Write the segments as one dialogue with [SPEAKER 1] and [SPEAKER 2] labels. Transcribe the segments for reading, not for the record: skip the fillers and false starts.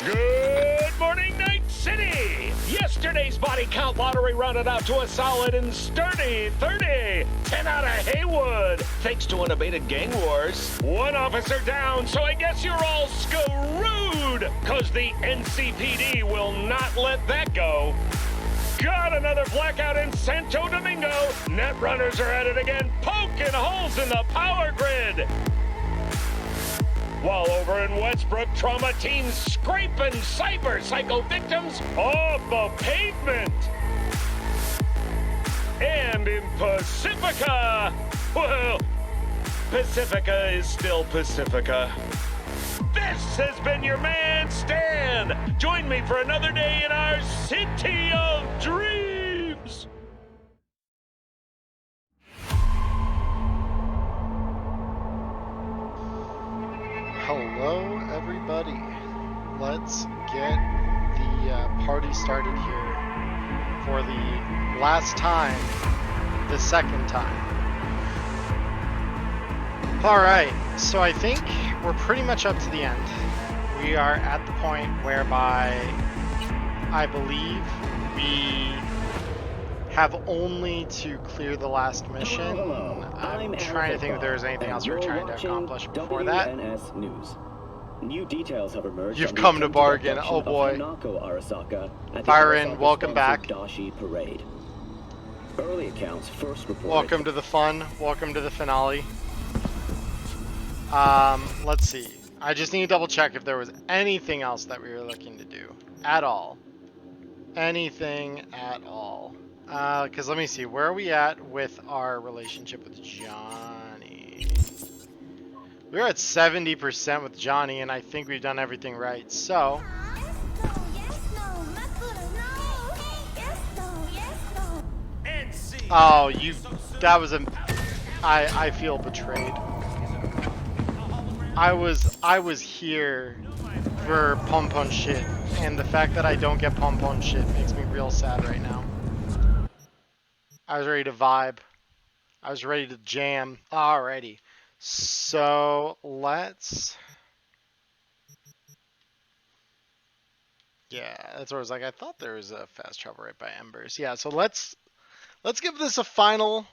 [SPEAKER 1] Good morning, Night City! Yesterday's body count lottery rounded out to a solid and sturdy 30. 10 out of Haywood, thanks to unabated gang wars. One officer down, so I guess you're all screwed, cause the NCPD will not let that go. Got another blackout in Santo Domingo. Net runners are at it again, poking holes in the power grid. While over in Westbrook, trauma teams scraping cyber psycho victims off the pavement. And in Pacifica, well, Pacifica is still Pacifica. This has been your man, Stan. Join me for another day in our city of dreams.
[SPEAKER 2] Hello, everybody. Let's get the party started here for the last time, the second time. Alright, so I think we're pretty much up to the end. We are at the point whereby I believe we have only to clear the last mission. I'm trying to think if there's anything else we're trying to accomplish before that.
[SPEAKER 3] News. New details have emerged.
[SPEAKER 2] You've come to bargain. Oh boy. Byron, welcome back.
[SPEAKER 3] Parade. Early accounts first reported.
[SPEAKER 2] Welcome to the fun. Welcome to the finale. Let's see. I just need to double check if there was anything else that we were looking to do at all. Anything at all. Because let me see, where are we at with our relationship with Johnny? We're at 70% with Johnny, and I think we've done everything right. So, oh, that was I feel betrayed. I was here for pom-pom shit, and the fact that I don't get pom-pom shit makes me real sad right now. I was ready to vibe. I was ready to jam. Alrighty. So let's. Yeah, that's where I was like, I thought there was a fast travel right by Embers. Yeah, so let's give this a final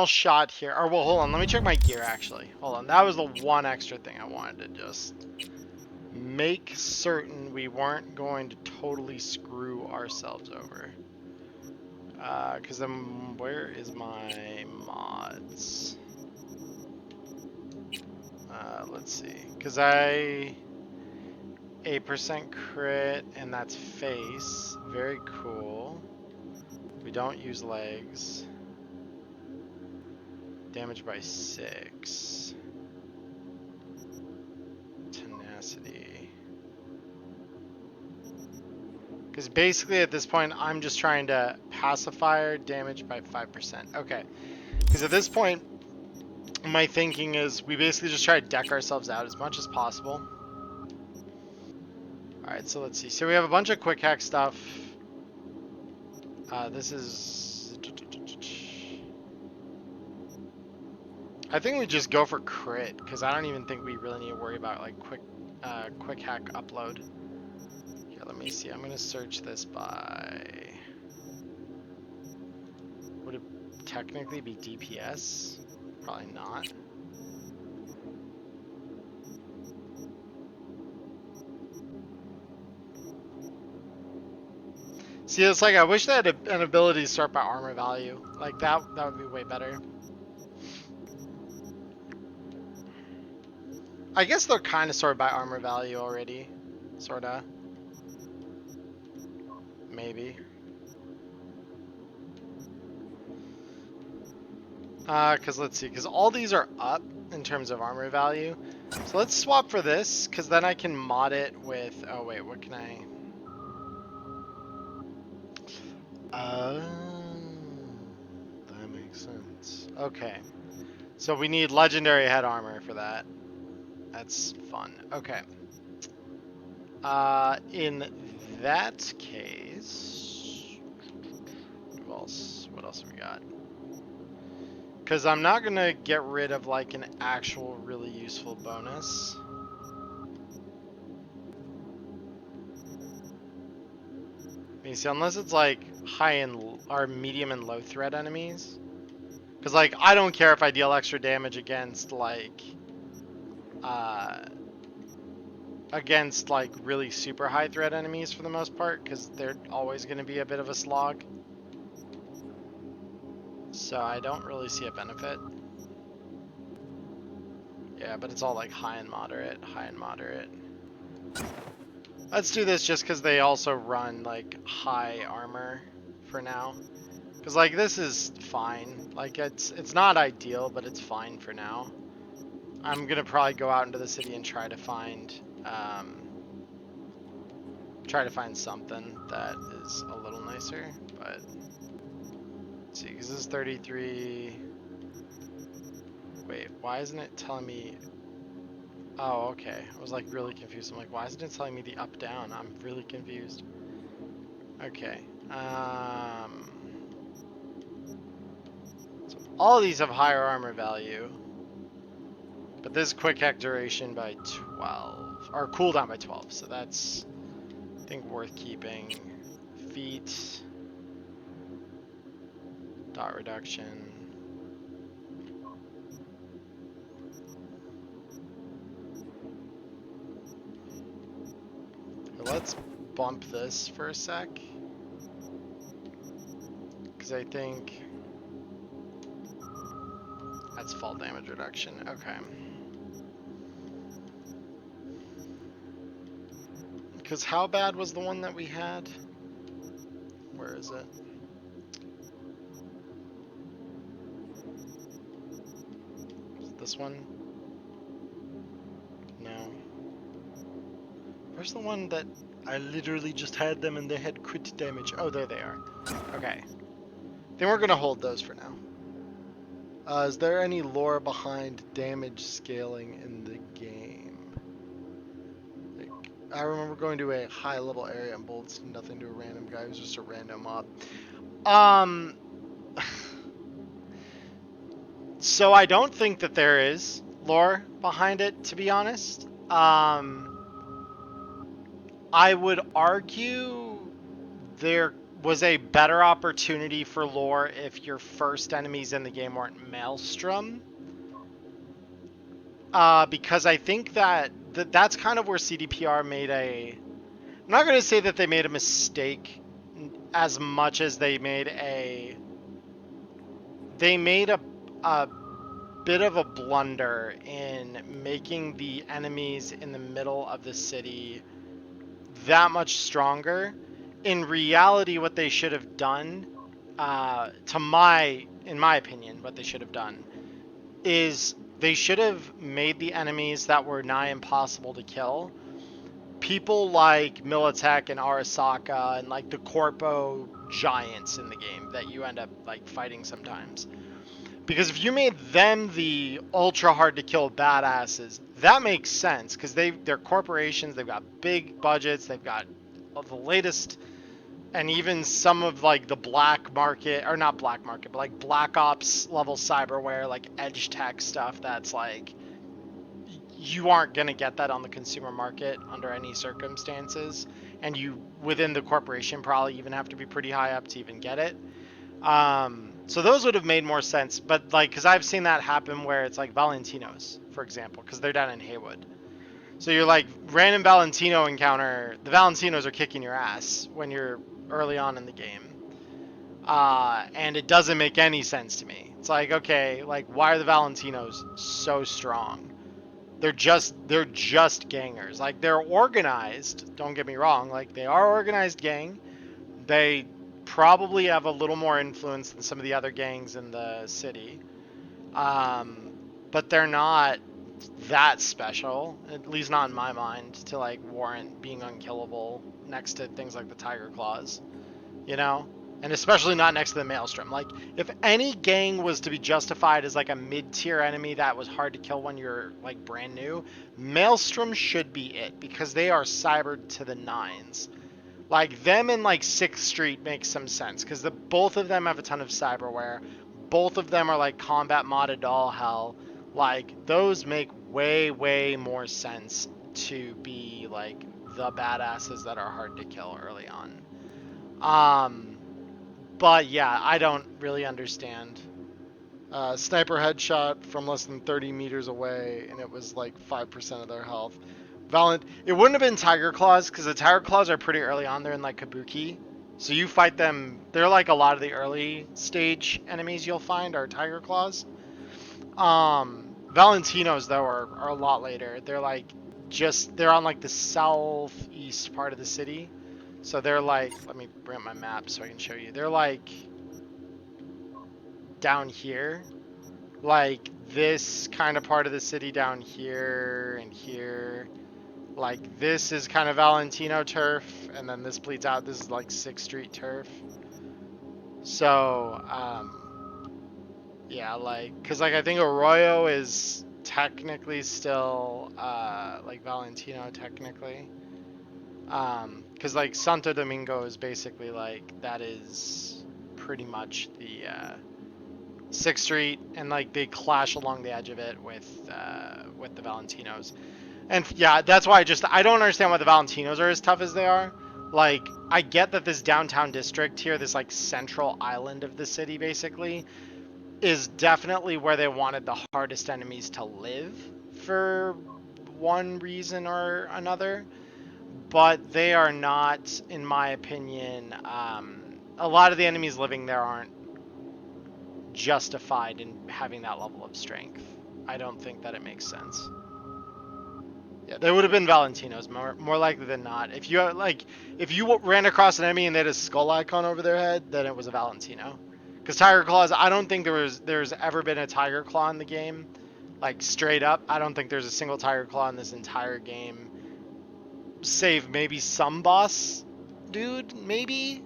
[SPEAKER 2] shot here. Or well, hold on, let me check my gear actually. Hold on, that was the one extra thing I wanted to just make certain we weren't going to totally screw ourselves over. Because then where is my mods? Let's see. Because 8% crit, and that's face. Very cool. We don't use legs. Damage by 6. Tenacity. Because basically at this point, I'm just trying to pacifier damage by 5%. Okay. Because at this point, my thinking is we basically just try to deck ourselves out as much as possible. Alright, so let's see. So we have a bunch of quick hack stuff. This is... I think we just go for crit, because I don't even think we really need to worry about like quick hack upload. Here, let me see. I'm going to search this by... Would it technically be DPS? Probably not. See, it's like I wish they had an ability to sort by armor value. Like that would be way better. I guess they're kind of sorted by armor value already. Sorta. Maybe. Because let's see, because all these are up in terms of armor value. So let's swap for this, because then I can mod it with, oh wait, what can I? That makes sense. Okay. So we need legendary head armor for that. That's fun. Okay. In that case, what else have we got? Because I'm not going to get rid of like an actual really useful bonus. You see, unless it's like high and or medium and low threat enemies. Because like I don't care if I deal extra damage against like really super high threat enemies for the most part, because they're always going to be a bit of a slog. So I don't really see a benefit. Yeah, but it's all like high and moderate, high and moderate. Let's do this just because they also run like high armor for now. Because like this is fine. Like it's not ideal, but it's fine for now. I'm gonna probably go out into the city and try to find something that is a little nicer. But let's see, because this is 33. Wait, why isn't it telling me? Oh, okay. I was like really confused. I'm like, why isn't it telling me the up down? I'm really confused. Okay. So all of these have higher armor value, but this quick hack duration by 12, or cooldown by 12. So that's, I think, worth keeping. Feet, dot reduction. Let's bump this for a sec, because I think that's fall damage reduction. Okay. Because how bad was the one that we had? Where is it? Is it this one? No. Where's the one that I literally just had them and they had crit damage? Oh, there they are. Okay. Then we're going to hold those for now. Is there any lore behind damage scaling in the game? Like, I remember going to a high level area and bolts nothing to a random guy who's just a random mob. So I don't think that there is lore behind it, to be honest. I would argue there was a better opportunity for lore if your first enemies in the game weren't Maelstrom. Because I think that's kind of where CDPR made a... I'm not going to say that they made a mistake as much as they made a bit of a blunder in making the enemies in the middle of the city that much stronger. In reality, what they should have done, in my opinion, what they should have done is they should have made the enemies that were nigh impossible to kill people like Militech and Arasaka and like the Corpo giants in the game that you end up like fighting sometimes. Because if you made them the ultra hard to kill badasses, that makes sense because they're corporations, they've got big budgets, they've got the latest, and even some of like the black market, or not black market, but like Black Ops level cyberware, like edge tech stuff that's like, you aren't going to get that on the consumer market under any circumstances. And you, within the corporation, probably even have to be pretty high up to even get it. So those would have made more sense. But like, because I've seen that happen where it's like Valentino's, for example, because they're down in Haywood. So you're like, random Valentino encounter, the Valentinos are kicking your ass when you're early on in the game. And it doesn't make any sense to me. It's like, okay, like, why are the Valentinos so strong? They're just gangers. Like, they're organized, don't get me wrong, like they are organized gang. They probably have a little more influence than some of the other gangs in the city. But they're not that special, at least not in my mind, to like warrant being unkillable next to things like the Tiger Claws, you know? And especially not next to the Maelstrom. Like, if any gang was to be justified as like a mid-tier enemy that was hard to kill when you're like brand new, Maelstrom should be it, because they are cybered to the nines. Like, them and like 6th Street makes some sense, because both of them have a ton of cyberware. Both of them are like combat modded all hell. Like, those make way, way more sense to be like the badasses that are hard to kill early on. But yeah, I don't really understand. Sniper headshot from less than 30 meters away, and it was like 5% of their health. It wouldn't have been Tiger Claws, because the Tiger Claws are pretty early on. They're in like Kabuki. So you fight them, they're like a lot of the early stage enemies you'll find are Tiger Claws. Valentinos, though, are a lot later. They're like, they're on like the southeast part of the city. So they're like, let me bring up my map so I can show you. They're like down here. Like this kind of part of the city down here and here. Like this is kind of Valentino turf, and then this bleeds out. This is like 6th Street turf. So, yeah, like, cause like I think Arroyo is technically still like Valentino technically. Cause like Santo Domingo is basically like that is pretty much the 6th Street, and like they clash along the edge of it with the Valentinos. And yeah, that's why I don't understand why the Valentinos are as tough as they are. Like, I get that this downtown district here, this like central island of the city basically, is definitely where they wanted the hardest enemies to live for one reason or another. But they are not, in my opinion, a lot of the enemies living there aren't justified in having that level of strength. I don't think that it makes sense. Yeah, they would have been Valentinos more likely than not. If you ran across an enemy and they had a skull icon over their head, then it was a Valentino. Because Tiger Claws, I don't think there's ever been a Tiger Claw in the game. Like straight up, I don't think there's a single Tiger Claw in this entire game. Save maybe some boss dude, maybe.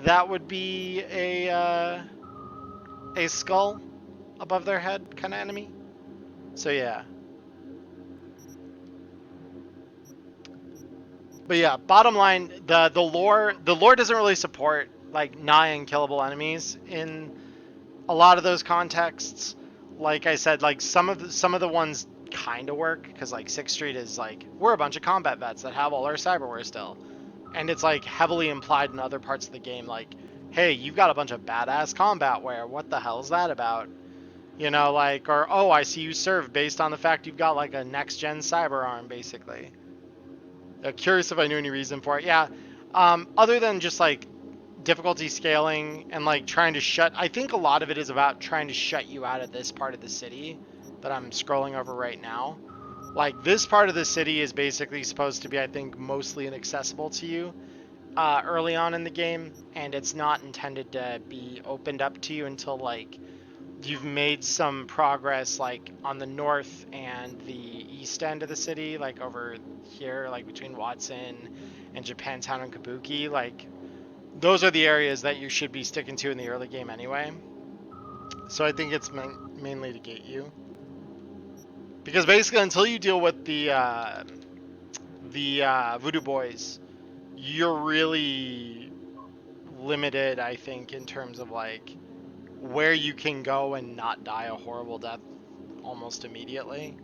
[SPEAKER 2] That would be a skull above their head kind of enemy. So yeah. But yeah, bottom line, the lore doesn't really support like nigh unkillable enemies in a lot of those contexts. Like I said, like some of the ones kind of work because like 6th Street is like we're a bunch of combat vets that have all our cyberware still, and it's like heavily implied in other parts of the game like, hey, you've got a bunch of badass combat wear. What the hell is that about? You know, like, or oh, I see you serve based on the fact you've got like a next gen cyber arm basically. Curious if I knew any reason for it. Yeah. Other than just like difficulty scaling and like trying to I think a lot of it is about trying to shut you out of this part of the city that I'm scrolling over right now. Like this part of the city is basically supposed to be, I think, mostly inaccessible to you early on in the game, and it's not intended to be opened up to you until like you've made some progress like on the north and the east end of the city, like over here, like between Watson and Japantown and Kabuki. Like those are the areas that you should be sticking to in the early game anyway. So I think it's mainly to get you, because basically until you deal with the Voodoo Boys, you're really limited, I think, in terms of like where you can go and not die a horrible death almost immediately.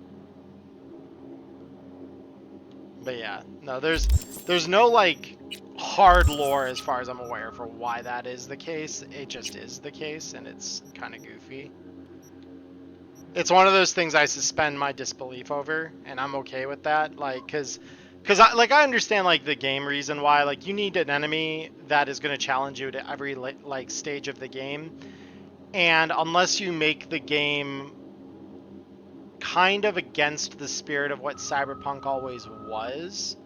[SPEAKER 2] But yeah, no, there's no like hard lore as far as I'm aware for why that is the case. It just is the case, and it's kind of goofy. It's one of those things I suspend my disbelief over, and I'm okay with that. Like, cause I understand like the game reason why. Like, you need an enemy that is going to challenge you to every like stage of the game. And unless you make the game kind of against the spirit of what Cyberpunk always was,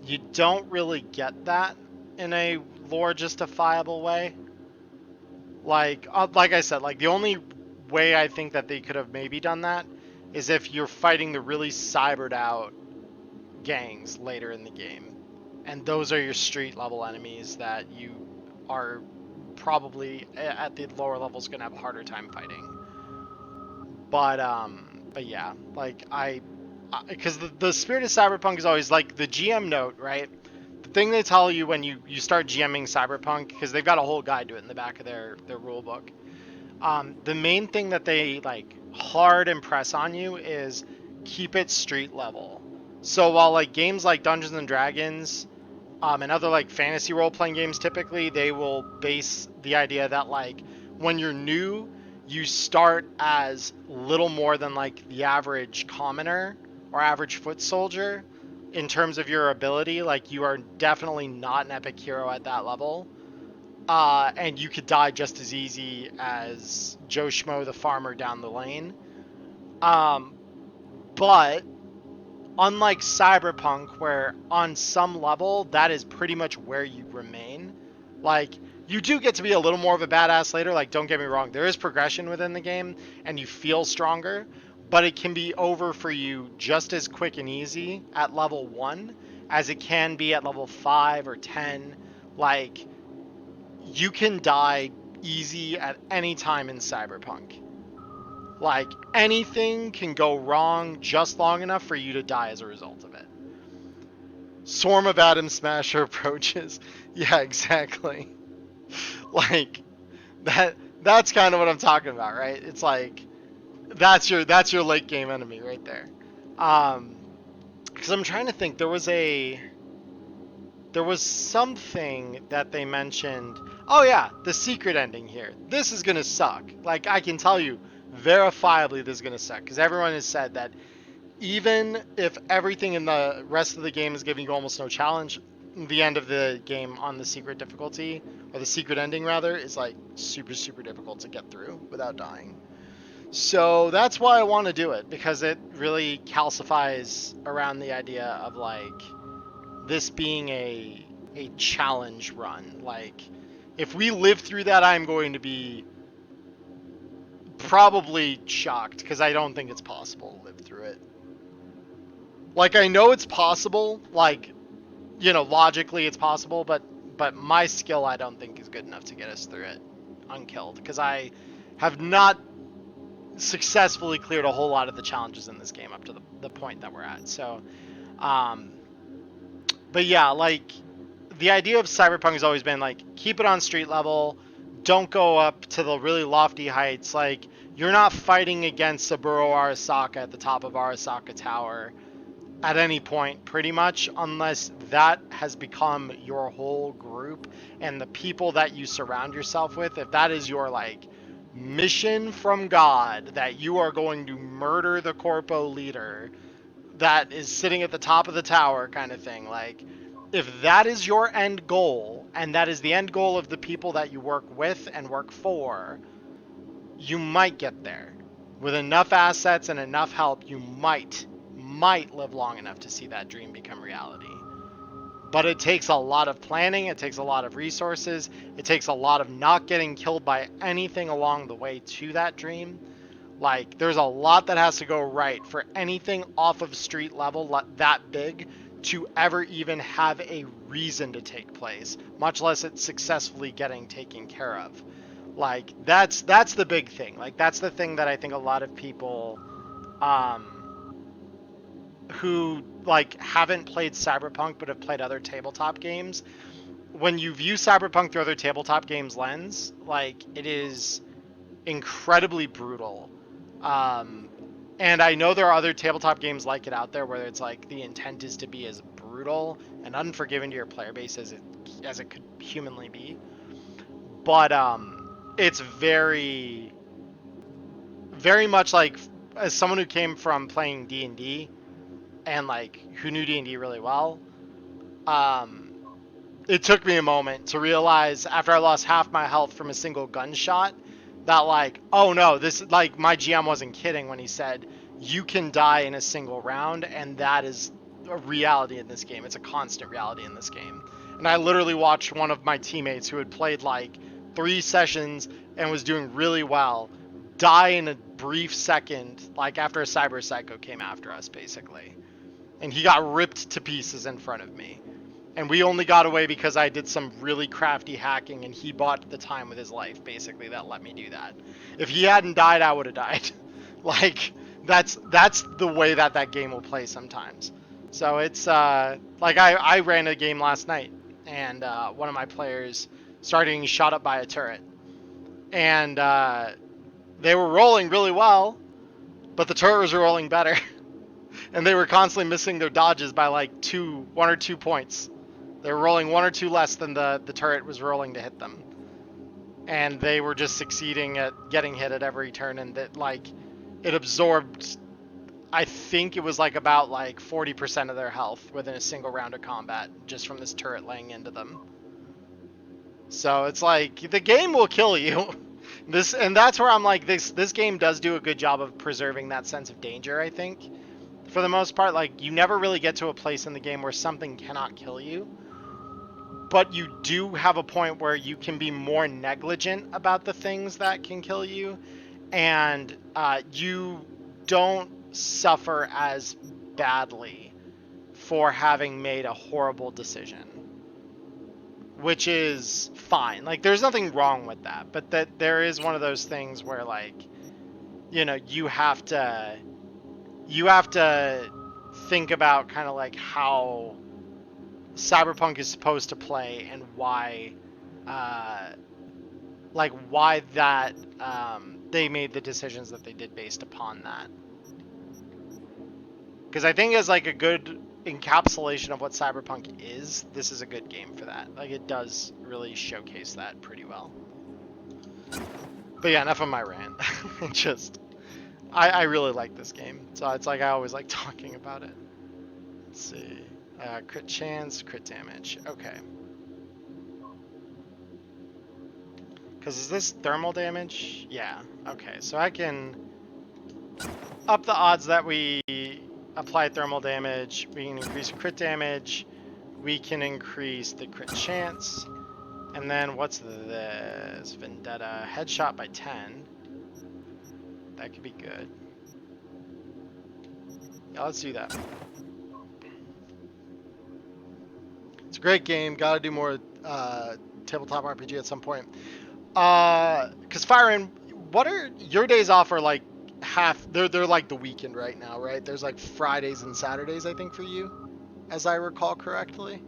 [SPEAKER 2] you don't really get that in a lore justifiable way. Like I said, like the only way I think that they could have maybe done that is if you're fighting the really cybered out gangs later in the game. And those are your street level enemies that you are probably at the lower levels gonna have a harder time fighting. But yeah, like because the spirit of Cyberpunk is always like the GM note, right? The thing they tell you when you start GMing Cyberpunk, because they've got a whole guide to it in the back of their rule book. The main thing that they like hard impress on you is keep it street level. So while like games like Dungeons and Dragons And other like fantasy role-playing games, typically they will base the idea that like when you're new, you start as little more than like the average commoner or average foot soldier in terms of your ability. Like you are definitely not an epic hero at that level. And you could die just as easy as Joe Schmo the farmer down the lane. But unlike Cyberpunk, where on some level that is pretty much where you remain, like you do get to be a little more of a badass later. Like, don't get me wrong, there is progression within the game and you feel stronger, but it can be over for you just as quick and easy at level 1 as it can be at level 5 or 10. Like, you can die easy at any time in Cyberpunk. Like, anything can go wrong just long enough for you to die as a result of it. Swarm of Atom Smasher approaches. Yeah, exactly. Like, that's kind of what I'm talking about, right? It's like, that's your late game enemy right there. Because I'm trying to think, there was something that they mentioned. Oh yeah, the secret ending here. This is gonna suck. Like, I can tell you, verifiably this is gonna suck, because everyone has said that even if everything in the rest of the game is giving you almost no challenge, the end of the game on the secret difficulty, or the secret ending rather, is like super, super difficult to get through without dying. So that's why I want to do it, because it really calcifies around the idea of like this being a challenge run. Like, if we live through that, I'm going to be probably shocked, because I don't think it's possible to live through it. Like, I know it's possible, like, you know, logically it's possible, but my skill I don't think is good enough to get us through it unkilled, because I have not successfully cleared a whole lot of the challenges in this game up to the point that we're at. So, but yeah, like, the idea of Cyberpunk has always been, like, keep it on street level, don't go up to the really lofty heights. Like, you're not fighting against Saburo Arasaka at the top of Arasaka Tower at any point, pretty much, unless that has become your whole group and the people that you surround yourself with. If that is your, like, mission from God, that you are going to murder the corpo leader that is sitting at the top of the tower kind of thing, like, if that is your end goal, and that is the end goal of the people that you work with and work for, you might get there. With enough assets and enough help, you might live long enough to see that dream become reality. But it takes a lot of planning, it takes a lot of resources, it takes a lot of not getting killed by anything along the way to that dream. Like, there's a lot that has to go right for anything off of street level that big to ever even have a reason to take place, much less it successfully getting taken care of. Like, that's the big thing. Like, that's the thing that I think a lot of people who, like, haven't played Cyberpunk but have played other tabletop games, when you view Cyberpunk through other tabletop games lens, like, it is incredibly brutal. And I know there are other tabletop games like it out there where it's like the intent is to be as brutal and unforgiving to your player base as it could humanly be. But it's very, very much like, as someone who came from playing D&D and like who knew D&D really well, it took me a moment to realize after I lost half my health from a single gunshot that, like, oh no, this, like, my GM wasn't kidding when he said you can die in a single round, and that is a reality in this game. It's a constant reality in this game. And I literally watched one of my teammates who had played like 3 sessions and was doing really well die in a brief second, like after a cyber psycho came after us, basically. And he got ripped to pieces in front of me. And we only got away because I did some really crafty hacking and he bought the time with his life, basically, that let me do that. If he hadn't died, I would have died. Like, that's the way that game will play sometimes. So it's, like, I ran a game last night, and one of my players started getting shot up by a turret. And they were rolling really well, but the turret was rolling better. And they were constantly missing their dodges by like 1 or 2 points. They were rolling 1 or 2 less than the turret was rolling to hit them. And they were just succeeding at getting hit at every turn, and that, like, it absorbed, I think it was like about like 40% of their health within a single round of combat just from this turret laying into them. So it's like the game will kill you. And that's where I'm like, this game does do a good job of preserving that sense of danger, I think. For the most part, like, you never really get to a place in the game where something cannot kill you. But you do have a point where you can be more negligent about the things that can kill you, and you don't suffer as badly for having made a horrible decision, which is fine. Like, there's nothing wrong with that, but that there is one of those things where, like, you know, you have to think about kind of like how Cyberpunk is supposed to play and why why that they made the decisions that they did based upon that. Because I think as like a good encapsulation of what Cyberpunk is, this is a good game for that. Like, it does really showcase that pretty well. But yeah, enough of my rant. I really like this game, so it's like I always like talking about it. Let's see. Crit chance, crit damage. Okay. Because is this thermal damage? Yeah. Okay, so I can up the odds that we apply thermal damage. We can increase crit damage. We can increase the crit chance. And then what's this? Vendetta. Headshot by 10. That could be good. Yeah, let's do that. It's a great game. Gotta do more tabletop RPG at some point. Cause Firen, what are your days off? Are like they're like the weekend right now, right? There's like Fridays and Saturdays, I think, for you, as I recall correctly,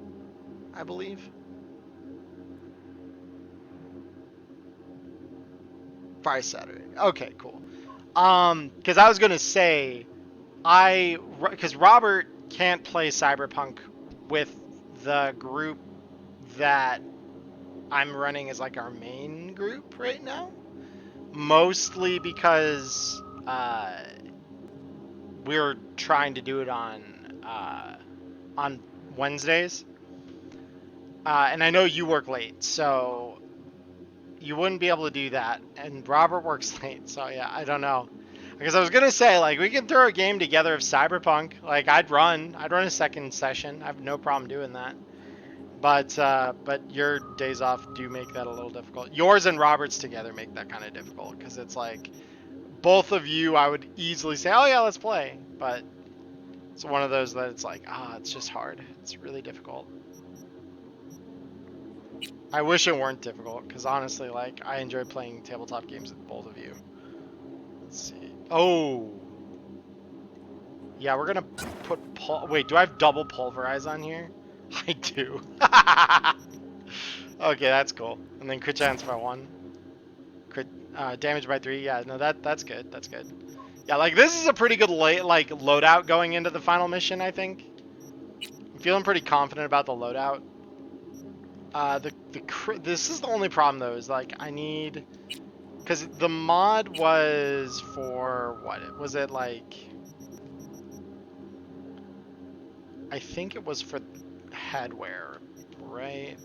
[SPEAKER 2] I believe. Friday, Saturday. Okay, cool. Cause I was gonna say, cause Robert can't play Cyberpunk with the group that I'm running as like our main group right now. Mostly because we're trying to do it on Wednesdays, and I know you work late, so you wouldn't be able to do that. And Robert works late, so yeah, I don't know. Because I was gonna say, like, we could throw a game together of Cyberpunk. Like, I'd run a second session. I have no problem doing that. But your days off do make that a little difficult. Yours and Robert's together make that kind of difficult, because it's like both of you, I would easily say, oh yeah, let's play. But it's one of those that it's like, it's just hard. It's really difficult. I wish it weren't difficult, because honestly, like, I enjoy playing tabletop games with both of you. Let's see. Oh. Yeah, we're gonna put wait, do I have double pulverize on here? I do. Okay, that's cool. And then crit chance by 1. Crit damage by 3. Yeah, no, that's good. That's good. Yeah, like, this is a pretty good loadout going into the final mission, I think. I'm feeling pretty confident about the loadout. This is the only problem though, is like I need, because the mod was for what? Was it like? I think it was for headwear, right?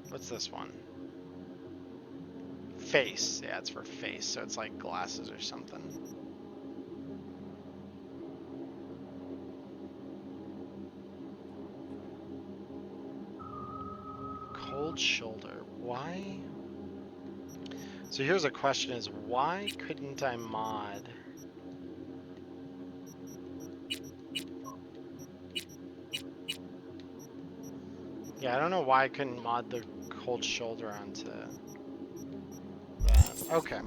[SPEAKER 2] What's this one? Face. Yeah, it's for face, so it's like glasses or something. Cold shoulder. Why? So here's a question: is why couldn't I mod? Yeah, I don't know why I couldn't mod the cold shoulder onto that. Okay.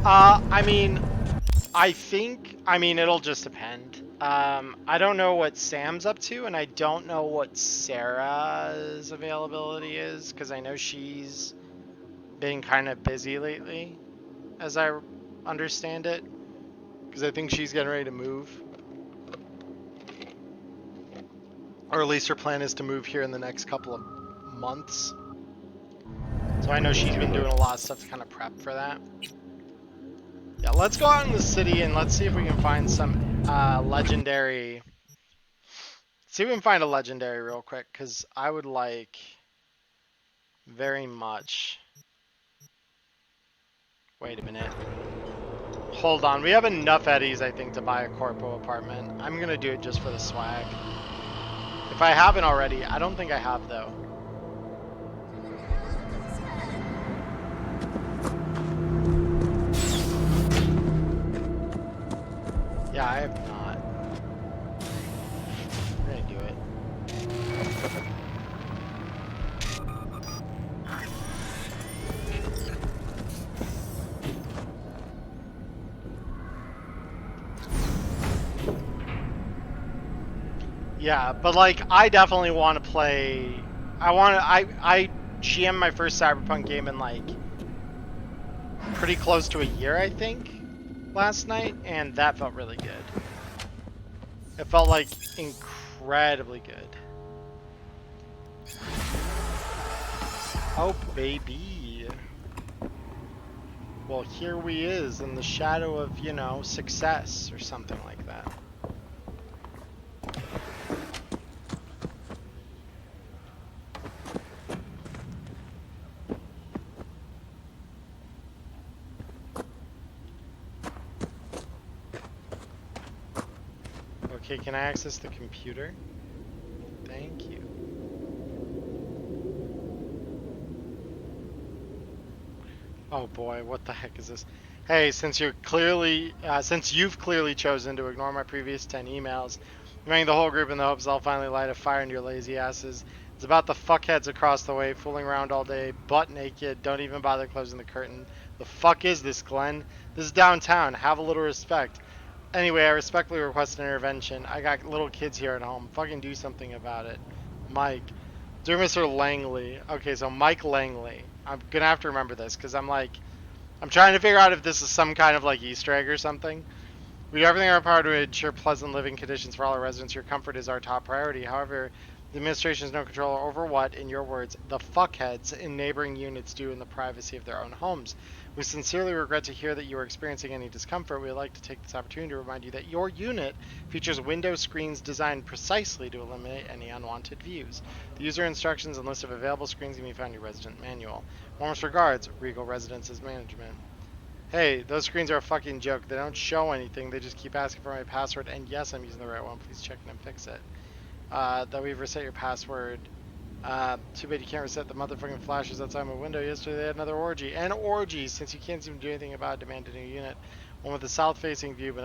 [SPEAKER 2] I mean, I mean, it'll just depend. I don't know what Sam's up to, and I don't know what Sarah's availability is, because I know she's been kind of busy lately, as I understand it. Because I think she's getting ready to move. Or at least her plan is to move here in the next couple of months. So I know she's been doing a lot of stuff to kind of prep for that. Yeah, let's go out in the city and let's see if we can find some legendary... See if we can find a legendary real quick, because I would like very much... Wait a minute. Hold on, we have enough eddies, I think, to buy a corpo apartment. I'm gonna do it just for the swag. If I haven't already, I don't think I have though. Yeah, I have not. We're gonna do it. Yeah, but like I definitely want to play. I GM my first Cyberpunk game in like pretty close to a year, I think, last night, and that felt really good. It felt like incredibly good. Oh baby. Well, here we is in the shadow of, you know, success or something like that. Okay, can I access the computer? Thank you. Oh boy, what the heck is this? Hey, since you've clearly chosen to ignore my previous 10 emails, remaining the whole group in the hopes I'll finally light a fire into your lazy asses. It's about the fuckheads across the way, fooling around all day, butt naked, don't even bother closing the curtain. The fuck is this, Glenn? This is downtown, have a little respect. Anyway, I respectfully request an intervention. I got little kids here at home. Fucking do something about it. Mike. Dear Mr. Langley. Okay, so Mike Langley. I'm gonna have to remember this, because I'm trying to figure out if this is some kind of like Easter egg or something. We do everything in our power to ensure pleasant living conditions for all our residents. Your comfort is our top priority. However, the administration has no control over what, in your words, the fuckheads in neighboring units do in the privacy of their own homes. We sincerely regret to hear that you are experiencing any discomfort. We would like to take this opportunity to remind you that your unit features window screens designed precisely to eliminate any unwanted views. The user instructions and list of available screens can be found in your resident manual. Warmest regards, Regal Residences Management. Hey, those screens are a fucking joke. They don't show anything. They just keep asking for my password. And yes, I'm using the right one. Please check and fix it. That we've reset your password. Too bad you can't reset the motherfucking flashes outside my window. Yesterday they had another orgy. An orgy, since you can't seem to do anything about it, demand a new unit. One with a south-facing view,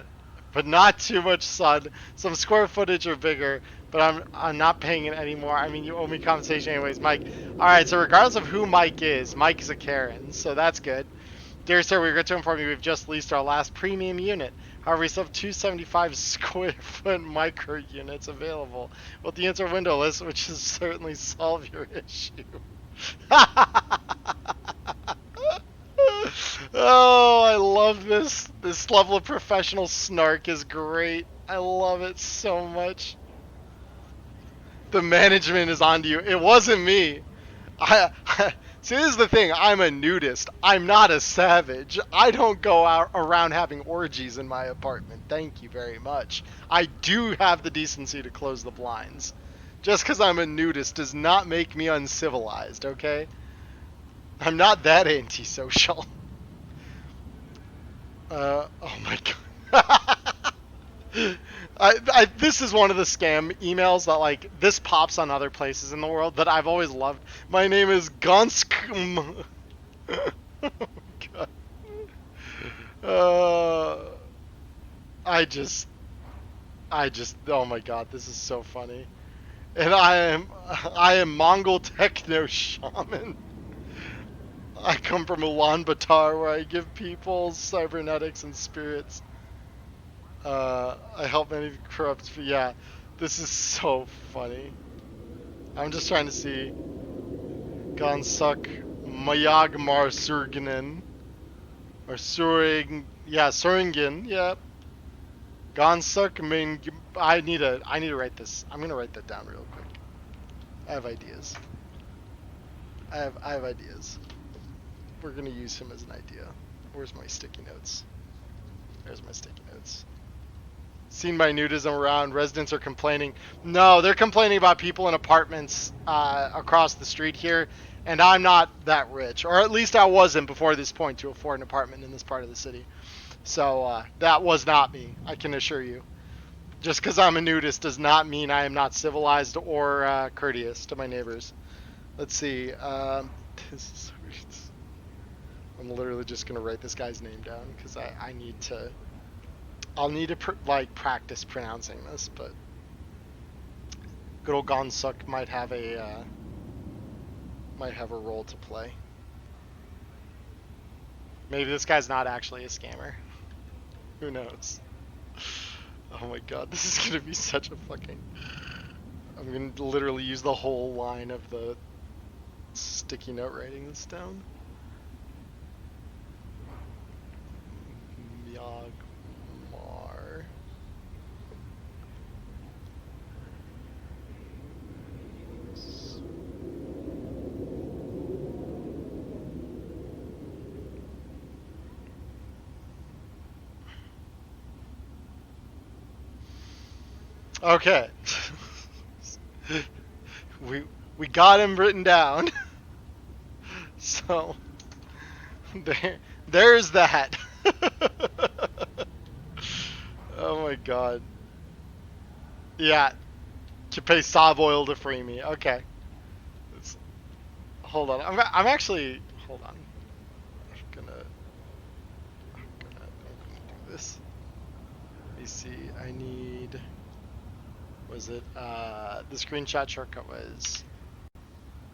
[SPEAKER 2] but not too much sun. Some square footage or bigger, but I'm not paying it anymore. I mean, you owe me compensation anyways, Mike. Alright, so regardless of who Mike is a Karen, so that's good. Dear sir, we regret to inform you we've just leased our last premium unit. However, we still have 275 square foot micro units available. With the units are windowless, which will certainly solve your issue. Oh, I love this. This level of professional snark is great. I love it so much. The management is onto you. It wasn't me. See, this is the thing. I'm a nudist. I'm not a savage. I don't go out around having orgies in my apartment. Thank you very much. I do have the decency to close the blinds. Just because I'm a nudist does not make me uncivilized, okay? I'm not that antisocial. Oh my god. This is one of the scam emails that, like, this pops on other places in the world that I've always loved. My name is Gonsk. Oh, God. I just, oh my god, this is so funny. And I am Mongol Techno Shaman. I come from Ulaanbaatar, where I give people cybernetics and spirits. I help many corrupt. Yeah, this is so funny. I'm just trying to see. Gansak Mayagmar Surginen. Or Suring. Yeah, Suringen. Yeah. Gonsuk, I need to write this. I'm gonna write that down real quick. I have ideas. I have ideas. We're gonna use him as an idea. Where's my sticky notes? There's my sticky notes. Seen my nudism around. Residents are complaining. No, they're complaining about people in apartments across the street here, and I'm not that rich, or at least I wasn't before this point to afford an apartment in this part of the city. So that was not me, I can assure you. Just because I'm a nudist does not mean I am not civilized or courteous to my neighbors. Let's see. This is weird. I'm literally just gonna write this guy's name down because I need to. I'll need to like practice pronouncing this, but good old Gonsuk might have a role to play. Maybe this guy's not actually a scammer. Who knows? Oh my god, this is gonna be such a fucking. I'm gonna literally use the whole line of the sticky note writing this down. Miyagmar. Okay. we got him written down. So there's that. Oh my god. Yeah. To pay Savoil to free me. Okay. Hold on. I'm actually hold on. I'm gonna do this. Let me see. I need. Was it the screenshot shortcut was?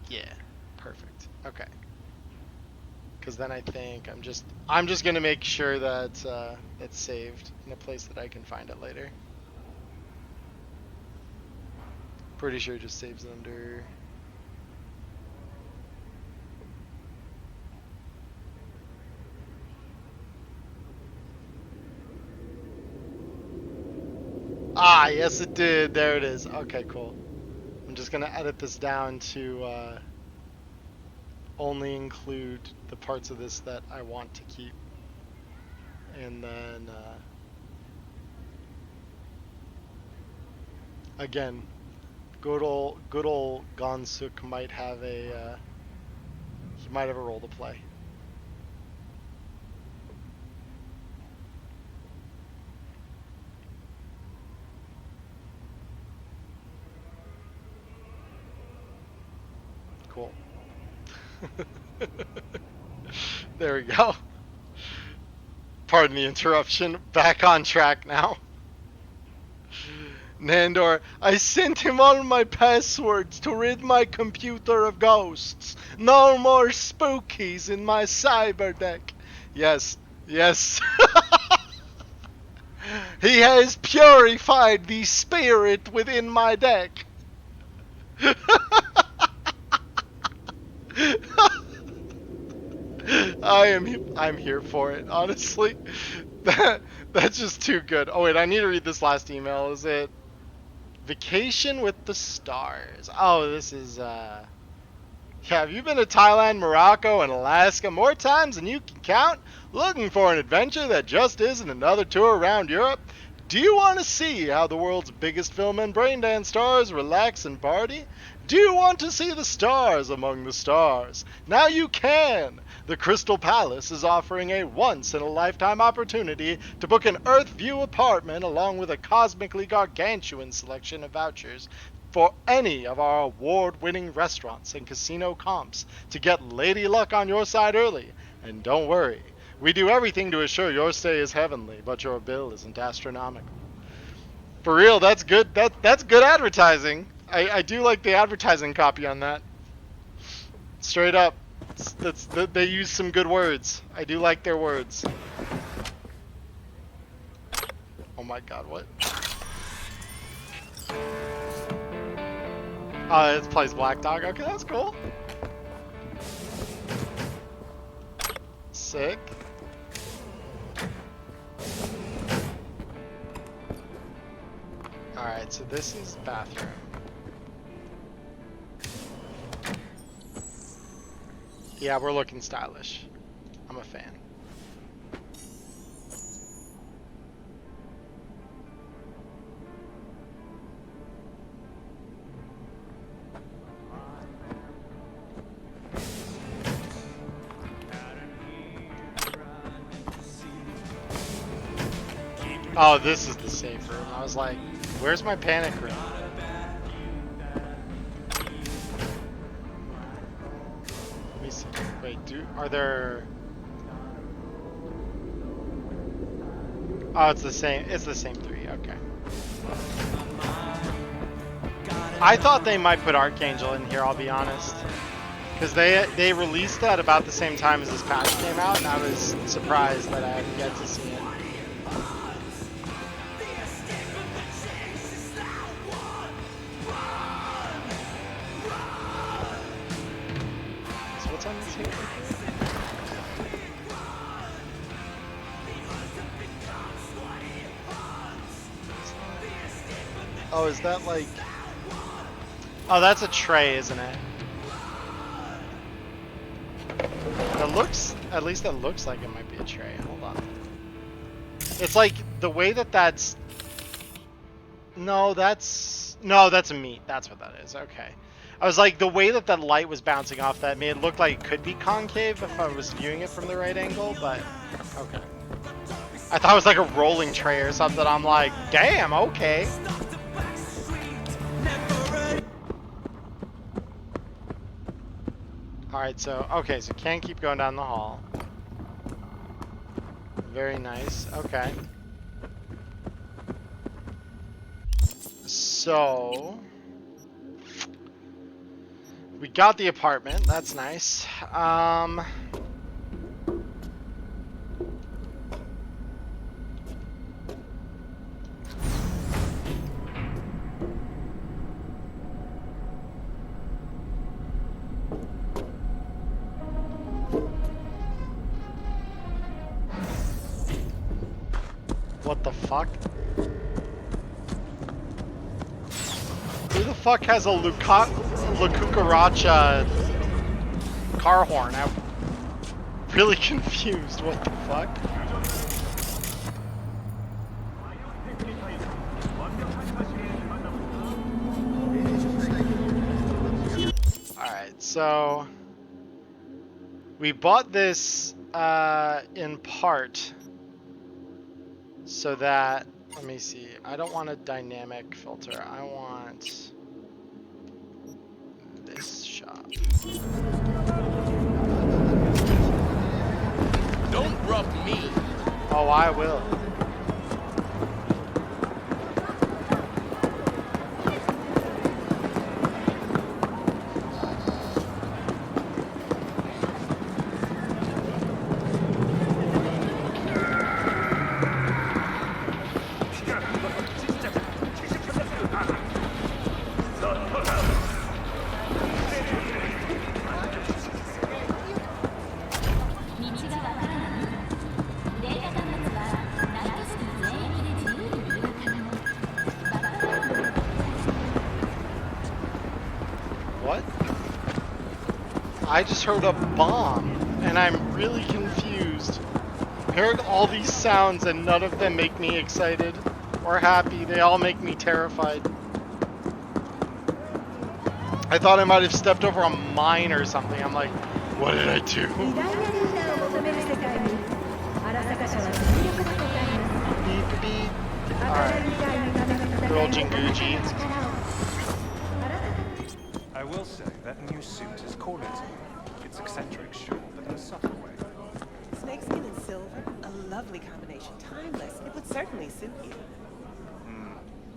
[SPEAKER 2] Yeah. Perfect. Okay. Because then I think I'm just gonna make sure that it's saved in a place that I can find it later. Pretty sure it just saves under. Ah, yes it did. There it is. Okay, cool. I'm just gonna edit this down to only include the parts of this that I want to keep. And then again, good old Gonsuk might have a role to play. Cool. There we go. Pardon the interruption. Back on track now. Nandor, I sent him all my passwords to rid my computer of ghosts. No more spookies in my cyber deck. Yes, yes. He has purified the spirit within my deck. I'm here for it, honestly. That's just too good. Oh wait, I need to read this last email. Is it Vacation with the Stars? Oh, this is yeah, have you been to Thailand, Morocco, and Alaska more times than you can count? Looking for an adventure that just isn't another tour around Europe? Do you want to see how the world's biggest film and braindance stars relax and party? Do you want to see the stars among the stars? Now you can! The Crystal Palace is offering a once-in-a-lifetime opportunity to book an Earth View apartment along with a cosmically gargantuan selection of vouchers for any of our award-winning restaurants and casino comps to get Lady Luck on your side early. And don't worry, we do everything to assure your stay is heavenly, but your bill isn't astronomical. For real, that's good. That's good advertising. I do like the advertising copy on that. Straight up, they use some good words. I do like their words. Oh my god, what? Oh, it plays Black Dog. Okay, that's cool. Sick. so this is bathroom. Yeah, we're looking stylish. I'm a fan. Oh, this is the safe room. I was like, where's my panic room? Let me see. Wait, are there... Oh, it's the same 3, okay. I thought they might put Archangel in here, I'll be honest. Because they released that about the same time as this patch came out, and I was surprised that I didn't get to see it. So what's on this here? Oh, is that like... Oh, that's a tray, isn't it? It looks... At least it looks like it might be a tray. Hold on. It's like the way that's... No, that's... No, that's a meat. That's what that is. Okay. I was like, the way that light was bouncing off that made it look like it could be concave if I was viewing it from the right angle, but... Okay. I thought it was like a rolling tray or something. I'm like, damn, okay. Alright, so, okay, so can't keep going down the hall. Very nice, okay. So... We got the apartment, that's nice. What the fuck? Who the fuck has a Cucaracha car horn? I'm really confused. What the fuck? Alright, so we bought this in part so that, let me see, I don't want a dynamic filter, I want this shot.
[SPEAKER 1] Don't rub me.
[SPEAKER 2] Oh, I will. I just heard a bomb, and I'm really confused. I heard all these sounds, and none of them make me excited or happy. They all make me terrified. I thought I might have stepped over a mine or something. I'm like, what did I do? Beep, beep. Alright. Girl Jinguji.
[SPEAKER 4] I will say that new suit is quality. It's eccentric, sure, but in a subtle way.
[SPEAKER 5] Snakeskin and silver, a lovely combination. Timeless. It would certainly suit you.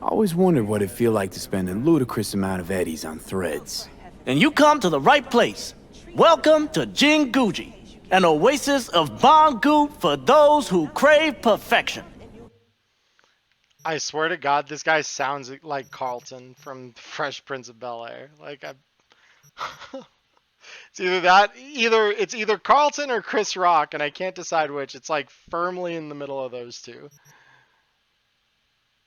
[SPEAKER 6] I always wondered what it'd feel like to spend a ludicrous amount of eddies on threads. And you come to the right place. Welcome to Jinguji, an oasis of Bangu for those who crave perfection.
[SPEAKER 2] I swear to God, this guy sounds like Carlton from Fresh Prince of Bel-Air. Like, it's either Carlton or Chris Rock, and I can't decide which. It's like firmly in the middle of those two.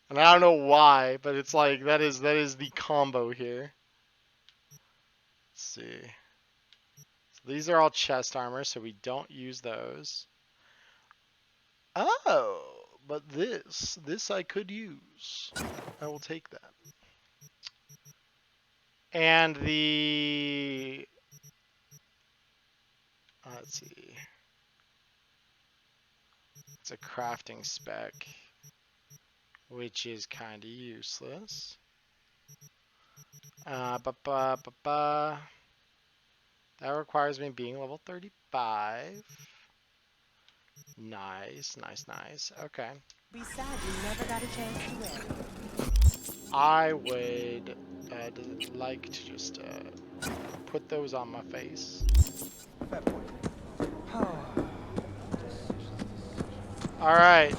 [SPEAKER 2] And I don't know why, but it's like that is the combo here. Let's see. So these are all chest armor, so we don't use those. Oh, but this I could use. I will take that. And the let's see. It's a crafting spec, which is kind of useless. That requires me being level 35. Nice. Okay.
[SPEAKER 5] Be sad you never got a chance to win.
[SPEAKER 2] I would like to just put those on my face.
[SPEAKER 4] Fair point.
[SPEAKER 2] All right.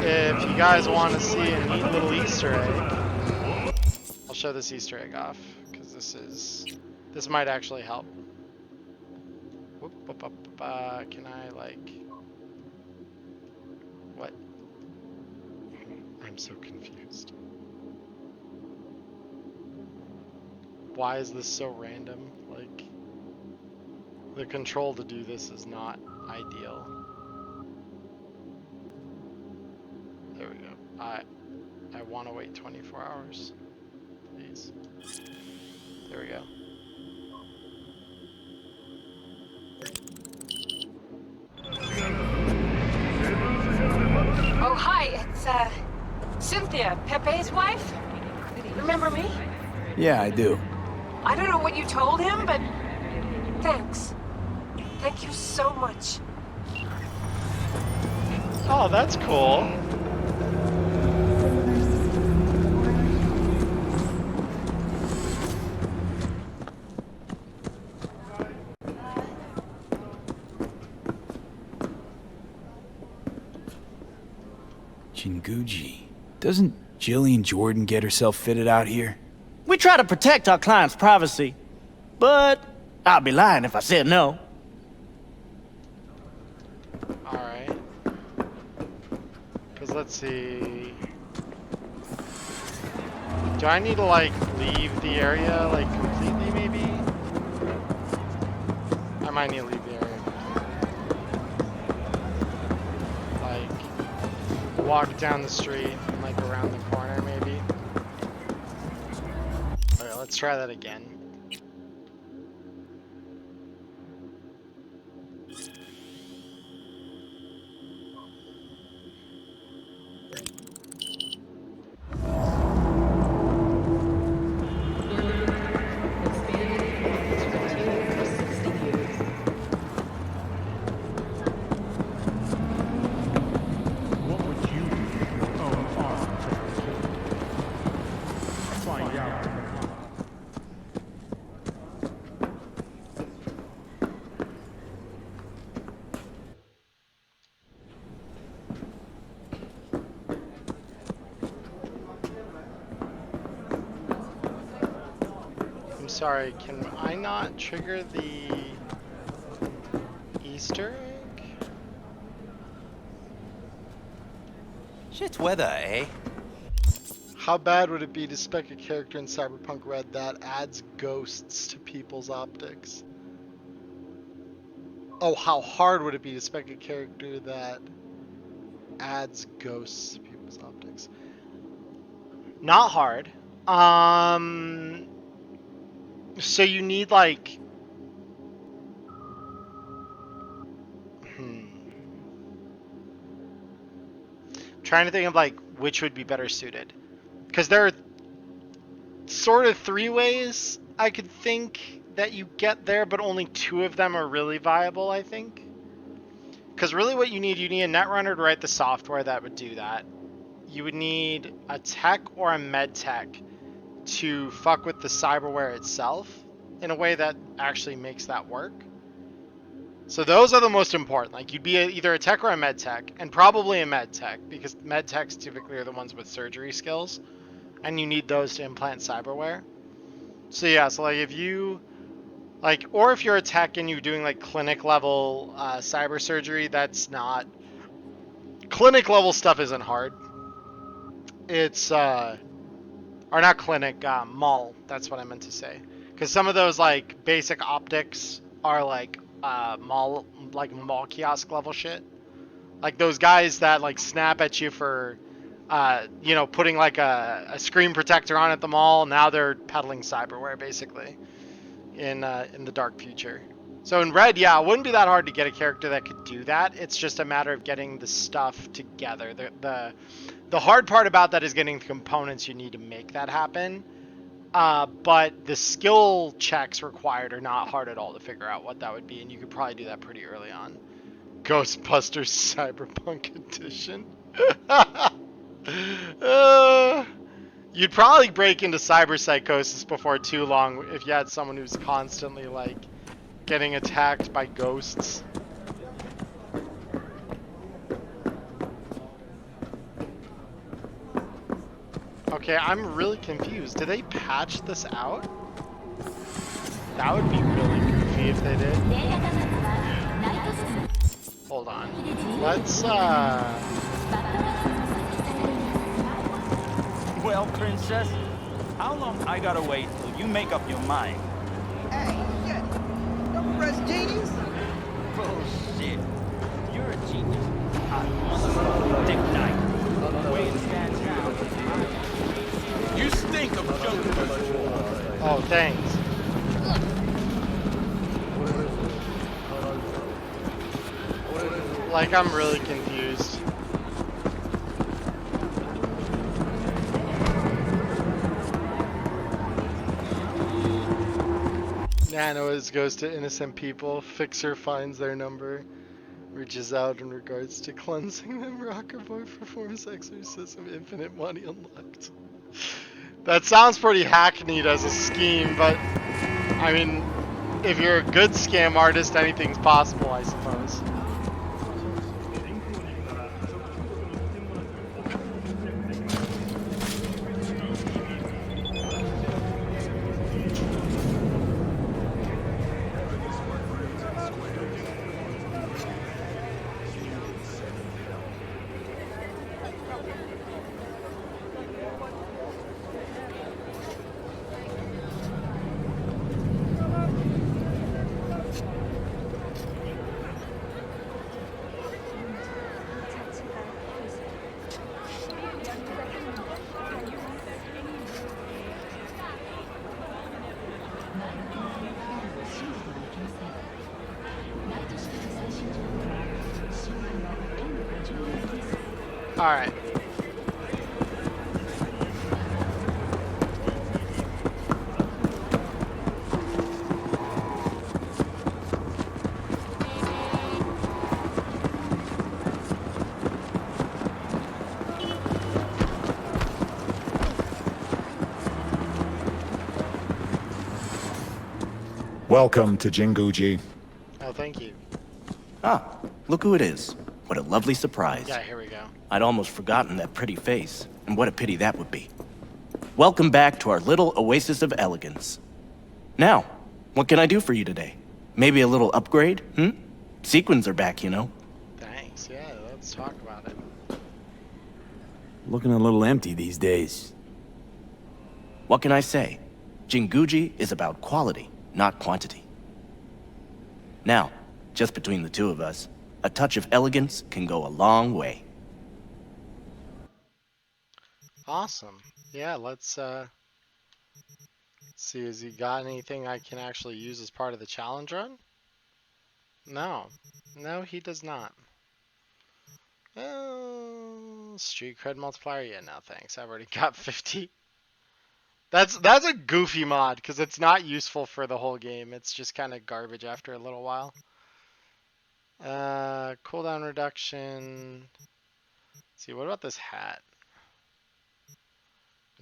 [SPEAKER 2] If you guys want to see a neat little Easter egg, I'll show this Easter egg off because this might actually help. Can I like what? I'm so confused. Why is this so random? Like, the control to do this is not ideal. There we go. I want to wait 24 hours. Please. There we go.
[SPEAKER 7] Oh, hi, it's, Cynthia, Pepe's wife. Remember me?
[SPEAKER 6] Yeah, I do.
[SPEAKER 7] I don't know what you told him, but thanks. Thank you so much.
[SPEAKER 2] Oh, that's cool.
[SPEAKER 6] Jinguji. Doesn't Jillian Jordan get herself fitted out here?
[SPEAKER 8] We try to protect our clients' privacy, but I'd be lying if I said no.
[SPEAKER 2] Alright. Because let's see. Do I need to, like, leave the area, like, completely, maybe? I might need to leave the area completely. Like, walk down the street and, like, around the corner, maybe. Okay, let's try that again.
[SPEAKER 9] What would you do with your own arm? Find out.
[SPEAKER 2] I'm sorry, can I not trigger the Easter egg?
[SPEAKER 10] Shit weather, eh?
[SPEAKER 2] How bad would it be to spec a character in Cyberpunk Red that adds ghosts to people's optics? Oh, how hard would it be to spec a character that adds ghosts to people's optics? Not hard. So you need like... Trying to think of like which would be better suited. Because there are sort of three ways I could think that you get there, but only two of them are really viable, I think. Because really what you need a netrunner to write the software that would do that. You would need a tech or a med tech to fuck with the cyberware itself in a way that actually makes that work. So those are the most important. Like, you'd be either a tech or a med tech, and probably a med tech, because med techs typically are the ones with surgery skills, and you need those to implant cyberware. So yeah, so like if you, like, or if you're a tech and you're doing like clinic level cyber surgery, that's not clinic level stuff isn't hard. It's or not clinic, mall. That's what I meant to say. Because some of those like basic optics are like mall kiosk level shit. Like those guys that like snap at you for, you know, putting like a screen protector on at the mall. Now they're peddling cyberware basically in the dark future. So in Red, yeah, it wouldn't be that hard to get a character that could do that. It's just a matter of getting the stuff together. The hard part about that is getting the components you need to make that happen. But the skill checks required are not hard at all to figure out what that would be, and you could probably do that pretty early on. Ghostbusters Cyberpunk Edition. You'd probably break into cyberpsychosis before too long if you had someone who's constantly like getting attacked by ghosts. Okay, I'm really confused. Did they patch this out? That would be really goofy if they did. Hold on. Let's,
[SPEAKER 11] Well, princess, how long I gotta wait till you make up your mind?
[SPEAKER 12] Hey, shit. Don't press genius.
[SPEAKER 11] Bullshit. You're a genius. I motherfucking Dick Knight. The way it stands now. You stink of junk.
[SPEAKER 2] Oh, thanks. Like, I'm really confused. Nanoas goes to innocent people. Fixer finds their number. Reaches out in regards to cleansing them. Rocker Boy performs exorcism. Infinite money unlocked. That sounds pretty hackneyed as a scheme, but I mean, if you're a good scam artist, anything's possible, I suppose. Alright.
[SPEAKER 13] Welcome to Jinguji.
[SPEAKER 2] Oh, thank you.
[SPEAKER 6] Ah, look who it is. What a lovely surprise.
[SPEAKER 2] Yeah, here we go.
[SPEAKER 6] I'd almost forgotten that pretty face, and what a pity that would be. Welcome back to our little oasis of elegance. Now, what can I do for you today? Maybe a little upgrade, Sequins are back, you know.
[SPEAKER 2] Thanks, yeah, let's talk about it.
[SPEAKER 6] Looking a little empty these days. What can I say? Jinguji is about quality, not quantity. Now, just between the two of us, a touch of elegance can go a long way.
[SPEAKER 2] Awesome. Yeah, let's see, has he got anything I can actually use as part of the challenge run? No. No, he does not. Street cred multiplier? Yeah, no thanks. I've already got 50. That's a goofy mod, because it's not useful for the whole game. It's just kind of garbage after a little while. Cooldown reduction. Let's see, what about this hat?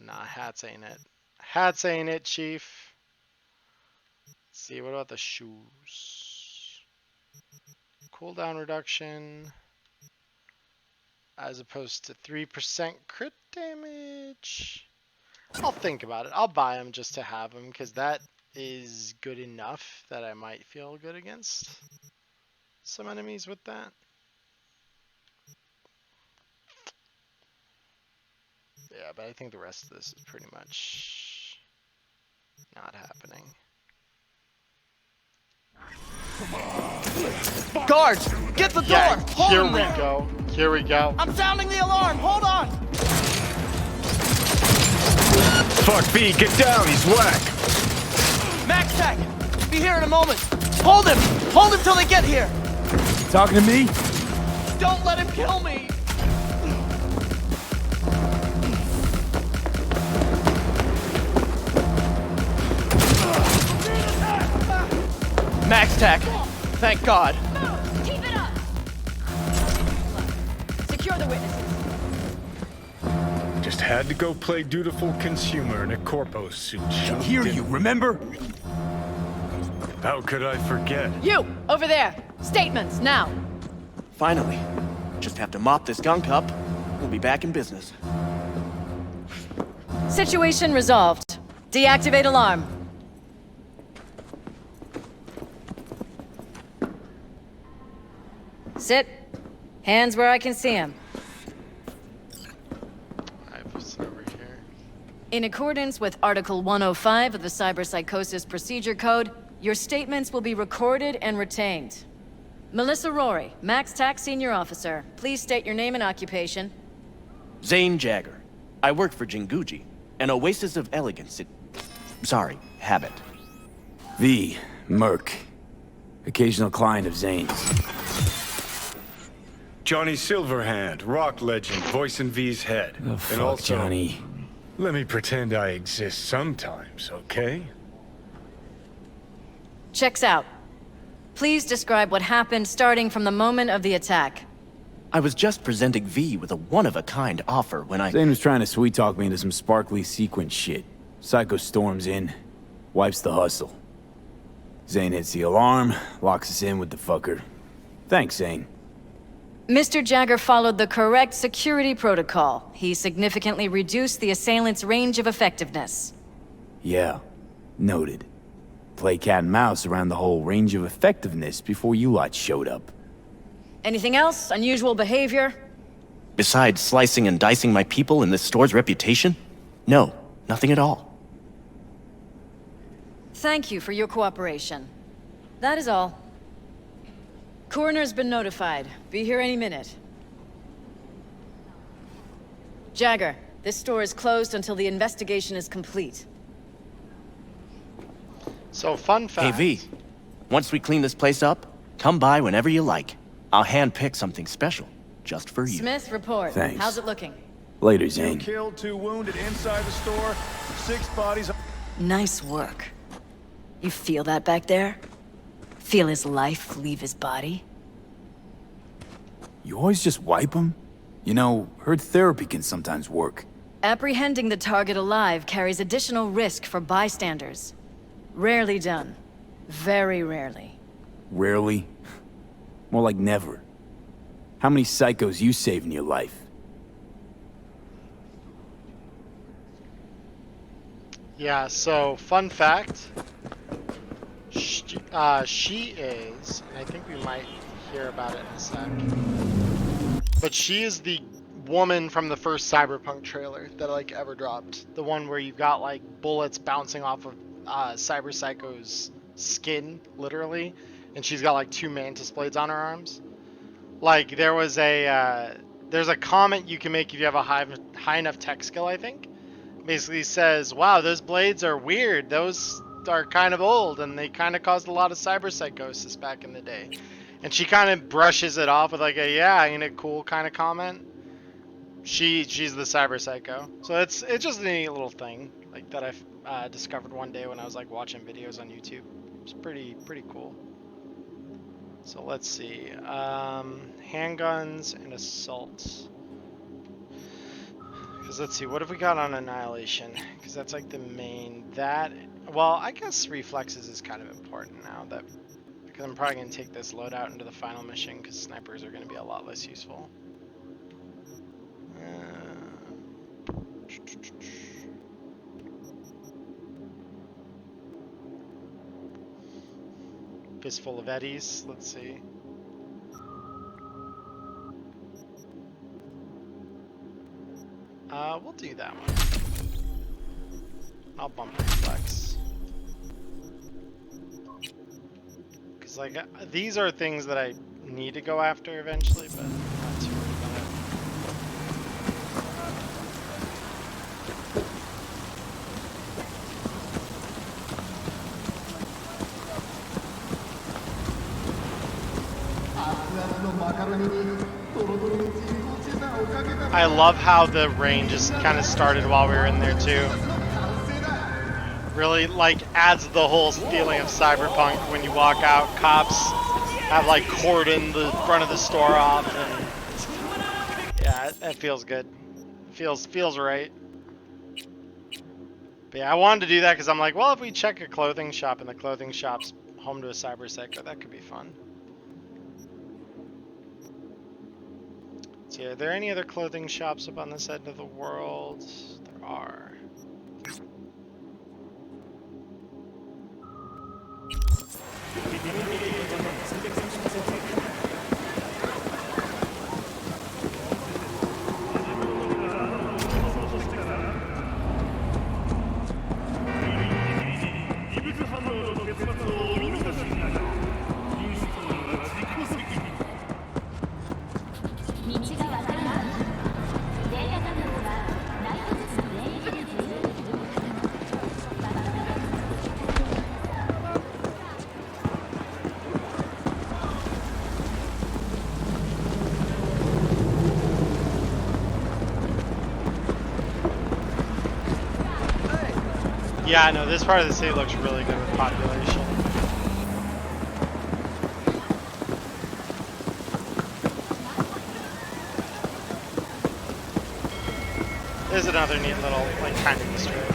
[SPEAKER 2] Nah, hats ain't it. Hats ain't it, chief. Let's see, what about the shoes? Cooldown reduction. As opposed to 3% crit damage. I'll think about it. I'll buy them just to have them, because that is good enough that I might feel good against some enemies with that. Yeah, but I think the rest of this is pretty much not happening.
[SPEAKER 8] Guards, get the door!
[SPEAKER 2] Yeah,
[SPEAKER 8] Hold
[SPEAKER 2] here
[SPEAKER 8] him
[SPEAKER 2] we
[SPEAKER 8] there.
[SPEAKER 2] go. Here we go.
[SPEAKER 8] I'm sounding the alarm. Hold on.
[SPEAKER 13] Fuck V, get down, he's whack.
[SPEAKER 8] Max Tech, be here in a moment. Hold him. Hold him till they get here.
[SPEAKER 6] Talking to me?
[SPEAKER 8] Don't let him kill me. Max Tech, thank God.
[SPEAKER 7] Keep it up! Secure the witnesses.
[SPEAKER 9] Just had to go play dutiful consumer in a corpo suit.
[SPEAKER 6] I hear you, remember?
[SPEAKER 9] How could I forget?
[SPEAKER 7] You, over there. Statements, now.
[SPEAKER 8] Finally. Just have to mop this gunk up. We'll be back in business.
[SPEAKER 7] Situation resolved. Deactivate alarm. Sit. Hands where I can see them.
[SPEAKER 2] Over here.
[SPEAKER 7] In accordance with Article 105 of the Cyberpsychosis Procedure Code, your statements will be recorded and retained. Melissa Rory, Max Tac Senior Officer. Please state your name and occupation.
[SPEAKER 8] Zane Jagger. I work for Jinguji, an oasis of elegance. Sorry, habit.
[SPEAKER 6] V, Merc. Occasional client of Zane's.
[SPEAKER 9] Johnny Silverhand, rock legend, voicing V's head.
[SPEAKER 6] Oh, fuck,
[SPEAKER 9] and also,
[SPEAKER 6] Johnny.
[SPEAKER 9] let me pretend I exist sometimes, okay?
[SPEAKER 7] Checks out. Please describe what happened starting from the moment of the attack.
[SPEAKER 8] I was just presenting V with a one-of-a-kind offer when
[SPEAKER 6] Zane was trying to sweet-talk me into some sparkly sequence shit. Psycho storms in, wipes the hustle. Zane hits the alarm, locks us in with the fucker. Thanks, Zane.
[SPEAKER 7] Mr. Jagger followed the correct security protocol. He significantly reduced the assailant's range of effectiveness.
[SPEAKER 6] Yeah, noted. Play cat and mouse around the whole range of effectiveness before you lot showed up.
[SPEAKER 7] Anything else? Unusual behavior?
[SPEAKER 8] Besides slicing and dicing my people and this store's reputation? No, nothing at all.
[SPEAKER 7] Thank you for your cooperation. That is all. Coroner's been notified. Be here any minute. Jagger, this store is closed until the investigation is complete.
[SPEAKER 2] So, fun fact.
[SPEAKER 8] Hey V, once we clean this place up, come by whenever you like. I'll hand-pick something special, just for you.
[SPEAKER 7] Smith, report.
[SPEAKER 6] Thanks.
[SPEAKER 7] How's it looking?
[SPEAKER 6] Later, Zane.
[SPEAKER 14] 2 killed, 2 wounded inside the store, 6 bodies.
[SPEAKER 7] Nice work. You feel that back there? Feel his life leave his body?
[SPEAKER 6] You always just wipe him? You know, heard therapy can sometimes work.
[SPEAKER 7] Apprehending the target alive carries additional risk for bystanders. Rarely done. Very rarely.
[SPEAKER 6] Rarely? More like never. How many psychos you save in your life?
[SPEAKER 2] Yeah, so, fun fact. She is, and I think we might hear about it in a sec, but she is the woman from the first Cyberpunk trailer that like ever dropped. The one where you've got like bullets bouncing off of Cyber Psycho's skin, literally, and she's got like 2 mantis blades on her arms. Like there was there's a comment you can make if you have a high enough tech skill, I think. Basically says, wow, those blades are weird. Those are kind of old, and they kind of caused a lot of cyberpsychosis back in the day. And she kind of brushes it off with like a, yeah, ain't it cool kind of comment. She's the cyberpsycho. So it's just a neat little thing like that I discovered one day when I was like watching videos on YouTube. It's pretty cool. So let's see, handguns and assaults. Because let's see, what have we got on Annihilation? Because that's like the main, well, I guess reflexes is kind of important now, because I'm probably going to take this loadout into the final mission, because snipers are going to be a lot less useful. Fistful of Eddies, let's see. we'll do that one. I'll bump reflex. Because, like, these are things that I need to go after eventually, but I'm not too worried about it. I love how the rain just kind of started while we were in there too. Really like adds the whole feeling of Cyberpunk when you walk out. Cops have like cordoned the front of the store off, and yeah, that feels good. Feels right. But yeah, I wanted to do that because I'm like, well, if we check a clothing shop and the clothing shop's home to a cyber psycho, that could be fun. So, are there any other clothing shops up on this end of the world? There are. Yeah, no, this part of the city looks really good with population. There's another neat little, like, kind of Easter egg.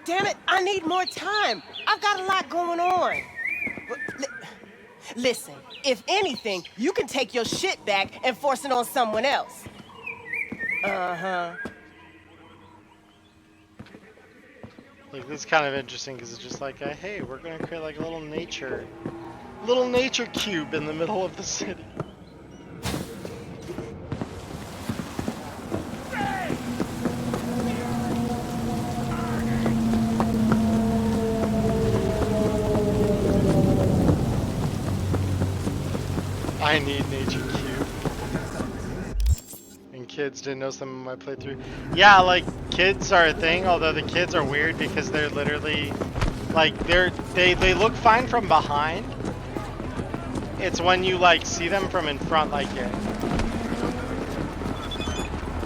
[SPEAKER 5] Damn it, I need more time. I've got a lot going on. Listen, if anything, you can take your shit back and force it on someone else. Uh-huh.
[SPEAKER 2] Like, this is kind of interesting because it's just like, hey, we're gonna create like a little nature cube in the middle of the city. I need nature cube. And kids didn't know some of my playthrough. Yeah, like kids are a thing, although the kids are weird because they're literally like they look fine from behind. It's when you like see them from in front like it.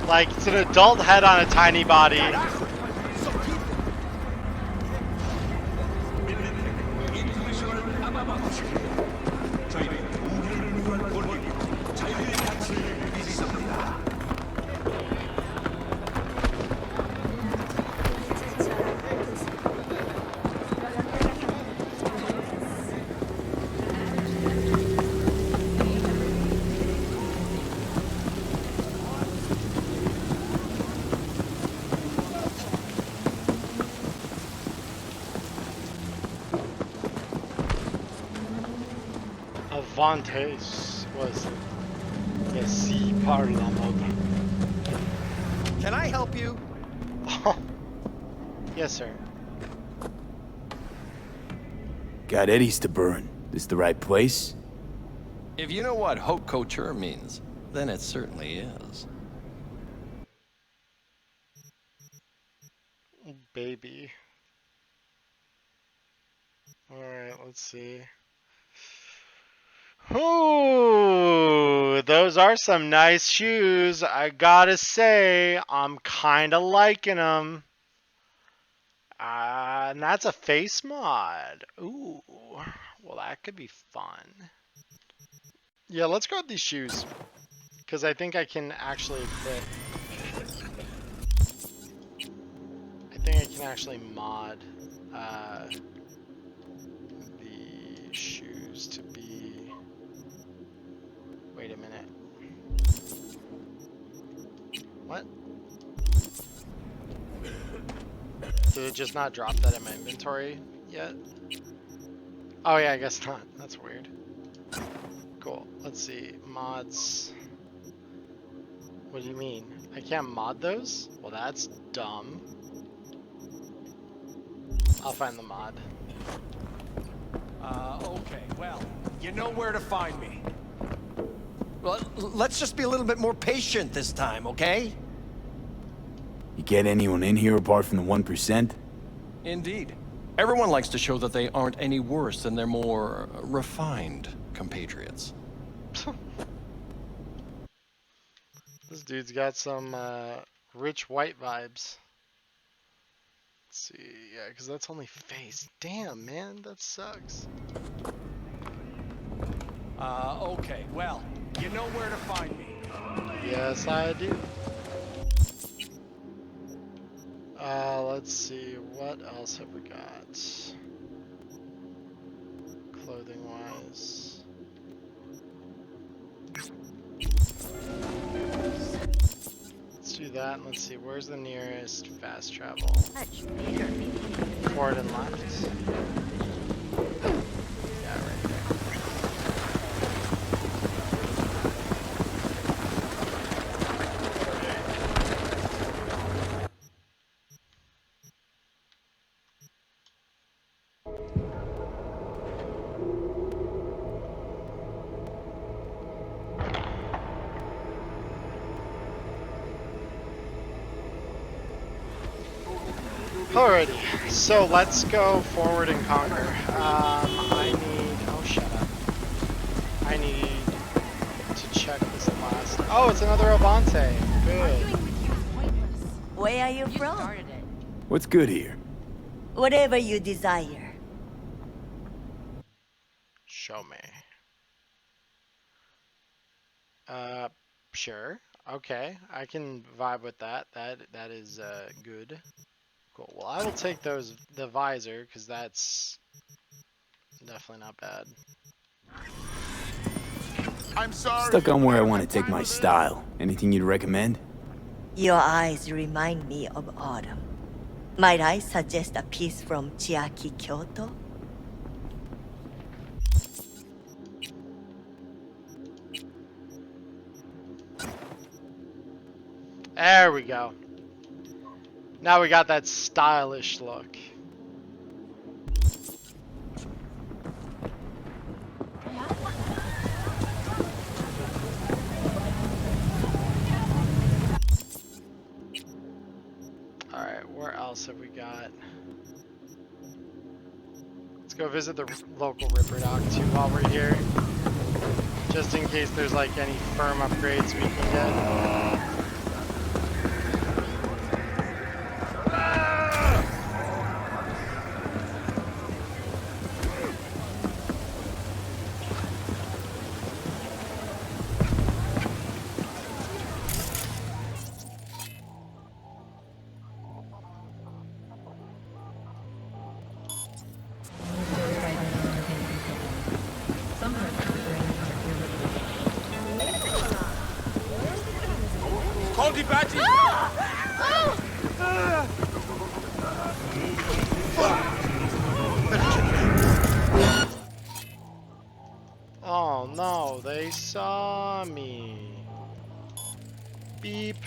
[SPEAKER 2] Like it's an adult head on a tiny body. Avantes was the si par la mode.
[SPEAKER 12] Can I help you?
[SPEAKER 2] Yes, sir.
[SPEAKER 6] Got eddies to burn. This the right place?
[SPEAKER 10] If you know what haute couture means, then it certainly is.
[SPEAKER 2] Baby. Alright, let's see. Ooh, those are some nice shoes. I gotta say, I'm kinda liking them. And that's a face mod. Ooh, well that could be fun. Yeah, let's go with these shoes. Because I think I can actually equip. I think I can actually mod the shoes to be... Wait a minute. What? Did it just not drop that in my inventory yet? Oh yeah, I guess not. That's weird. Cool. Let's see. Mods. What do you mean? I can't mod those? Well, that's dumb. I'll find the mod.
[SPEAKER 15] Okay, well, you know where to find me. Well, let's just be a little bit more patient this time, okay?
[SPEAKER 6] You get anyone in here apart from the 1%?
[SPEAKER 10] Indeed. Everyone likes to show that they aren't any worse than their more refined compatriots.
[SPEAKER 2] This dude's got some rich white vibes. Let's see, yeah, because that's only face. Damn, man, that sucks.
[SPEAKER 15] Okay, well, you know where to find me.
[SPEAKER 2] Yes, I do. Let's see, what else have we got? Clothing wise. Let's do that, and let's see, where's the nearest fast travel? Forward and left. Yeah, right there. Alrighty, so let's go forward and conquer. I need, oh shut up. I need to check this last, oh it's another Avante, good.
[SPEAKER 16] Where are you from?
[SPEAKER 6] What's good here?
[SPEAKER 16] Whatever you desire.
[SPEAKER 2] Show me. Sure, okay, I can vibe with that, that is good. Cool. Well, I will take the visor, because that's definitely not bad.
[SPEAKER 13] I'm sorry.
[SPEAKER 6] Stuck on where I want to take my style. Anything you'd recommend?
[SPEAKER 16] Your eyes remind me of autumn. Might I suggest a piece from Chiaki, Kyoto?
[SPEAKER 2] There we go. Now we got that stylish look. Alright, where else have we got? Let's go visit the local Ripper Dock too while we're here. Just in case there's like any firm upgrades we can get. Oh no, they saw me. Beep.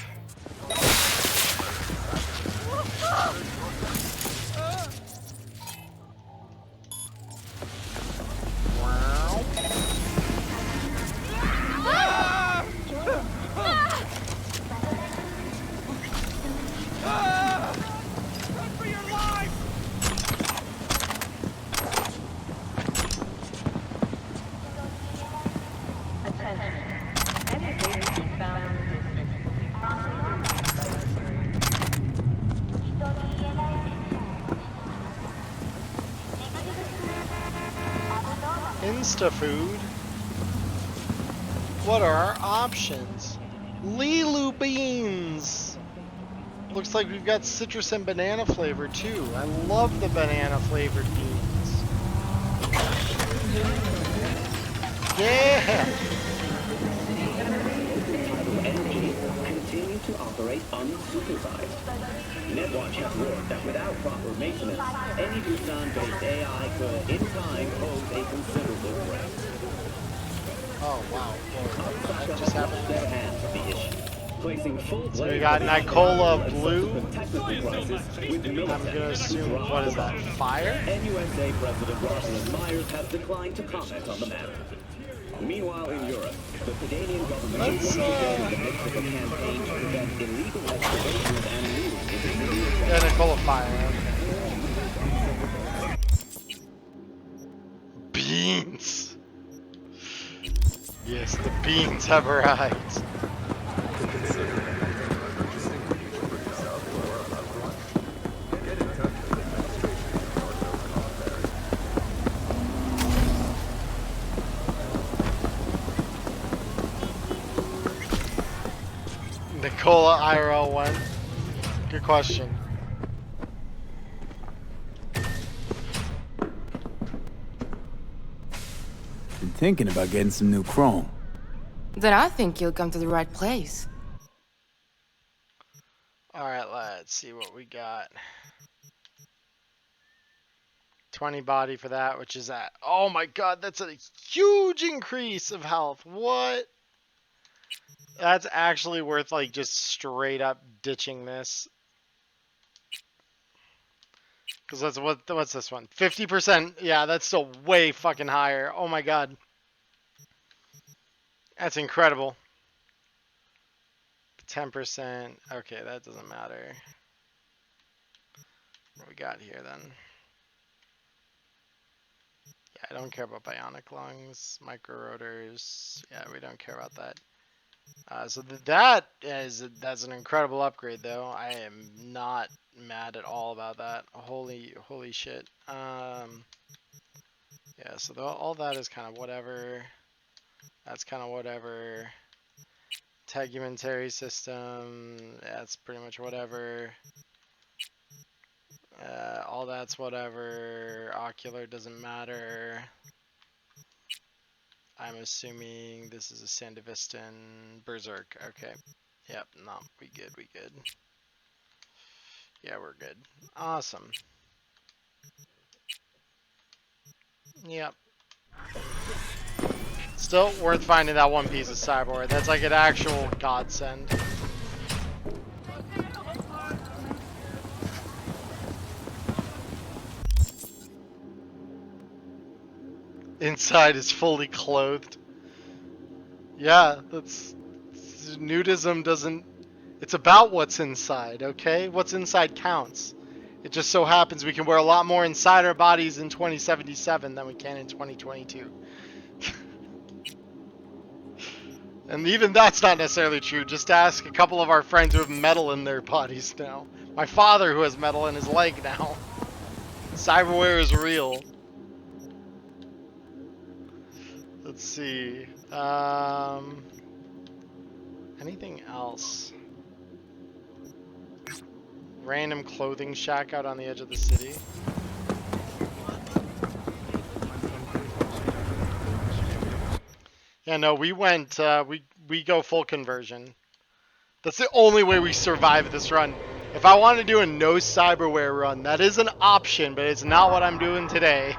[SPEAKER 2] Insta-food? What are our options? Lilu beans! Looks like we've got citrus and banana flavor too. I love the banana flavored beans. Yeah!
[SPEAKER 3] Engines continue to operate unsupervised. Netwatch has warned that without proper maintenance, any Busan-based AI could, in time, pose a considerable threat.
[SPEAKER 2] Oh wow.
[SPEAKER 3] Outside
[SPEAKER 2] That just happened.
[SPEAKER 3] their hands of the issue. Placing full
[SPEAKER 2] So we got Nicola Blue. I'm gonna assume, what is that, fire?
[SPEAKER 3] NUSA President Rosalind Myers has declined to comment on the matter. Meanwhile, in Europe, the Canadian government is once again in the midst of a campaign to prevent illegal excavations and looting into civilian.
[SPEAKER 2] Yeah, Nicola fire. Okay. Beans. Yes, the beans have arrived. Nicola IRL 1. Good question.
[SPEAKER 6] Been thinking about getting some new chrome.
[SPEAKER 17] Then I think you'll come to the right place.
[SPEAKER 2] Alright, let's see what we got. 20 body for that, which is at... Oh my god, that's a huge increase of health. What? That's actually worth, like, just straight up ditching this. Because that's what's this one? 50%. Yeah, that's still way fucking higher. Oh my god. That's incredible. 10%. Okay, that doesn't matter. What we got here then? Yeah, I don't care about bionic lungs, micro rotors. Yeah, we don't care about that. So that's an incredible upgrade though. I am not mad at all about that. Holy shit. Yeah, so all that is kind of whatever. That's kind of whatever. Tegumentary system, that's pretty much whatever. All that's whatever. Ocular doesn't matter. I'm assuming this is a Sandevistan Berserk. Okay. Yep, no, we good. Yeah, we're good. Awesome. Yep. Still worth finding that one piece of cyborg. That's like an actual godsend. Inside is fully clothed. Yeah, that's... Nudism doesn't... It's about what's inside, okay? What's inside counts. It just so happens we can wear a lot more inside our bodies in 2077 than we can in 2022. And even that's not necessarily true. Just ask a couple of our friends who have metal in their bodies now. My father who has metal in his leg now. Cyberware is real. Let's see. Anything else? Random clothing shack out on the edge of the city. Yeah, no, we went, we go full conversion. That's the only way we survive this run. If I want to do a no cyberware run, that is an option, but it's not what I'm doing today.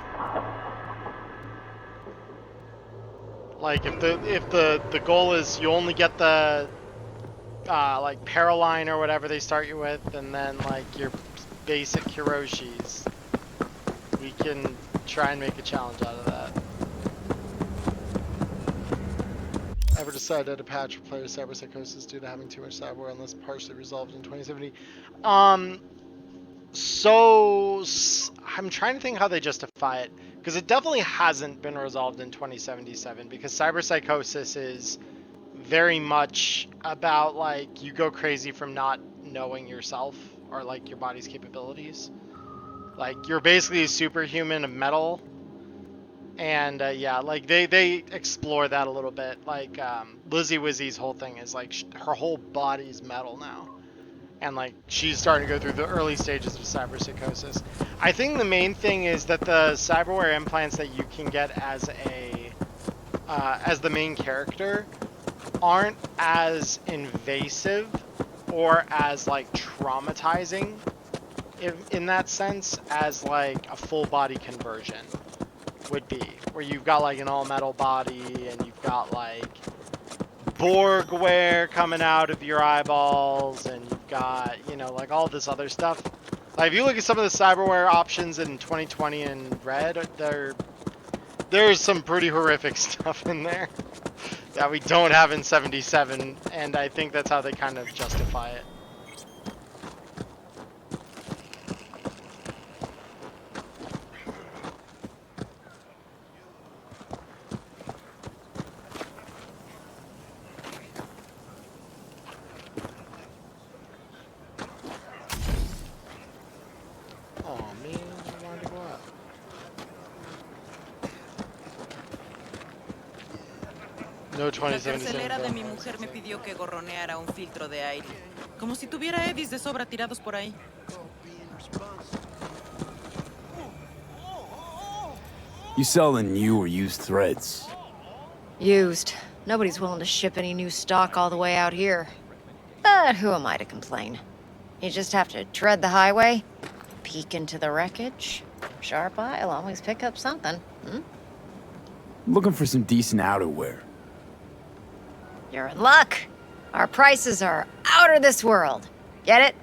[SPEAKER 2] Like, if the goal is you only get the, like, Paraline or whatever they start you with, and then, like, your basic Hiroshis, we can try and make a challenge out of that. Ever decided to patch for players' cyberpsychosis due to having too much cyberware unless partially resolved in 2070? So I'm trying to think how they justify it, because it definitely hasn't been resolved in 2077, because cyberpsychosis is very much about, like, you go crazy from not knowing yourself or, like, your body's capabilities. Like, you're basically a superhuman of metal. And yeah, like they explore that a little bit. Like Lizzie Wizzy's whole thing is like her whole body's metal now, and like she's starting to go through the early stages of cyberpsychosis. I think the main thing is that the cyberware implants that you can get as a as the main character aren't as invasive or as like traumatizing in that sense as like a full body conversion would be, where you've got like an all metal body and you've got like Borgware coming out of your eyeballs and you've got, you know, like all this other stuff. Like if you look at some of the cyberware options in 2020 in Red, there's some pretty horrific stuff in there that we don't have in 77, and I think that's how they kind of justify it. Oh man, I wanted to go up. No
[SPEAKER 18] La
[SPEAKER 2] 2077.
[SPEAKER 18] carcelera de mi mujer me pidió que gorroneara un filtro de aire. Como si tuviera eddies de sobra tirados por ahí.
[SPEAKER 6] You selling new or used threads?
[SPEAKER 7] Used. Nobody's willing to ship any new stock all the way out here. But who am I to complain? You just have to tread the highway, peek into the wreckage. Sharp eye'll always pick up something,
[SPEAKER 6] Looking for some decent outerwear.
[SPEAKER 7] You're in luck. Our prices are out of this world. Get it?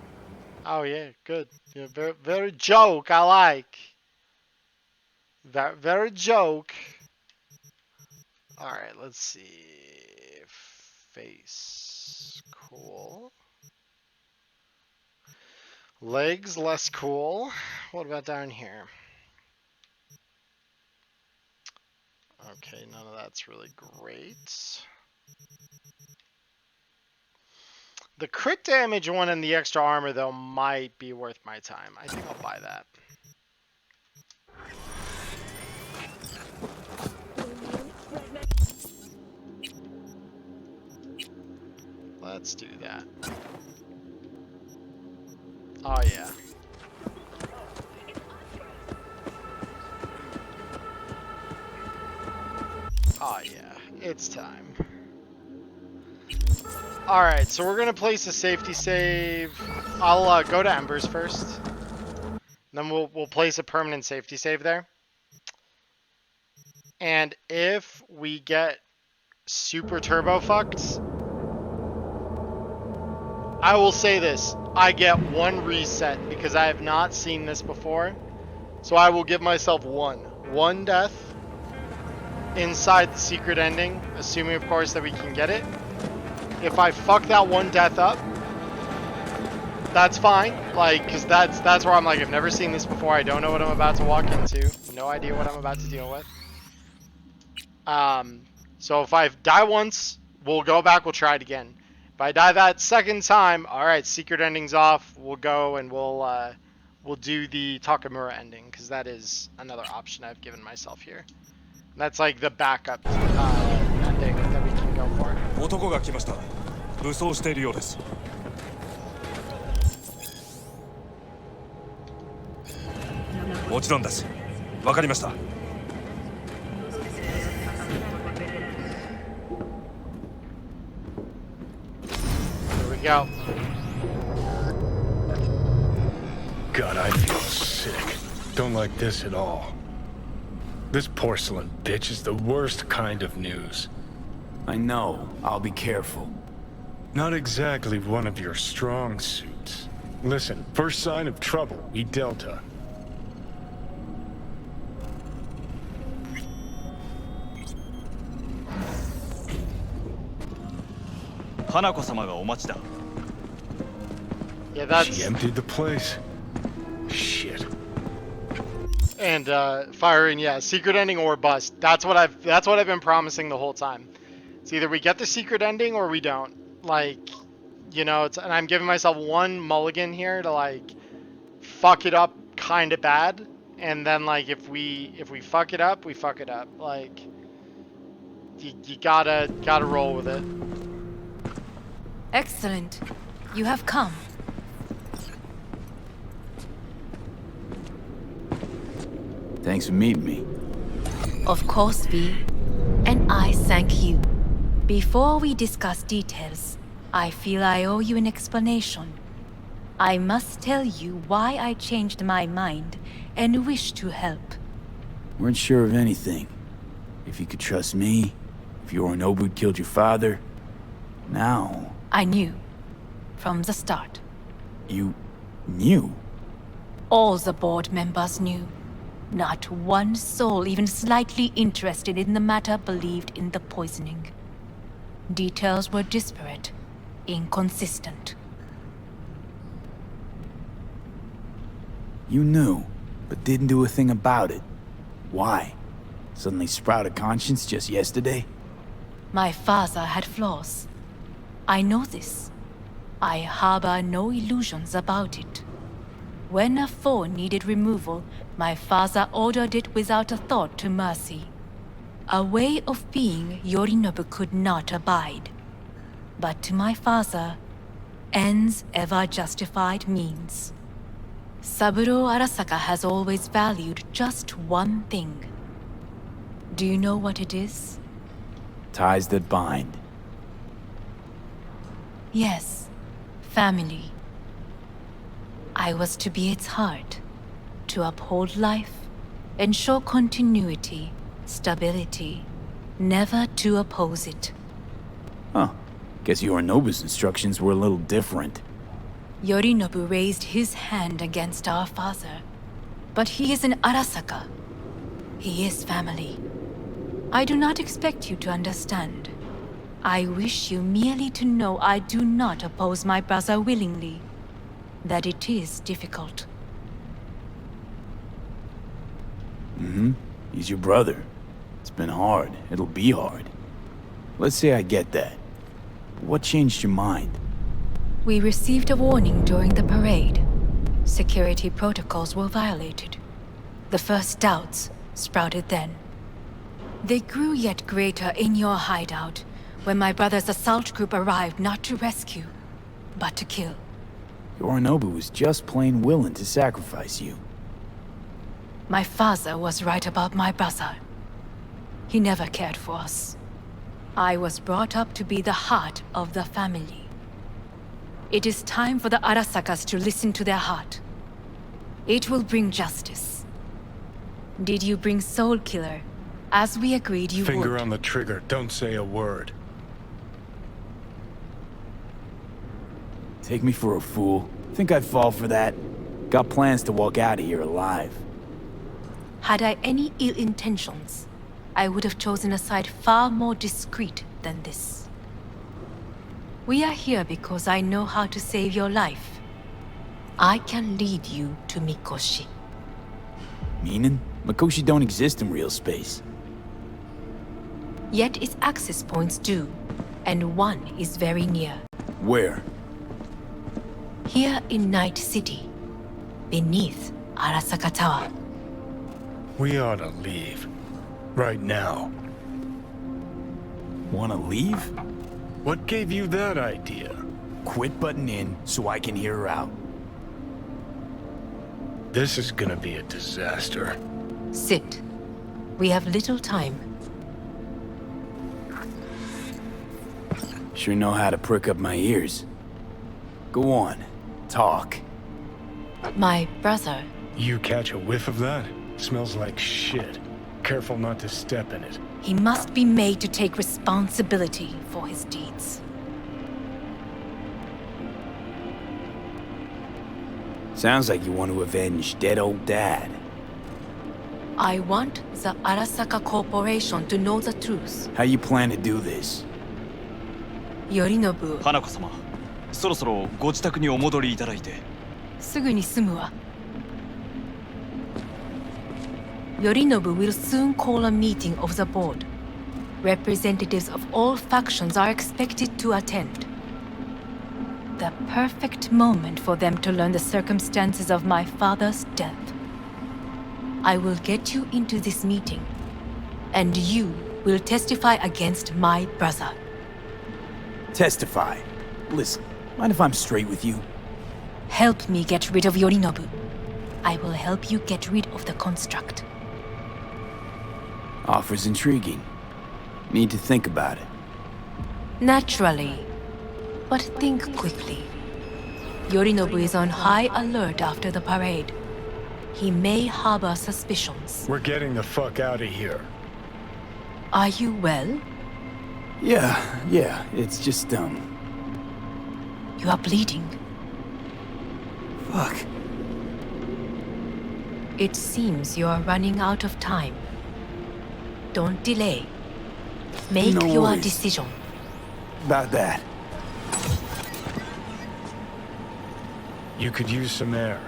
[SPEAKER 2] Oh yeah, good. Yeah, very, very joke. I like. Very, very joke. All right, let's see. Face, cool. Legs, less cool. What about down here? Okay, none of that's really great. The crit damage one and the extra armor, though, might be worth my time. I think I'll buy that. Let's do that. Oh, yeah. Oh, yeah. It's time. Alright, so we're going to place a safety save. I'll go to Embers first. Then we'll place a permanent safety save there. And if we get super turbo fucked, I will say this. I get one reset because I have not seen this before. So I will give myself one death inside the secret ending, assuming of course that we can get it. If I fuck that one death up, that's fine. Like, cause that's where I'm like, I've never seen this before. I don't know what I'm about to walk into. No idea what I'm about to deal with. So if I die once, we'll go back, we'll try it again. If I die that second time, alright, secret ending's off, we'll go and we'll do the Takamura ending, because that is another option I've given myself here. And that's like the backup ending that we can go for.
[SPEAKER 19] 男が来ました。武装しているようです。もちろんです。わかりました。
[SPEAKER 2] Here we go.
[SPEAKER 13] God, I feel sick. Don't like this at all. This porcelain bitch is the worst kind of news.
[SPEAKER 6] I know. I'll be careful.
[SPEAKER 13] Not exactly one of your strong suits. Listen, first sign of trouble, we Delta.
[SPEAKER 2] Yeah, that's...
[SPEAKER 13] She emptied the place. Shit.
[SPEAKER 2] And firing, yeah, secret ending or bust. That's what I've been promising the whole time. It's either we get the secret ending or we don't. Like, you know, and I'm giving myself one mulligan here to like fuck it up kind of bad, and then like if we fuck it up, we fuck it up. Like, you gotta roll with it.
[SPEAKER 17] Excellent. You have come.
[SPEAKER 6] Thanks for meeting me.
[SPEAKER 17] Of course, V. And I thank you. Before we discuss details, I feel I owe you an explanation. I must tell you why I changed my mind and wish to help.
[SPEAKER 6] Weren't sure of anything. If you could trust me, if Yorinobu killed your father. Now...
[SPEAKER 17] I knew. From the start.
[SPEAKER 6] You... knew?
[SPEAKER 17] All the board members knew. Not one soul even slightly interested in the matter believed in the poisoning. Details were disparate, inconsistent.
[SPEAKER 6] You knew, but didn't do a thing about it. Why? Suddenly sprout a conscience just yesterday?
[SPEAKER 17] My father had flaws. I know this. I harbor no illusions about it. When a foe needed removal, my father ordered it without a thought to mercy. A way of being Yorinobu could not abide. But to my father, ends ever justified means. Saburo Arasaka has always valued just one thing. Do you know what it is?
[SPEAKER 6] Ties that bind.
[SPEAKER 17] Yes, family. I was to be its heart, to uphold life, ensure continuity, stability, never to oppose it.
[SPEAKER 6] Huh. Guess Yorinobu's instructions were a little different.
[SPEAKER 17] Yorinobu raised his hand against our father, but he is an Arasaka. He is family. I do not expect you to understand. I wish you merely to know I do not oppose my brother willingly. That it is difficult.
[SPEAKER 6] Mm-hmm. He's your brother. It's been hard. It'll be hard. Let's say I get that. What changed your mind?
[SPEAKER 17] We received a warning during the parade. Security protocols were violated. The first doubts sprouted then. They grew yet greater in your hideout, when my brother's assault group arrived not to rescue, but to kill.
[SPEAKER 6] Yorinobu was just plain willing to sacrifice you.
[SPEAKER 17] My father was right about my brother. He never cared for us. I was brought up to be the heart of the family. It is time for the Arasakas to listen to their heart. It will bring justice. Did you bring Soul Killer, as we agreed you would?
[SPEAKER 13] Finger on the trigger, don't say a word.
[SPEAKER 6] Take me for a fool. Think I'd fall for that? Got plans to walk out of here alive.
[SPEAKER 17] Had I any ill intentions, I would have chosen a side far more discreet than this. We are here because I know how to save your life. I can lead you to Mikoshi.
[SPEAKER 6] Meaning? Mikoshi don't exist in real space.
[SPEAKER 17] Yet its access points do, and one is very near.
[SPEAKER 6] Where?
[SPEAKER 17] Here in Night City, beneath Arasaka Tower.
[SPEAKER 13] We ought to leave. Right now.
[SPEAKER 6] Wanna leave?
[SPEAKER 13] What gave you that idea?
[SPEAKER 6] Quit butting in so I can hear her out.
[SPEAKER 13] This is gonna be a disaster.
[SPEAKER 17] Sit. We have little time.
[SPEAKER 6] Sure know how to prick up my ears. Go on. Talk.
[SPEAKER 17] My brother.
[SPEAKER 13] You catch a whiff of that? Smells like shit. Careful not to step in it.
[SPEAKER 17] He must be made to take responsibility for his deeds.
[SPEAKER 6] Sounds like you want to avenge dead old dad.
[SPEAKER 17] I want the Arasaka Corporation to know the truth.
[SPEAKER 6] How you plan to do this?
[SPEAKER 17] Yorinobu.
[SPEAKER 19] 花子様、そろそろご自宅にお戻りいただいて。
[SPEAKER 17] すぐに済むわ。Yorinobu will soon call a meeting of the board. Representatives of all factions are expected to attend. The perfect moment for them to learn the circumstances of my father's death. I will get you into this meeting, and you will testify against my brother.
[SPEAKER 6] Testify? Listen, mind if I'm straight with you?
[SPEAKER 17] Help me get rid of Yorinobu. I will help you get rid of the construct.
[SPEAKER 6] Offer's intriguing. Need to think about it.
[SPEAKER 17] Naturally. But think quickly. Yorinobu is on high alert after the parade. He may harbor suspicions.
[SPEAKER 13] We're getting the fuck out of here.
[SPEAKER 17] Are you well?
[SPEAKER 6] Yeah, it's just,
[SPEAKER 17] You are bleeding.
[SPEAKER 6] Fuck.
[SPEAKER 17] It seems you are running out of time. Don't delay. Make
[SPEAKER 6] No
[SPEAKER 17] your
[SPEAKER 6] worries.
[SPEAKER 17] decision.
[SPEAKER 6] About that.
[SPEAKER 13] You could use some air.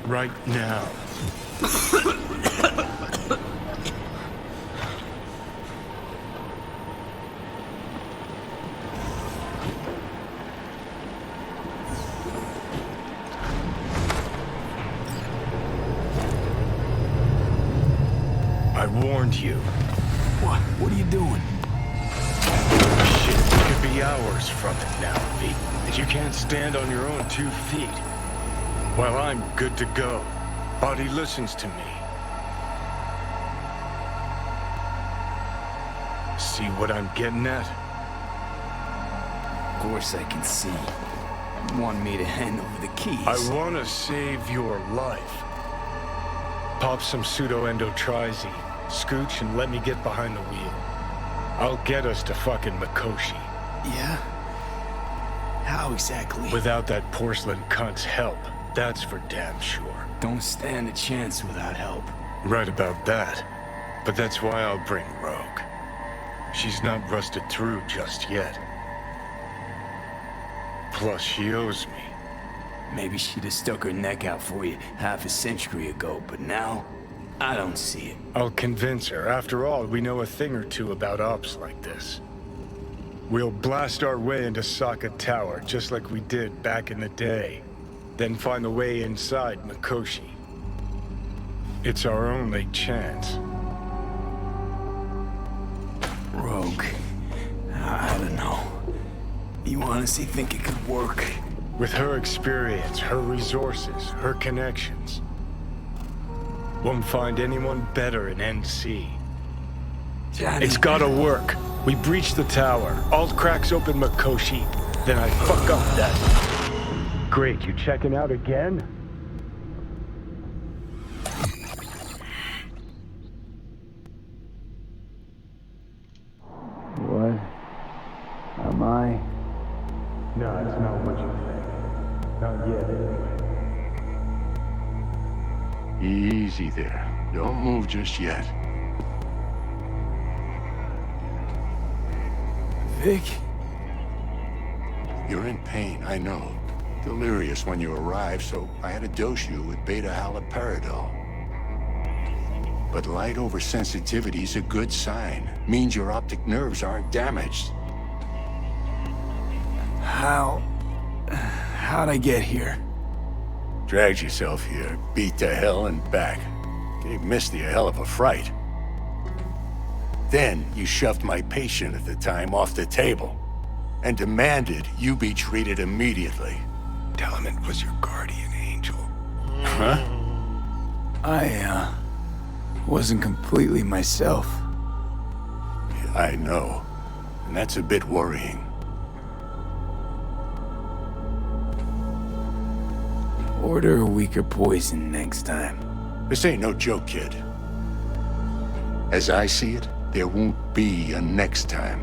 [SPEAKER 13] Right now. I warned you.
[SPEAKER 6] What are you doing?
[SPEAKER 13] Shit, it could be hours from it now, V. And you can't stand on your own 2 feet. Well, I'm good to go. Body listens to me. See what I'm getting at?
[SPEAKER 6] Of course I can see. You want me to hand over the keys.
[SPEAKER 13] I want to save your life. Pop some pseudo-endotrizine, scooch, and let me get behind the wheel. I'll get us to fucking Mikoshi.
[SPEAKER 6] Yeah? How exactly?
[SPEAKER 13] Without that porcelain cunt's help, that's for damn sure.
[SPEAKER 6] Don't stand a chance without help.
[SPEAKER 13] Right about that. But that's why I'll bring Rogue. She's not rusted through just yet. Plus, she owes me.
[SPEAKER 6] Maybe she'd have stuck her neck out for you half a century ago, but now, I don't see it.
[SPEAKER 13] I'll convince her. After all, we know a thing or two about ops like this. We'll blast our way into Sokka Tower, just like we did back in the day. Then find the way inside Mikoshi. It's our only chance.
[SPEAKER 6] Rogue. I don't know. You honestly think it could work?
[SPEAKER 13] With her experience, her resources, her connections. Won't find anyone better in NC.
[SPEAKER 6] Johnny.
[SPEAKER 13] It's gotta work. We breach the tower. Alt cracks open Mikoshi. Then I fuck up that. Great, you checking out again?
[SPEAKER 6] What? Am I?
[SPEAKER 13] No, it's not what you think. Not yet, anyway.
[SPEAKER 20] Easy there. Don't move just yet.
[SPEAKER 6] Vic?
[SPEAKER 20] You're in pain, I know. Delirious when you arrived, so I had to dose you with beta-haloperidol. But light oversensitivity is a good sign. Means your optic nerves aren't damaged.
[SPEAKER 6] How'd I get here?
[SPEAKER 20] Dragged yourself here, beat to hell and back. Gave Misty a hell of a fright. Then you shoved my patient at the time off the table and demanded you be treated immediately.
[SPEAKER 13] Tell him it was your guardian angel.
[SPEAKER 20] Huh?
[SPEAKER 6] I, wasn't completely myself.
[SPEAKER 20] I know. And that's a bit worrying.
[SPEAKER 6] Order a weaker poison next time.
[SPEAKER 20] This ain't no joke, kid. As I see it, there won't be a next time.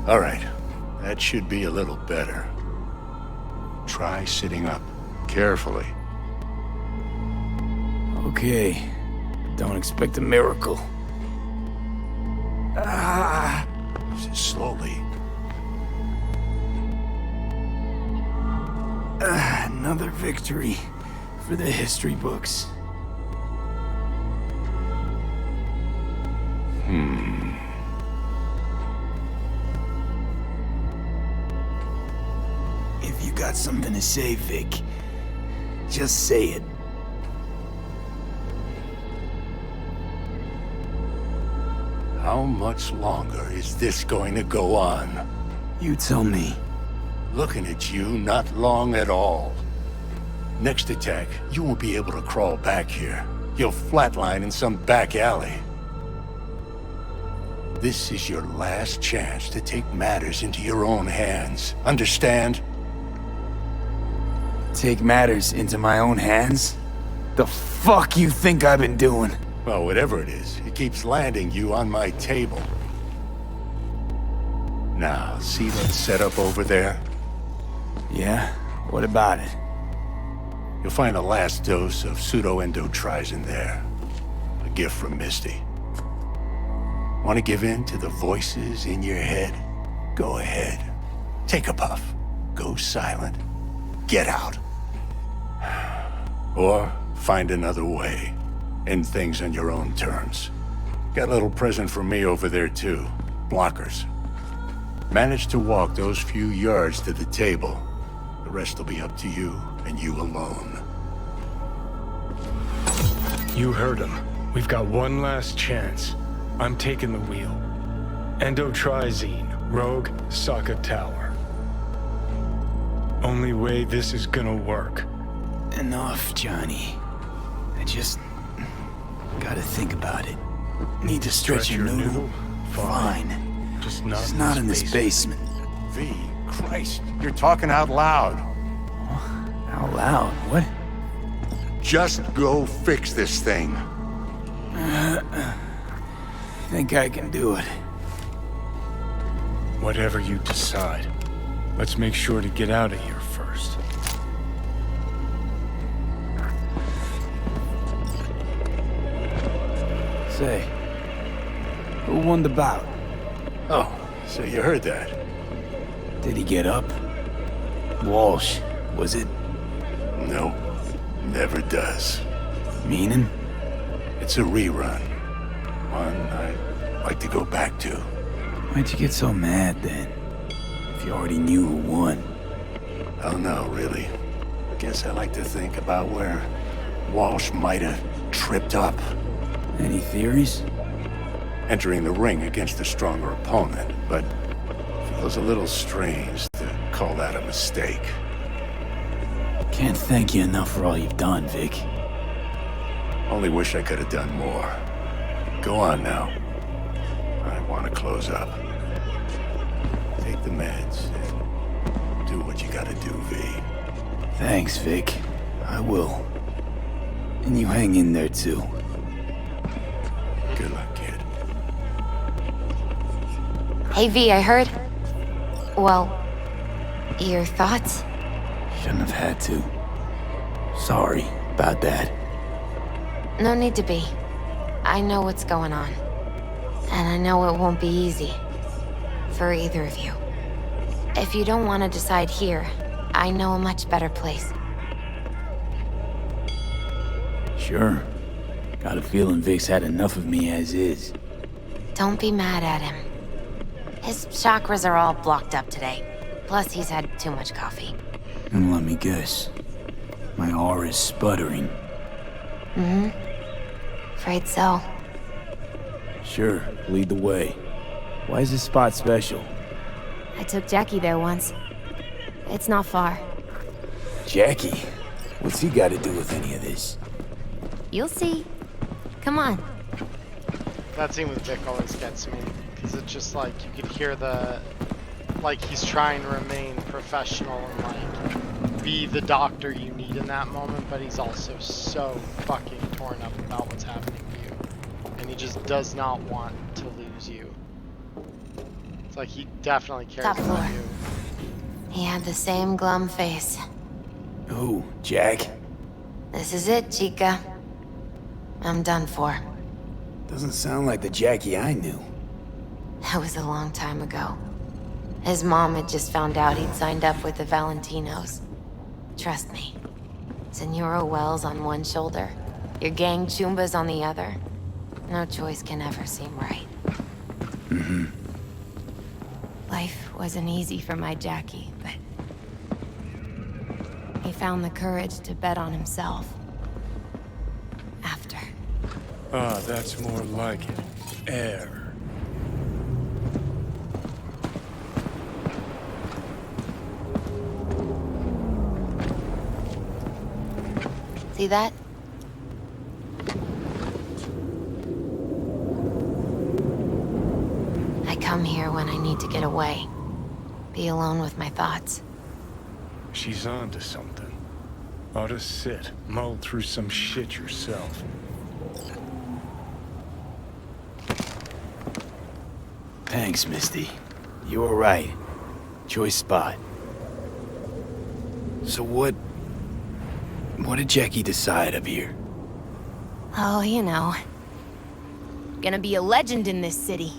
[SPEAKER 20] All right, that should be a little better. Try sitting up, carefully.
[SPEAKER 6] Okay, don't expect a miracle.
[SPEAKER 20] Slowly.
[SPEAKER 6] Another victory for the history books. If you got something to say, Vic, just say it.
[SPEAKER 20] How much longer is this going to go on?
[SPEAKER 6] You tell me.
[SPEAKER 20] Looking at you, not long at all. Next attack, you won't be able to crawl back here. You'll flatline in some back alley. This is your last chance to take matters into your own hands. Understand?
[SPEAKER 6] Take matters into my own hands? The fuck you think I've been doing?
[SPEAKER 20] Well, whatever it is, it keeps landing you on my table. Now, see that setup over there?
[SPEAKER 6] Yeah? What about it?
[SPEAKER 20] You'll find a last dose of pseudo-endotrizin there. A gift from Misty. Want to give in to the voices in your head? Go ahead. Take a puff. Go silent. Get out. Or find another way. End things on your own terms. Got a little present from me over there too. Blockers. Manage to walk those few yards to the table. The rest will be up to you and you alone.
[SPEAKER 13] You heard him. We've got one last chance. I'm taking the wheel. Endotrizine, Rogue, Sokka Tower. Only way this is gonna work.
[SPEAKER 6] Enough, Johnny. I just gotta think about it. Need to stretch your noodle? Fine.
[SPEAKER 13] Just
[SPEAKER 6] not in this basement.
[SPEAKER 20] V, Christ, you're talking out loud.
[SPEAKER 6] Out loud? What?
[SPEAKER 20] Just go fix this thing.
[SPEAKER 6] Think I can do it.
[SPEAKER 13] Whatever you decide. Let's make sure to get out of here first.
[SPEAKER 6] Say, who won the bout?
[SPEAKER 20] Oh, so you heard that.
[SPEAKER 6] Did he get up? Walsh, was it?
[SPEAKER 20] No, never does.
[SPEAKER 6] Meaning?
[SPEAKER 20] It's a rerun. One I'd like to go back to.
[SPEAKER 6] Why'd you get so mad then? If you already knew who won.
[SPEAKER 20] Oh no, really. Guess I like to think about where Walsh might have tripped up.
[SPEAKER 6] Any theories?
[SPEAKER 20] Entering the ring against a stronger opponent, but feels a little strange to call that a mistake.
[SPEAKER 6] Can't thank you enough for all you've done, Vic.
[SPEAKER 20] Only wish I could have done more. Go on now. I want to close up. Take the meds and do what you gotta do, V.
[SPEAKER 6] Thanks, Vic. I will. And you hang in there, too.
[SPEAKER 20] Good luck, kid.
[SPEAKER 21] Hey, V, I heard... Well, your thoughts?
[SPEAKER 6] Shouldn't have had to. Sorry about that.
[SPEAKER 21] No need to be. I know what's going on. And I know it won't be easy. For either of you. If you don't want to decide here, I know a much better place.
[SPEAKER 6] Sure. Got a feeling Vic's had enough of me as is.
[SPEAKER 21] Don't be mad at him. His chakras are all blocked up today. Plus, he's had too much coffee.
[SPEAKER 6] And let me guess. My aura's sputtering.
[SPEAKER 21] Mm-hmm. Afraid so.
[SPEAKER 6] Sure, lead the way. Why is this spot special?
[SPEAKER 21] I took Jackie there once. It's not far.
[SPEAKER 6] Jackie? What's he got to do with any of this?
[SPEAKER 21] You'll see. Come on.
[SPEAKER 2] That scene with Vic always gets me. Because it's just like, you could hear the... Like, he's trying to remain professional and, like, be the doctor you need in that moment, but he's also so fucking torn up about what's happening to you. And he just does not want to lose you. It's like he definitely cares
[SPEAKER 21] Top
[SPEAKER 2] about
[SPEAKER 21] floor.
[SPEAKER 2] you.
[SPEAKER 21] He had the same glum face.
[SPEAKER 6] Who? Jack?
[SPEAKER 21] This is it, Chica. I'm done for.
[SPEAKER 6] Doesn't sound like the Jackie I knew.
[SPEAKER 21] That was a long time ago. His mom had just found out he'd signed up with the Valentinos. Trust me. Senora Wells on one shoulder, your gang Chumbas on the other. No choice can ever seem right.
[SPEAKER 6] Mm-hmm.
[SPEAKER 21] Life wasn't easy for my Jackie, but... he found the courage to bet on himself. After.
[SPEAKER 13] Ah, that's more like it. Air.
[SPEAKER 21] See that? need to get away. Be alone with my thoughts.
[SPEAKER 13] She's on to something. Ought to sit, mull through some shit yourself.
[SPEAKER 6] Thanks, Misty. You were right. Choice spot. So what did Jackie decide up here?
[SPEAKER 21] Oh, you know. Gonna be a legend in this city.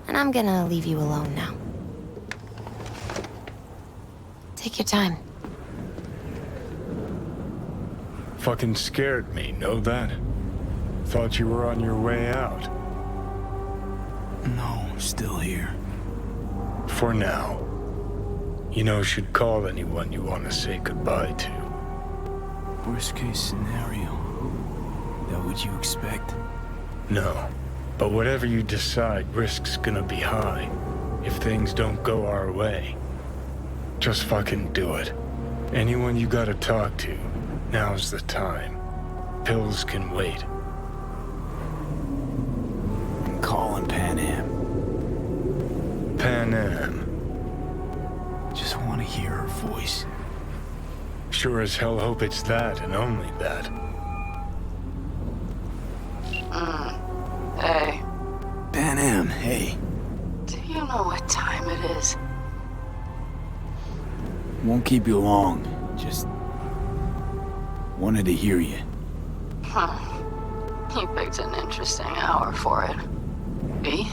[SPEAKER 21] And I'm gonna leave you alone now. Take your time.
[SPEAKER 13] Fucking scared me, know that? Thought you were on your way out.
[SPEAKER 6] No, still here.
[SPEAKER 13] For now. You know, should call anyone you want to say goodbye to.
[SPEAKER 6] Worst case scenario. That what you expect?
[SPEAKER 13] No. But whatever you decide, risk's gonna be high. If things don't go our way. Just fucking do it. Anyone you gotta talk to, now's the time. Pills can wait.
[SPEAKER 6] I'm calling Pan Am.
[SPEAKER 13] Pan Am.
[SPEAKER 6] Just want to hear her voice.
[SPEAKER 13] Sure as hell hope it's that and only that.
[SPEAKER 1] Hey.
[SPEAKER 6] Pan Am, hey.
[SPEAKER 1] Do you know what time it is?
[SPEAKER 6] Won't keep you long. Just wanted to hear you.
[SPEAKER 1] You picked an interesting hour for it. B?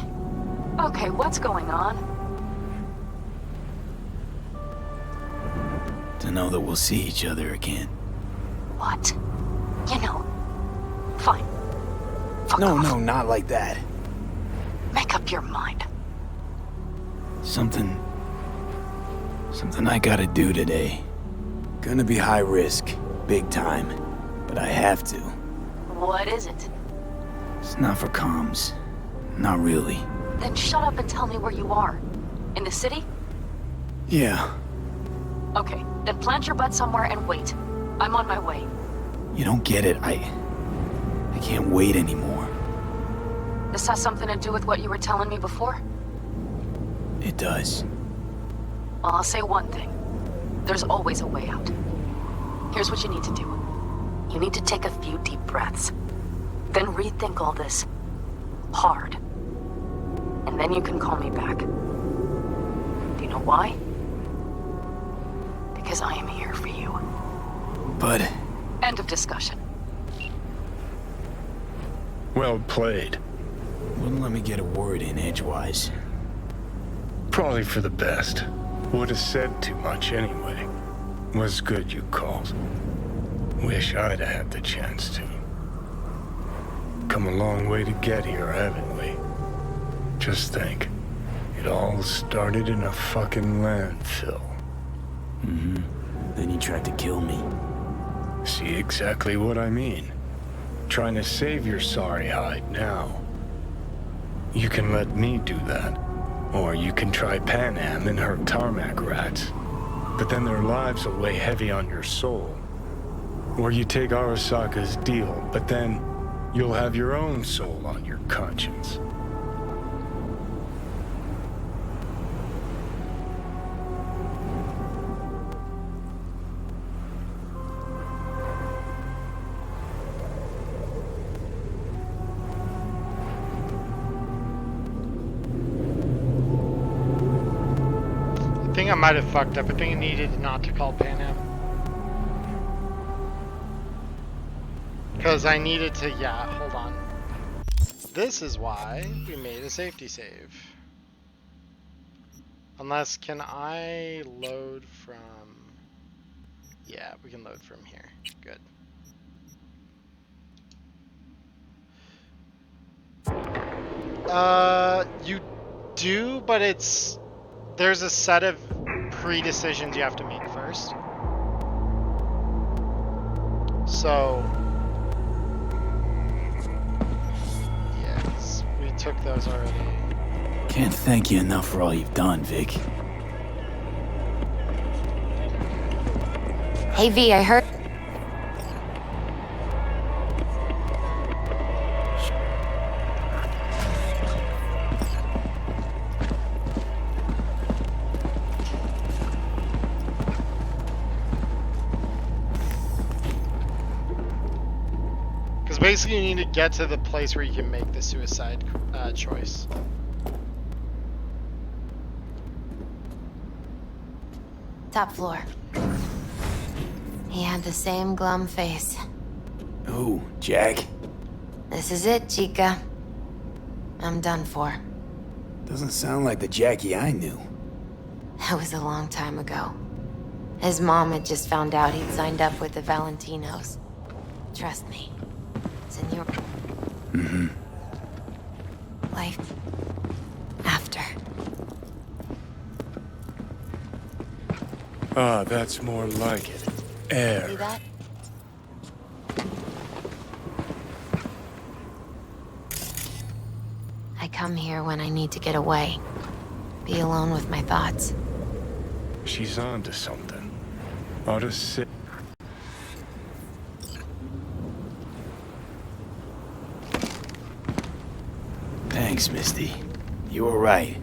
[SPEAKER 1] Okay, what's going on?
[SPEAKER 6] To know that we'll see each other again.
[SPEAKER 1] What? You know, fine.
[SPEAKER 6] No, not like that.
[SPEAKER 1] Make up your mind.
[SPEAKER 6] Something I gotta do today. Gonna be high risk, big time, but I have to.
[SPEAKER 1] What is it?
[SPEAKER 6] It's not for comms. Not really.
[SPEAKER 1] Then shut up and tell me where you are. In the city?
[SPEAKER 6] Yeah.
[SPEAKER 1] Okay, then plant your butt somewhere and wait. I'm on my way.
[SPEAKER 6] You don't get it. I can't wait anymore.
[SPEAKER 1] This has something to do with what you were telling me before?
[SPEAKER 6] It does.
[SPEAKER 1] Well, I'll say one thing. There's always a way out. Here's what you need to do. You need to take a few deep breaths. Then rethink all this. Hard. And then you can call me back. Do you know why? Because I am here for you.
[SPEAKER 6] But...
[SPEAKER 1] End of discussion.
[SPEAKER 13] Well played.
[SPEAKER 6] Wouldn't let me get a word in edgewise.
[SPEAKER 13] Probably for the best. Would have said too much anyway. Was good you called. Wish I'd have had the chance to. Come a long way to get here, haven't we? Just think. It all started in a fucking landfill.
[SPEAKER 6] Mm-hmm. Then you tried to kill me.
[SPEAKER 13] See exactly what I mean. Trying to save your sorry hide now. You can let me do that. Or you can try Pan Am and her tarmac rats. But then their lives will weigh heavy on your soul. Or you take Arasaka's deal, but then you'll have your own soul on your conscience.
[SPEAKER 2] I think I might have fucked up. I think I needed not to call Pan Am. Because I needed to, yeah, hold on. This is why we made a safety save. Unless, can I load from... Yeah, we can load from here. Good. You do, but it's... There's a set of pre-decisions you have to make first. So... Yes, we took those already.
[SPEAKER 6] Can't thank you enough for all you've done, Vic.
[SPEAKER 21] Hey V, I heard...
[SPEAKER 2] basically, you need to get to the place where you can make the suicide choice.
[SPEAKER 21] Top floor. He had the same glum face.
[SPEAKER 6] Who, Jack?
[SPEAKER 21] This is it, Chica. I'm done for.
[SPEAKER 6] Doesn't sound like the Jackie I knew.
[SPEAKER 21] That was a long time ago. His mom had just found out he'd signed up with the Valentinos. Trust me. Senor.
[SPEAKER 6] Mm-hmm.
[SPEAKER 21] Life. After.
[SPEAKER 13] Ah, that's more like it. Air.
[SPEAKER 21] See that? I come here when I need to get away. Be alone with my thoughts.
[SPEAKER 13] She's on to something. Ought to sit.
[SPEAKER 6] Thanks, Misty. You were right.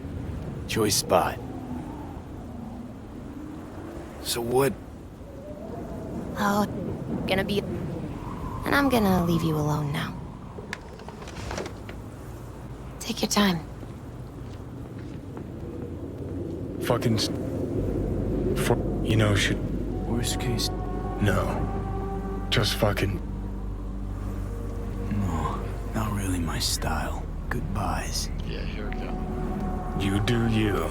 [SPEAKER 6] Choice spot. So what?
[SPEAKER 21] Oh, gonna be... And I'm gonna leave you alone now. Take your time.
[SPEAKER 13] Fucking... You know, should...
[SPEAKER 6] Worst case...
[SPEAKER 13] No. Just fucking...
[SPEAKER 6] No, not really my style. Goodbyes.
[SPEAKER 2] Yeah, here we go.
[SPEAKER 13] You do you.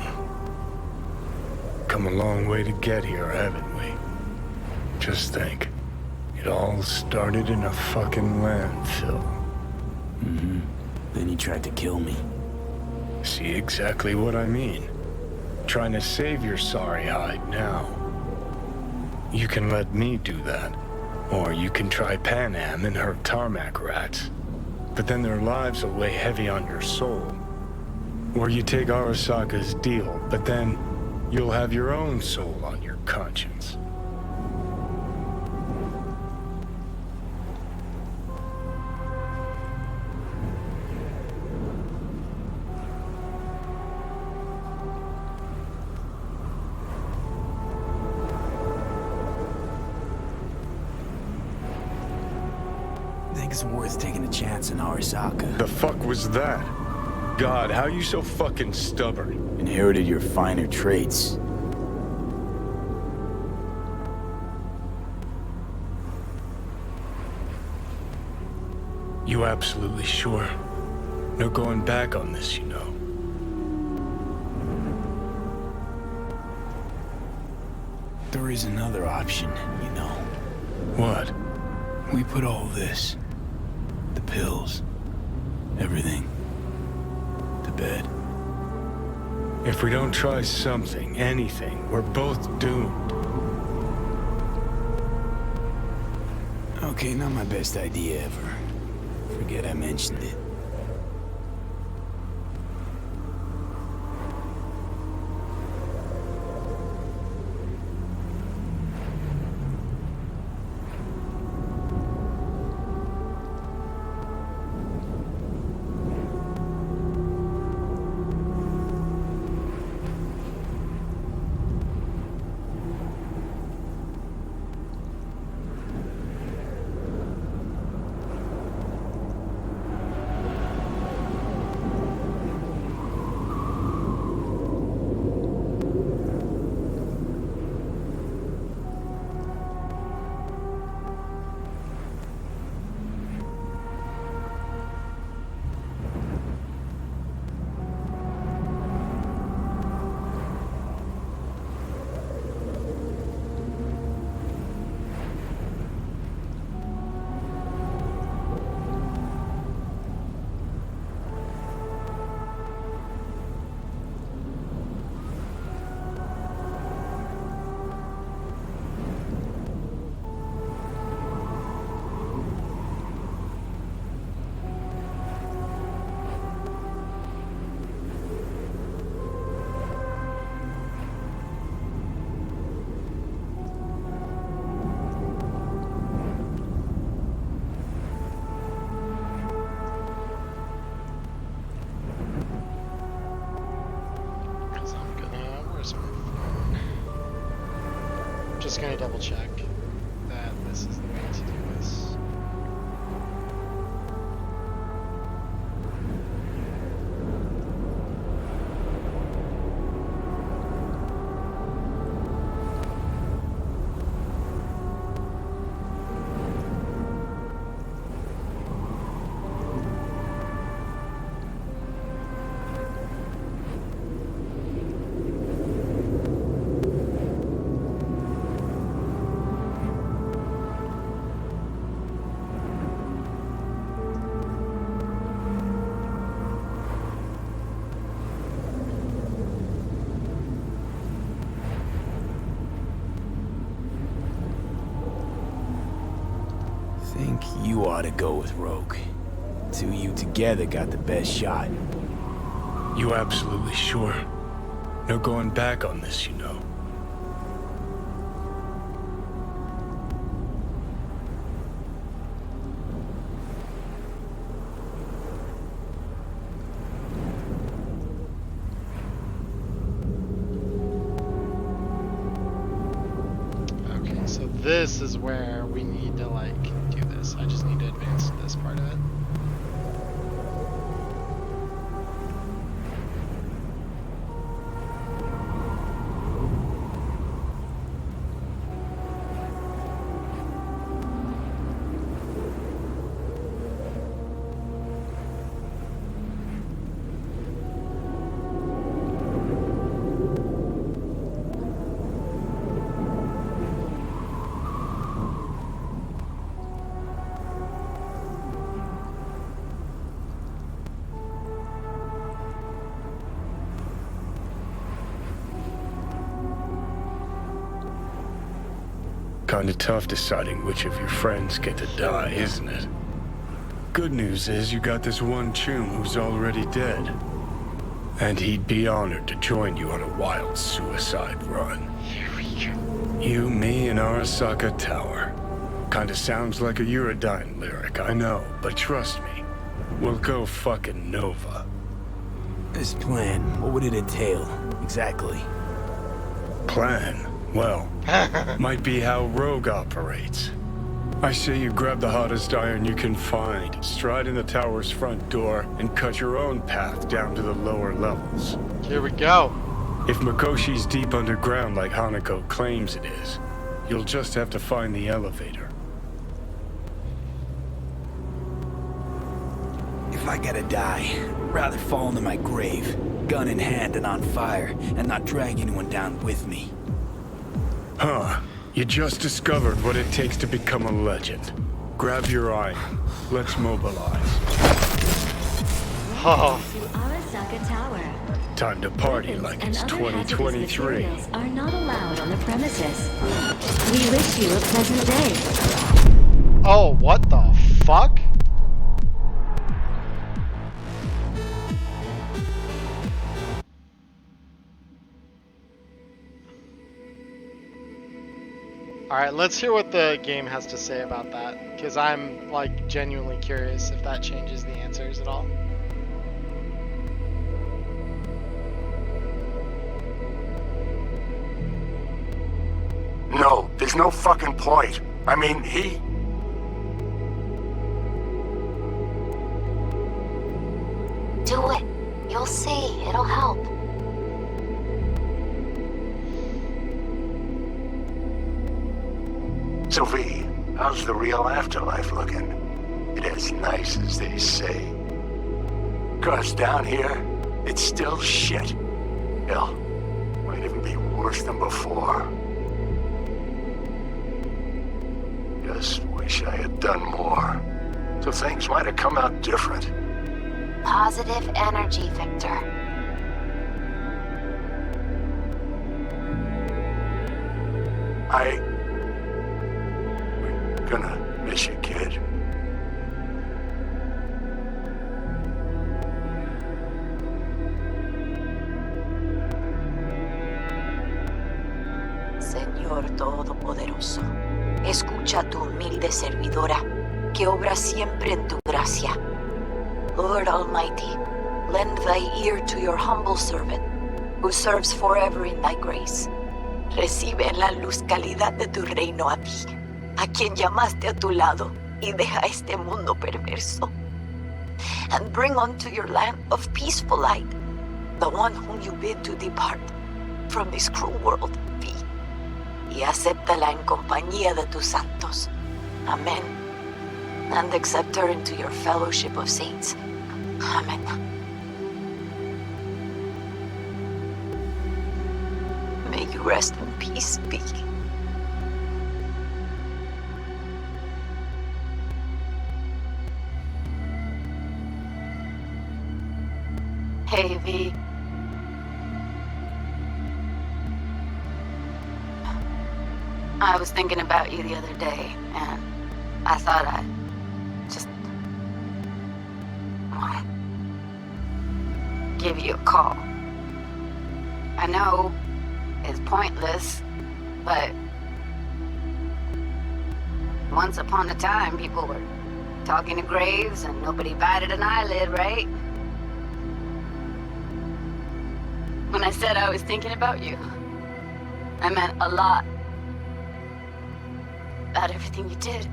[SPEAKER 13] Come a long way to get here, haven't we? Just think. It all started in a fucking landfill.
[SPEAKER 6] Mm-hmm. Then you tried to kill me.
[SPEAKER 13] See exactly what I mean. Trying to save your sorry hide now. You can let me do that. Or you can try Panam and her tarmac rats. But then their lives will weigh heavy on your soul. Or you take Arasaka's deal, but then you'll have your own soul on your conscience.
[SPEAKER 6] Think it's worth taking a chance in Arasaka.
[SPEAKER 13] The fuck was that? God, how you so fucking stubborn?
[SPEAKER 6] Inherited your finer traits.
[SPEAKER 13] You absolutely sure? No going back on this, you know.
[SPEAKER 6] There is another option, you know.
[SPEAKER 13] What?
[SPEAKER 6] We put all this, the pills, everything, to bed.
[SPEAKER 13] If we don't try something, anything, we're both doomed.
[SPEAKER 6] Okay, not my best idea ever. Forget I mentioned it.
[SPEAKER 2] Just gonna double check that this is the way to do this.
[SPEAKER 6] gotta go with Rogue. Two of you together got the best shot.
[SPEAKER 13] You absolutely sure? No going back on this, you know.
[SPEAKER 2] Okay, so this is where we need to like do this. I just need to advance to this part of it.
[SPEAKER 13] Kinda tough deciding which of your friends get to die, isn't it? Good news is you got this one chum who's already dead. And he'd be honored to join you on a wild suicide run. You, me, and Arasaka Tower. Kinda sounds like a Eurodyne lyric, I know, but trust me, we'll go fucking Nova.
[SPEAKER 6] This plan, what would it entail, exactly?
[SPEAKER 13] Plan? Well, might be how Rogue operates. I say you grab the hottest iron you can find, stride in the tower's front door, and cut your own path down to the lower levels.
[SPEAKER 2] Here we go.
[SPEAKER 13] If Mikoshi's deep underground like Hanako claims it is, you'll just have to find the elevator.
[SPEAKER 6] If I gotta die, rather fall into my grave, gun in hand and on fire, and not drag anyone down with me.
[SPEAKER 13] Huh. You just discovered what it takes to become a legend. Grab your iron. Let's mobilize.
[SPEAKER 2] Oh.
[SPEAKER 4] Arasaka Tower.
[SPEAKER 13] Time to party like it's 2023.
[SPEAKER 4] Are not allowed on the premises. We wish you a pleasant day.
[SPEAKER 2] Oh, what the fuck? Alright, let's hear what the game has to say about that, because I'm, like, genuinely curious if that changes the answers at all.
[SPEAKER 20] No, there's no fucking point. I mean, he...
[SPEAKER 1] Do it. You'll see. It'll help.
[SPEAKER 20] Sophie, how's the real afterlife looking? It as nice as they say. 'Cause down here, it's still shit. Hell, might even be worse than before. Just wish I had done more. So things might have come out different.
[SPEAKER 1] Positive energy, Victor.
[SPEAKER 20] We're gonna miss you, kid.
[SPEAKER 1] Señor Todopoderoso, escucha a tu humilde servidora, que obra siempre en tu gracia. Lord Almighty, lend thy ear to your humble servant, who serves forever in thy grace. Recibe en la luz calidad de tu reino a ti, a quien llamaste a tu lado, y deja este mundo perverso. And bring unto your lamp of peaceful light, the one whom you bid to depart from this cruel world, be. Y acéptala en compañía de tus santos. Amen. And accept her into your fellowship of saints. Amen. May you rest in peace, be. Hey, V. I was thinking about you the other day, and I thought I'd just someone. Give you a call. I know it's pointless, but once upon a time, people were talking to graves and nobody batted an eyelid, right? When I said I was thinking about you, I meant a lot. About everything you did.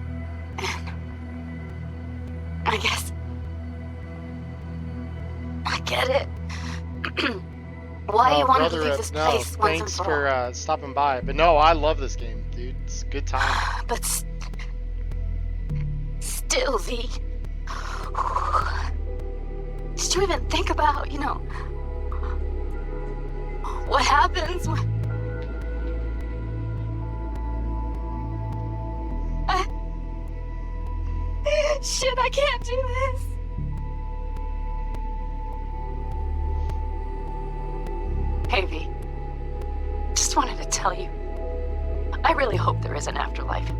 [SPEAKER 1] And I guess I get it. Why you wanted to leave this place once and
[SPEAKER 2] thanks
[SPEAKER 1] for all.
[SPEAKER 2] for stopping by. But no, I love this game, dude. It's a good time.
[SPEAKER 1] But still, V. Did you even think about, you know, what happens when... Shit, I can't do this. Hey, V. Just wanted to tell you, I really hope there is an afterlife.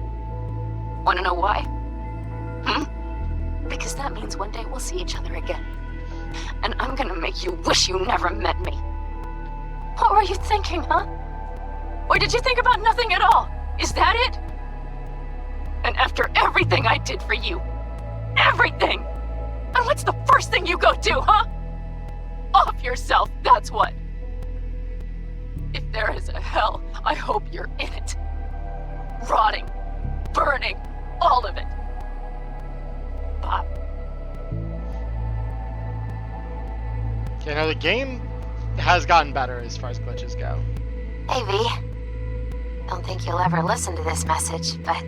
[SPEAKER 1] Wanna know why? Because that means one day we'll see each other again. And I'm gonna make you wish you never met me. What were you thinking, huh? Or did you think about nothing at all? Is that it? And after everything I did for you, everything! And what's the first thing you go do, huh? Off yourself, that's what. If there is a hell, I hope you're in it. Rotting, burning, all of it. Bob.
[SPEAKER 2] You know, the game has gotten better as far as glitches go.
[SPEAKER 21] Hey, V. Don't think you'll ever listen to this message, but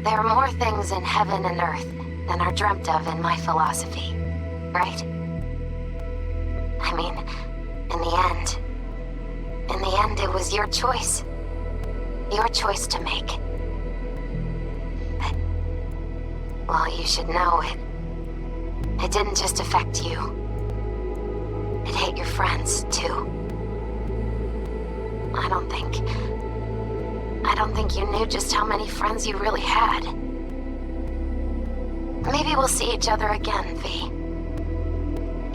[SPEAKER 21] there are more things in heaven and earth than are dreamt of in my philosophy, right? I mean, in the end, it was your choice. Your choice to make. But, well, you should know it didn't just affect you. It hit your friends, too. I don't think you knew just how many friends you really had. Maybe we'll see each other again, V.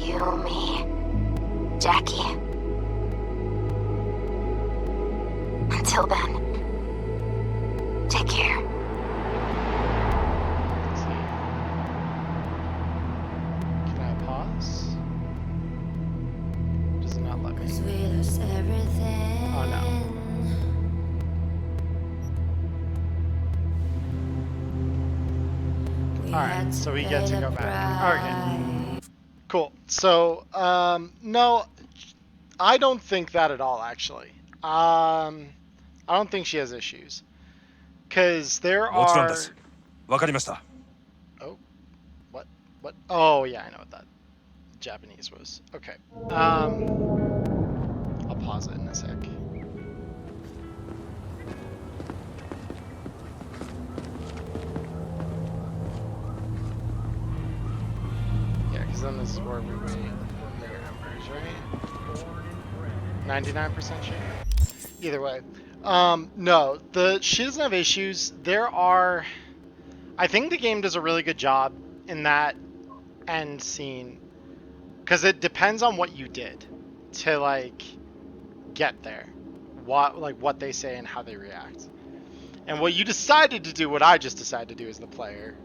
[SPEAKER 21] You, me, Jackie. Until then, take care.
[SPEAKER 2] Can I pause? Does it not let me? Oh no. Alright, so we get to go back. Okay. Cool. So, no, I don't think that at all, actually. I don't think she has issues. Because there are... Oh, what? What? Oh, yeah, I know what that Japanese was. Okay. I'll pause it in a sec. Yeah, because then this is where we wait near Embers, right? 99% sure. Either way. No, she doesn't have issues. There are... I think the game does a really good job in that end scene. Because it depends on what you did to, like, get there. What they say and how they react. And what you decided to do, what I just decided to do as the player,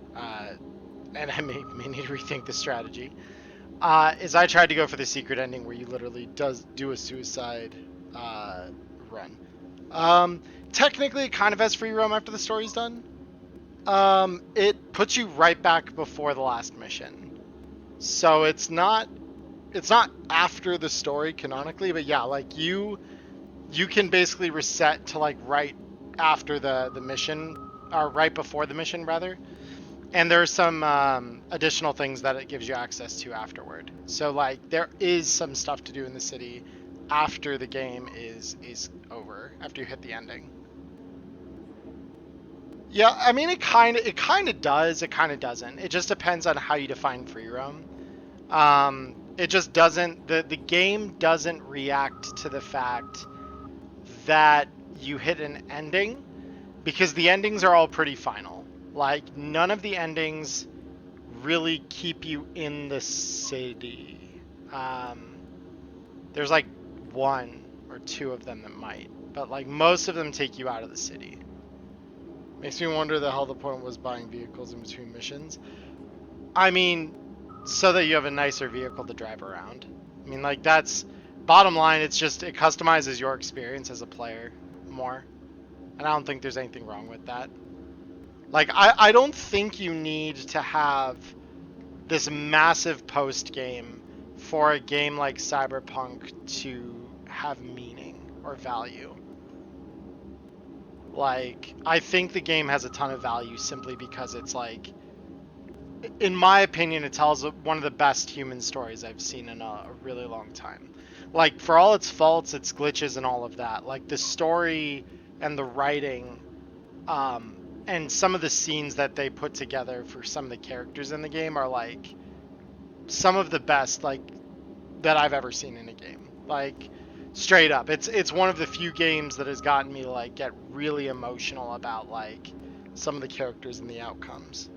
[SPEAKER 2] and I may need to rethink the strategy, is I tried to go for the secret ending where you literally do a suicide run. Technically, it kind of has free roam after the story's done. It puts you right back before the last mission. So it's not after the story canonically, but yeah, like you can basically reset to like right after the mission, or right before the mission rather. And there's some additional things that it gives you access to afterward. So like there is some stuff to do in the city after the game is over, after you hit the ending. Yeah, I mean it kind of does, it kind of doesn't. It just depends on how you define free roam. It just doesn't, the game doesn't react to the fact that you hit an ending, because the endings are all pretty final. Like, none of the endings really keep you in the city. There's like one or two of them that might, but like most of them take you out of the city. Makes me wonder the hell the point was buying vehicles in between missions. I mean, so that you have a nicer vehicle to drive around. I mean, like, that's bottom line. It's just it customizes your experience as a player more, and I don't think there's anything wrong with that. Like, I don't think you need to have this massive post game for a game like Cyberpunk to have meaning or value. Like, I think the game has a ton of value simply because it's like, in my opinion, it tells one of the best human stories I've seen in a really long time. Like, for all its faults, its glitches, and all of that, like, the story and the writing, and some of the scenes that they put together for some of the characters in the game are, like, some of the best, like, that I've ever seen in a game. Like, straight up. It's one of the few games that has gotten me to, like, get really emotional about, like, some of the characters and the outcomes.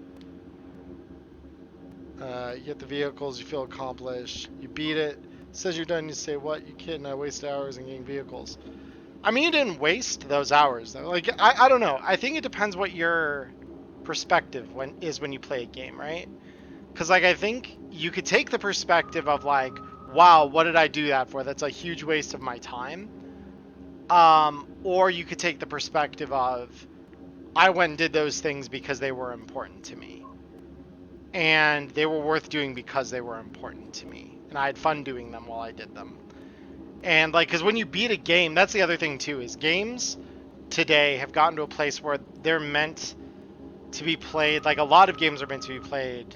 [SPEAKER 2] You get the vehicles, you feel accomplished, you beat it. Says you're done, you say, what? You kidding? I waste hours in getting vehicles. I mean, you didn't waste those hours, though. Like, I don't know. I think it depends what your perspective when you play a game, right? Because, like, I think you could take the perspective of, like, wow, what did I do that for? That's a huge waste of my time. Or you could take the perspective of, I went and did those things because they were important to me. And they were worth doing because they were important to me. And I had fun doing them while I did them. And, like, because when you beat a game, that's the other thing, too, is games today have gotten to a place where they're meant to be played, like, a lot of games are meant to be played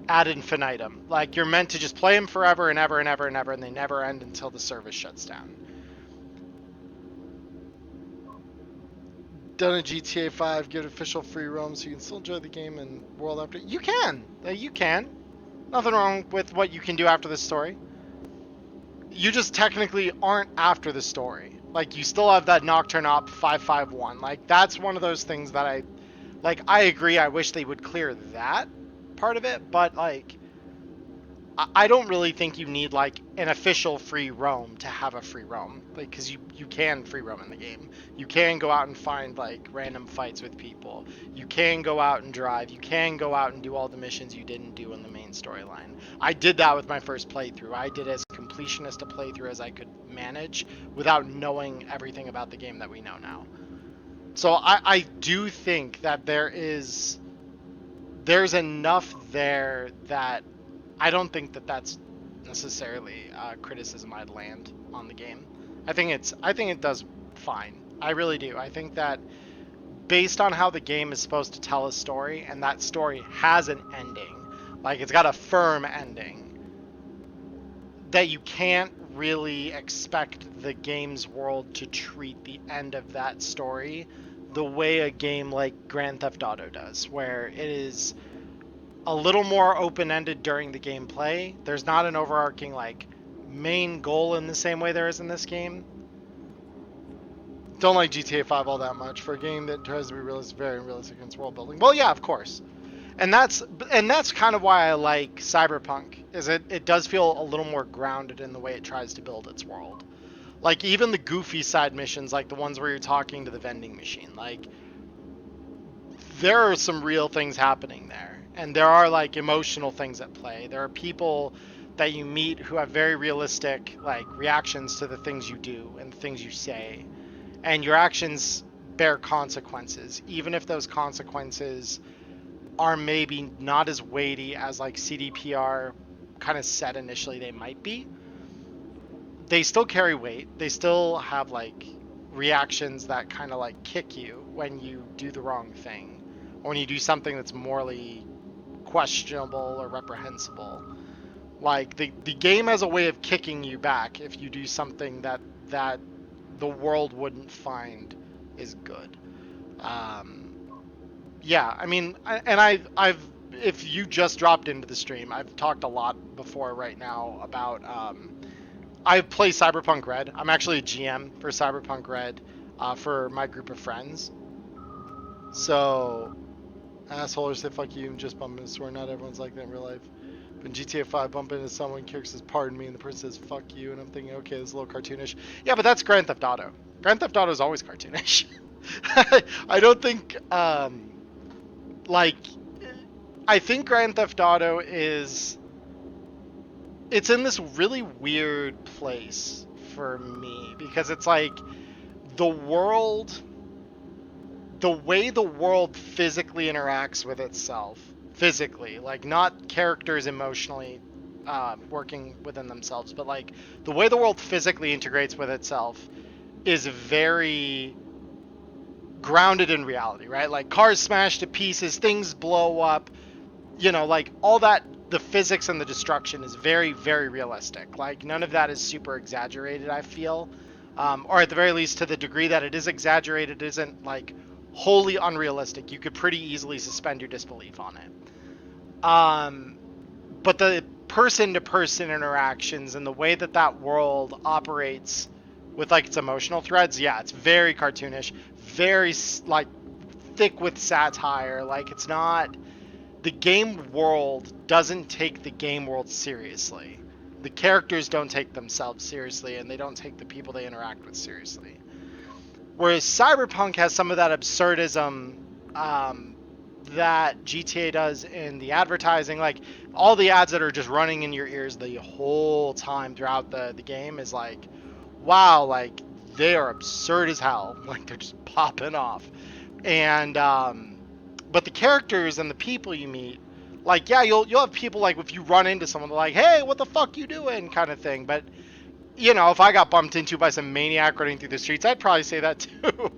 [SPEAKER 2] ad infinitum. Like, you're meant to just play them forever and ever and ever and ever, and they never end until the service shuts down. Done a GTA 5, give it official free roam so you can still enjoy the game and world after. You can. You can. Nothing wrong with what you can do after this story. You just technically aren't after the story. Like, you still have that Nocturne Op 551. Like, that's one of those things that I agree, I wish they would clear that part of it, but, like, I don't really think you need, like, an official free roam to have a free roam. Like, because you can free roam in the game. You can go out and find, like, random fights with people. You can go out and drive. You can go out and do all the missions you didn't do in the main storyline. I did that with my first playthrough. I did as completionist a playthrough as I could manage without knowing everything about the game that we know now. So I do think that there's enough there that I don't think that that's necessarily criticism I'd land on the game. I think it does fine. I really do. I think that based on how the game is supposed to tell a story, and that story has an ending, like it's got a firm ending, that you can't really expect the game's world to treat the end of that story the way a game like Grand Theft Auto does, where it is a little more open-ended during the gameplay. There's not an overarching, like, main goal in the same way there is in this game. Don't like GTA 5 all that much for a game that tries to be realistic, very realistic in its world building. Well, yeah, of course. And that's kind of why I like Cyberpunk, is it does feel a little more grounded in the way it tries to build its world. Like, even the goofy side missions, like the ones where you're talking to the vending machine, like, there are some real things happening there. And there are, like, emotional things at play. There are people that you meet who have very realistic, like, reactions to the things you do and the things you say. And your actions bear consequences, even if those consequences are maybe not as weighty as, like, CDPR kind of said initially they might be. They still carry weight. They still have, like, reactions that kind of, like, kick you when you do the wrong thing, or when you do something that's morally questionable or reprehensible. Like, the game has a way of kicking you back if you do something that the world wouldn't find is good. Yeah, I mean, I've if you just dropped into the stream, I've talked a lot before right now about I play Cyberpunk Red. I'm actually a GM for Cyberpunk Red for my group of friends. So Assholers say fuck you and just bump into. Swear not everyone's like that in real life. But in GTA 5, bump into someone, character says pardon me, and the person says fuck you, and I'm thinking, okay, this is a little cartoonish. Yeah, but that's Grand Theft Auto. Grand Theft Auto is always cartoonish. I don't think, like, I think Grand Theft Auto is, it's in this really weird place for me, because it's like, the way the world physically interacts with itself, physically, like not characters emotionally working within themselves, but like the way the world physically integrates with itself is very grounded in reality, right? Like cars smash to pieces, things blow up, you know, like all that, the physics and the destruction is very, very realistic. Like none of that is super exaggerated, I feel. Or at the very least, to the degree that it is exaggerated, it isn't like wholly unrealistic. You could pretty easily suspend your disbelief on it. But the person-to-person interactions and the way that that world operates with like its emotional threads, yeah, it's very cartoonish, very like thick with satire. Like it's not, the game world doesn't take the game world seriously. The characters don't take themselves seriously, and they don't take the people they interact with seriously. Whereas Cyberpunk has some of that absurdism that GTA does in the advertising. Like, all the ads that are just running in your ears the whole time throughout the game is like, wow, like, they are absurd as hell. Like, they're just popping off. And, but the characters and the people you meet, like, yeah, you'll have people, like, if you run into someone, they're like, hey, what the fuck you doing, kind of thing. But, you know, if I got bumped into by some maniac running through the streets, I'd probably say that too.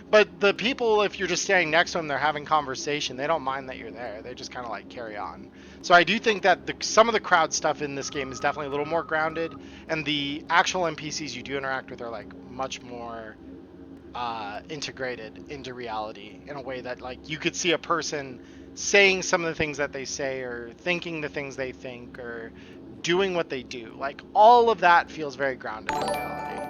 [SPEAKER 2] But the people, if you're just standing next to them, they're having conversation, they don't mind that you're there. They just kind of, like, carry on. So I do think that some of the crowd stuff in this game is definitely a little more grounded, and the actual NPCs you do interact with are, like, much more integrated into reality in a way that, like, you could see a person saying some of the things that they say, or thinking the things they think, or doing what they do. Like, all of that feels very grounded in reality.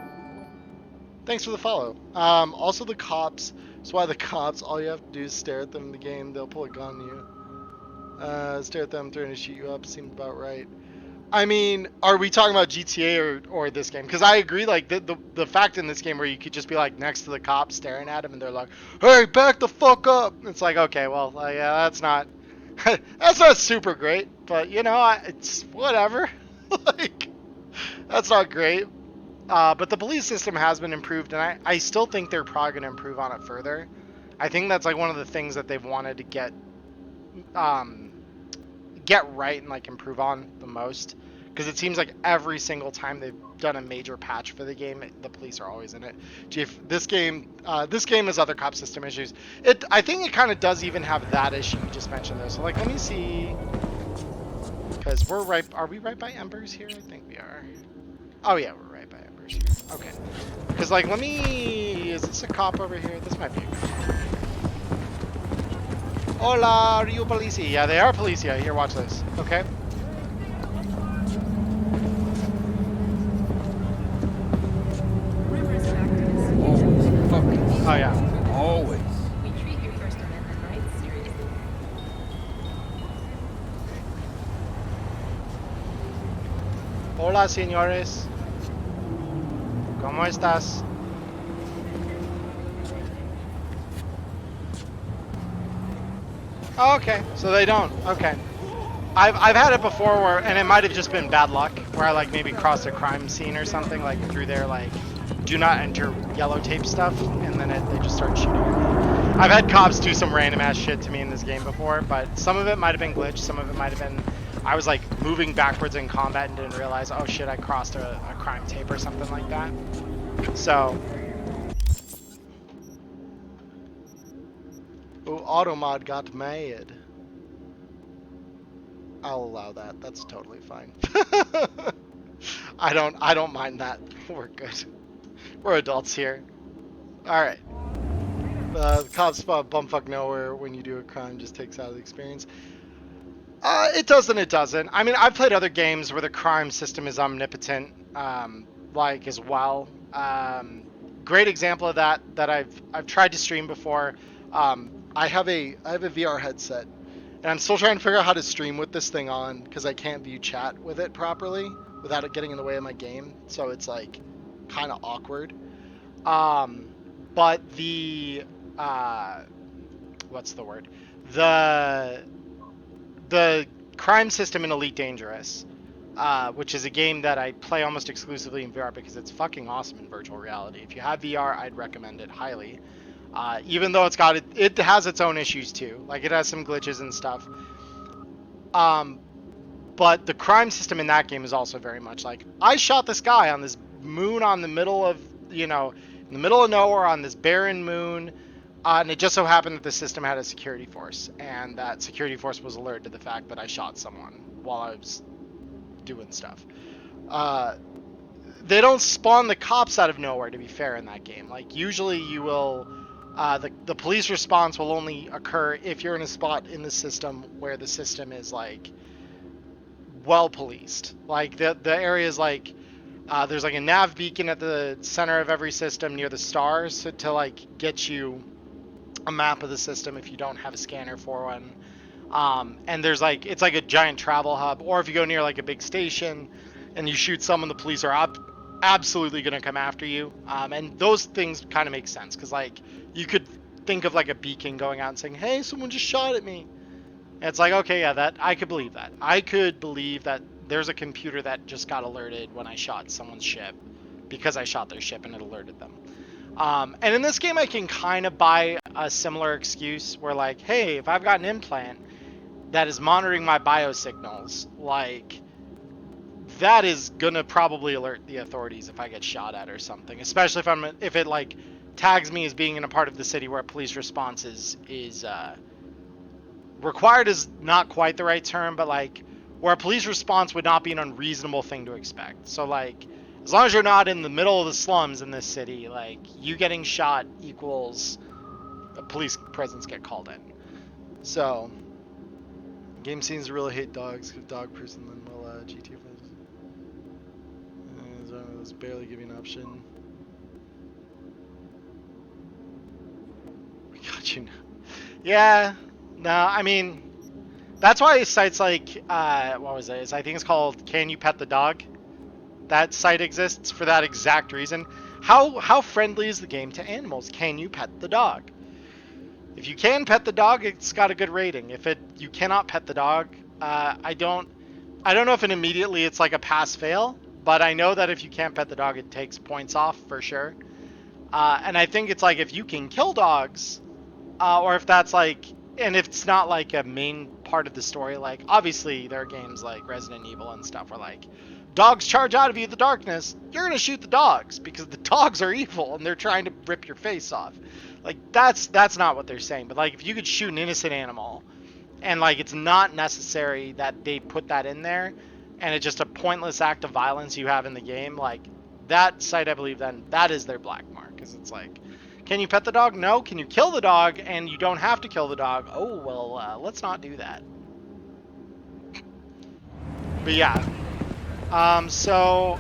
[SPEAKER 2] Thanks for the follow. Also the cops. That's why the cops, all you have to do is stare at them in the game. They'll pull a gun on you. Stare at them, threatening to shoot you up. Seemed about right. I mean, are we talking about GTA or this game? Because I agree, like, the fact in this game where you could just be, like, next to the cops staring at him and they're like, hey, back the fuck up. It's like, okay, well, yeah, that's not super great. But, you know, it's whatever. Like, that's not great. But the police system has been improved, and I still think they're probably going to improve on it further. I think that's, like, one of the things that they've wanted to get right and, like, improve on the most, because it seems like every single time they've done a major patch for the game, the police are always in it. This game has other cop system issues. I think it kind of does even have that issue you just mentioned though. So, like, let me see, because are we right by Embers here? I think we are. Oh yeah, we're right by Embers here. Okay, because, like, is this a cop over here? This might be a cop. Hola, are you policia? Yeah, they are policia. Here, watch this. Okay. Oh, yeah.
[SPEAKER 14] Always.
[SPEAKER 11] We treat your First Amendment rights seriously.
[SPEAKER 2] Hola, señores. ¿Cómo estás? Oh, okay, so they don't. Okay. I've had it before where, and it might have just been bad luck, where I, like, maybe crossed a crime scene or something, like, through their, like, do not enter yellow tape stuff, and then they just start shooting at me. I've had cops do some random ass shit to me in this game before, but some of it might have been glitched, some of it might have been, I was, like, moving backwards in combat and didn't realize, oh shit, I crossed a crime tape or something like that. So. Ooh, Automod got mad. I'll allow that. That's totally fine. I don't mind that. We're good. We're adults here. Alright. The cops bumfuck nowhere when you do a crime, just takes out of the experience. It doesn't, it doesn't. I mean, I've played other games where the crime system is omnipotent, like, as well. Great example of that I've tried to stream before. I have a VR headset, and I'm still trying to figure out how to stream with this thing on because I can't view chat with it properly without it getting in the way of my game. So it's like kind of awkward. But the what's the word? The crime system in Elite Dangerous, which is a game that I play almost exclusively in VR because it's fucking awesome in virtual reality. If you have VR, I'd recommend it highly. Even though it has its own issues too. Like it has some glitches and stuff. But the crime system in that game is also very much like, I shot this guy on this moon on the middle of, in the middle of nowhere on this barren moon. And it just so happened that the system had a security force, and that security force was alerted to the fact that I shot someone while I was doing stuff. They don't spawn the cops out of nowhere, to be fair, in that game. Like, usually you will... the police response will only occur if you're in a spot in the system where the system is, like, well policed. Like, the area is, like... there's, like, a nav beacon at the center of every system near the stars to like, get you a map of the system if you don't have a scanner for one. And there's like, it's like a giant travel hub, or if you go near like a big station and you shoot someone, the police are absolutely going to come after you. And those things kind of make sense because like you could think of like a beacon going out and saying, hey, someone just shot at me. And it's like, okay, yeah, that I could believe that. I could believe that there's a computer that just got alerted when I shot someone's ship because I shot their ship and it alerted them. And in this game, I can kind of buy a similar excuse where like, hey, if I've got an implant that is monitoring my biosignals, like, that is gonna probably alert the authorities if I get shot at or something, especially if it like tags me as being in a part of the city where police response is required is not quite the right term, but like where a police response would not be an unreasonable thing to expect. So like, as long as you're not in the middle of the slums in this city, like, you getting shot equals a police presence get called in. So, game seems to really hate dogs. If dog person, then will GTA let's barely give you an option. We got you now. Yeah, no, I mean, that's why sites like, what was it? I think it's called Can You Pet the Dog? That site exists for that exact reason. How friendly is the game to animals? Can you pet the dog? If you can pet the dog, it's got a good rating. If you cannot pet the dog, I don't know if immediately it's like a pass-fail, but I know that if you can't pet the dog, it takes points off for sure. And I think it's like if you can kill dogs, or if that's like, and if it's not like a main part of the story, like obviously there are games like Resident Evil and stuff where like, dogs charge out of you in the darkness, you're gonna shoot the dogs because the dogs are evil and they're trying to rip your face off. Like that's not what they're saying. But like if you could shoot an innocent animal and like it's not necessary that they put that in there and it's just a pointless act of violence you have in the game, like that site, I believe then that is their black mark, because it's like, can you pet the dog? No. Can you kill the dog? And you don't have to kill the dog. Oh well, let's not do that. But yeah. So,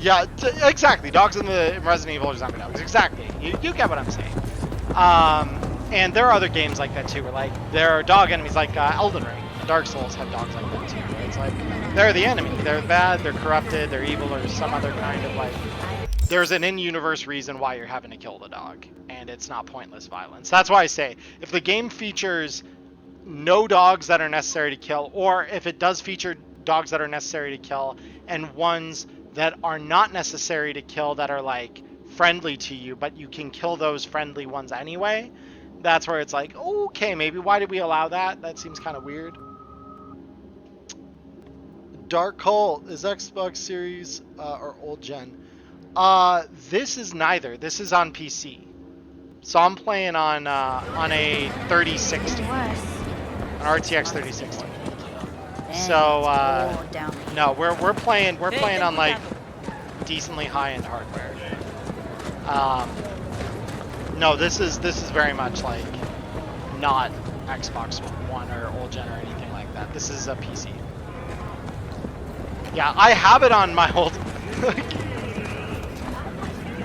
[SPEAKER 2] yeah, exactly. Dogs in Resident Evil are zombie dogs. Exactly. You get what I'm saying. And there are other games like that too, where like there are dog enemies, like Elden Ring. Dark Souls have dogs like that too. Where it's like they're the enemy. They're bad. They're corrupted. They're evil, or some other kind of like. There's an in-universe reason why you're having to kill the dog, and it's not pointless violence. That's why I say if the game features no dogs that are necessary to kill, or if it does feature dogs that are necessary to kill and ones that are not necessary to kill that are like friendly to you, but you can kill those friendly ones anyway, that's where it's like, okay, maybe why did we allow that? That seems kind of weird. Dark Cult is Xbox Series or old gen. This is neither. This is on PC. So I'm playing on a 3060. An RTX 3060. So no, we're playing on like decently high-end hardware. No, this is very much like not Xbox One or old gen or anything like that. This is a PC. Yeah, I have it on my old.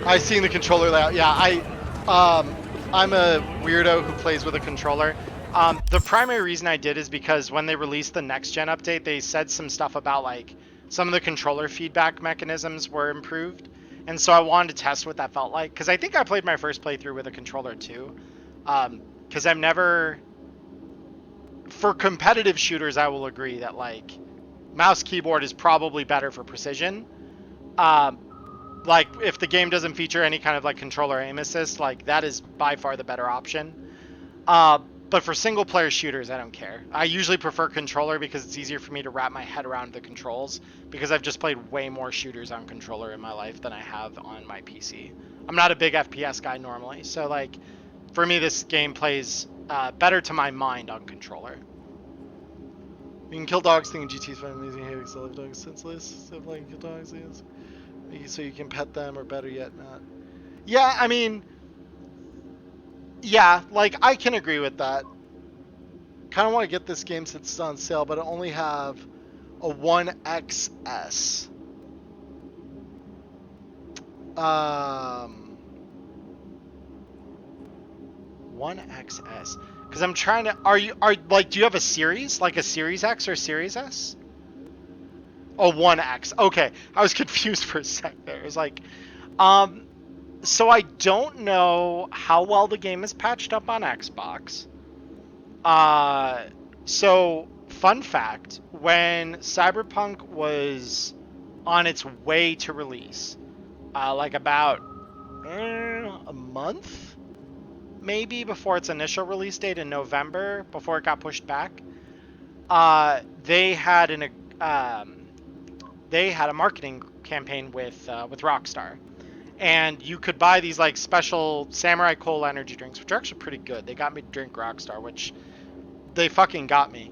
[SPEAKER 2] I've seen the controller layout. Yeah, I'm a weirdo who plays with a controller. The primary reason I did is because when they released the next gen update, they said some stuff about like some of the controller feedback mechanisms were improved. And so I wanted to test what that felt like. Because I think I played my first playthrough with a controller too. Because I've never... For competitive shooters, I will agree that like mouse keyboard is probably better for precision. Like if the game doesn't feature any kind of like controller aim assist, like that is by far the better option. But for single player shooters, I don't care. I usually prefer controller because it's easier for me to wrap my head around the controls, because I've just played way more shooters on controller in my life than I have on my PC. I'm not a big FPS guy normally, so like for me this game plays better to my mind on controller. You can kill dogs thinking GT's fun, using hating still live dogs senseless. Still playing kill dogs, yes. So you can pet them, or better yet, not. Yeah, I mean, yeah, like I can agree with that. Kind of want to get this game since it's on sale, but I only have a 1XS. 1XS. Because I'm trying to. Are like? Do you have a series, like a Series X or Series S? Oh, 1X. Okay, I was confused for a sec there. It was like, so I don't know how well the game is patched up on Xbox. So fun fact: when Cyberpunk was on its way to release, like about a month. Maybe before its initial release date in November, before it got pushed back, they had a marketing campaign with Rockstar, and you could buy these like special Samurai Coal energy drinks, which are actually pretty good. They got me to drink Rockstar, which they fucking got me.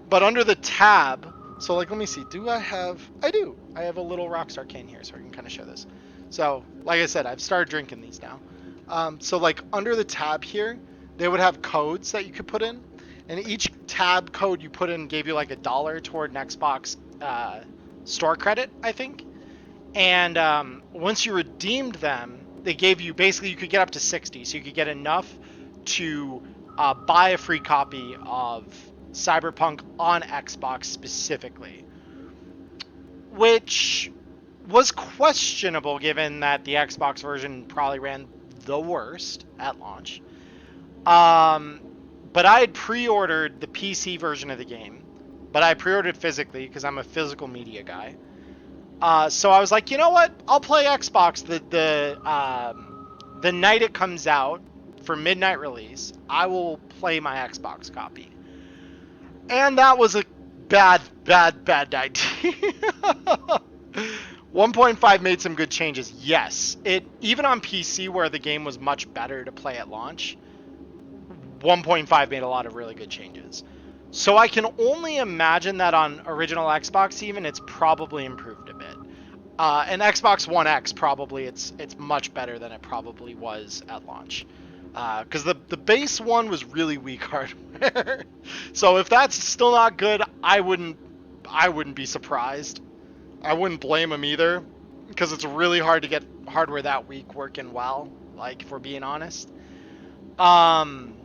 [SPEAKER 2] But under the tab, so like let me see, do I have? I do. I have a little Rockstar can here, so I can kind of show this. So like I said, I've started drinking these now. So like under the tab here, they would have codes that you could put in, and each tab code you put in gave you like $1 toward an Xbox store credit, I think. And once you redeemed them, they gave you, basically you could get up to 60, so you could get enough to buy a free copy of Cyberpunk on Xbox specifically, which was questionable given that the Xbox version probably ran the worst at launch. But I had pre-ordered the PC version of the game, but I pre-ordered physically because I'm a physical media guy. So I was like, you know what? I'll play Xbox the night it comes out for midnight release. I will play my Xbox copy. And that was a bad idea. 1.5 made some good changes, yes. Even on PC where the game was much better to play at launch, 1.5 made a lot of really good changes. So I can only imagine that on original Xbox even, it's probably improved a bit. And Xbox One X, probably it's much better than it probably was at launch. Because the base one was really weak hardware. So if that's still not good, I wouldn't be surprised. I wouldn't blame them either, because it's really hard to get hardware that weak working well, like, if we're being honest. However,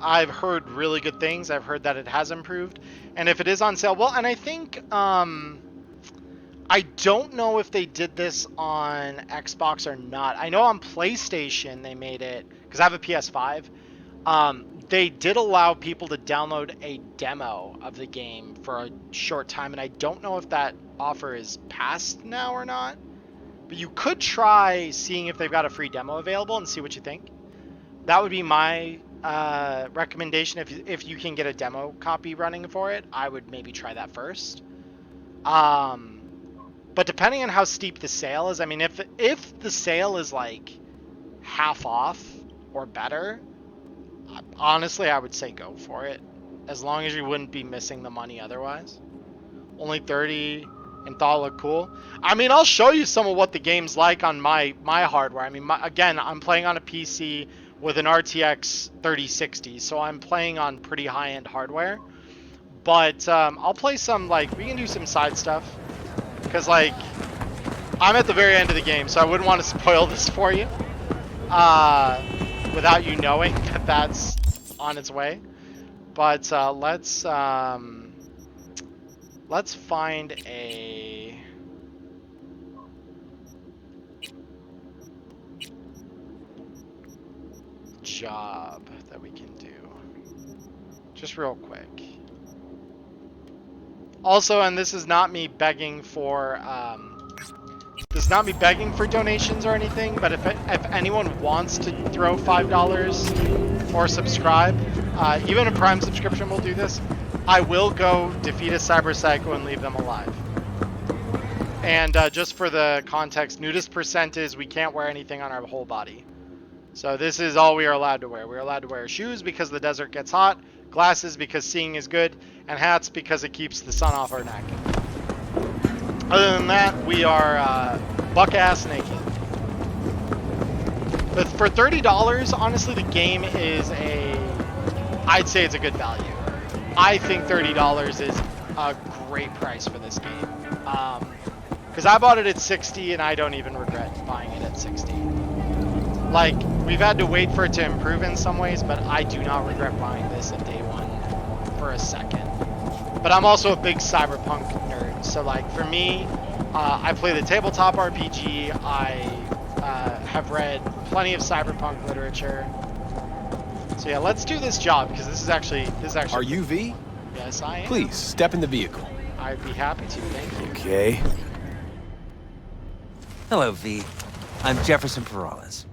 [SPEAKER 2] I've heard really good things. I've heard that it has improved. And if it is on sale, well, and I think, I don't know if they did this on Xbox or not. I know on PlayStation they made it, because I have a PS5. They did allow people to download a demo of the game for a short time, and I don't know if that offer is passed now or not. But you could try seeing if they've got a free demo available and see what you think. That would be my recommendation. If you can get a demo copy running for it, I would maybe try that first. But depending on how steep the sale is, I mean, if the sale is like half off or better, honestly, I would say go for it, as long as you wouldn't be missing the money otherwise. Only 30 and thought it looked cool. I mean, I'll show you some of what the game's like on my hardware. I mean, again, I'm playing on a PC with an RTX 3060, so I'm playing on pretty high-end hardware. But I'll play some, like, we can do some side stuff, because, like, I'm at the very end of the game, so I wouldn't want to spoil this for you. without you knowing that that's on its way. But let's find a job that we can do just real quick. Also, and this is not me begging for donations or anything, but if anyone wants to throw $5 or subscribe, even a Prime subscription will do this. I will go defeat a Cyber Psycho and leave them alive. And just for the context, Nudist percent is we can't wear anything on our whole body. So this is all we are allowed to wear. We're allowed to wear shoes because the desert gets hot, glasses because seeing is good, and hats because it keeps the sun off our neck. Other than that, we are buck-ass naked. But for $30, honestly, the game is I'd say it's a good value. I think $30 is a great price for this game. Because I bought it at $60 and I don't even regret buying it at $60. Like, we've had to wait for it to improve in some ways, but I do not regret buying this at day one for a second. But I'm also a big Cyberpunk nerd, so like for me, I play the tabletop RPG. I have read plenty of Cyberpunk literature. So yeah, let's do this job because this is actually.
[SPEAKER 9] Are you V?
[SPEAKER 2] Yes, I am.
[SPEAKER 9] Please step in the vehicle.
[SPEAKER 2] I'd be happy to. Thank you.
[SPEAKER 9] Okay.
[SPEAKER 22] Hello, V. I'm Jefferson Perales.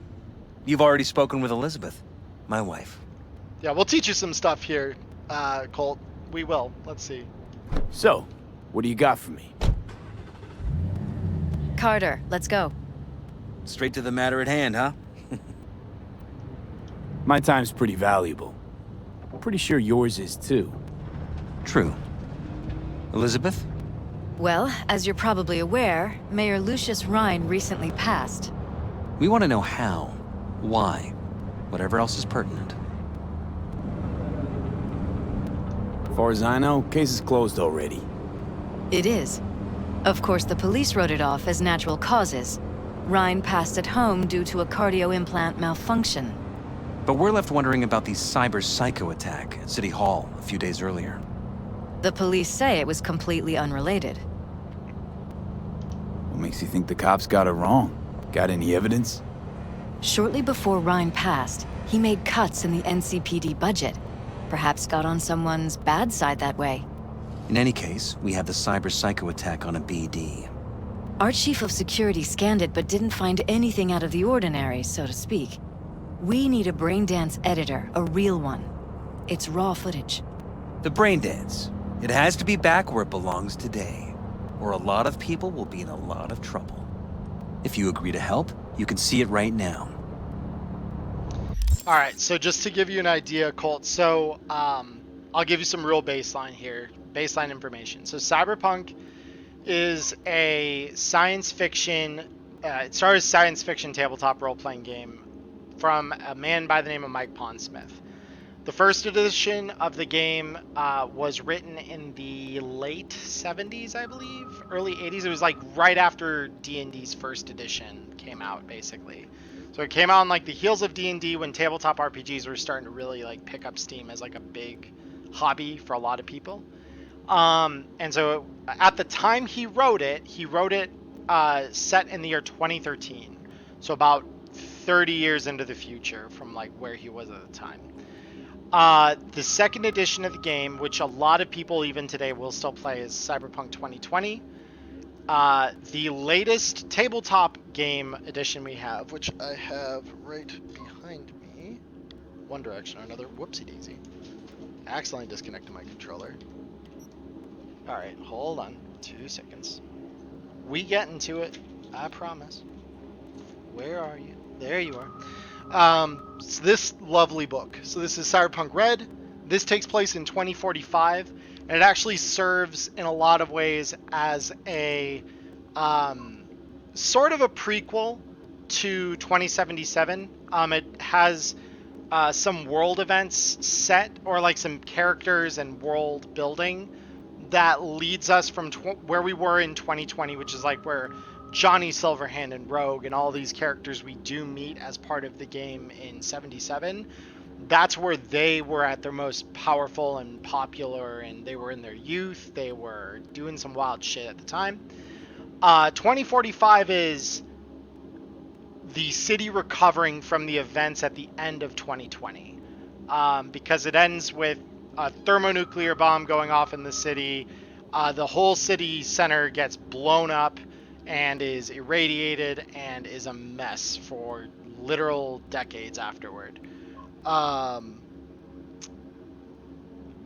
[SPEAKER 22] You've already spoken with Elizabeth, my wife.
[SPEAKER 2] Yeah, we'll teach you some stuff here, Colt. We will. Let's see.
[SPEAKER 6] So, what do you got for me?
[SPEAKER 7] Carter, let's go.
[SPEAKER 22] Straight to the matter at hand, huh?
[SPEAKER 6] My time's pretty valuable. Pretty sure yours is too.
[SPEAKER 22] True. Elizabeth?
[SPEAKER 7] Well, as you're probably aware, Mayor Lucius Rhine recently passed.
[SPEAKER 22] We want to know how, why, whatever else is pertinent.
[SPEAKER 6] As far as I know, case is closed already.
[SPEAKER 7] It is. Of course, the police wrote it off as natural causes. Rhine passed at home due to a cardio implant malfunction.
[SPEAKER 22] But we're left wondering about the Cyber Psycho attack at City Hall a few days earlier.
[SPEAKER 7] The police say it was completely unrelated.
[SPEAKER 6] What makes you think the cops got it wrong? Got any evidence?
[SPEAKER 7] Shortly before Rhine passed, he made cuts in the NCPD budget. Perhaps got on someone's bad side that way.
[SPEAKER 22] In any case, we have the Cyber Psycho attack on a BD.
[SPEAKER 7] Our chief of security scanned it but didn't find anything out of the ordinary, so to speak. We need a braindance editor, a real one. It's raw footage.
[SPEAKER 22] The Braindance. It has to be back where it belongs today, or a lot of people will be in a lot of trouble. If you agree to help, you can see it right now.
[SPEAKER 2] Alright, so just to give you an idea, Colt, so I'll give you some real baseline here, baseline information. So Cyberpunk is a science fiction, it started as a science fiction tabletop role-playing game from a man by the name of Mike Pondsmith. The first edition of the game was written in the late 70s, I believe, early 80s. It was like right after D&D's first edition came out, basically. So it came out on like the heels of D&D when tabletop RPGs were starting to really like pick up steam as like a big hobby for a lot of people. And so at the time he wrote it set in the year 2013. So about 30 years into the future from like where he was at the time. The second edition of the game, which a lot of people even today will still play, is Cyberpunk 2020. The latest tabletop game edition we have, which I have right behind me. One direction or another. Whoopsie daisy. Accidentally disconnected my controller. Alright, hold on. 2 seconds. We get into it. I promise. Where are you? There you are. So this lovely book. So this is Cyberpunk Red. This takes place in 2045. And it actually serves in a lot of ways as a sort of a prequel to 2077. It has some world events set, or like some characters and world building that leads us from where we were in 2020, which is like where Johnny Silverhand and Rogue and all these characters we do meet as part of the game in 77, that's where they were at their most powerful and popular, and they were in their youth. They were doing some wild shit at the time. 2045 is the city recovering from the events at the end of 2020, because it ends with a thermonuclear bomb going off in the city. The whole city center gets blown up and is irradiated and is a mess for literal decades afterward.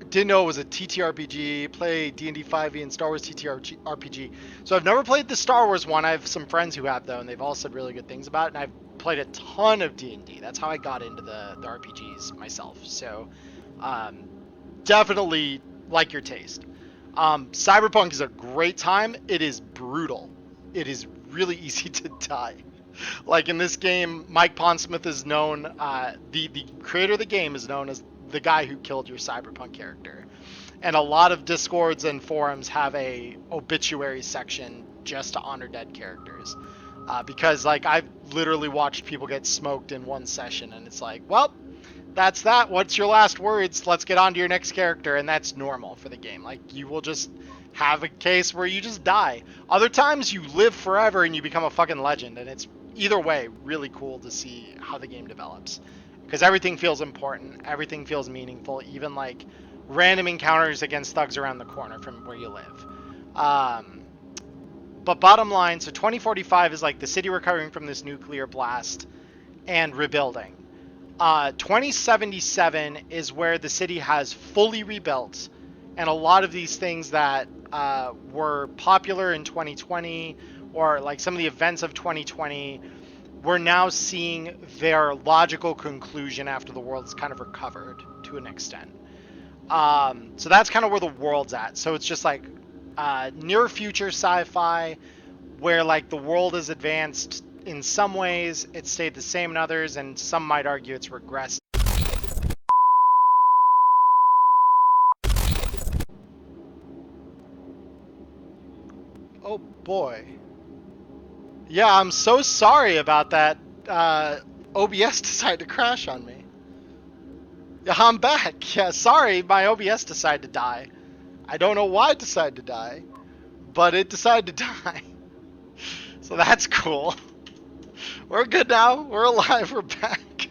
[SPEAKER 2] Didn't know it was a TTRPG. Play D&D 5e and Star Wars TTRPG. So I've never played the Star Wars one. I have some friends who have, though, and they've all said really good things about it. And I've played a ton of D&D. That's how I got into the RPGs myself. So definitely like your taste. Cyberpunk is a great time. It is brutal. It is really easy to die. Like in this game, Mike Pondsmith is known, the creator of the game is known as the guy who killed your Cyberpunk character. And a lot of Discords and forums have a obituary section just to honor dead characters. Because like I've literally watched people get smoked in one session, and it's like, well, that's that. What's your last words? Let's get on to your next character. And that's normal for the game. Like you will just have a case where you just die. Other times you live forever and you become a fucking legend, and it's either way really cool to see how the game develops, because everything feels important, everything feels meaningful, even like random encounters against thugs around the corner from where you live. But bottom line, so 2045 is like the city recovering from this nuclear blast and rebuilding. 2077 is where the city has fully rebuilt, and a lot of these things that were popular in 2020, or like some of the events of 2020, we're now seeing their logical conclusion after the world's kind of recovered to an extent. So that's kind of where the world's at. So it's just like near future sci-fi, where like the world is advanced in some ways, it stayed the same in others, and some might argue it's regressed. Oh boy. Yeah, I'm so sorry about that. OBS decided to crash on me. Yeah, I'm back. Yeah, sorry, my OBS decided to die. I don't know why it decided to die, but it decided to die. So that's cool. We're good now. We're alive. We're back.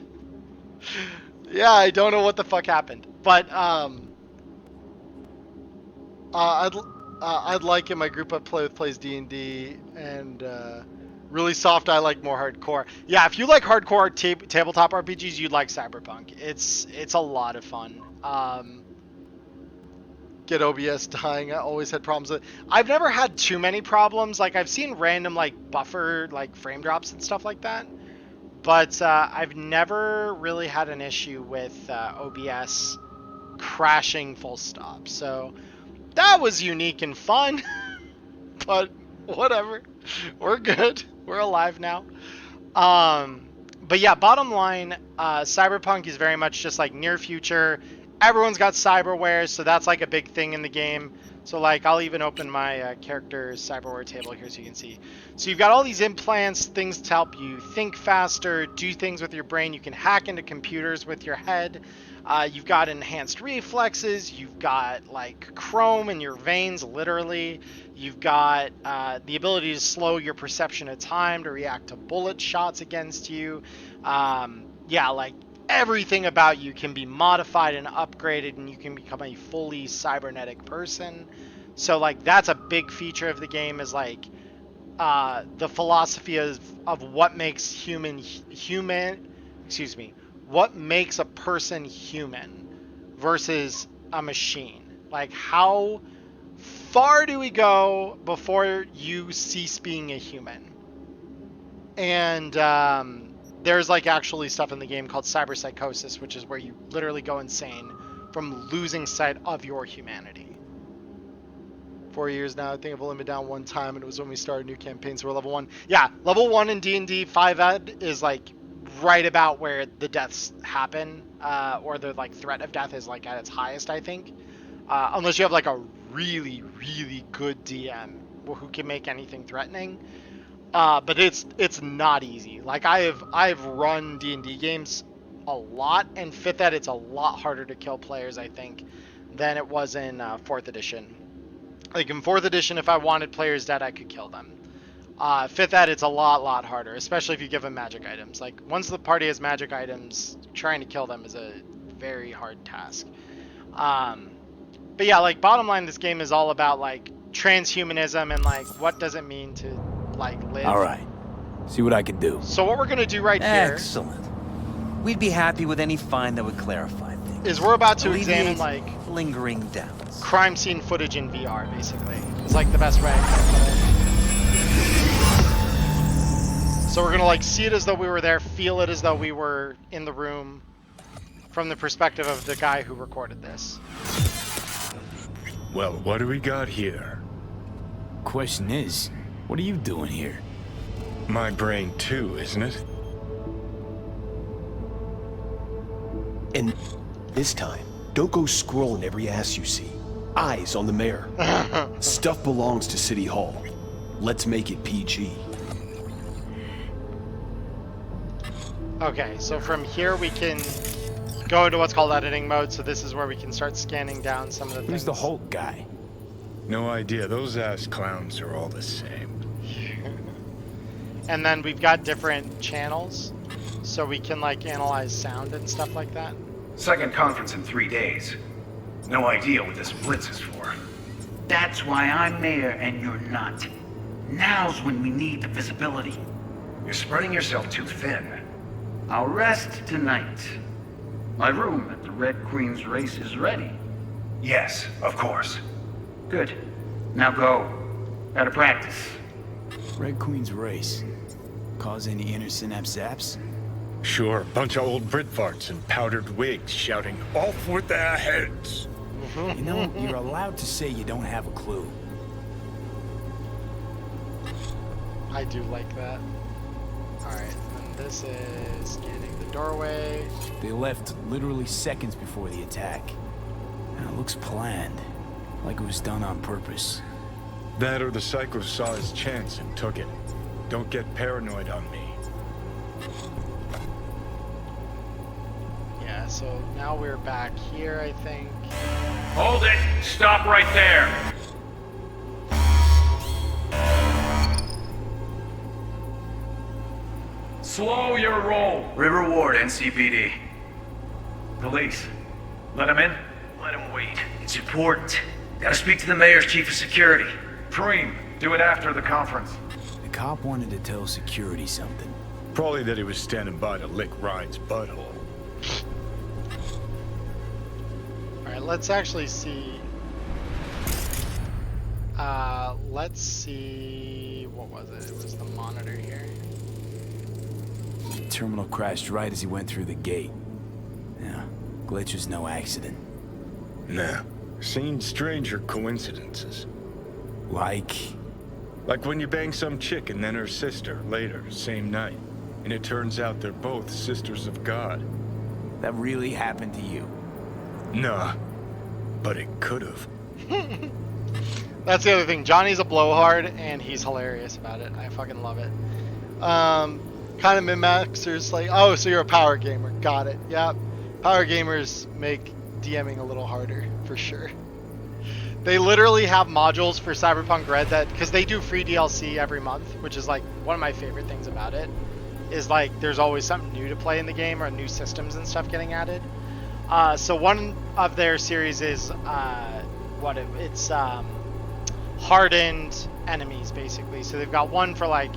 [SPEAKER 2] Yeah, I don't know what the fuck happened, but I'd like in my group I play with plays D&D, and really soft. I like more hardcore. Yeah, if you like hardcore tabletop RPGs, you'd like Cyberpunk. It's a lot of fun. Get OBS dying. I always had problems with it. I've never had too many problems. Like I've seen random like buffer like frame drops and stuff like that, but I've never really had an issue with OBS crashing full stop. So that was unique and fun. But whatever, we're good. We're alive now. But yeah, bottom line, Cyberpunk is very much just like near future. Everyone's got cyberware, so that's like a big thing in the game. So like, I'll even open my character's cyberware table here so you can see. So you've got all these implants, things to help you think faster, do things with your brain. You can hack into computers with your head. You've got enhanced reflexes. You've got like chrome in your veins, literally. You've got the ability to slow your perception of time to react to bullet shots against you. Yeah, like everything about you can be modified and upgraded, and you can become a fully cybernetic person. So like that's a big feature of the game, is like the philosophy of what makes what makes a person human versus a machine. Like how far do we go before you cease being a human? And there's like actually stuff in the game called cyberpsychosis, which is where you literally go insane from losing sight of your humanity. 4 years now. I think I've only been down one time, and it was when we started new campaigns. So we're level 1. Yeah, level 1 in D&D 5ed is like right about where the deaths happen, or the like threat of death is like at its highest, I think. Unless you have like a really, really good DM who can make anything threatening. But it's not easy. Like I've run D&D games a lot, and 5th ed it's a lot harder to kill players, I think, than it was in 4th edition. Like in 4th edition, if I wanted players dead, I could kill them. 5th ed it's a lot harder, especially if you give them magic items. Like once the party has magic items, trying to kill them is a very hard task. But yeah, like bottom line, this game is all about like transhumanism and like what does it mean to like live.
[SPEAKER 6] All right, see what I can do.
[SPEAKER 2] So what we're gonna do right here
[SPEAKER 22] Excellent. We'd be happy with any find that would clarify things.
[SPEAKER 2] is we're about to
[SPEAKER 22] Alleviate
[SPEAKER 2] examine like
[SPEAKER 22] lingering doubts.
[SPEAKER 2] crime scene footage in VR, basically. It's like the best way I can put it. So we're gonna like see it as though we were there, feel it as though we were in the room from the perspective of the guy who recorded this.
[SPEAKER 13] Well, what do we got here?
[SPEAKER 6] Question is, what are you doing here?
[SPEAKER 13] My brain too, isn't it?
[SPEAKER 9] And this time, don't go scrolling every ass you see. Eyes on the mayor. Stuff belongs to City Hall. Let's make it PG.
[SPEAKER 2] Okay, so from here we can go into what's called editing mode, so this is where we can start scanning down some of the things.
[SPEAKER 6] Who's the Hulk guy?
[SPEAKER 13] No idea. Those ass clowns are all the same.
[SPEAKER 2] And then we've got different channels, so we can like analyze sound and stuff like that.
[SPEAKER 5] Second conference in 3 days. No idea what this blitz is for. That's why I'm mayor and you're not. Now's when we need the visibility. You're spreading yourself too thin. I'll rest tonight. My room at the Red Queen's race is ready. Yes, of course. Good. Now go. Out of practice.
[SPEAKER 6] Red Queen's race. Cause any inner synapse zaps?
[SPEAKER 13] Sure, bunch of old Brit farts in powdered wigs shouting, "Off with their heads!"
[SPEAKER 6] You know, you're allowed to say you don't have a clue.
[SPEAKER 2] I do like that. Alright, and this is scanning the doorway.
[SPEAKER 6] They left literally seconds before the attack. And it looks planned. Like it was done on purpose.
[SPEAKER 13] That or the Psycho saw his chance and took it. Don't get paranoid on me.
[SPEAKER 2] Yeah, so now we're back here, I think.
[SPEAKER 5] Hold it! Stop right there! Slow your roll! River Ward, NCPD. Police. Let him in? Let him wait. It's important. Gotta speak to the mayor's chief of security. Preem, do it after the conference.
[SPEAKER 6] The cop wanted to tell security something.
[SPEAKER 13] Probably that he was standing by to lick Ryan's butthole.
[SPEAKER 2] Alright, let's actually see. Let's see. What was it? It was the monitor here.
[SPEAKER 6] The terminal crashed right as he went through the gate. Yeah, glitch was no accident.
[SPEAKER 13] Nah, seen stranger coincidences.
[SPEAKER 6] Like
[SPEAKER 13] when you bang some chick and then her sister later, same night. And it turns out they're both sisters of God.
[SPEAKER 6] That really happened to you?
[SPEAKER 13] Nah, but it could've.
[SPEAKER 2] That's the other thing. Johnny's a blowhard, and he's hilarious about it. I fucking love it. Kind of min-maxers like, oh, so you're a power gamer. Got it. Yep. Power gamers make DMing a little harder, for sure. They literally have modules for Cyberpunk Red that, because they do free DLC every month, which is like one of my favorite things about it, is like there's always something new to play in the game or new systems and stuff getting added. So one of their series is it's hardened enemies, basically. So they've got one for like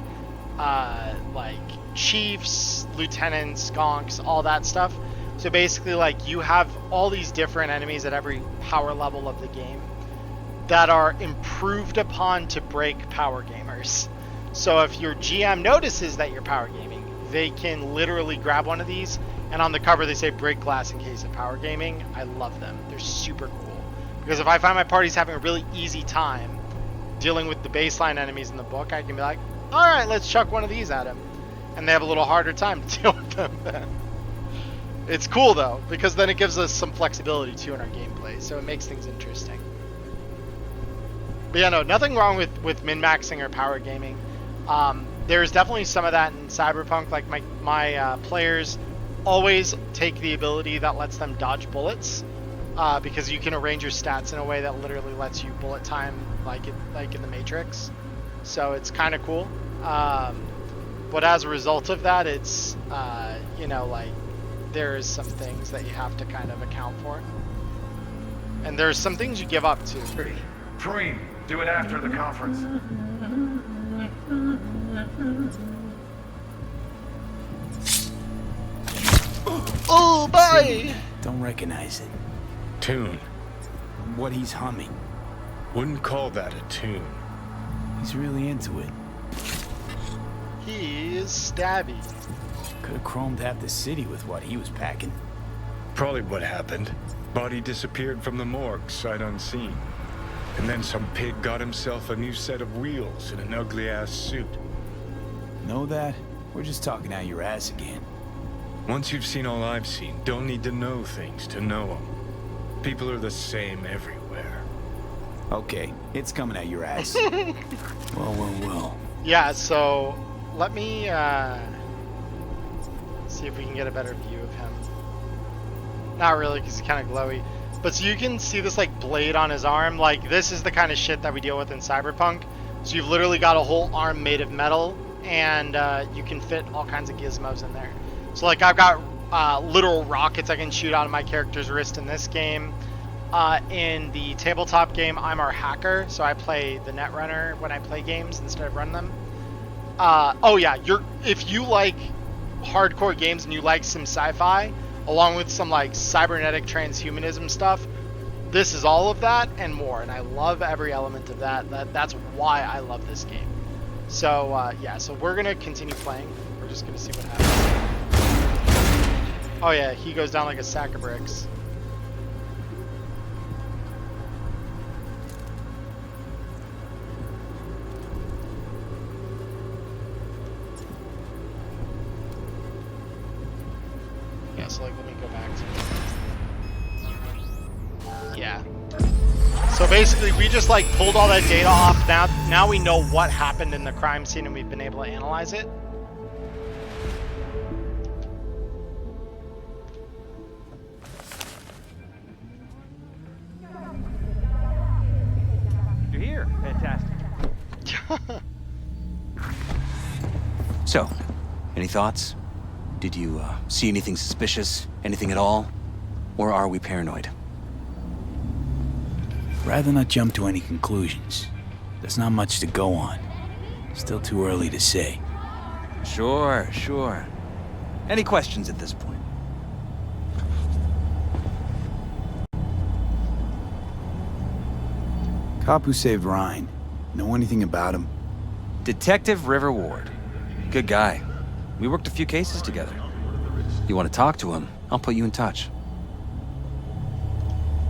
[SPEAKER 2] chiefs, lieutenants, skonks, all that stuff. So basically, like, you have all these different enemies at every power level of the game that are improved upon to break power gamers. So if your GM notices that you're power gaming, they can literally grab one of these, and on the cover they say break glass in case of power gaming. I love them. They're super cool. Because if I find my party's having a really easy time dealing with the baseline enemies in the book, I can be like, alright, let's chuck one of these at him. And they have a little harder time to deal with them then. It's cool though, because then it gives us some flexibility too in our gameplay, so it makes things interesting. But yeah, no, nothing wrong with min-maxing or power gaming. there's definitely some of that in Cyberpunk. Like my players always take the ability that lets them dodge bullets, because you can arrange your stats in a way that literally lets you bullet time like in the Matrix. So it's kind of cool. But as a result of that, it's you know, like there's some things that you have to kind of account for, and there's some things you give up to.
[SPEAKER 5] Dream, do it after the conference.
[SPEAKER 2] Oh, bye!
[SPEAKER 6] Don't recognize it.
[SPEAKER 13] Tune.
[SPEAKER 6] What he's humming.
[SPEAKER 13] Wouldn't call that a tune.
[SPEAKER 6] He's really into it.
[SPEAKER 2] He is stabby.
[SPEAKER 6] Could have chromed half the city with what he was packing.
[SPEAKER 13] Probably what happened. Body disappeared from the morgue, sight unseen. And then some pig got himself a new set of wheels and an ugly-ass suit.
[SPEAKER 6] Know that? We're just talking out your ass again.
[SPEAKER 13] Once you've seen all I've seen, don't need to know things to know them. People are the same everywhere.
[SPEAKER 6] Okay, it's coming at your ass. Well.
[SPEAKER 2] Yeah, so let me see if we can get a better view of him. Not really, because he's kind of glowy. But so you can see this like blade on his arm. Like this is the kind of shit that we deal with in Cyberpunk. So you've literally got a whole arm made of metal, and you can fit all kinds of gizmos in there. So like I've got literal rockets I can shoot out of my character's wrist in this game. In the tabletop game, I'm our hacker, so I play the netrunner when I play games instead of run them. Oh yeah, if you like hardcore games and you like some sci-fi, along with some like cybernetic transhumanism stuff, this is all of that and more, and I love every element of that. That's why I love this game. So yeah, so we're gonna continue playing. We're just gonna see what happens. Oh yeah, he goes down like a sack of bricks. Yeah, so like let me go back to yeah. So basically we just like pulled all that data off. Now we know what happened in the crime scene and we've been able to analyze it.
[SPEAKER 8] You're here. Fantastic.
[SPEAKER 22] So, any thoughts? Did you see anything suspicious? Anything at all? Or are we paranoid?
[SPEAKER 6] Rather not jump to any conclusions. There's not much to go on. Still too early to say.
[SPEAKER 22] Sure. Any questions at this point?
[SPEAKER 6] Cop who saved Ryan. Know anything about him?
[SPEAKER 22] Detective River Ward. Good guy. We worked a few cases together. You want to talk to him? I'll put you in touch.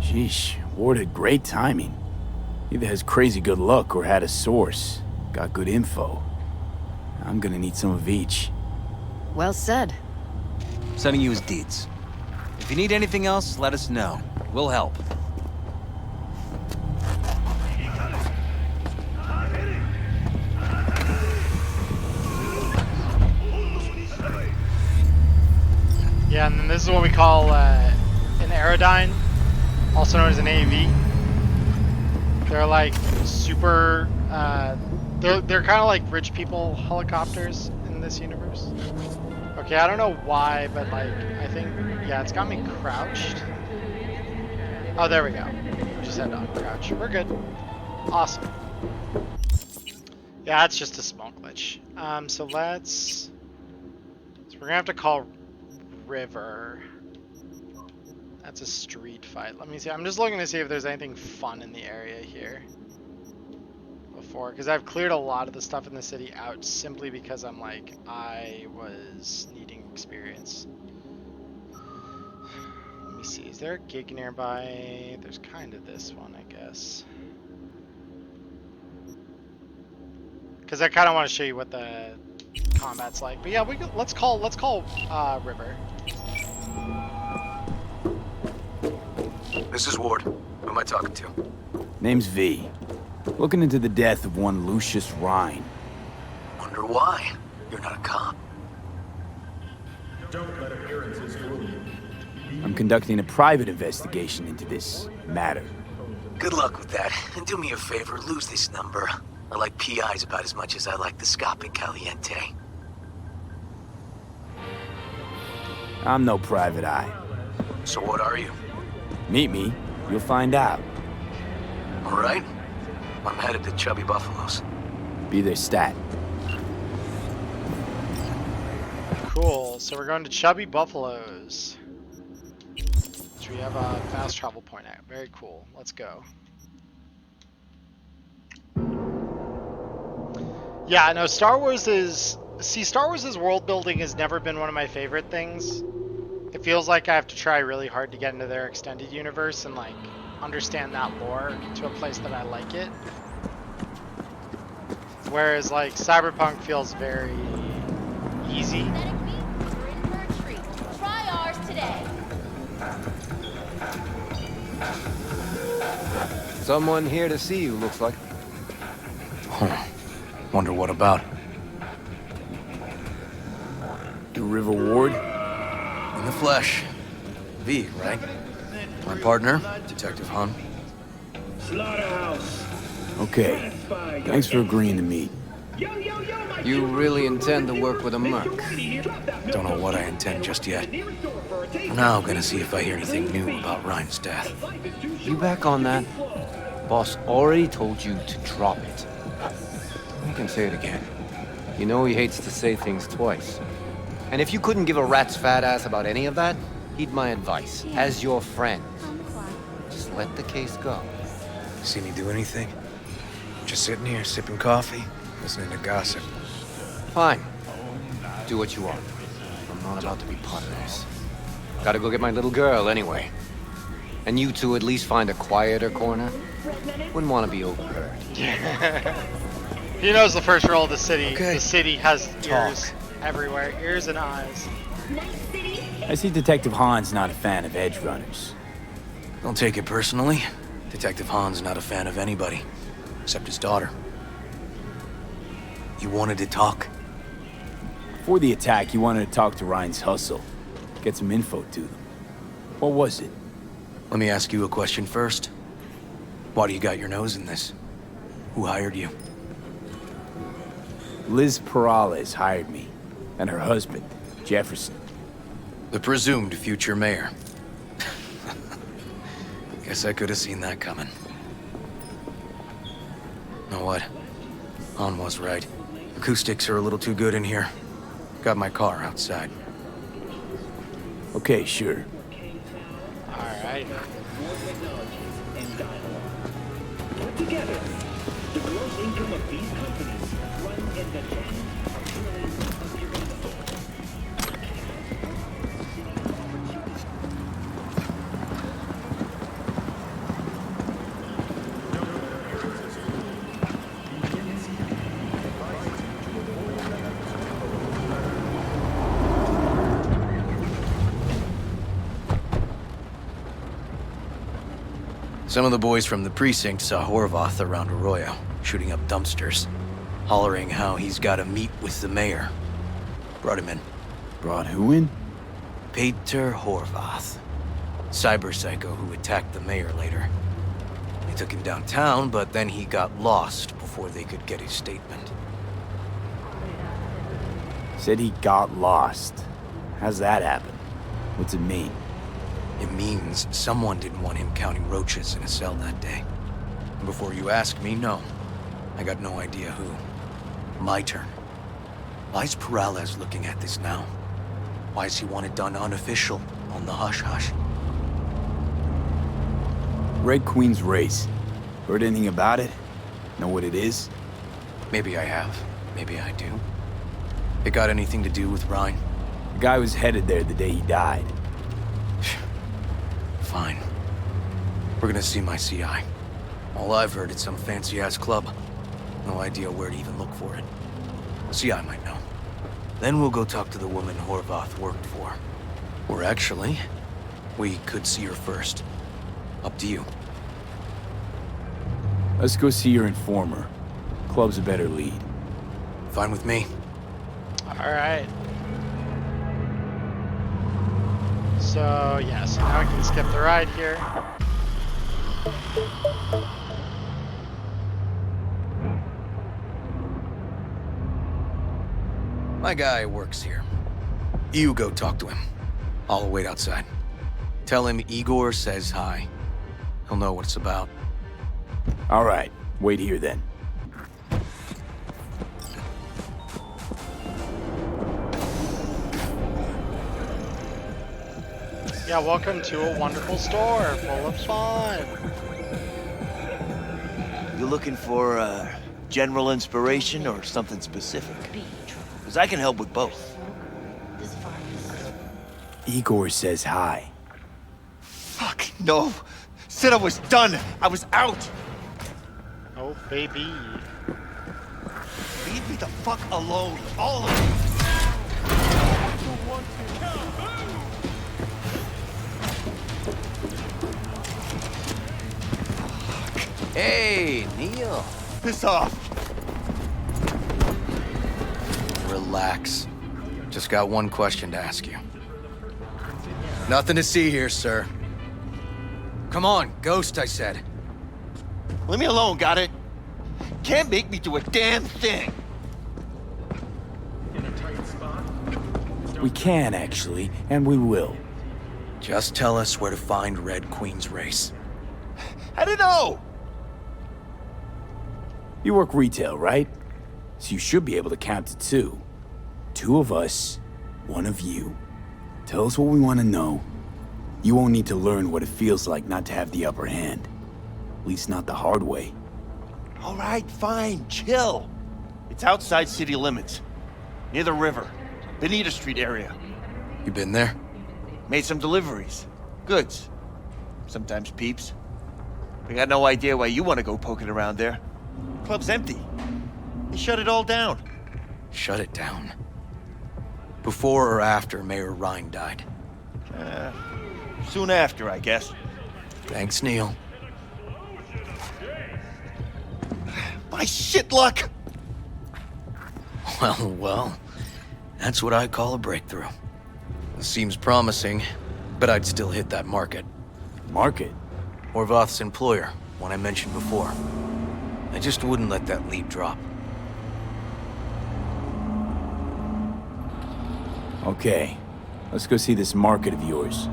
[SPEAKER 6] Sheesh, Ward had great timing. Either has crazy good luck or had a source. Got good info. I'm gonna need some of each.
[SPEAKER 7] Well said.
[SPEAKER 22] Sending you his deeds. If you need anything else, let us know. We'll help.
[SPEAKER 2] Yeah, and then this is what we call an Aerodyne, also known as an AV. They're like super, they're kind of like rich people helicopters in this universe. Okay, I don't know why, but like, I think, yeah, it's got me crouched. Oh, there we go. We just had to uncrouch. We're good. Awesome. Yeah, it's just a small glitch. So we're gonna have to call River. That's a street fight. Let me see. I'm just looking to see if there's anything fun in the area here before, because I've cleared a lot of the stuff in the city out simply because I'm like, I was needing experience. Let me see. Is there a gig nearby? There's kind of this one, I guess. Because I kind of want to show you what the combat's like. But yeah, let's call River.
[SPEAKER 12] This is Ward. Who am I talking to?
[SPEAKER 6] Name's V. Looking into the death of one Lucius Rhine. Wonder why? You're not a cop.
[SPEAKER 14] Don't let appearances fool you.
[SPEAKER 6] I'm conducting a private investigation into this matter. Good luck with that. And do me a favor, lose this number. I like PIs about as much as I like the Scape Caliente. I'm no private eye. So what are you? Meet me. You'll find out. All right. I'm headed to Chubby Buffaloes. Be their stat.
[SPEAKER 2] Cool. So we're going to Chubby Buffaloes. Which we have a fast travel point at. Very cool. Let's go. Yeah, no, Star Wars's world building has never been one of my favorite things. It feels like I have to try really hard to get into their extended universe and like understand that lore to a place that I like it. Whereas like Cyberpunk feels very easy.
[SPEAKER 4] Try ours today.
[SPEAKER 8] Someone here to see you, looks like.
[SPEAKER 6] Wonder what about? The River Ward? In the flesh. V, right? My partner, Detective Hun.
[SPEAKER 3] Slaughterhouse.
[SPEAKER 6] Okay. Thanks for agreeing to meet.
[SPEAKER 8] You really intend to work with a merc?
[SPEAKER 6] Don't know what I intend just yet. For now, I'm gonna see if I hear anything new about Ryan's death.
[SPEAKER 8] You back on that? Boss already told you to drop it. You can say it again. You know he hates to say things twice. And if you couldn't give a rat's fat ass about any of that, heed my advice. As your friend, just let the case go.
[SPEAKER 12] See me do anything? Just sitting here, sipping coffee, listening to gossip.
[SPEAKER 8] Fine. Do what you want. I'm not about to be part of this. Gotta go get my little girl anyway. And you two at least find a quieter corner. Wouldn't want to be overheard.
[SPEAKER 2] He knows the first rule of the city.
[SPEAKER 12] Okay.
[SPEAKER 2] The city has ears everywhere. Ears and eyes.
[SPEAKER 6] I see Detective Han's not a fan of edge runners.
[SPEAKER 12] Don't take it personally. Detective Han's not a fan of anybody, except his daughter. You wanted to talk?
[SPEAKER 6] Before the attack, you wanted to talk to Ryan's hustle. Get some info to them. What was it?
[SPEAKER 12] Let me ask you a question first. Why do you got your nose in this? Who hired you?
[SPEAKER 6] Liz Perales hired me, and her husband, Jefferson.
[SPEAKER 12] The presumed future mayor. Guess I could have seen that coming. Know what? Han was right. Acoustics are a little too good in here. Got my car outside.
[SPEAKER 6] Okay, sure.
[SPEAKER 2] Alright.
[SPEAKER 3] Together, the gross income of these companies runs in the tens of trillions of euros.
[SPEAKER 12] Some of the boys from the precinct saw Horvath around Arroyo, shooting up dumpsters, hollering how he's got to meet with the mayor. Brought him in.
[SPEAKER 6] Brought who in?
[SPEAKER 12] Peter Horvath. Cyber psycho who attacked the mayor later. They took him downtown, but then he got lost before they could get his statement.
[SPEAKER 6] Said he got lost. How's that happen? What's it mean?
[SPEAKER 12] It means someone didn't want him counting roaches in a cell that day. And before you ask me, no. I got no idea who. My turn. Why's Perales looking at this now? Why does he want it done unofficial, on the hush-hush?
[SPEAKER 6] Red Queen's race. Heard anything about it? Know what it is?
[SPEAKER 12] Maybe I have. Maybe I do. It got anything to do with Ryan?
[SPEAKER 6] The guy was headed there the day he died.
[SPEAKER 12] Fine. We're gonna see my CI. All I've heard is some fancy-ass club. No idea where to even look for it. CI might know. Then we'll go talk to the woman Horvath worked for. Or actually, we could see her first. Up to you.
[SPEAKER 6] Let's go see your informer. Club's a better lead.
[SPEAKER 12] Fine with me.
[SPEAKER 2] Alright. So, yeah, so now we can skip the ride here.
[SPEAKER 12] My guy works here. You go talk to him. I'll wait outside. Tell him Igor says hi. He'll know what it's about.
[SPEAKER 6] All right, wait here then.
[SPEAKER 2] Yeah, welcome to a wonderful store full of fun.
[SPEAKER 10] You looking for general inspiration or something specific? Because I can help with both.
[SPEAKER 6] Igor says hi.
[SPEAKER 10] Fuck, no. Said I was done. I was out.
[SPEAKER 2] Oh, baby.
[SPEAKER 10] Leave me the fuck alone, all of you.
[SPEAKER 8] Hey, Neil.
[SPEAKER 10] Piss off.
[SPEAKER 12] Relax. Just got one question to ask you. Nothing to see here, sir. Come on, Ghost, I said.
[SPEAKER 10] Leave me alone, got it? Can't make me do a damn thing.
[SPEAKER 6] We can, actually, and we will.
[SPEAKER 12] Just tell us where to find Red Queen's race.
[SPEAKER 10] I don't know.
[SPEAKER 6] You work retail, right? So you should be able to count to two. Two of us, one of you. Tell us what we want to know. You won't need to learn what it feels like not to have the upper hand. At least not the hard way.
[SPEAKER 10] All right, fine, chill. It's outside city limits. Near the river. Benita Street area.
[SPEAKER 12] You been there?
[SPEAKER 10] Made some deliveries. Goods. Sometimes peeps. I got no idea why you want to go poking around there. Club's empty. They shut it all down.
[SPEAKER 12] Shut it down. Before or after Mayor Rhine died?
[SPEAKER 10] Soon after, I guess.
[SPEAKER 12] Thanks, Neil.
[SPEAKER 10] My shit luck!
[SPEAKER 12] Well, that's what I call a breakthrough. Seems promising, but I'd still hit that market.
[SPEAKER 6] Market?
[SPEAKER 12] Horvath's employer, one I mentioned before. I just wouldn't let that lead drop.
[SPEAKER 6] Okay, let's go see this market of yours.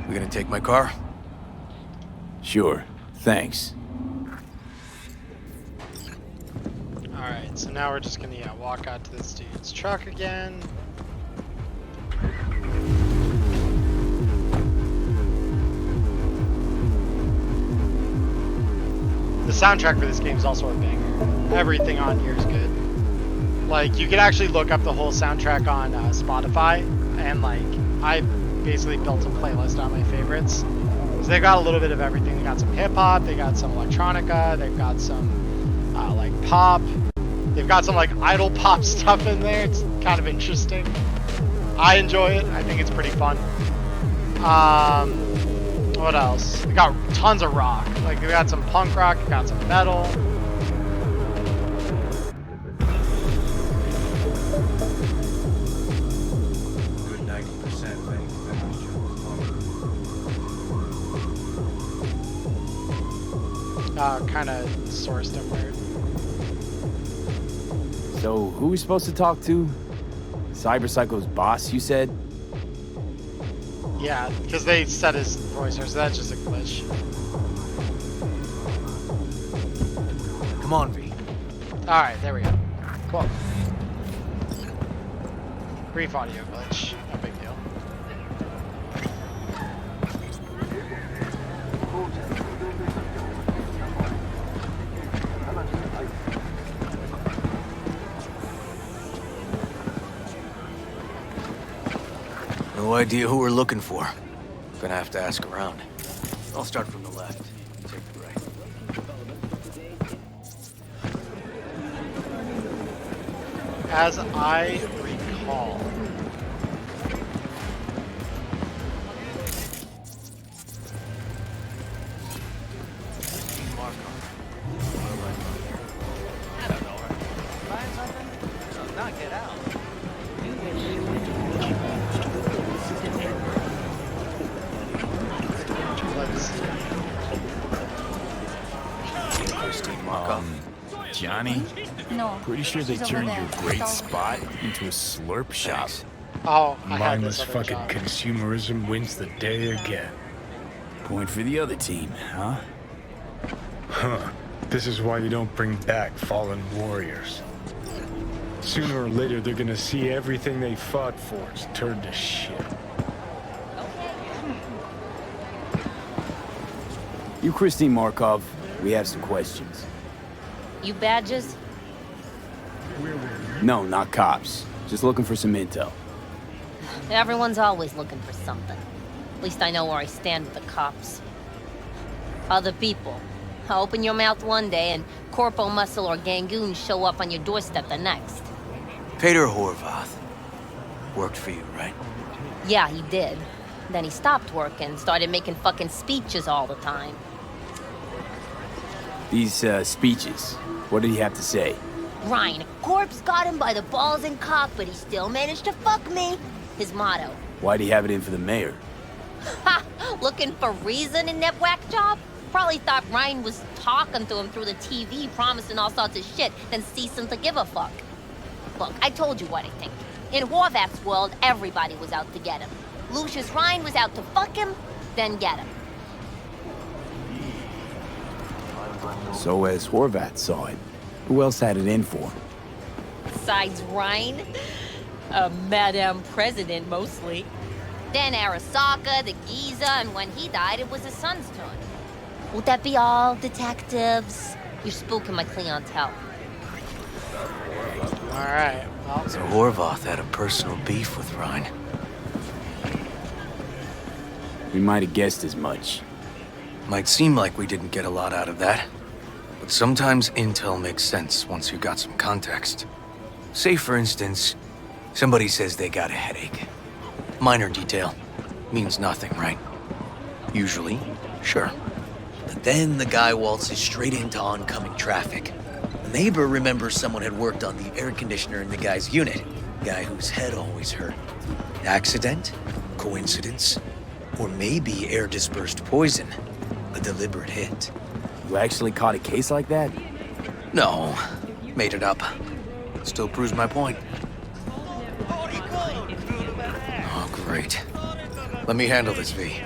[SPEAKER 12] We gonna take my car?
[SPEAKER 6] Sure, thanks.
[SPEAKER 2] Alright, so now we're just gonna, walk out to this dude's truck again. The soundtrack for this game is also a banger. Everything on here is good. Like, you can actually look up the whole soundtrack on Spotify, and like, I basically built a playlist on my favorites. So they've got a little bit of everything. They got some hip-hop, they got some electronica, they've got some like pop, they've got some like idol pop stuff in there. It's kind of interesting. I enjoy it. I think it's pretty fun. What else? We got tons of rock. Like, we got some punk rock, we got some metal.
[SPEAKER 12] Good 90%,
[SPEAKER 2] Kind of sourced and weird.
[SPEAKER 6] So, who are we supposed to talk to? Cyberpsycho's boss, you said?
[SPEAKER 2] Yeah, because they set his voice here, so that's just a glitch.
[SPEAKER 12] Come on, V.
[SPEAKER 2] Alright, there we go. Cool. Brief audio glitch. No big deal.
[SPEAKER 12] No idea who we're looking for. Gonna have to ask around. I'll start from the left. Take the right.
[SPEAKER 2] As I recall.
[SPEAKER 8] not get out.
[SPEAKER 15] Johnny?
[SPEAKER 4] No.
[SPEAKER 15] Pretty sure they
[SPEAKER 4] she's over
[SPEAKER 15] turned
[SPEAKER 4] there.
[SPEAKER 15] your great
[SPEAKER 4] It's all-
[SPEAKER 15] spot into a slurp shop.
[SPEAKER 2] Oh, I had
[SPEAKER 13] Mindless
[SPEAKER 2] this other
[SPEAKER 13] fucking
[SPEAKER 2] job.
[SPEAKER 13] consumerism wins the day again.
[SPEAKER 15] Point for the other team, huh?
[SPEAKER 13] Huh. This is why you don't bring back fallen warriors. Sooner or later, they're gonna see everything they fought for is turned to shit.
[SPEAKER 6] You, Christine Markov, we have some questions.
[SPEAKER 21] You badges?
[SPEAKER 6] No, not cops. Just looking for some intel.
[SPEAKER 21] Everyone's always looking for something. At least I know where I stand with the cops. Other people. Open your mouth one day and Corpo Muscle or Gangoon show up on your doorstep the next.
[SPEAKER 12] Peter Horvath. Worked for you, right?
[SPEAKER 21] Yeah, he did. Then he stopped working and started making fucking speeches all the time.
[SPEAKER 6] These, speeches, what did he have to say?
[SPEAKER 21] Ryan, a corpse got him by the balls and cock, but he still managed to fuck me. His motto.
[SPEAKER 6] Why'd he have it in for the mayor?
[SPEAKER 21] Ha! Looking for reason in that whack job? Probably thought Ryan was talking to him through the TV, promising all sorts of shit, then ceasing to give a fuck. Look, I told you what I think. In Horvath's world, everybody was out to get him. Lucius Ryan was out to fuck him, then get him.
[SPEAKER 6] So as Horvath saw it, who else had it in for?
[SPEAKER 21] Besides Ryan, a Madame President mostly. Then Arasaka, the Giza, and when he died, it was his son's turn. Would that be all, detectives? You're spooking my clientele.
[SPEAKER 2] Alright, well.
[SPEAKER 12] So Horvath had a personal beef with Ryan.
[SPEAKER 6] We might have guessed as much.
[SPEAKER 12] Might seem like we didn't get a lot out of that. But sometimes intel makes sense once you got some context. Say, for instance, somebody says they got a headache. Minor detail. Means nothing, right? Usually, sure. But then the guy waltzes straight into oncoming traffic. The neighbor remembers someone had worked on the air conditioner in the guy's unit. Guy whose head always hurt. Accident? Coincidence? Or maybe air-dispersed poison. A deliberate hit.
[SPEAKER 6] You actually caught a case like that?
[SPEAKER 12] No. Made it up. Still proves my point. Oh, great. Let me handle this, V.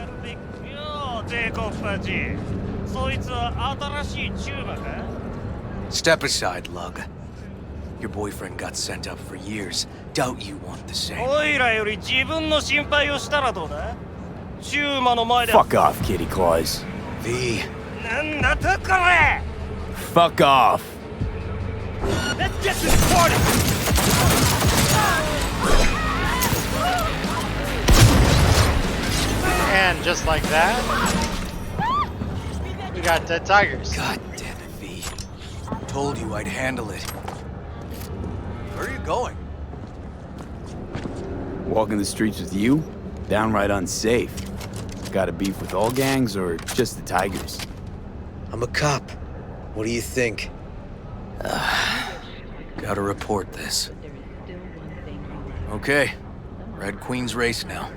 [SPEAKER 12] Step aside, Lug. Your boyfriend got sent up for years. Doubt you want the same.
[SPEAKER 6] Fuck off, Kitty Claus.
[SPEAKER 12] V.
[SPEAKER 6] Fuck off.
[SPEAKER 19] Let's get this party!
[SPEAKER 2] And just like that, we got dead tigers.
[SPEAKER 12] God damn it, V. Told you I'd handle it. Where are you going?
[SPEAKER 6] Walking the streets with you? Downright unsafe. Got a beef with all gangs or just the tigers?
[SPEAKER 12] I'm a cop. What do you think? Gotta report this. Okay. Red Queen's race now.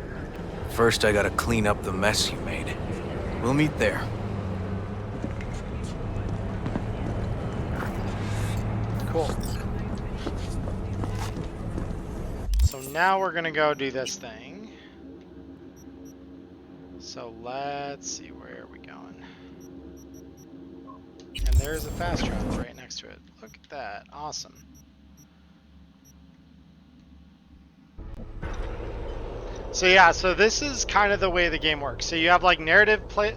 [SPEAKER 12] First, I gotta clean up the mess you made. We'll meet there.
[SPEAKER 2] Cool. So now we're gonna go do this thing. So let's see, where are we going? And there's a fast travel right next to it. Look at that, awesome. So yeah, so this is kind of the way the game works. So you have like narrative what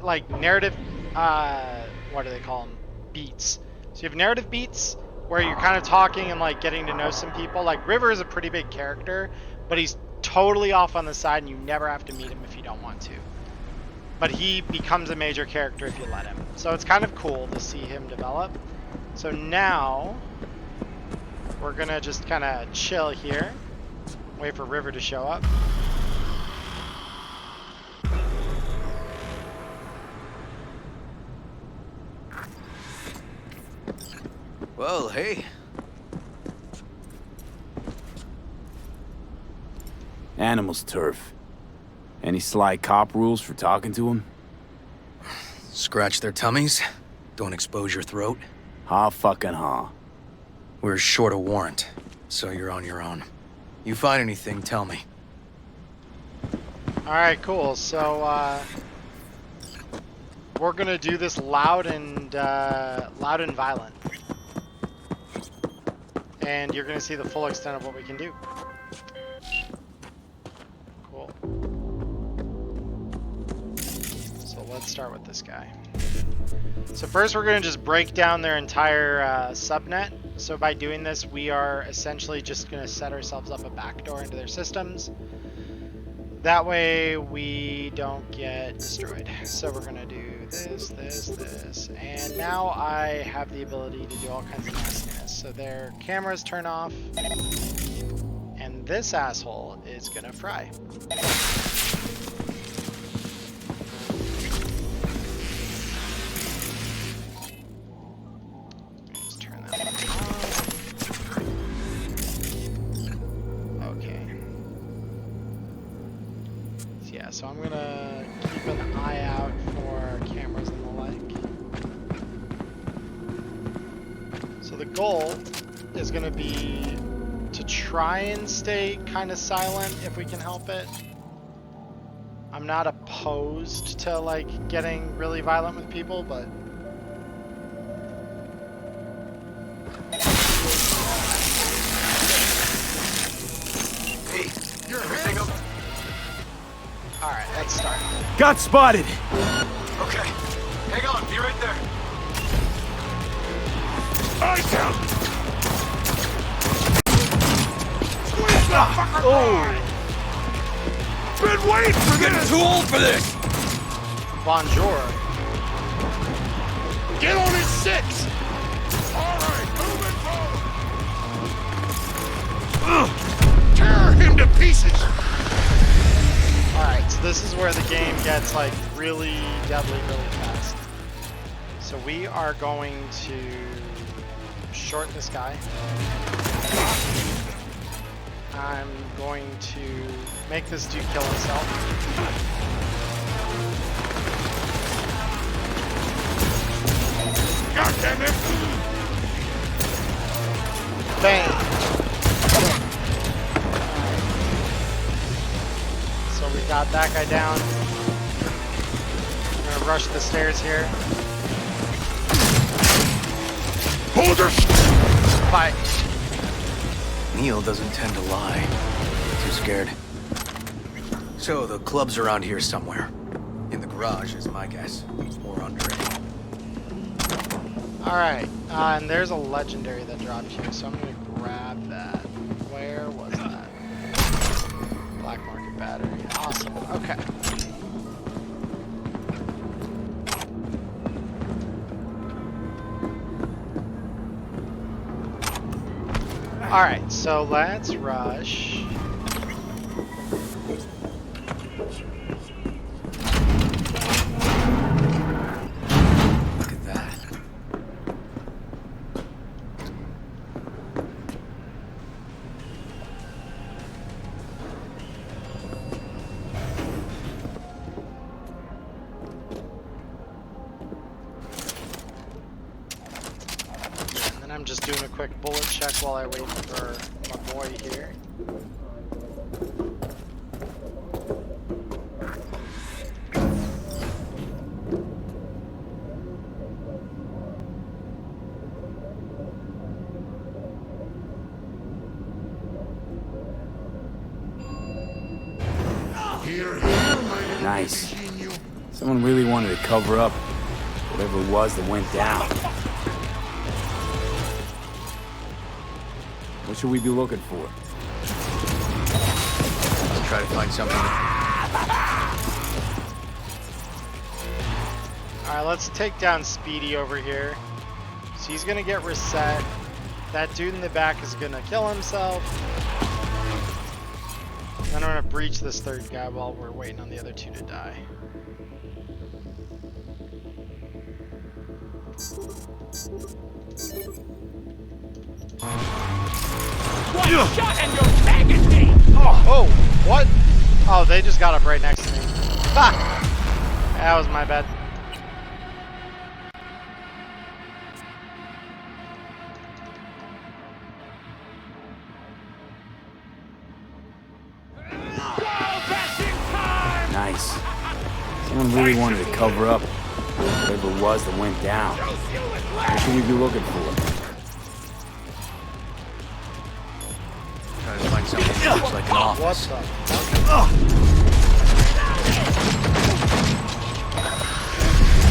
[SPEAKER 2] do they call them? Beats. So you have narrative beats where you're kind of talking and like getting to know some people. Like River is a pretty big character, but he's totally off on the side and you never have to meet him if you don't want to. But he becomes a major character if you let him. So it's kind of cool to see him develop. So now we're gonna just kind of chill here, wait for River to show up.
[SPEAKER 12] Well, hey.
[SPEAKER 15] Animal's turf. Any sly cop rules for talking to him?
[SPEAKER 12] Scratch their tummies. Don't expose your throat.
[SPEAKER 15] Ha fucking ha.
[SPEAKER 12] We're short a warrant, so you're on your own. You find anything, tell me.
[SPEAKER 2] Alright, cool. So, we're gonna do this loud and violent. And you're gonna see the full extent of what we can do. Cool. So let's start with this guy. So first we're gonna just break down their entire subnet. So by doing this, we are essentially just gonna set ourselves up a backdoor into their systems. That way we don't get destroyed. So we're gonna do this, this, this, and now I have the ability to do all kinds of nastiness. So their cameras turn off, and this asshole is gonna fry. Just turn that one off. Okay. Yeah, so I'm gonna keep an eye out for cameras and the like. So the goal is gonna be to try and stay kind of silent if we can help it. I'm not opposed to like getting really violent with people, but
[SPEAKER 8] Hey, you're everything up.
[SPEAKER 2] alright, let's start.
[SPEAKER 15] Got spotted!
[SPEAKER 8] Okay, hang on, be right there.
[SPEAKER 14] Eyes down!
[SPEAKER 15] Oh!
[SPEAKER 14] Been waiting for
[SPEAKER 12] Getting
[SPEAKER 14] this!
[SPEAKER 12] too old for this!
[SPEAKER 2] Bonjour.
[SPEAKER 14] Get on his six! Alright, moving forward! Tear him to pieces!
[SPEAKER 2] Alright, so this is where the game gets like really deadly really fast. So we are going to short this guy. I'm going to make this dude kill himself.
[SPEAKER 14] God damn it!
[SPEAKER 2] Bang! So we got that guy down. I'm gonna rush the stairs here.
[SPEAKER 14] Hold her!
[SPEAKER 2] Fight.
[SPEAKER 12] Neil doesn't tend to lie. Too scared. So the club's around here somewhere. In the garage is my guess. Or under it.
[SPEAKER 2] Alright, and there's a legendary that dropped here, so I'm gonna grab that. Where was that? Black market battery. Awesome. Okay. Alright, so let's rush.
[SPEAKER 12] Look at that.
[SPEAKER 2] And then I'm just doing a quick bullet check while I wait for my boy here.
[SPEAKER 15] Nice. Someone really wanted to cover up whatever it was that went down. What should we be looking for?
[SPEAKER 12] Let's try to find something.
[SPEAKER 2] Alright, let's take down Speedy over here. So he's gonna get reset. That dude in the back is gonna kill himself. Then I'm gonna breach this third guy while we're waiting on the other two to die.
[SPEAKER 14] One shot and you're begging me!
[SPEAKER 2] Oh, what? Oh, they just got up right next to me. Ha! That was my bad.
[SPEAKER 15] Nice. Someone really wanted to cover up whatever it was that went down. What should we be looking for?
[SPEAKER 12] Try to find something that looks like an office.
[SPEAKER 2] What the?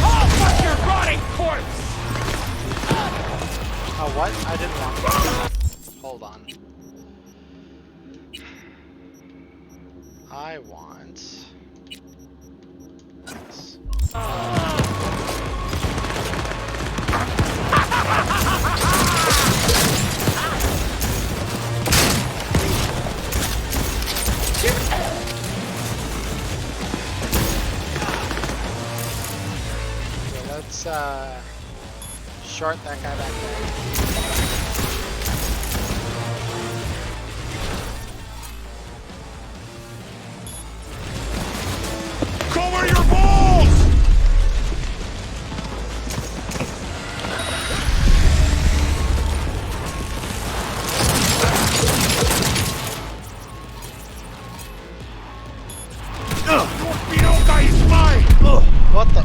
[SPEAKER 16] Oh, fuck your rotting corpse!
[SPEAKER 2] Oh, what? I didn't want that. Hold on. I want this. Okay, let's short that guy back there.
[SPEAKER 16] Cover your balls!
[SPEAKER 2] What the?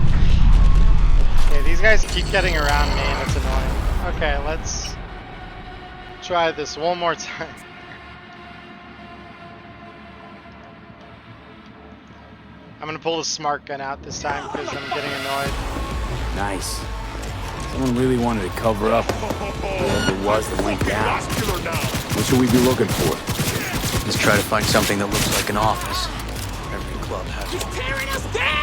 [SPEAKER 2] Okay, these guys keep getting around me and it's annoying. Okay, let's try this one more time. I'm gonna pull the smart gun out this time because I'm getting annoyed.
[SPEAKER 15] Nice. Someone really wanted to cover up whatever it was that went down. What should we be looking for?
[SPEAKER 12] Let's try to find something that looks like an office. Every club has one.
[SPEAKER 16] Tearing us down!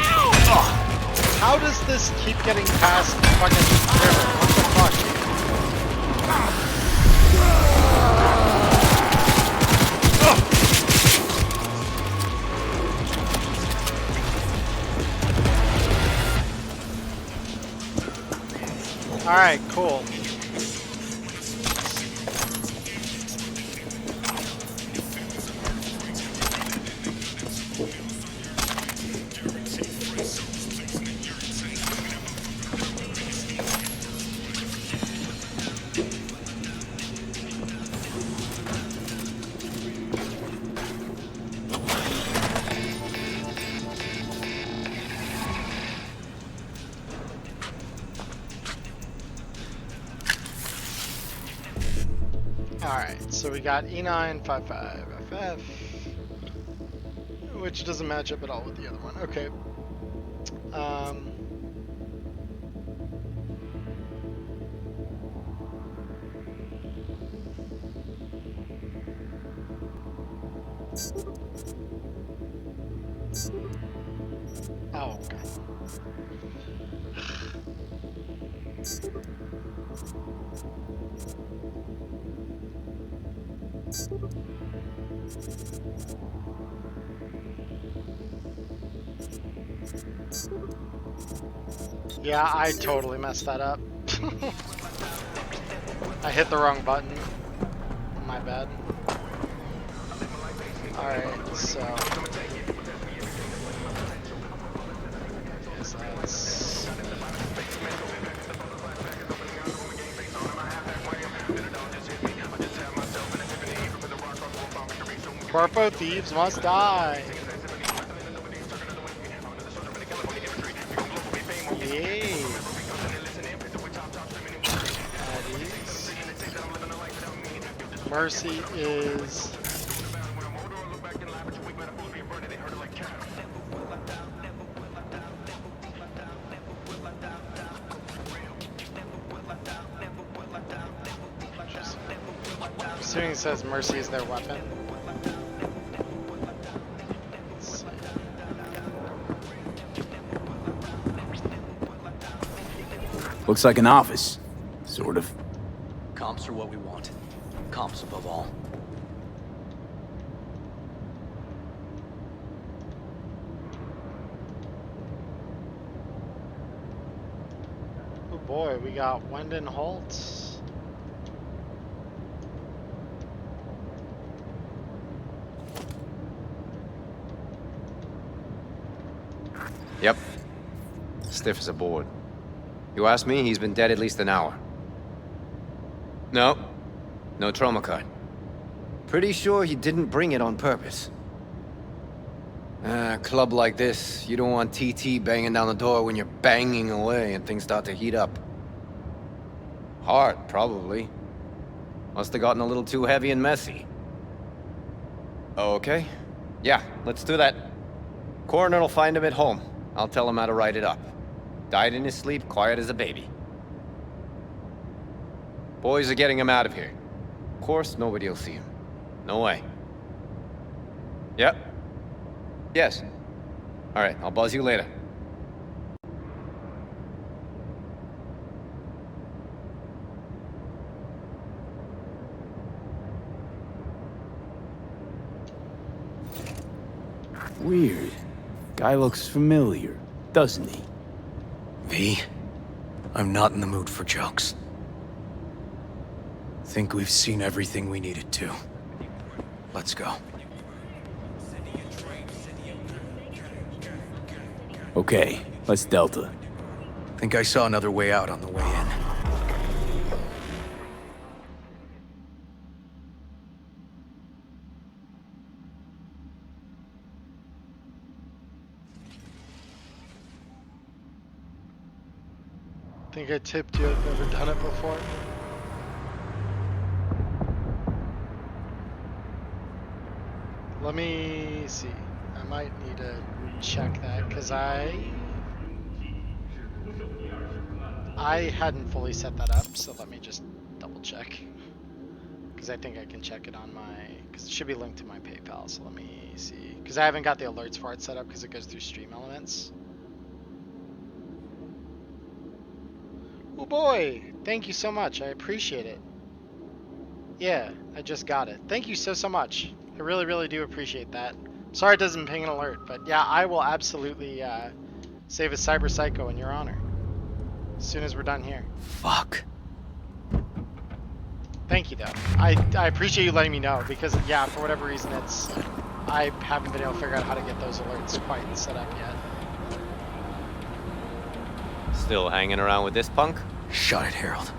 [SPEAKER 2] How does this keep getting past fucking river? What the fuck? Alright, cool. Alright, so we got E955FF, which doesn't match up at all with the other one. Okay. Oh, okay. Yeah, I totally messed that up. I hit the wrong button. My bad. Alright, so... Guess that's... Corpo thieves must die! Yay! Mercy is... Assuming it says Mercy is their weapon.
[SPEAKER 15] Looks like an office. Sort of.
[SPEAKER 12] Comps are what we want. Comps above all.
[SPEAKER 2] Oh boy, we got Wendon Holtz.
[SPEAKER 8] Yep. Stiff as a board. You ask me, he's been dead at least an hour. No. No trauma card. Pretty sure he didn't bring it on purpose. A club like this, you don't want TT banging down the door when you're banging away and things start to heat up. Heart, probably. Must have gotten a little too heavy and messy. Okay. Yeah, let's do that. Coroner will find him at home. I'll tell him how to write it up. Died in his sleep, quiet as a baby. Boys are getting him out of here. Of course, nobody will see him. No way. Yep. Yes. All right, I'll buzz you later.
[SPEAKER 15] Weird. Guy looks familiar, doesn't he?
[SPEAKER 12] V, I'm not in the mood for jokes. Think we've seen everything we needed to. Let's go.
[SPEAKER 15] Okay, let's Delta.
[SPEAKER 12] Think I saw another way out on the way in.
[SPEAKER 2] Think I tipped you. I've never done it before. Let me see. I might need to check that because I hadn't fully set that up, so let me just double check. Because I think I can check it on my, because it should be linked to my PayPal, so let me see. Because I haven't got the alerts for it set up because it goes through Stream Elements. Oh boy, thank you so much. I appreciate it. Yeah, I just got it. Thank you so much. I really do appreciate that. Sorry it doesn't ping an alert, but yeah, I will absolutely save a cyber psycho in your honor. As soon as we're done here.
[SPEAKER 12] Fuck.
[SPEAKER 2] Thank you though. I appreciate you letting me know because yeah, for whatever reason I haven't been able to figure out how to get those alerts quite set up yet.
[SPEAKER 8] Still hanging around with this punk?
[SPEAKER 12] Shut it, Harold.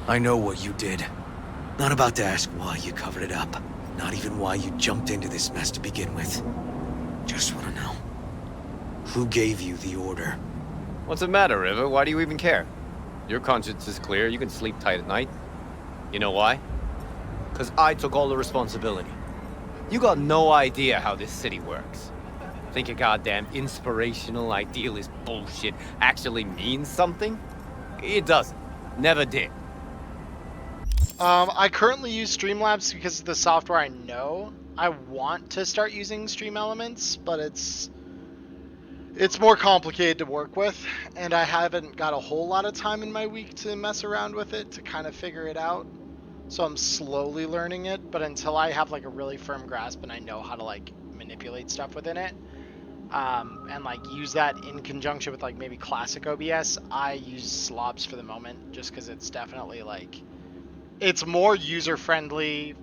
[SPEAKER 12] I know what you did. Not about to ask why you covered it up. Not even why you jumped into this mess to begin with. Just want to know. Who gave you the order?
[SPEAKER 8] What's the matter, River? Why do you even care? Your conscience is clear. You can sleep tight at night. You know why? Because I took all the responsibility. You got no idea how this city works. Think your goddamn inspirational, idealist bullshit actually means something? It doesn't. Never did.
[SPEAKER 2] I currently use Streamlabs because of the software I know. I want to start using Stream Elements, but it's more complicated to work with, and I haven't got a whole lot of time in my week to mess around with it to kind of figure it out. So I'm slowly learning it, but until I have like a really firm grasp and I know how to like manipulate stuff within it, and like use that in conjunction with like maybe classic OBS, I use Slobs for the moment just because it's definitely like it's more user-friendly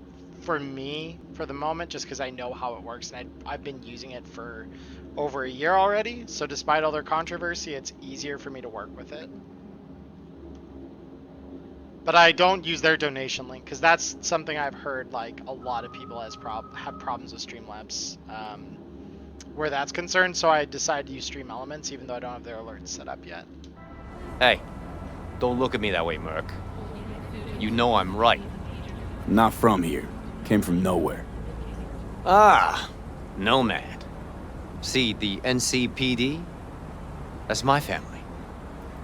[SPEAKER 2] for me for the moment just because I know how it works and I've been using it for over a year already, so despite all their controversy it's easier for me to work with it. But I don't use their donation link because that's something I've heard like a lot of people have problems with Streamlabs where that's concerned, so I decided to use Stream Elements even though I don't have their alerts set up yet.
[SPEAKER 8] Hey, don't look at me that way, Merc. You know I'm right.
[SPEAKER 15] Not from here. Came from nowhere.
[SPEAKER 8] Ah, Nomad. See, the NCPD? That's my family.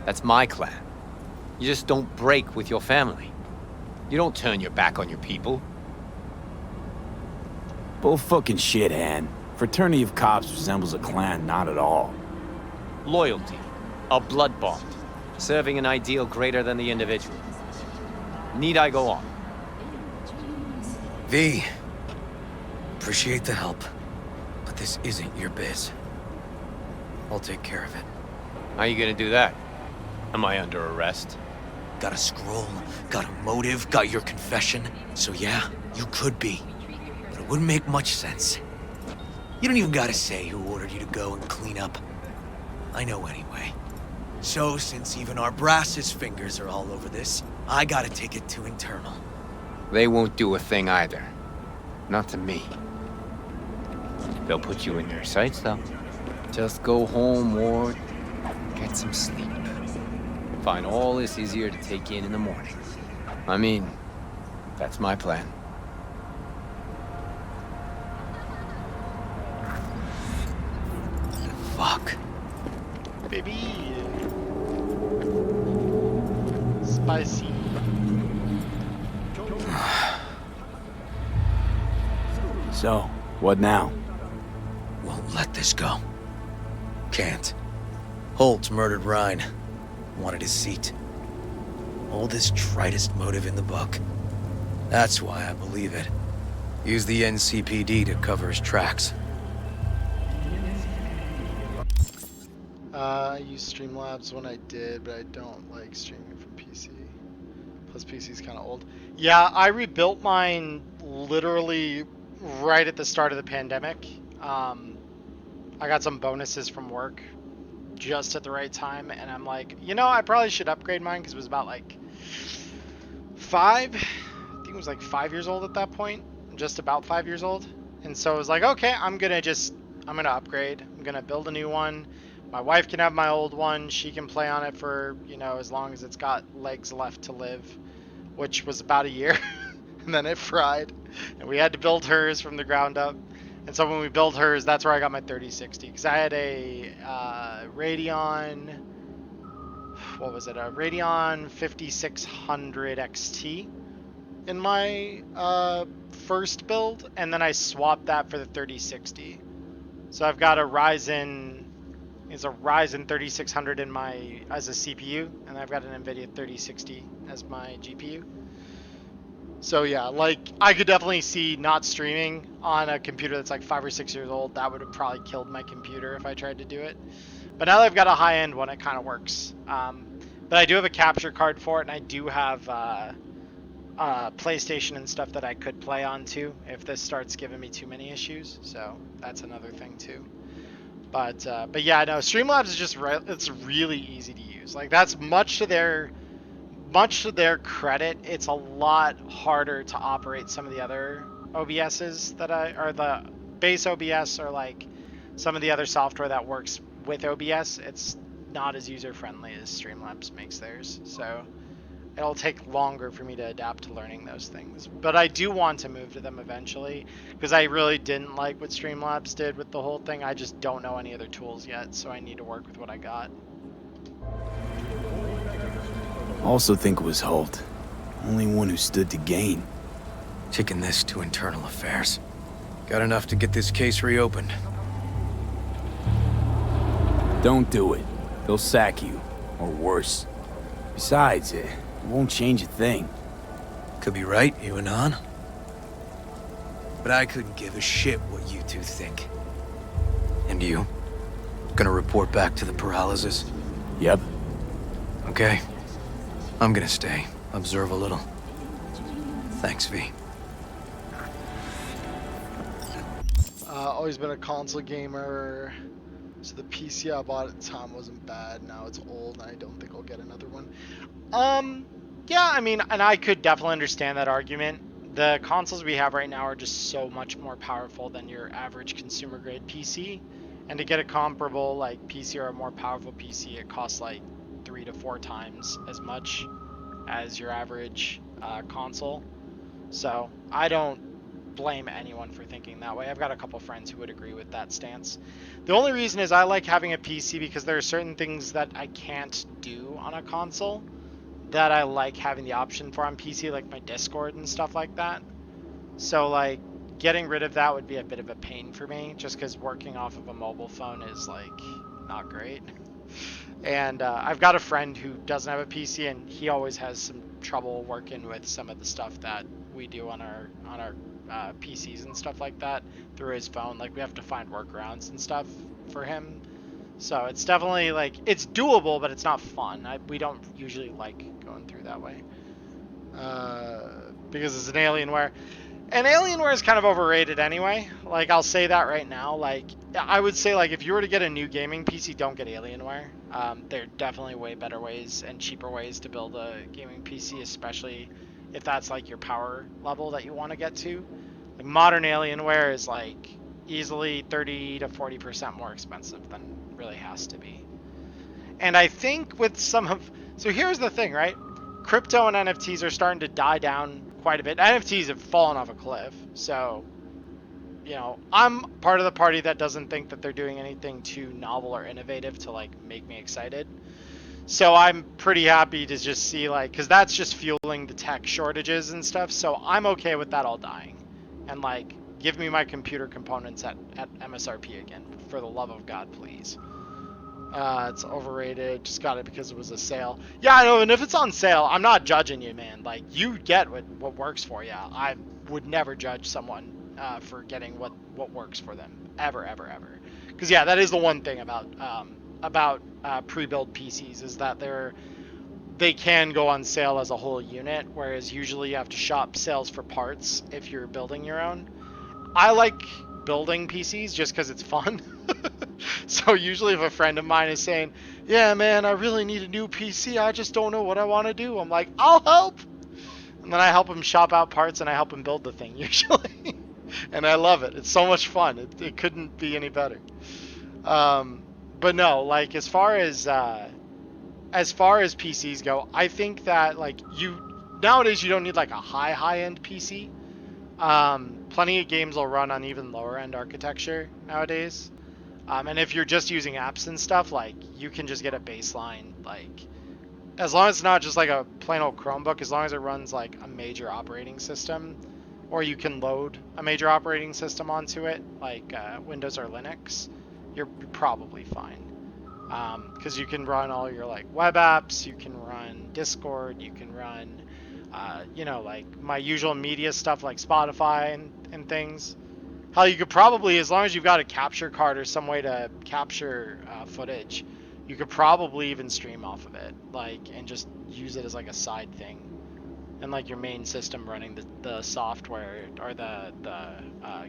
[SPEAKER 8] That's my clan. You just don't break with your family. You don't turn your back on your people.
[SPEAKER 15] Bull fucking shit, Han. Fraternity of cops resembles a clan, not at all.
[SPEAKER 8] Loyalty. A blood bond. Serving an ideal greater than the individual. Need I go on?
[SPEAKER 12] V, appreciate the help, but this isn't your biz. I'll take care of it.
[SPEAKER 8] How you gonna do that? Am I under arrest?
[SPEAKER 12] Got a scroll, got a motive, got your confession. So yeah, you could be, but it wouldn't make much sense. You don't even gotta say who ordered you to go and clean up. I know anyway. So, since even our brass's fingers are all over this, I gotta take it to internal.
[SPEAKER 8] They won't do a thing either. Not to me. They'll put you in their sights, though. Just go home or get some sleep. Find all this easier to take in the morning. I mean, that's my plan.
[SPEAKER 12] Fuck.
[SPEAKER 2] Baby. Spicy.
[SPEAKER 15] So, what now?
[SPEAKER 12] Won't let this go. Can't. Holt's murdered Rhine. Wanted his seat. Oldest, tritest motive in the book. That's why I believe it. Use the NCPD to cover his tracks.
[SPEAKER 2] I used Streamlabs when I did, but I don't like streaming from PC. Plus PC's kind of old. Yeah, I rebuilt mine literally right at the start of the pandemic. I got some bonuses from work just at the right time, and I'm like, you know, I probably should upgrade mine because it was about like I think it was like 5 years old at that point, just about 5 years old. And so I was like, okay, I'm gonna upgrade. I'm gonna build a new one. My wife can have my old one. She can play on it for, you know, as long as it's got legs left to live, which was about a year. And then it fried, and we had to build hers from the ground up. And so when we built hers, that's where I got my 3060, because I had a Radeon, what was it, a Radeon 5600 XT in my first build, and then I swapped that for the 3060. So I've got a Ryzen 3600 in my as a CPU, and I've got an NVIDIA 3060 as my GPU. So yeah, like, I could definitely see not streaming on a computer that's like 5 or 6 years old. That would have probably killed my computer if I tried to do it. But now that I've got a high-end one, it kind of works. But I do have a capture card for it, and I do have PlayStation and stuff that I could play on too if this starts giving me too many issues. So that's another thing too. But yeah, no, Streamlabs is just it's really easy to use. Like, that's much to their credit. It's a lot harder to operate some of the other OBSs or the base OBS, or like some of the other software that works with OBS. It's not as user friendly as Streamlabs makes theirs. So it'll take longer for me to adapt to learning those things. But I do want to move to them eventually, because I really didn't like what Streamlabs did with the whole thing. I just don't know any other tools yet, so I need to work with what I got.
[SPEAKER 15] Also think it was Holt. Only one who stood to gain.
[SPEAKER 12] Taking this to internal affairs. Got enough to get this case reopened.
[SPEAKER 15] Don't do it. They'll sack you. Or worse. Besides, it won't change a thing.
[SPEAKER 12] Could be right, you and on. But I couldn't give a shit what you two think. And you? Gonna report back to the paralysis?
[SPEAKER 15] Yep.
[SPEAKER 12] Okay. I'm gonna stay. Observe a little. Thanks, V.
[SPEAKER 2] Always been a console gamer. So the PC I bought at the time wasn't bad. Now it's old, and I don't think I'll get another one. Yeah, I mean, and I could definitely understand that argument. The consoles we have right now are just so much more powerful than your average consumer grade PC. And to get a comparable like PC or a more powerful PC, it costs like 3 to 4 times as much as your average console. So I don't blame anyone for thinking that way. I've got a couple friends who would agree with that stance. The only reason is I like having a PC because there are certain things that I can't do on a console that I like having the option for on PC, like my Discord and stuff like that. So like getting rid of that would be a bit of a pain for me, just because working off of a mobile phone is like not great. And I've got a friend who doesn't have a PC, and he always has some trouble working with some of the stuff that we do on our PCs and stuff like that through his phone. Like, we have to find workarounds and stuff for him. So it's definitely like, it's doable, but it's not fun. We don't usually like going through that way because it's an Alienware. And Alienware is kind of overrated anyway. Like, I'll say that right now. Like, I would say, like, if you were to get a new gaming PC, don't get Alienware. There are definitely way better ways and cheaper ways to build a gaming PC, especially if that's, like, your power level that you want to get to. Like, modern Alienware is, like, easily 30 to 40% more expensive than it really has to be. And I think with some of... So here's the thing, right? Crypto and NFTs are starting to die down quite a bit. NFTs have fallen off a cliff, so, you know, I'm part of the party that doesn't think that they're doing anything too novel or innovative to, like, make me excited. So I'm pretty happy to just see, like, because that's just fueling the tech shortages and stuff, so I'm okay with that all dying. And, like, give me my computer components at MSRP again, for the love of God, please. It's overrated. Just got it because it was a sale. Yeah, I know, and if it's on sale, I'm not judging you, man. Like, you get what works for you. I would never judge someone for getting what works for them. Ever, ever, ever. Because, yeah, that is the one thing about pre-built PCs is that they can go on sale as a whole unit, whereas usually you have to shop sales for parts if you're building your own. I like building PCs just because it's fun. So usually if a friend of mine is saying, yeah, man, I really need a new PC, I just don't know what I want to do, I'm like, I'll help. And then I help him shop out parts and I help him build the thing usually. And I love it. It's so much fun. It couldn't be any better. But no, like as far as PCs go, I think that like nowadays you don't need like a high-end PC. Plenty of games will run on even lower end architecture nowadays. And if you're just using apps and stuff, like you can just get a baseline, like as long as it's not just like a plain old Chromebook, as long as it runs like a major operating system, or you can load a major operating system onto it, like Windows or Linux, you're probably fine. Because you can run all your like web apps, you can run Discord, you can run, you know, like my usual media stuff like Spotify and things. Hell, you could probably, as long as you've got a capture card or some way to capture footage, you could probably even stream off of it, like, and just use it as like a side thing. And like your main system running the software or the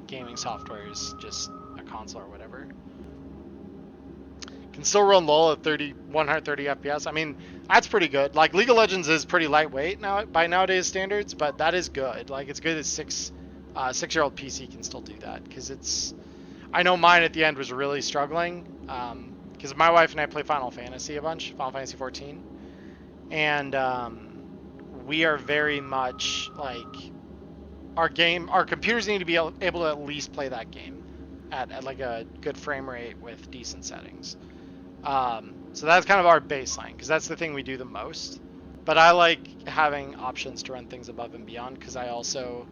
[SPEAKER 2] gaming software is just a console or whatever. Can still run LoL at 130 FPS. I mean, that's pretty good. Like League of Legends is pretty lightweight now by nowadays standards, but that is good. Like it's good as six-year-old PC can still do that, because it's, I know mine at the end was really struggling, because my wife and I play Final Fantasy a bunch, Final Fantasy 14, and we are very much like our computers need to be able to at least play that game at like a good frame rate with decent settings. So that's kind of our baseline, because that's the thing we do the most. But I like having options to run things above and beyond, because I also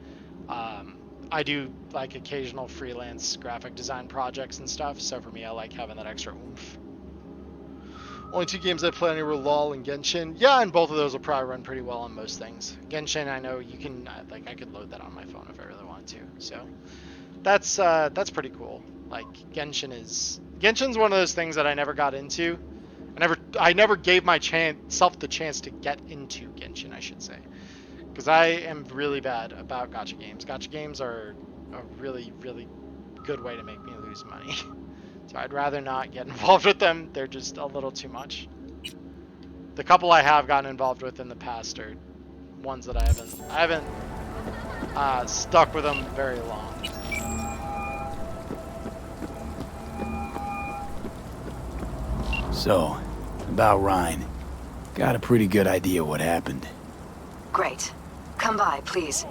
[SPEAKER 2] I do like occasional freelance graphic design projects and stuff, so for me I like having that extra oomph. Only two games I play on here were LoL and Genshin. Yeah, and both of those will probably run pretty well on most things. Genshin, I know you can, like, I could load that on my phone if I really wanted to. So that's pretty cool. Like Genshin's one of those things that I never got into. I never gave myself the chance to get into Genshin, I should say. Because I am really bad about gacha games. Gacha games are a really, really good way to make me lose money. So I'd rather not get involved with them. They're just a little too much. The couple I have gotten involved with in the past are ones that I haven't stuck with them very long.
[SPEAKER 15] So, about Ryan. Got a pretty good idea what happened.
[SPEAKER 1] Great. Come by, please.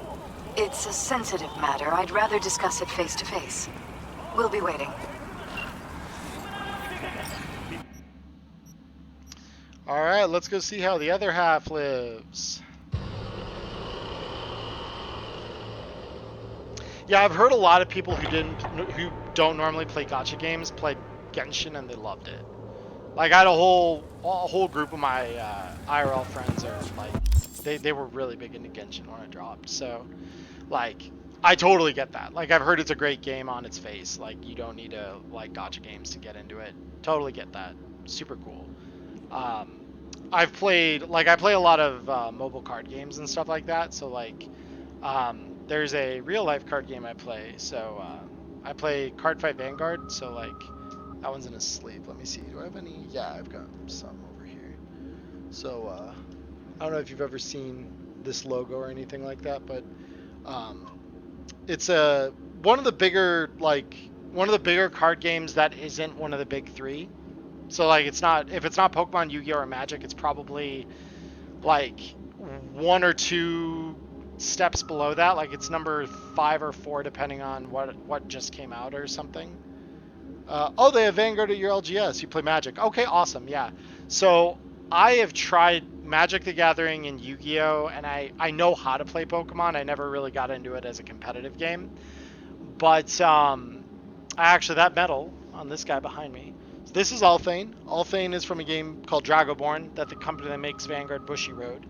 [SPEAKER 1] It's a sensitive matter. I'd rather discuss it face to face. We'll be waiting.
[SPEAKER 2] Alright, let's go see how the other half lives. Yeah, I've heard a lot of people who don't normally play gacha games played Genshin and they loved it. Like I had a whole group of my IRL friends are like they were really big into Genshin when it dropped. So like I totally get that. Like I've heard it's a great game on its face. Like you don't need to like gacha games to get into it. Totally get that. Super cool. I play a lot of mobile card games and stuff like that. So like there's a real life card game I play. So I play Card Fight Vanguard. So like that one's in his sleep. Let me see. Do I have any? Yeah, I've got some over here. So I don't know if you've ever seen this logo or anything like that, but it's one of the bigger card games that isn't one of the big three. So like it's not, if it's not Pokemon, Yu-Gi-Oh, or Magic, it's probably like one or two steps below that. Like it's number 5 or 4 depending on what just came out or something. Oh, they have Vanguard at your LGS. You play Magic. Okay, awesome. Yeah. So I have tried Magic the Gathering and Yu-Gi-Oh, and I know how to play Pokemon. I never really got into it as a competitive game. But actually, that medal on this guy behind me. So this is Althane. Althane is from a game called Dragoborn that the company that makes Vanguard Bushiroad.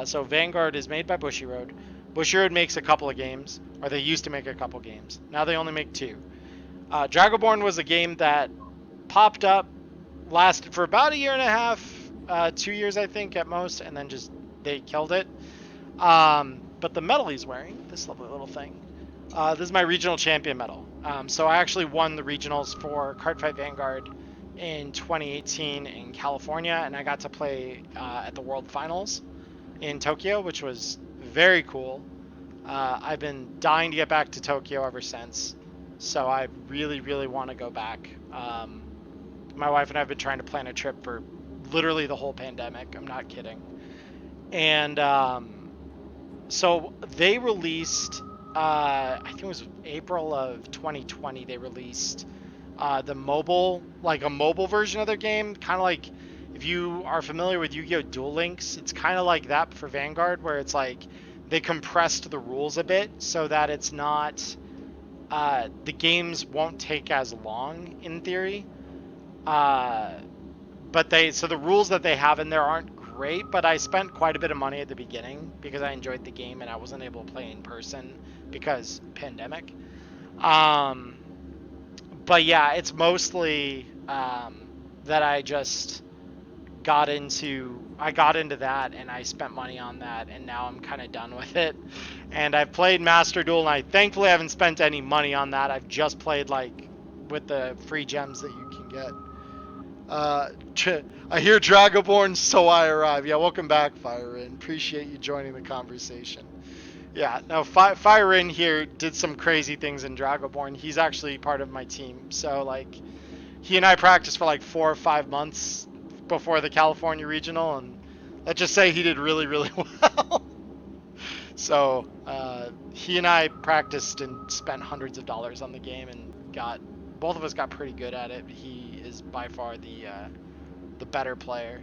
[SPEAKER 2] So Vanguard is made by Bushiroad. Bushiroad makes a couple of games, or they used to make a couple games. Now they only make 2. Dragoborn was a game that popped up, lasted for about a year and a half, 2 years I think at most, and then just they killed it. But the medal he's wearing, this lovely little thing, this is my regional champion medal. So I actually won the regionals for Cardfight Vanguard in 2018 in California, and I got to play at the World Finals in Tokyo, which was very cool. I've been dying to get back to Tokyo ever since, so I really, really want to go back. My wife and I have been trying to plan a trip for literally the whole pandemic. I'm not kidding. And so they released, I think it was April of 2020, they released the mobile, like a mobile version of their game. Kind of like, if you are familiar with Yu-Gi-Oh! Duel Links, it's kind of like that for Vanguard, where it's like they compressed the rules a bit so that it's not, the games won't take as long in theory. But so the rules that they have in there aren't great, but I spent quite a bit of money at the beginning because I enjoyed the game and I wasn't able to play in person because pandemic. But yeah, it's mostly that I just got into that and I spent money on that, and now I'm kind of done with it. And I've played Master Duel, and I thankfully haven't spent any money on that. I've just played like with the free gems that you can get. I hear Dragoborn, so I arrive. Yeah, welcome back, Firein. Appreciate you joining the conversation. Yeah, no, Firein here did some crazy things in Dragoborn. He's actually part of my team. So, like, he and I practiced for like 4 or 5 months before the California Regional, and let's just say he did really, really well. So, he and I practiced and spent hundreds of dollars on the game and both of us got pretty good at it. He is by far the better player.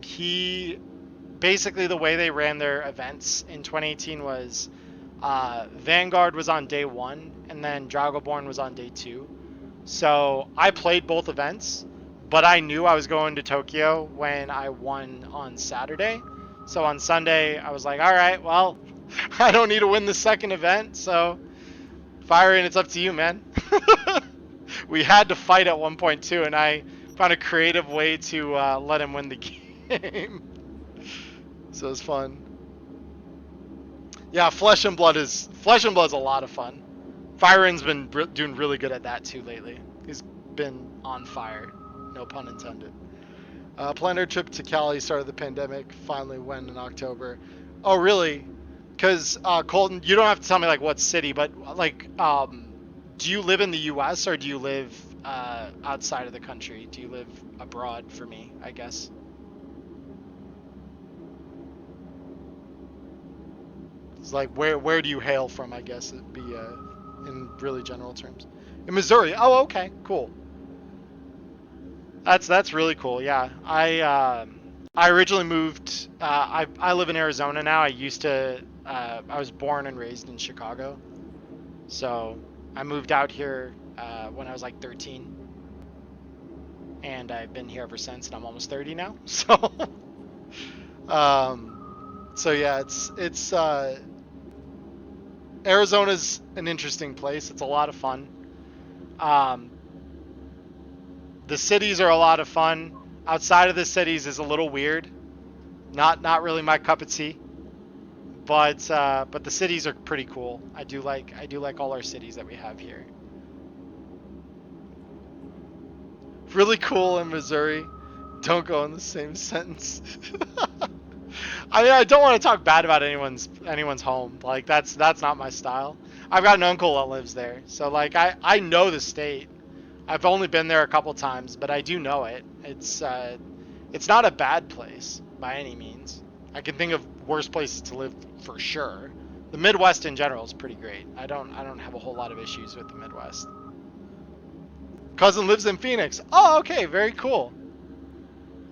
[SPEAKER 2] He basically, the way they ran their events in 2018 was Vanguard was on day 1 and then Dragoborn was on day 2. So I played both events, but I knew I was going to Tokyo when I won on Saturday. So on Sunday I was like, all right, well, I don't need to win the second event, so Firein, it's up to you, man. We had to fight at one point too, and I found a creative way to let him win the game. So it's fun. Yeah, Flesh and Blood's a lot of fun. Firein's been doing really good at that too lately. He's been on fire, no pun intended. Planned our trip to Cali, started the pandemic, finally went in October. Oh, really? Because Colton, you don't have to tell me like what city, but like, do you live in the U.S. or do you live outside of the country? Do you live abroad? For me, I guess. It's like where do you hail from? I guess it'd be in really general terms. In Missouri. Oh, okay, cool. That's really cool. Yeah, I originally moved. I live in Arizona now. I used to. I was born and raised in Chicago, so I moved out here when I was like 13, and I've been here ever since. And I'm almost 30 now. So, so yeah, it's Arizona's an interesting place. It's a lot of fun. The cities are a lot of fun. Outside of the cities is a little weird. Not really my cup of tea. But the cities are pretty cool. I do like all our cities that we have here. Really cool in Missouri. Don't go in the same sentence. I mean, I don't want to talk bad about anyone's home. Like that's not my style. I've got an uncle that lives there, so like I know the state. I've only been there a couple times, but I do know it. It's not a bad place by any means. I can think of worse places to live for sure. The Midwest in general is pretty great. I don't have a whole lot of issues with the Midwest. Cousin lives in Phoenix. Oh, okay, very cool.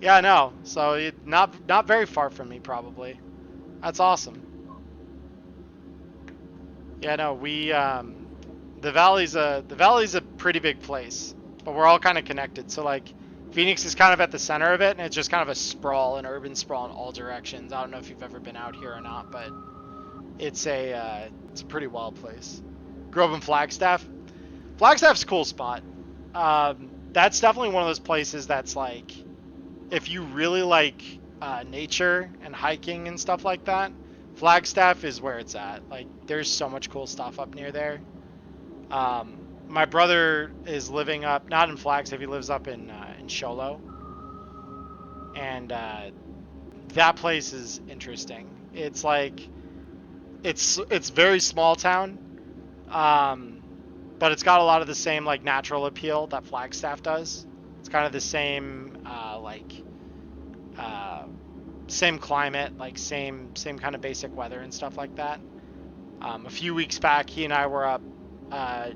[SPEAKER 2] Yeah, no. So not very far from me probably. That's awesome. Yeah, no, we the valley's a pretty big place, but we're all kind of connected. So like Phoenix is kind of at the center of it, and it's just kind of a sprawl, an urban sprawl in all directions. I don't know if you've ever been out here or not, but it's a pretty wild place. Grew up in Flagstaff. Flagstaff's a cool spot. That's definitely one of those places that's like, if you really like nature and hiking and stuff like that, Flagstaff is where it's at. Like, there's so much cool stuff up near there. My brother is living up, not in Flagstaff, he lives up in Show Low. And that place is interesting. It's like, it's very small town, but it's got a lot of the same like natural appeal that Flagstaff does. It's kind of the same same climate, like same kind of basic weather and stuff like that. A few weeks back, he and I were up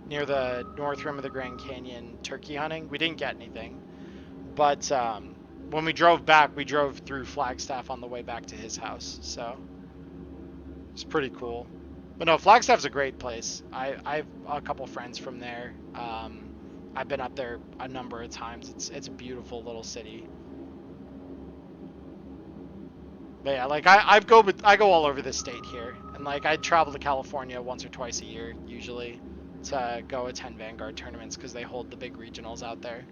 [SPEAKER 2] near the north rim of the Grand Canyon turkey hunting. We didn't get anything, but when we drove back, we drove through Flagstaff on the way back to his house, so it's pretty cool. But no, Flagstaff's a great place. I've a couple friends from there. I've been up there a number of times. It's a beautiful little city. But yeah, like I go all over the state here, and like I travel to California once or twice a year usually to go attend Vanguard tournaments because they hold the big regionals out there,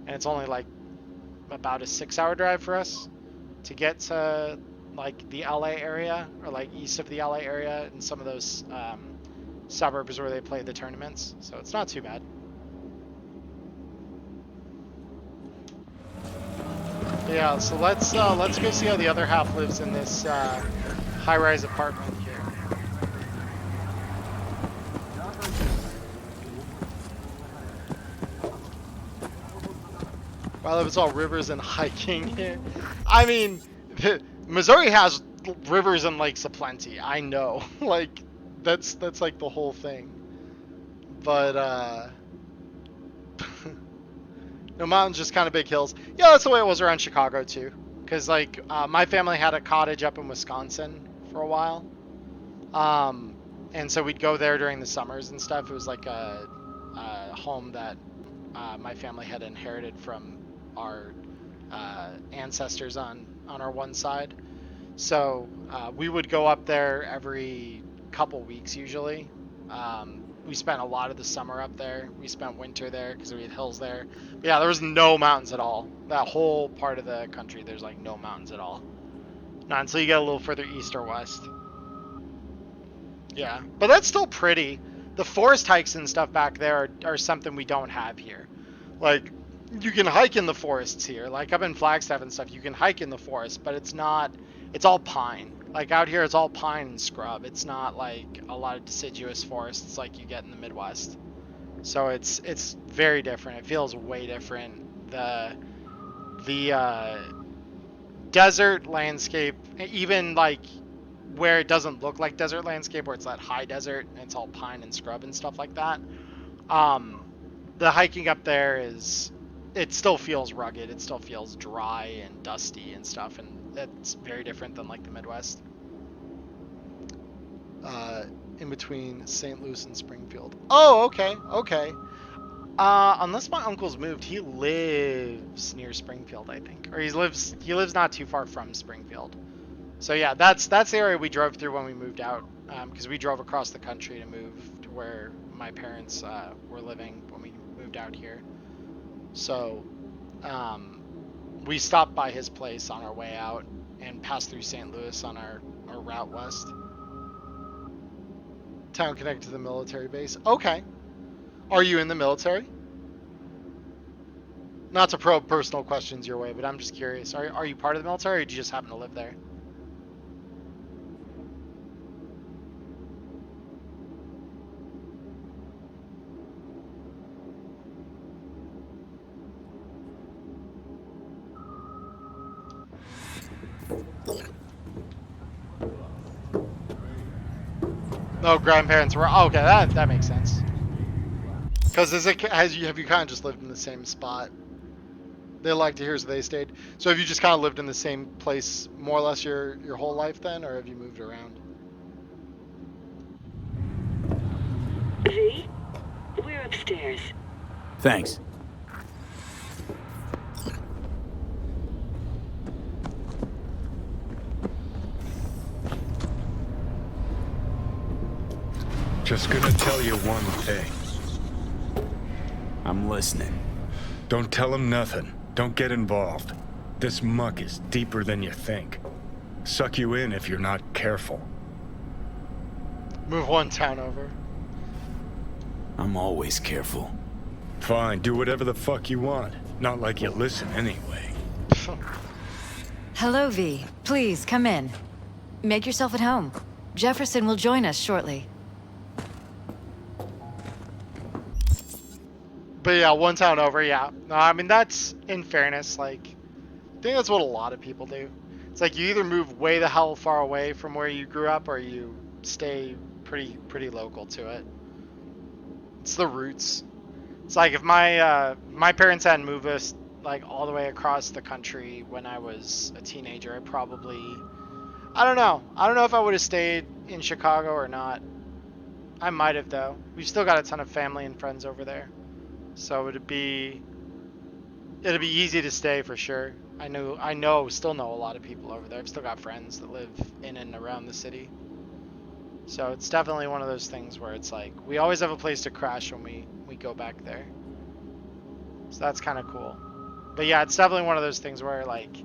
[SPEAKER 2] and it's only like about a 6-hour drive for us to get to like the LA area or like east of the LA area and some of those suburbs where they play the tournaments, so it's not too bad. Yeah, so let's go see how the other half lives in this high-rise apartment here. Wow, it's all rivers and hiking here. I mean, Missouri has rivers and lakes aplenty. I know, like that's like the whole thing. But no mountains, just kind of big hills. Yeah, that's the way it was around Chicago too. Cause like my family had a cottage up in Wisconsin for a while, and so we'd go there during the summers and stuff. It was like a home that my family had inherited from our ancestors on our one side. So we would go up there every couple weeks usually. We spent a lot of the summer up there. We spent winter there because we had hills there. But yeah, there was no mountains at all. That whole part of the country, there's like no mountains at all. Not until you get a little further east or west. Yeah, but that's still pretty. The forest hikes and stuff back there are something we don't have here. Like, you can hike in the forests here. Like up in Flagstaff and stuff, you can hike in the forest, but it's all pine. Like out here, it's all pine and scrub. It's not like a lot of deciduous forests like you get in the Midwest. So it's very different. It feels way different. The desert landscape, even like where it doesn't look like desert landscape, where it's that high desert and it's all pine and scrub and stuff like that. The hiking up there it still feels rugged. It still feels dry and dusty and stuff, and it's very different than like the Midwest. In between St. Louis and Springfield. Oh, okay. Unless my uncle's moved, he lives near Springfield, I think, or he lives not too far from Springfield. So yeah, that's the area we drove through when we moved out, because we drove across the country to move to where my parents were living when we moved out here. So we stopped by his place on our way out and passed through St. Louis on our route west. Town connected to the military base. Okay. Are you in the military? Not to probe personal questions your way, but I'm just curious. Are you part of the military, or do you just happen to live there? No, grandparents were okay. That makes sense. Because have you kind of just lived in the same spot? They like to hear so they stayed. So have you just kind of lived in the same place more or less your whole life then, or have you moved around?
[SPEAKER 17] V, we're upstairs.
[SPEAKER 15] Thanks.
[SPEAKER 13] Just gonna tell you one thing.
[SPEAKER 15] I'm listening.
[SPEAKER 13] Don't tell him nothing. Don't get involved. This muck is deeper than you think. Suck you in if you're not careful.
[SPEAKER 2] Move one town over.
[SPEAKER 15] I'm always careful.
[SPEAKER 13] Fine, do whatever the fuck you want. Not like you listen anyway.
[SPEAKER 7] Hello, V. Please, come in. Make yourself at home. Jefferson will join us shortly.
[SPEAKER 2] But yeah, one town over, yeah. No, I mean, that's, in fairness, like, I think that's what a lot of people do. It's like you either move way the hell far away from where you grew up, or you stay pretty local to it. It's the roots. It's like if my parents hadn't moved us like all the way across the country when I was a teenager, I don't know if I would have stayed in Chicago or not. I might have, though. We've still got a ton of family and friends over there. So it'd be easy to stay for sure. Still know a lot of people over there. I've still got friends that live in and around the city. So it's definitely one of those things where it's like, we always have a place to crash when we go back there. So that's kind of cool. But yeah, it's definitely one of those things where like,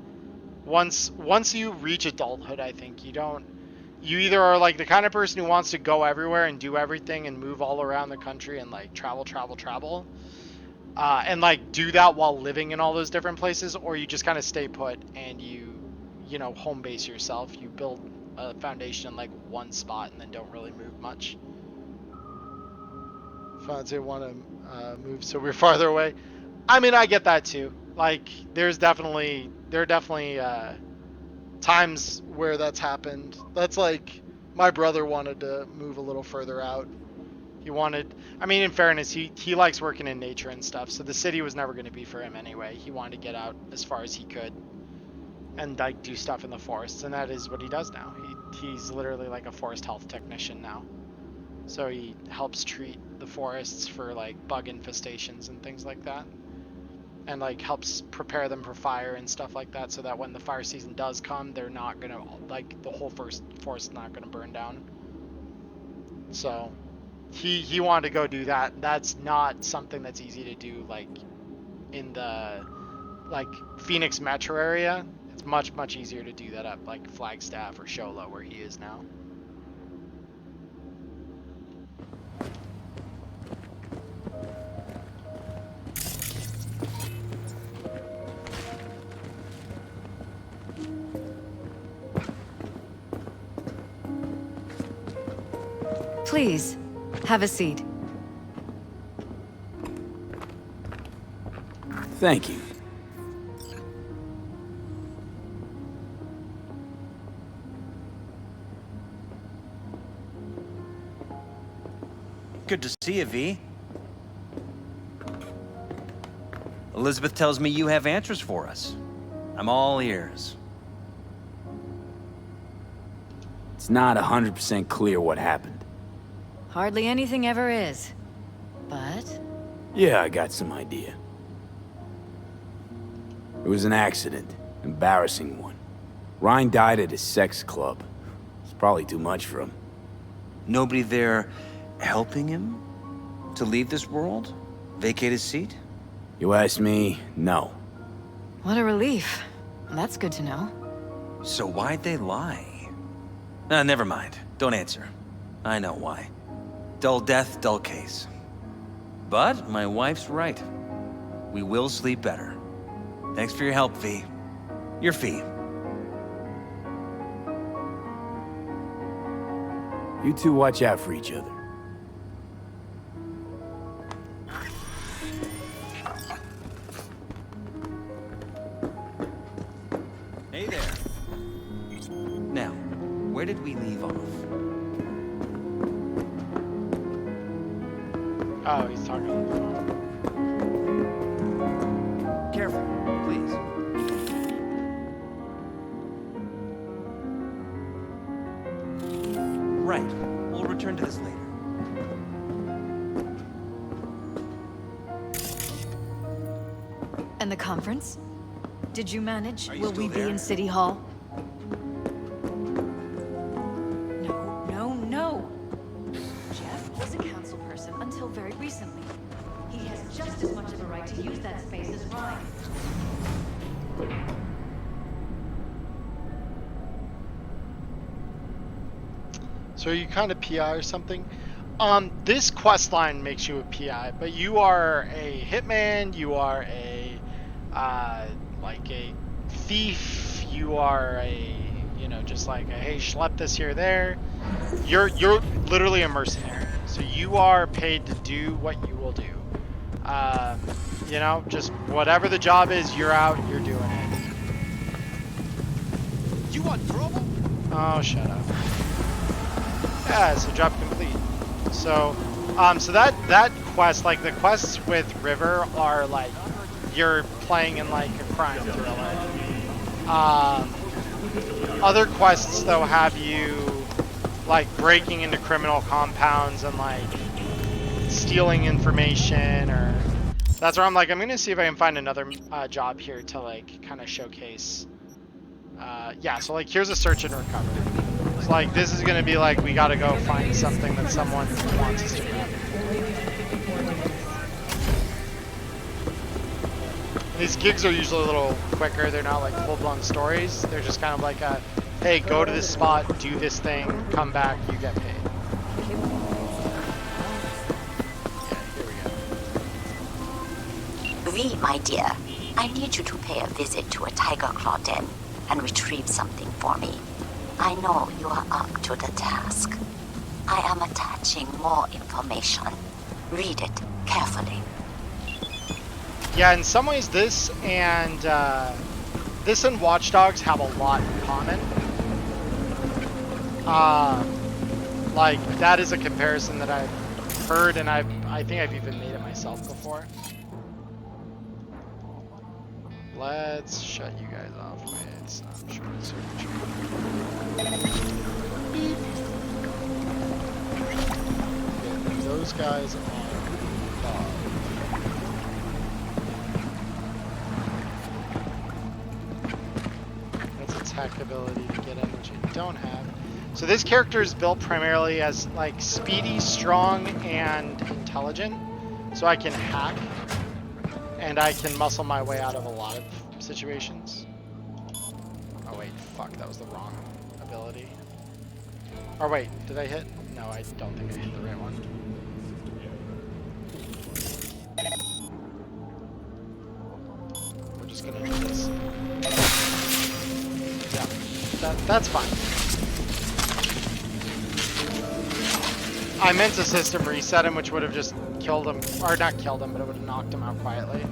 [SPEAKER 2] once you reach adulthood, I think you either are like the kind of person who wants to go everywhere and do everything and move all around the country and like travel, and like do that while living in all those different places, or you just kind of stay put and you home base yourself. You build a foundation in like one spot and then don't really move much. If I want to move so we're farther away, I mean, I get that too. Like there are definitely times where that's happened. That's like my brother wanted to move a little further out. I mean, in fairness, he likes working in nature and stuff, so the city was never going to be for him anyway. He wanted to get out as far as he could and like do stuff in the forests, and that is what he does now. He's literally like a forest health technician now. So he helps treat the forests for like bug infestations and things like that. And like helps prepare them for fire and stuff like that, so that when the fire season does come, they're not gonna, like, the whole forest is not gonna burn down. So he wanted to go do that. That's not something that's easy to do like in the like Phoenix metro area. It's much easier to do that up like Flagstaff or Sholo where he is now.
[SPEAKER 7] Please, have a seat.
[SPEAKER 15] Thank you.
[SPEAKER 22] Good to see you, V. Elizabeth tells me you have answers for us. I'm all ears.
[SPEAKER 15] It's not 100% clear what happened.
[SPEAKER 7] Hardly anything ever is. But...
[SPEAKER 15] Yeah, I got some idea. It was an accident. Embarrassing one. Ryan died at his sex club. It's probably too much for him.
[SPEAKER 22] Nobody there helping him to leave this world? Vacate his seat?
[SPEAKER 15] You ask me, no.
[SPEAKER 7] What a relief. That's good to know.
[SPEAKER 22] So why'd they lie? Never mind. Don't answer. I know why. Dull death, dull case. But my wife's right. We will sleep better. Thanks for your help, V. Your fee.
[SPEAKER 15] You two watch out for each other.
[SPEAKER 22] Hey there. Now, where did we leave off?
[SPEAKER 2] Oh, he's talking on the phone.
[SPEAKER 22] Careful, please. Right. We'll return to this later.
[SPEAKER 7] And the conference? Did you manage?
[SPEAKER 22] Are you
[SPEAKER 7] Will
[SPEAKER 22] still
[SPEAKER 7] we
[SPEAKER 22] there?
[SPEAKER 7] be in City Hall? No. Jeff was a council person until very recently. He has just as much of a right to use that space as Ryan.
[SPEAKER 2] So are you kind of PI or something? This quest line makes you a PI, but you are a hitman, you are a, like a thief, you are a, you know, just like a, hey, schlep this here, there. You're literally a mercenary. So you are paid to do what you will do. You know, just whatever the job is, you're out, you're doing it.
[SPEAKER 10] You want trouble?
[SPEAKER 2] Oh, shut up. Yeah, so job complete. So, so that quest, like the quests with River are like, you're playing in like a crime thriller. Other quests though have you like breaking into criminal compounds and like stealing information, or that's where I'm like, I'm gonna see if I can find another job here to like kind of showcase. Yeah, so like here's a search and recover. So like this is gonna be like we gotta go find something that someone wants us to grab. These gigs are usually a little quicker. They're not like full-blown stories. They're just kind of like a, hey, go to this spot, do this thing, come back, you get paid.
[SPEAKER 18] V, my dear, I need you to pay a visit to a tiger claw den and retrieve something for me. I know you are up to the task. I am attaching more information. Read it carefully.
[SPEAKER 2] Yeah, in some ways this and Watch Dogs have a lot in common. Like that is a comparison that I've heard, and I think I've even made it myself before. Let's shut you guys off with some short search. Beep. Okay, those guys are dog. That's attack ability to get in, which I don't have. So this character is built primarily as like speedy, strong, and intelligent. So I can hack. And I can muscle my way out of a lot of situations. Oh wait, fuck, that was the wrong ability. Or wait, did I hit? No, I don't think I hit the right one. We're just gonna do this. Yeah, that's fine. I meant to system reset him, which would have just killed him, or not killed him, but it would have knocked him out quietly.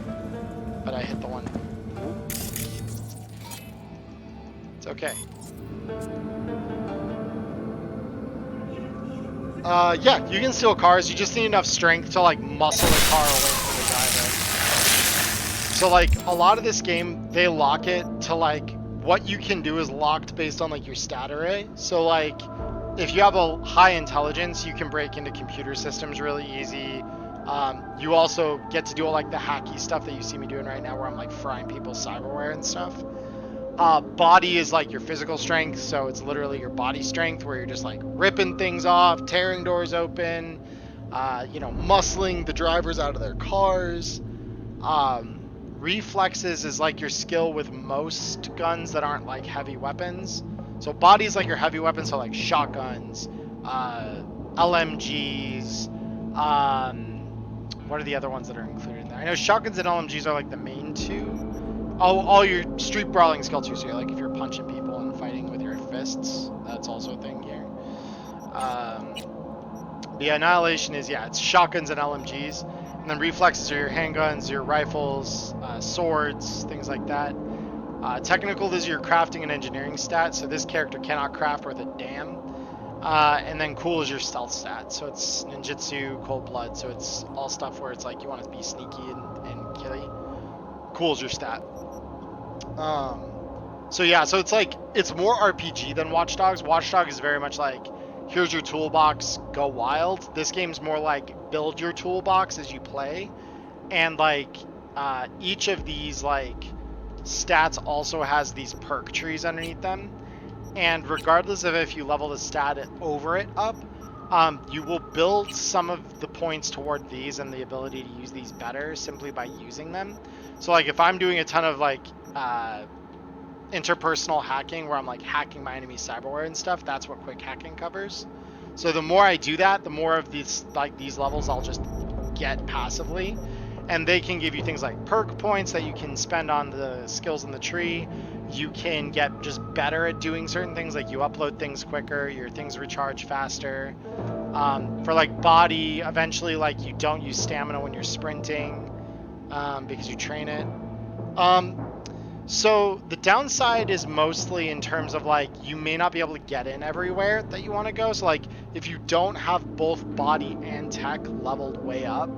[SPEAKER 2] But I hit the one. It's okay. Yeah, you can steal cars. You just need enough strength to like muscle the car away from the driver. So like a lot of this game, they lock it to like what you can do is locked based on like your stat array. So like if you have a high intelligence, you can break into computer systems really easy. You also get to do all like the hacky stuff that you see me doing right now, where I'm like frying people's cyberware and stuff. Body is like your physical strength, so it's literally your body strength, where you're just like ripping things off, tearing doors open, you know, muscling the drivers out of their cars. Reflexes is like your skill with most guns that aren't like heavy weapons. So body is like your heavy weapons, so like shotguns, LMGs. What are the other ones that are included in there? I know shotguns and LMGs are like the main two. Oh, all your street brawling skill too. So like if you're punching people and fighting with your fists, that's also a thing here. The annihilation is, yeah, it's shotguns and LMGs, and then reflexes are your handguns, your rifles, swords, things like that. Technical is your crafting and engineering stat, so this character cannot craft worth a damn. And then cool is your stealth stat, so it's ninjutsu, cold blood, so it's all stuff where it's like you want to be sneaky and killy. Cool is your stat. So yeah, so it's like, it's more RPG than Watch Dogs. Watch Dogs is very much like, here's your toolbox, go wild. This game's more like, build your toolbox as you play. And like, each of these like stats also has these perk trees underneath them. And regardless of if you level the stat over it up, you will build some of the points toward these and the ability to use these better simply by using them. So like if I'm doing a ton of like interpersonal hacking where I'm like hacking my enemy's cyberware and stuff, that's what quick hacking covers. So the more I do that, the more of these levels I'll just get passively. And they can give you things like perk points that you can spend on the skills in the tree. You can get just better at doing certain things, like you upload things quicker, your things recharge faster. For like body, eventually like you don't use stamina when you're sprinting because you train it. So the downside is mostly in terms of like you may not be able to get in everywhere that you want to go. So like if you don't have both body and tech leveled way up,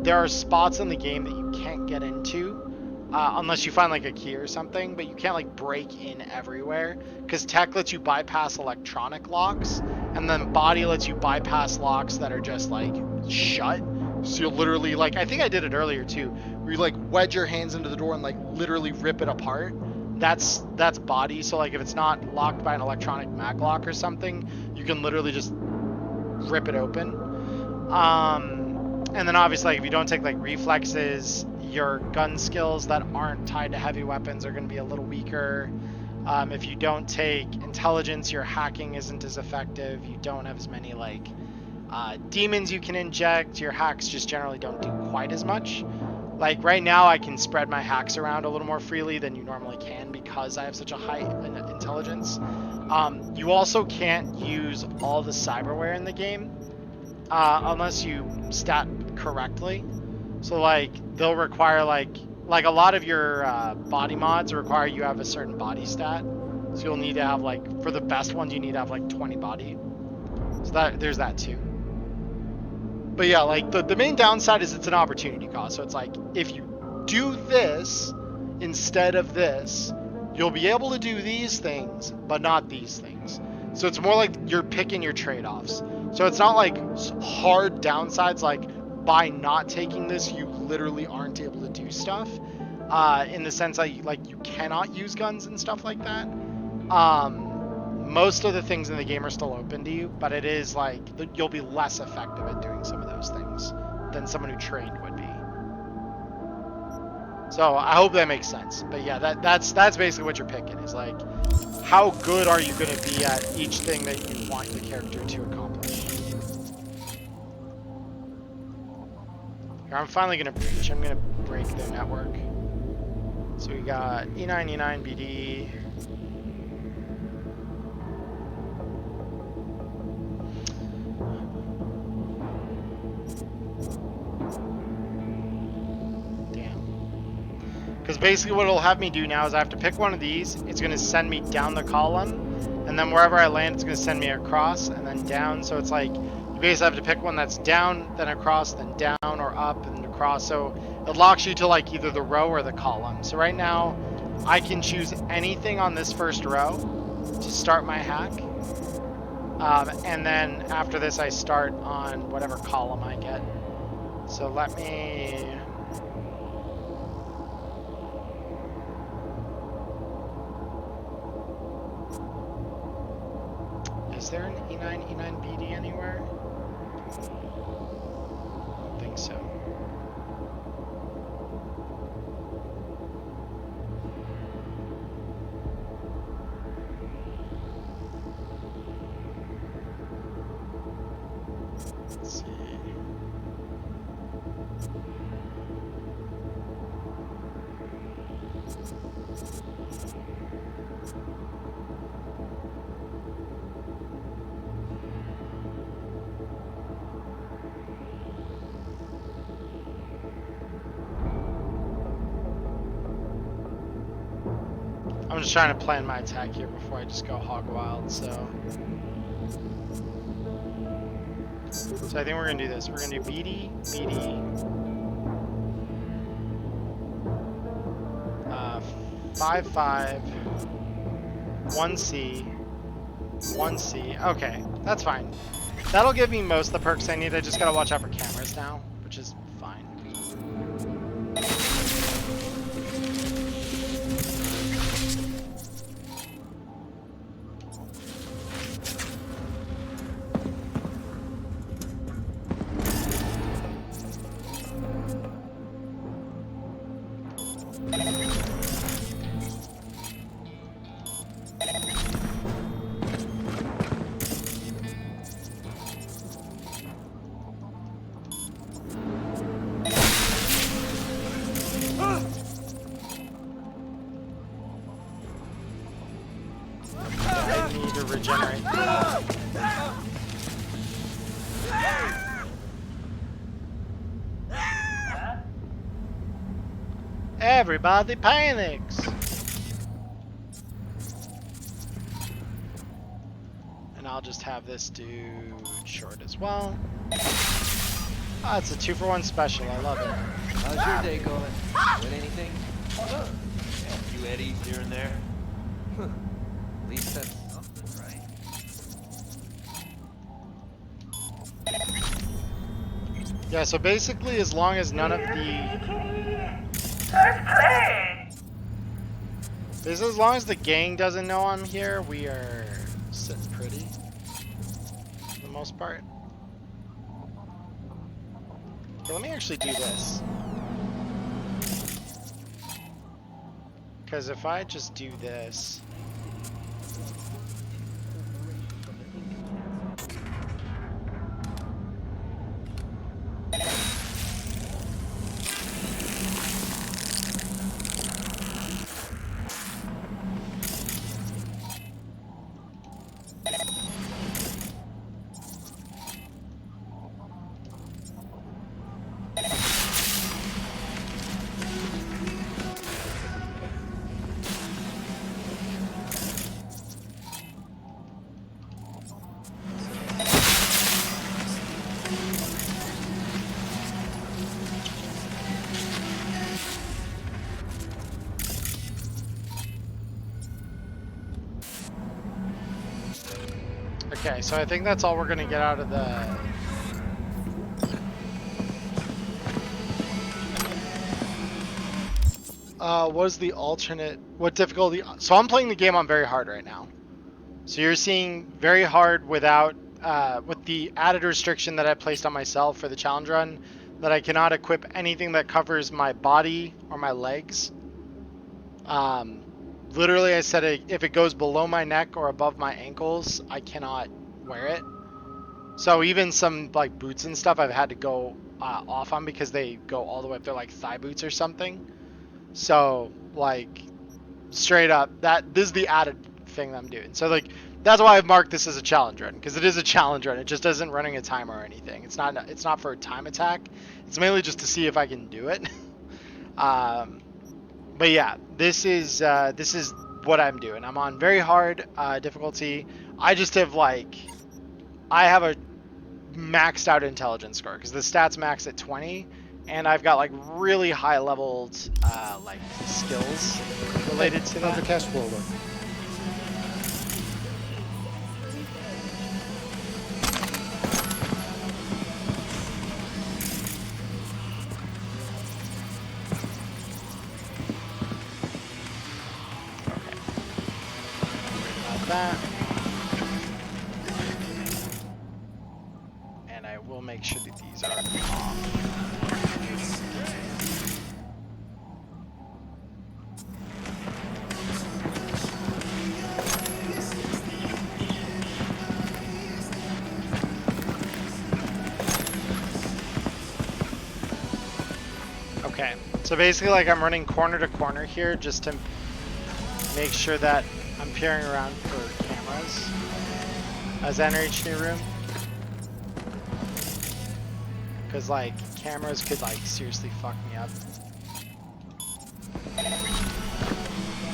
[SPEAKER 2] there are spots in the game that you can't get into unless you find like a key or something, but you can't like break in everywhere because tech lets you bypass electronic locks, and then body lets you bypass locks that are just like shut. So you'll literally, like, I think I did it earlier too, where you like wedge your hands into the door and like literally rip it apart. That's body. So like if it's not locked by an electronic mag lock or something, you can literally just rip it open. And then obviously like, if you don't take like reflexes, your gun skills that aren't tied to heavy weapons are going to be a little weaker. If you don't take intelligence, your hacking isn't as effective. You don't have as many like demons you can inject. Your hacks just generally don't do quite as much. Like right now I can spread my hacks around a little more freely than you normally can because I have such a high intelligence. You also can't use all the cyberware in the game unless you stat correctly. So like they'll require like a lot of your body mods require you have a certain body stat. So you'll need to have like, for the best ones you need to have like 20 body. So that there's that too. But yeah, like the main downside is it's an opportunity cost. So it's like if you do this instead of this, you'll be able to do these things, but not these things. So it's more like you're picking your trade-offs. So it's not like hard downsides like by not taking this, you literally aren't able to do stuff. In the sense that you cannot use guns and stuff like that. Most of the things in the game are still open to you, but it is like you'll be less effective at doing some of those things than someone who trained would be. So I hope that makes sense. But yeah, that's basically what you're picking, is like how good are you going to be at each thing that you want the character to accomplish. Here, I'm finally going to breach. I'm going to break the network. So we got E9, E9, BD. Because basically what it'll have me do now is I have to pick one of these. It's going to send me down the column. And then wherever I land, it's going to send me across and then down. So it's like you basically have to pick one that's down, then across, then down, or up and across. So it locks you to like either the row or the column. So right now I can choose anything on this first row to start my hack. And then after this, I start on whatever column I get. So let me... Is there an E9, E9 BD anywhere? I don't think so. Let's see. I'm just trying to plan my attack here before I just go hog wild, so I think we're gonna do this. We're gonna do BD, 5-5, 1C, 1C. Okay, that's fine. That'll give me most of the perks I need. I just gotta watch out for cameras now, which is fine. I need to regenerate. Everybody panics. And I'll just have this dude short as well. Ah, it's a 2-for-1 special. I love it.
[SPEAKER 8] How's your day going? Win anything? A few eddies here and there. At least that's something, right?
[SPEAKER 2] Yeah, so basically as long as none of the... Basically, as long as the gang doesn't know I'm here, we are sitting pretty. For the most part. Okay, let me actually do this. Because if I just do this... Okay, so I think that's all we're gonna get out of the... what is the alternate... What difficulty... So I'm playing the game on very hard right now. So you're seeing very hard without... with the added restriction that I placed on myself for the challenge run, that I cannot equip anything that covers my body or my legs. Literally, I said if it goes below my neck or above my ankles, I cannot wear it. So even some like boots and stuff I've had to go off on because they go all the way up to like thigh boots or something. So like straight up, this is the added thing that I'm doing. So like that's why I've marked this as a challenge run, because it is a challenge run. It just isn't running a timer or anything. It's not for a time attack. It's mainly just to see if I can do it. But yeah, this is what I'm doing. I'm on very hard difficulty. I just have I have a maxed out intelligence score because the stats max at 20, and I've got like really high leveled like skills related to that.
[SPEAKER 11] How's the cash flow look?
[SPEAKER 2] That, and I will make sure that these are off. Okay, so basically like I'm running corner to corner here just to make sure that I'm peering around for cameras as I enter each new room. Because like cameras could like seriously fuck me up.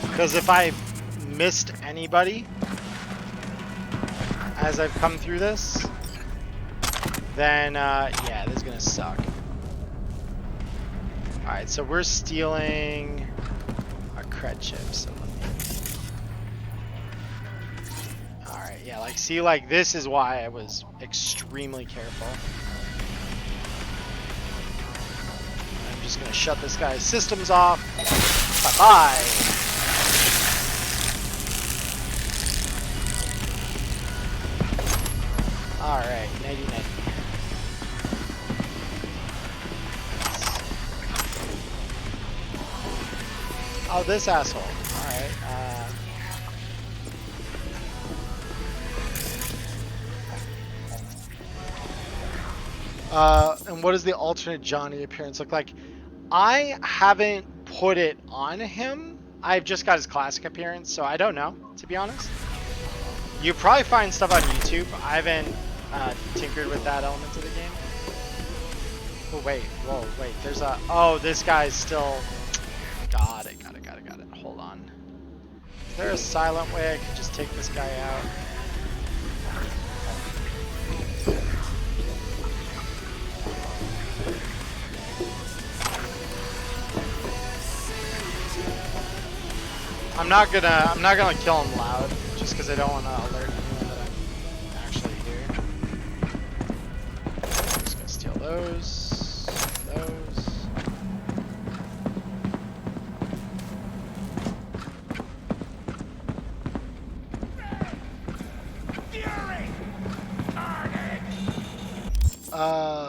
[SPEAKER 2] Because if I missed anybody as I've come through this, then yeah, this is gonna suck. Alright, so we're stealing a cred chip, so alright, yeah, like see, like this is why I was extremely careful. I'm just gonna shut this guy's systems off. Bye-bye. Alright, nighty-nighty. Oh, this asshole. Alright, and what does the alternate Johnny appearance look like? I haven't put it on him. I've just got his classic appearance, so I don't know, to be honest. You probably find stuff on YouTube. I haven't tinkered with that element of the game. Oh, wait. Whoa, wait. There's a... Oh, this guy's still... Got it. Hold on. Is there a silent way I could just take this guy out? I'm not gonna kill him loud, just because I don't want to alert anyone that I'm actually here. I'm just gonna steal those.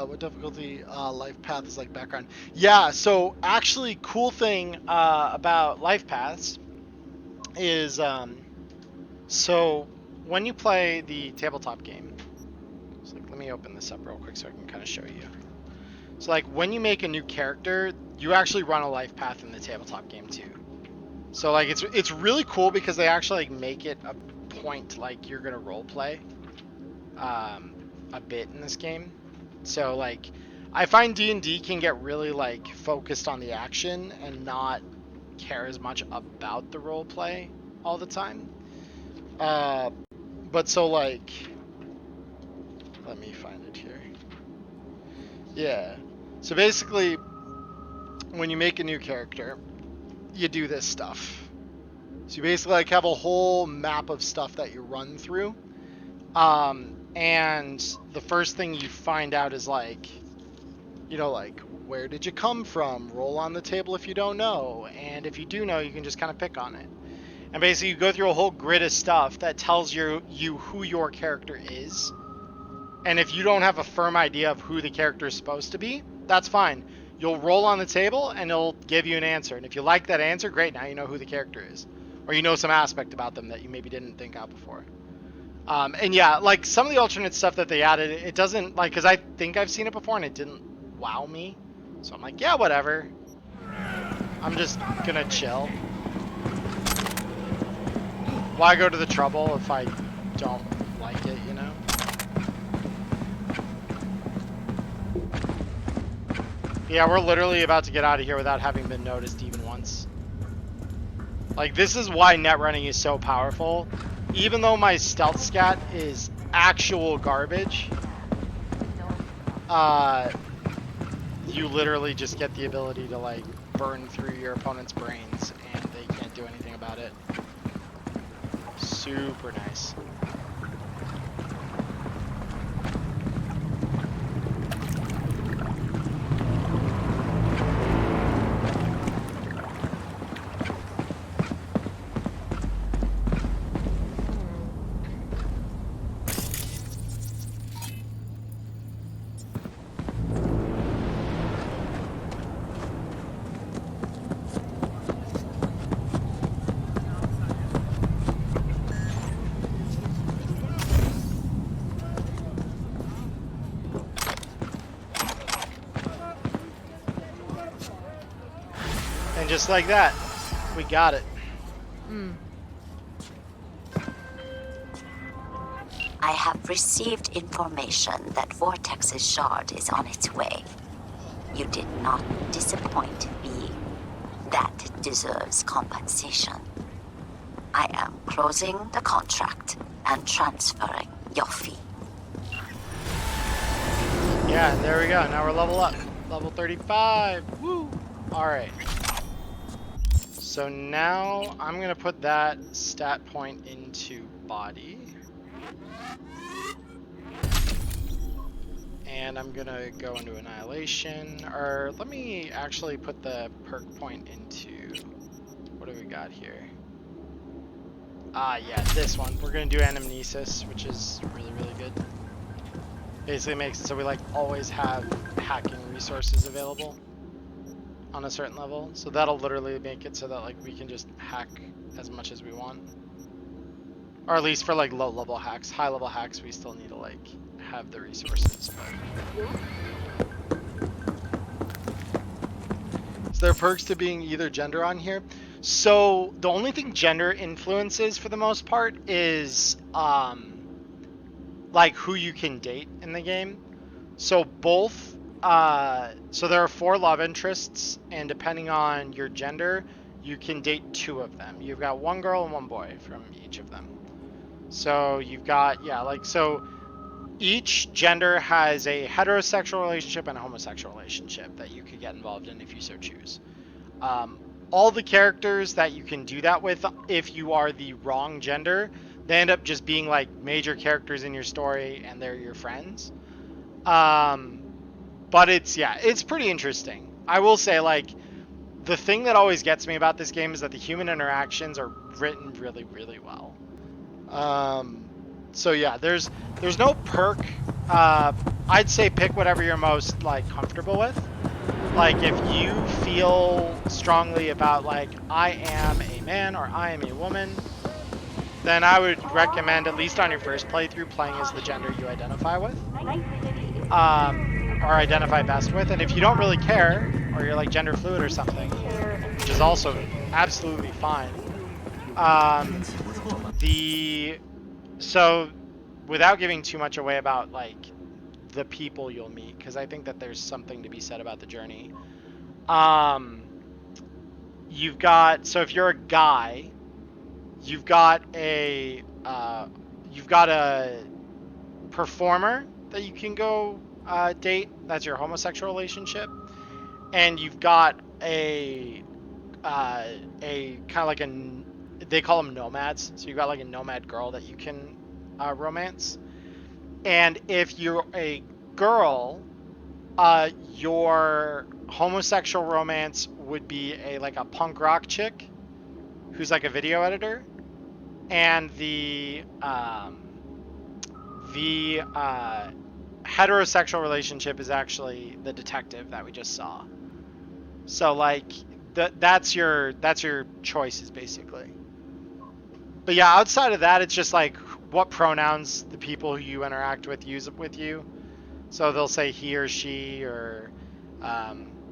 [SPEAKER 2] What difficulty? Life path is like background. Yeah, so actually cool thing about life paths is so when you play the tabletop game, so like, let me open this up real quick so I can kind of show you. So like when you make a new character, you actually run a life path in the tabletop game too. So like it's really cool because they actually like make it a point like you're gonna role play a bit in this game. So like I find D&D can get really like focused on the action and not care as much about the role play all the time. But so like, let me find it here. Yeah. So basically, when you make a new character, you do this stuff. So you basically like have a whole map of stuff that you run through. And the first thing you find out is like, you know, like, where did you come from? Roll on the table if you don't know. And if you do know, you can just kind of pick on it. And basically you go through a whole grid of stuff that tells you who your character is. And if you don't have a firm idea of who the character is supposed to be, that's fine. You'll roll on the table and it'll give you an answer. And if you like that answer, great, now you know who the character is. Or you know some aspect about them that you maybe didn't think out before. And yeah, like some of the alternate stuff that they added, it doesn't, like, because I think I've seen it before and it didn't wow me. So I'm like, yeah, whatever. I'm just gonna chill. Why go to the trouble if I don't like it, you know? Yeah, we're literally about to get out of here without having been noticed even once. Like, this is why net running is so powerful. Even though my stealth scat is actual garbage, you literally just get the ability to like burn through your opponent's brains and they can't do anything about it. Super nice. And just like that, we got it.
[SPEAKER 18] I have received information that Vortex's shard is on its way. You did not disappoint me. That deserves compensation. I am closing the contract and transferring your fee.
[SPEAKER 2] Yeah, and there we go. Now we're level up. Level 35. Woo! Alright. So now I'm going to put that stat point into body. And I'm going to go into Annihilation. Or let me actually put the perk point into... What do we got here? Yeah, this one. We're going to do Anamnesis, which is really, really good. Basically makes it so we like always have hacking resources available on a certain level. So that'll literally make it so that like we can just hack as much as we want. Or at least for like low level hacks. High level hacks we still need to like have the resources. But... Is there perks to being either gender on here? So the only thing gender influences for the most part is like who you can date in the game. So both so there are 4 love interests, and depending on your gender you can date 2 of them. You've got 1 girl and 1 boy from each of them. So you've got, yeah, like, so each gender has a heterosexual relationship and a homosexual relationship that you could get involved in if you so choose. All the characters that you can do that with, if you are the wrong gender, they end up just being like major characters in your story and they're your friends. But it's, yeah, it's pretty interesting. I will say, like, the thing that always gets me about this game is that the human interactions are written really, really well. So yeah, there's no perk. I'd say pick whatever you're most like comfortable with. Like if you feel strongly about like I am a man or I am a woman, then I would recommend, at least on your first playthrough, playing as the gender you identify with. Or identify best with. And if you don't really care, or you're like gender fluid or something, which is also absolutely fine. So without giving too much away about like the people you'll meet, because I think that there's something to be said about the journey. You've got, so if you're a guy, you've got a performer that you can go date. That's your homosexual relationship. And you've got a kind of like they call them nomads. So you've got like a nomad girl that you can romance. And if you're a girl, your homosexual romance would be like a punk rock chick who's like a video editor. And the heterosexual relationship is actually the detective that we just saw. So like that's your choices basically. But yeah, outside of that, it's just like what pronouns the people who you interact with use with you. So they'll say he or she, or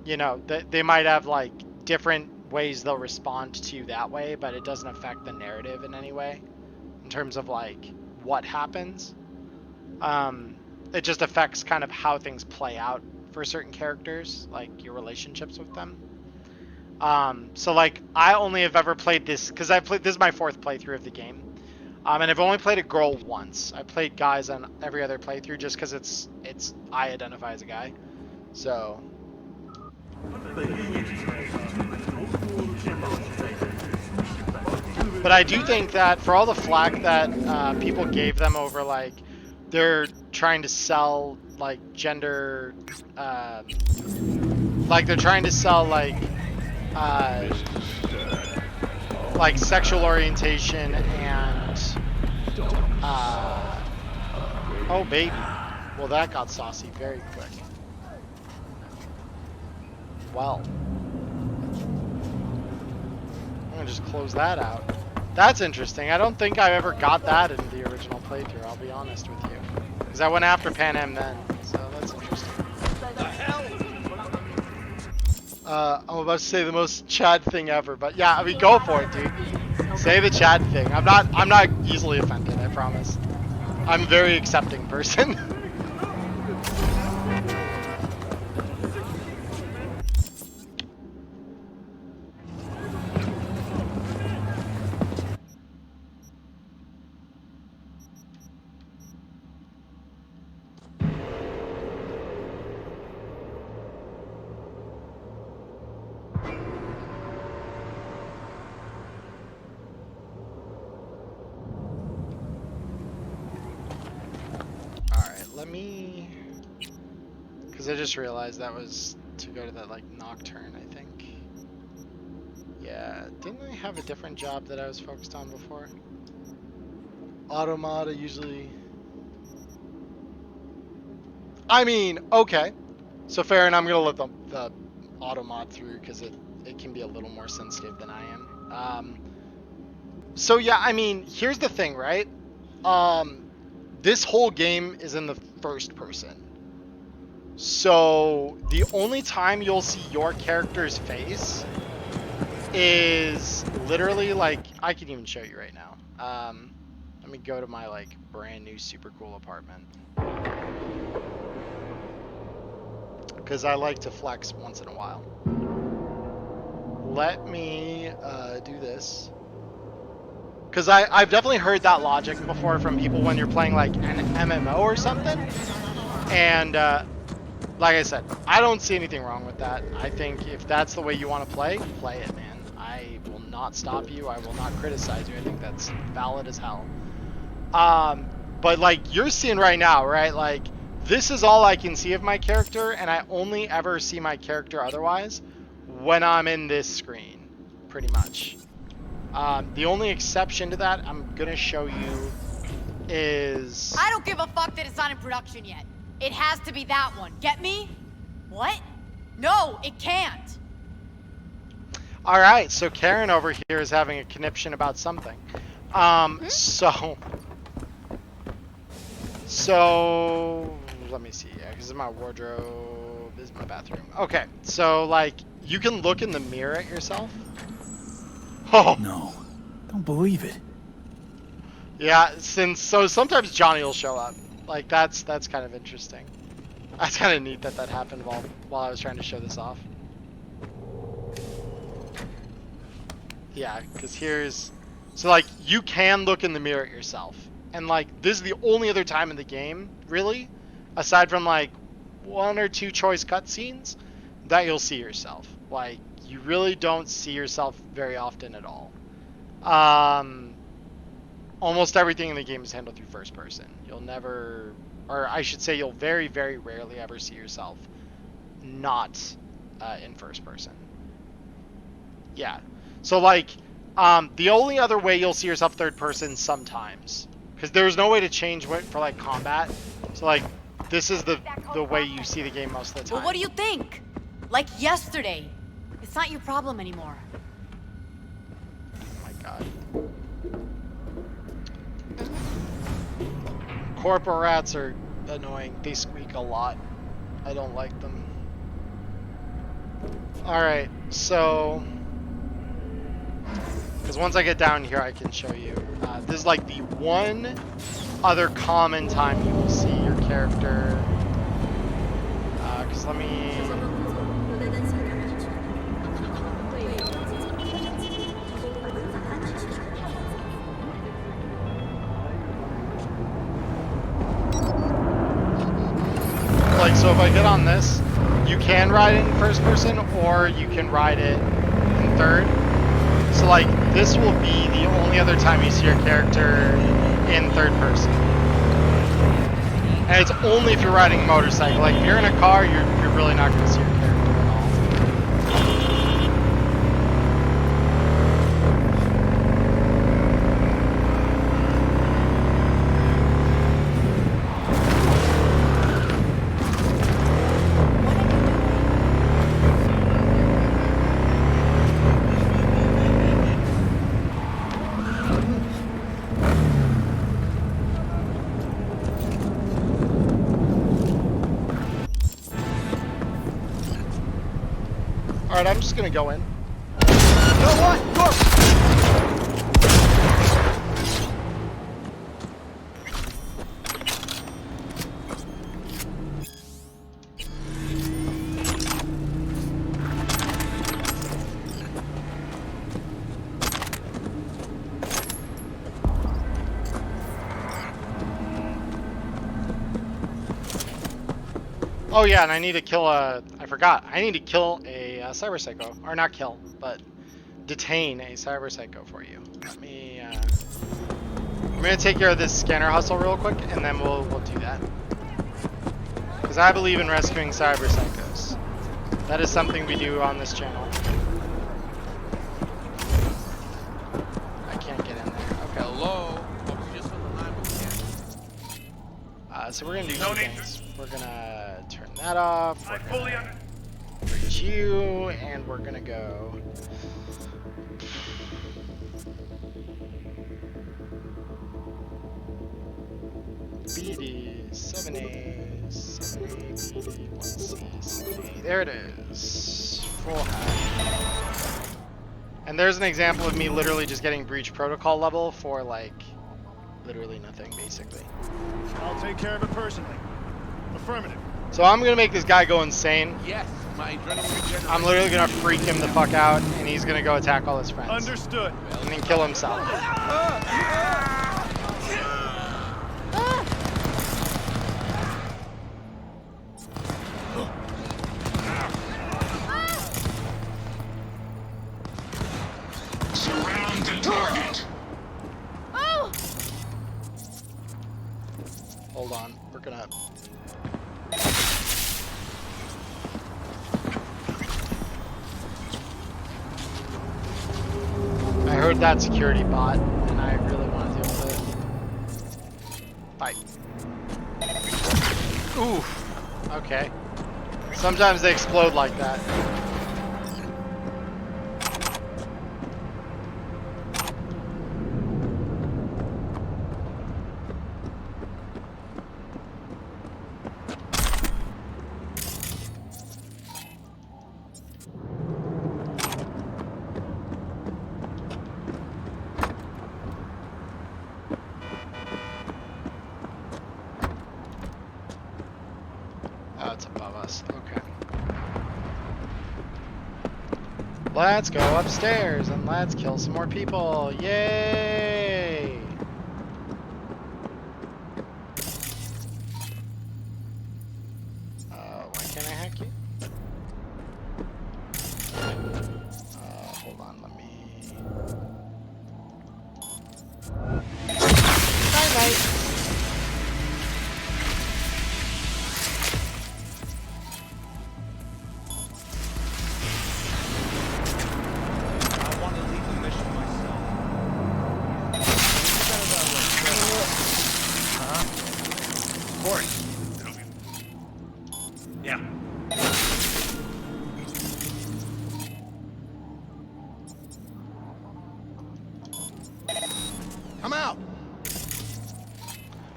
[SPEAKER 2] you know, they might have like different ways they'll respond to you that way, but it doesn't affect the narrative in any way in terms of like what happens. It just affects kind of how things play out for certain characters, like your relationships with them. So like I only have ever played this because this is my 4th playthrough of the game, and I've only played a girl once. I played guys on every other playthrough just because it's I identify as a guy. So but I do think that for all the flack that people gave them over like they're trying to sell like gender, like they're trying to sell like sexual orientation and oh baby, well that got saucy very quick. Well, I'm gonna just close that out. That's interesting. I don't think I ever got that in the original playthrough, I'll be honest with you. Because I went after Pan Am then, so that's interesting.
[SPEAKER 16] What the hell?
[SPEAKER 2] I'm about to say the most Chad thing ever, but yeah, I mean, go for it, dude. Say the Chad thing. I'm not easily offended, I promise. I'm a very accepting person. Alright, let me... Because I just realized that was to go to that, like, Nocturne, I think. Yeah, didn't I have a different job that I was focused on before? Automod, I usually... I mean, okay. So fair, and I'm going to let the Automod through because it can be a little more sensitive than I am. So yeah, I mean, here's the thing, right? This whole game is in the first person. So the only time you'll see your character's face is literally like, I can even show you right now. Let me go to my like brand new super cool apartment. Because I like to flex once in a while. Let me do this. Because I've definitely heard that logic before from people when you're playing like an MMO or something. And like I said, I don't see anything wrong with that. I think if that's the way you want to play it, man. I will not stop you. I will not criticize you. I think that's valid as hell. But like you're seeing right now, right? Like this is all I can see of my character, and I only ever see my character otherwise when I'm in this screen, pretty much. The only exception to that I'm gonna show you is...
[SPEAKER 11] I don't give a fuck that it's not in production yet. It has to be that one. Get me? What? No, it can't.
[SPEAKER 2] Alright, so Karen over here is having a conniption about something. So let me see. Yeah, this is my wardrobe. This is my bathroom. Okay, so like you can look in the mirror at yourself. Oh
[SPEAKER 15] no, don't believe it.
[SPEAKER 2] Yeah, so sometimes Johnny will show up. Like that's kind of interesting. That's kind of neat that happened while I was trying to show this off. Yeah, because here's... So, like, you can look in the mirror at yourself. And, like, this is the only other time in the game, really, aside from, like, 1 or 2 choice cutscenes, that you'll see yourself. Like, you really don't see yourself very often at all. Almost everything in the game is handled through first person. You'll never... Or I should say you'll very, very rarely ever see yourself not in first person. Yeah. So, like, the only other way you'll see yourself third person sometimes, because there's no way to change it for, like, combat. So, like, this is the way you see the game most of the time.
[SPEAKER 11] Well, what do you think? Like yesterday. It's not your problem anymore.
[SPEAKER 2] Oh, my God. Corporal rats are annoying. They squeak a lot. I don't like them. Alright, so... Because once I get down here, I can show you. This is like the one other common time you will see your character. Because let me... Like, so if I get on this, you can ride it in first person, or you can ride it in third. So, like, this will be the only other time you see your character in third person. And it's only if you're riding a motorcycle. Like, if you're in a car, you're really not going to see your character at all. Alright, I'm just gonna go in. You know what? Oh yeah, and I need to kill I forgot. I need to kill a cyber psycho, or not kill, but detain a cyber psycho for you. Let me. I'm gonna take care of this scanner hustle real quick, and then we'll do that. Because I believe in rescuing cyber psychos. That is something we do on this channel. I can't get in there. Okay.
[SPEAKER 16] Hello.
[SPEAKER 2] So we're gonna do two things. We're gonna turn that off. We're gonna reach you, and we're gonna go. BD 7A 7A BD 1C 7A. There it is. Full hack. And there's an example of me literally just getting breach protocol level for like literally nothing, basically.
[SPEAKER 14] I'll take care of it personally. Affirmative.
[SPEAKER 2] So I'm gonna make this guy go insane.
[SPEAKER 16] Yes, my adrenaline.
[SPEAKER 2] I'm literally gonna freak him the fuck out, and he's gonna go attack all his friends.
[SPEAKER 14] Understood.
[SPEAKER 2] And then kill himself.
[SPEAKER 16] Surround the target.
[SPEAKER 2] Hold on, we're gonna. I heard that security bot, and I really want to deal with it. Fight. Oof. Okay. Sometimes they explode like that. Oh, it's above us. Okay. Let's go upstairs and let's kill some more people. Yay! Why can't I hack you? Hold on, let me... Night-night!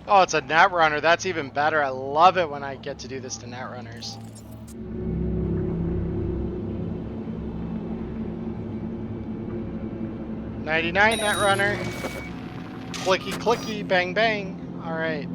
[SPEAKER 2] Oh, it's a Netrunner. That's even better. I love it when I get to do this to Netrunners. Nighty-night, Netrunner. Clicky, clicky, bang, bang. All right.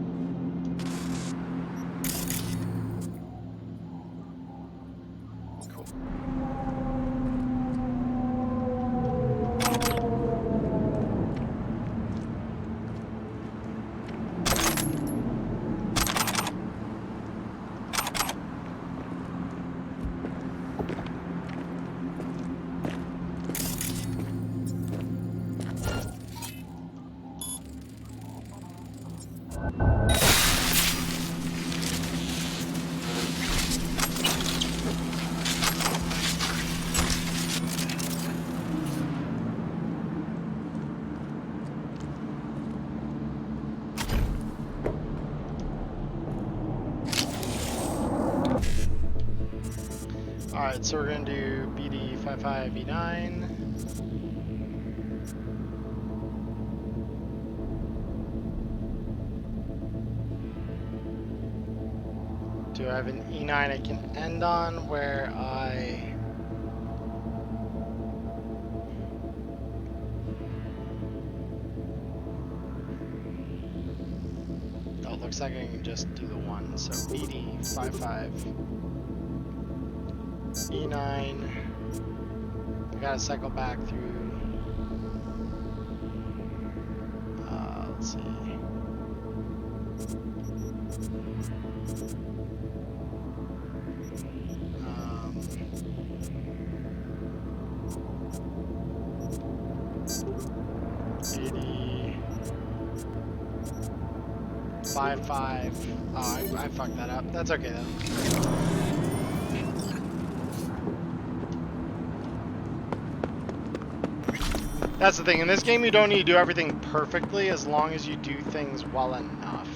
[SPEAKER 2] Alright, so we're going to do BD55E9. Do I have an E9 I can end on where I looks like I can just do the one. So BD 55 E9. I gotta cycle back through. Let's see. Five. Oh, I fucked that up. That's okay though. That's the thing. In this game, you don't need to do everything perfectly as long as you do things well enough.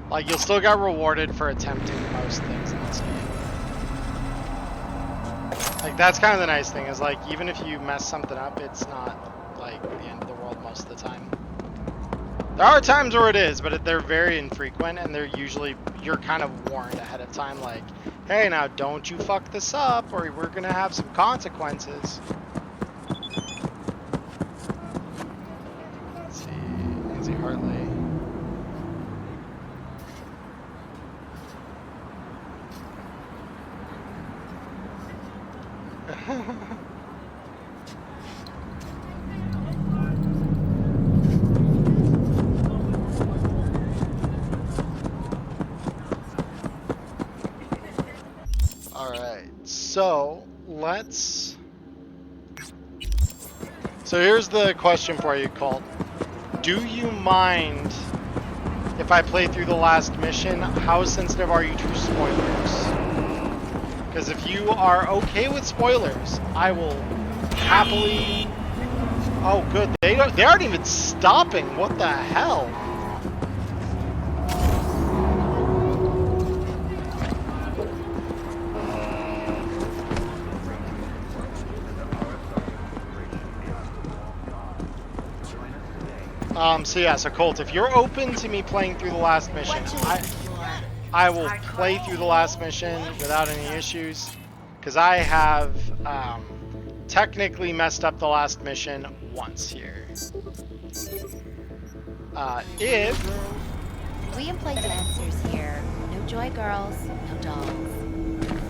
[SPEAKER 2] Like, you'll still get rewarded for attempting most things in this game. Like, that's kind of the nice thing, is like, even if you mess something up, it's not like the end of the world most of the time. There are times where it is, but they're very infrequent, and they're usually, you're kind of warned ahead of time, like, hey, now don't you fuck this up, or we're gonna have some consequences. Let's see, Lindsay Hartley. So here's the question for you, Colt. Do you mind if I play through the last mission? How sensitive are you to spoilers? Because if you are okay with spoilers, I will happily... Oh, good. They aren't even stopping. What the hell? So yeah, so Colt, if you're open to me playing through the last mission, I will play through the last mission without any issues, because I have technically messed up the last mission once here. If...
[SPEAKER 21] We employ dancers here. No joy girls, no dolls.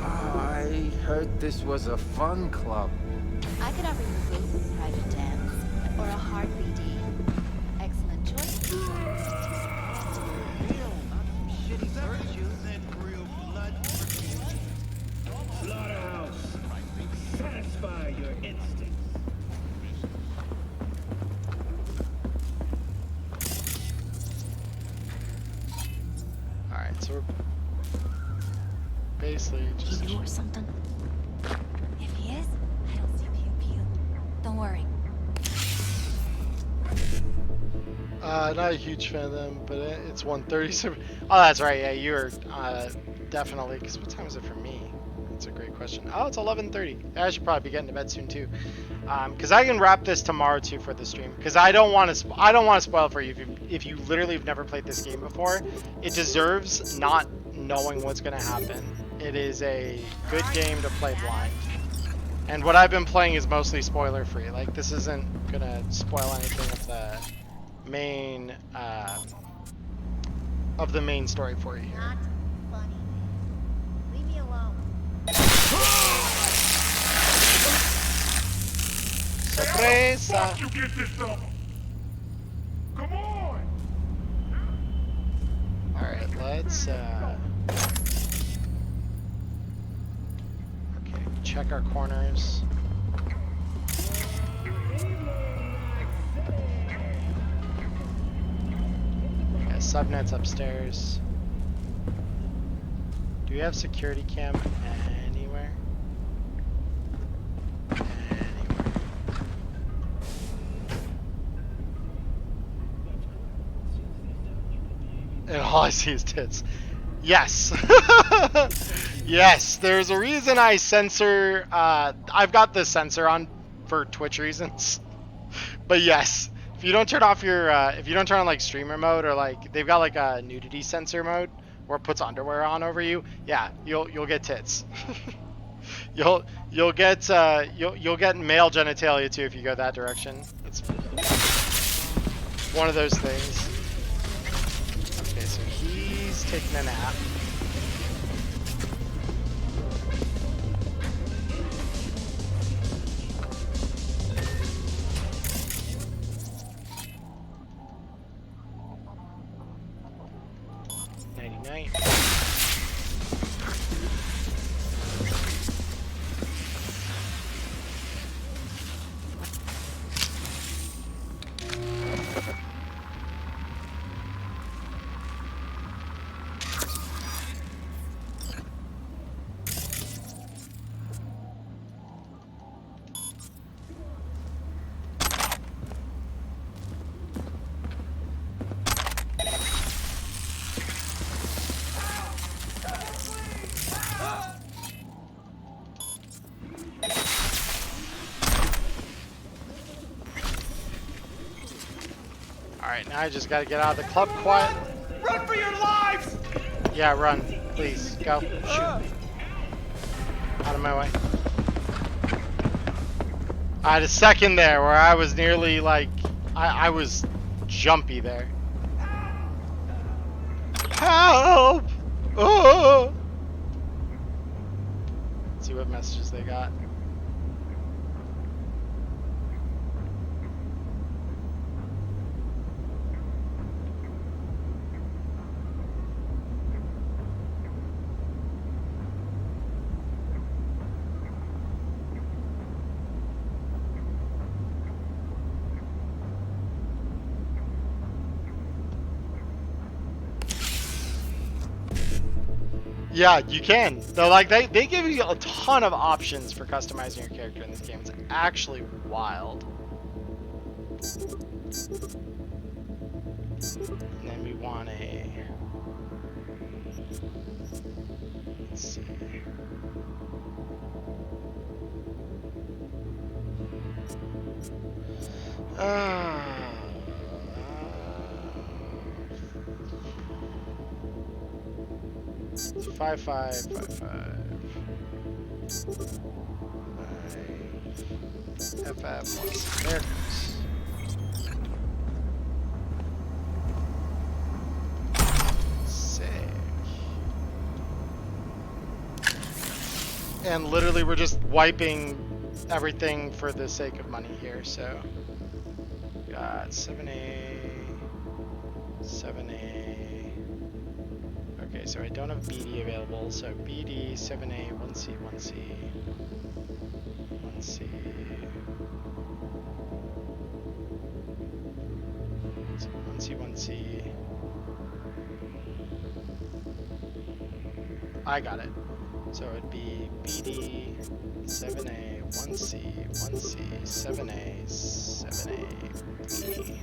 [SPEAKER 9] I heard this was a fun club.
[SPEAKER 21] I could offer you a group, private dance, or a hard BD. Excellent choice.
[SPEAKER 3] Slaughterhouse. Satisfy your instincts.
[SPEAKER 2] Alright, so we're basically just...
[SPEAKER 21] You or something? If he is, I don't see pew pew. Don't worry.
[SPEAKER 2] Not a huge fan of them, but it's 1:30. So, oh, that's right. Yeah, you're definitely. Because what time is it for me? That's a great question. Oh, it's 11:30. I should probably be getting to bed soon too. Because I can wrap this tomorrow too for the stream. Because I don't want to. I don't want to spoil for you if you literally have never played this game before. It deserves not knowing what's gonna happen. It is a good game to play blind. And what I've been playing is mostly spoiler free. Like, this isn't gonna spoil anything of the main story for you here.
[SPEAKER 11] Not funny. Leave me alone.
[SPEAKER 2] Sorpresa!
[SPEAKER 16] You get this double. Come on.
[SPEAKER 2] All right, let's okay, check our corners. Okay, subnet's upstairs. Do we have security cam anywhere? And all I see is tits. Yes. Yes, there's a reason I censor, I've got this censor on for Twitch reasons. But yes, if you don't turn off your, if you don't turn on like streamer mode, or like, they've got like a nudity censor mode where it puts underwear on over you, yeah, you'll get tits. you'll get male genitalia too if you go that direction. It's one of those things. Okay, just taking a nap. Night. Alright, now I just gotta get out of the club quietly.
[SPEAKER 10] Run for your lives!
[SPEAKER 2] Yeah, run. Please, go. Shoot. Out of my way. I had a second there where I was nearly like... I was jumpy there. Help! Oh! Let's see what messages they got. Yeah, you can. They're like they give you a ton of options for customizing your character in this game. It's actually wild. And then we want a... Let's see. It's 5 5 5 5. FF. There it goes. Sick. And literally, we're just wiping everything for the sake of money here. So, got 7A, 7A. Okay, so I don't have BD available, so BD, 7A, 1C, 1C, 1C, 1C, 1C. I got it. So it'd be BD, 7A, 1C, 1C, 7A, 7A, BD.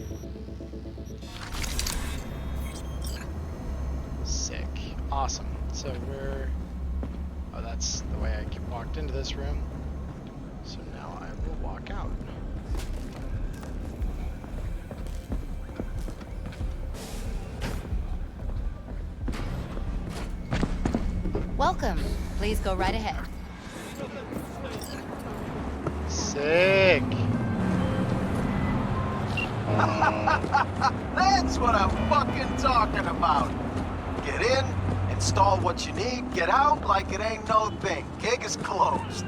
[SPEAKER 2] Sick. Awesome. So we're... Oh, that's the way I walked into this room. So now I will walk out.
[SPEAKER 11] Welcome. Please go right ahead.
[SPEAKER 2] Sick.
[SPEAKER 5] That's what I'm fucking talking about. Get in, install what you need, get out like it ain't no thing. Gig is closed.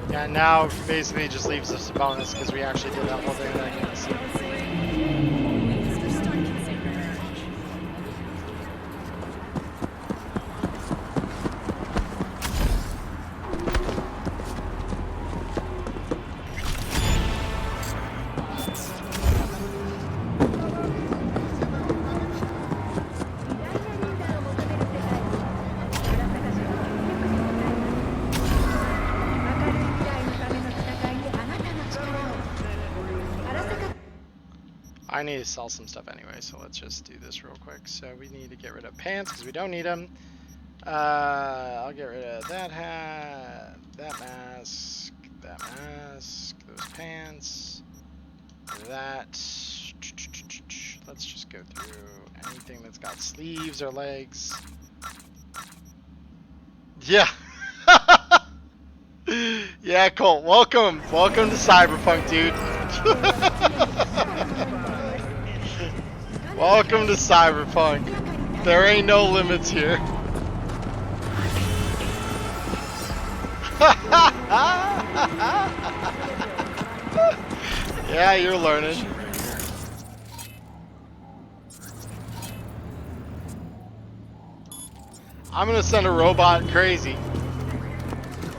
[SPEAKER 2] Yeah, now basically just leaves us a bonus because we actually did that whole thing that I can see. I need to sell some stuff anyway, so let's just do this real quick. So we need to get rid of pants because we don't need them. I'll get rid of that hat, that mask, those pants, that. Let's just go through anything that's got sleeves or legs. Yeah. Yeah, Yeah, Colt. Welcome to Cyberpunk, dude. Welcome to Cyberpunk. There ain't no limits here. Yeah, you're learning. I'm gonna send a robot crazy.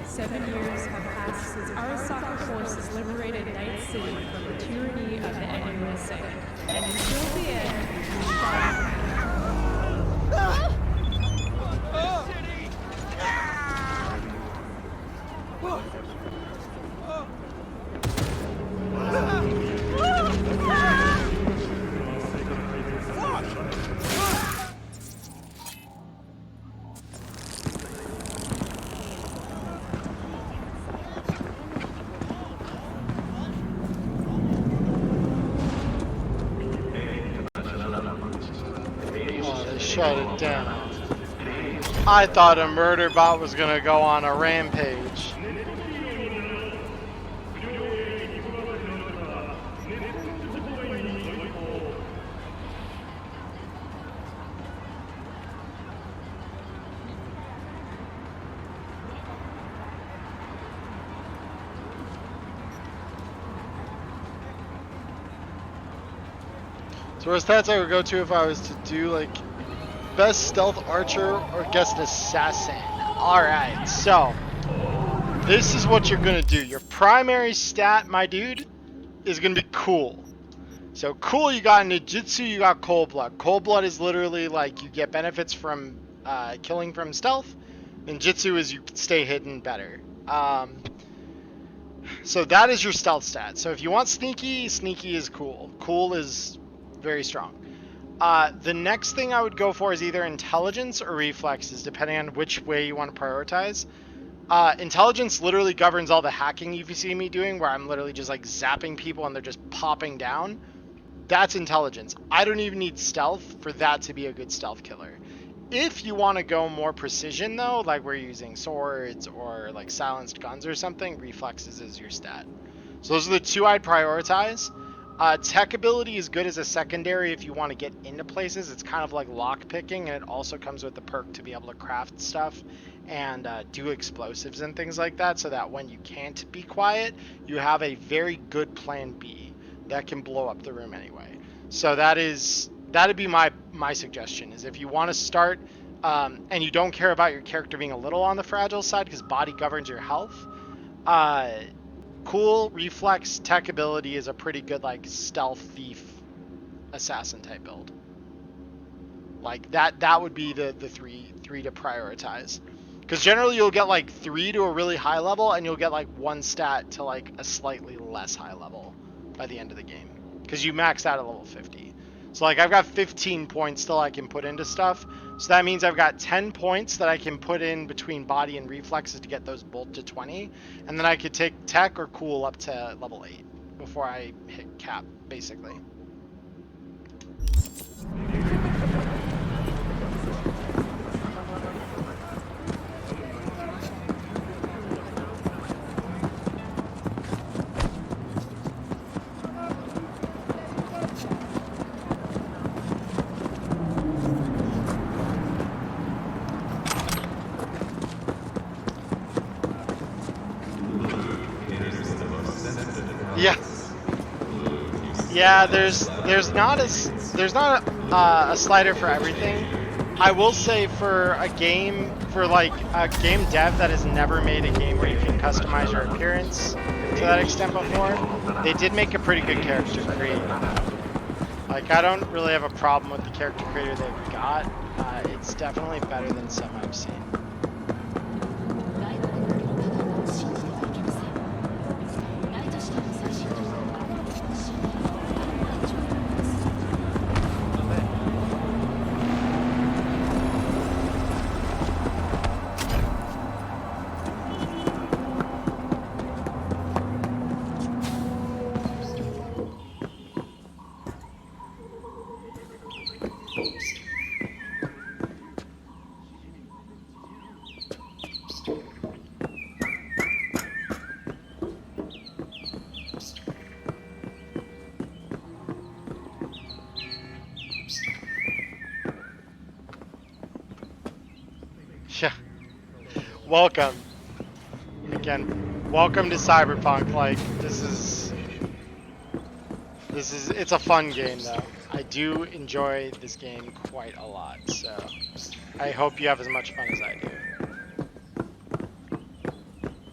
[SPEAKER 4] 7 years have passed since Arasaka forces liberated Night City from the tyranny of the NUSA. And until the end, we fought.
[SPEAKER 2] Oh, they shut it down. I thought a murder bot was gonna go on a rampage. So what stats I would go to if I was to do like best stealth archer or guest assassin. Alright, so this is what you're gonna do. Your primary stat, my dude, is gonna be cool. So cool, you got ninjutsu, you got cold blood. Cold blood is literally like you get benefits from killing from stealth. Ninjutsu is you stay hidden better. So that is your stealth stat. So if you want sneaky, sneaky is cool. Cool is very strong. The next thing I would go for is either intelligence or reflexes, depending on which way you want to prioritize. Intelligence literally governs all the hacking you see me doing, where I'm literally just like zapping people and they're just popping down. That's intelligence. I don't even need stealth for that to be a good stealth killer. If you want to go more precision though, like we're using swords or like silenced guns or something, reflexes is your stat. So those are the two I'd prioritize. Tech ability is good as a secondary if you want to get into places. It's kind of like lock picking, and it also comes with the perk to be able to craft stuff and do explosives and things like that, so that when you can't be quiet, you have a very good plan B that can blow up the room anyway. So that'd be my suggestion, is if you want to start and you don't care about your character being a little on the fragile side because body governs your health, cool, reflex, tech ability is a pretty good like stealth thief assassin type build. Like that would be the three to prioritize. Because generally you'll get like 3 to a really high level, and you'll get like 1 stat to like a slightly less high level by the end of the game. Because you max out at level 50. So like I've got 15 points still I can put into stuff. So that means I've got 10 points that I can put in between body and reflexes to get those both to 20. And then I could take tech or cool up to level 8 before I hit cap, basically. Yeah, there's not a slider for everything. I will say for a game dev that has never made a game where you can customize your appearance to that extent before, they did make a pretty good character creator. Like, I don't really have a problem with the character creator they've got. It's definitely better than some I've seen. Yeah. Welcome. Again, welcome to Cyberpunk. Like, it's a fun game though. I do enjoy this game quite a lot, so I hope you have as much fun as I do.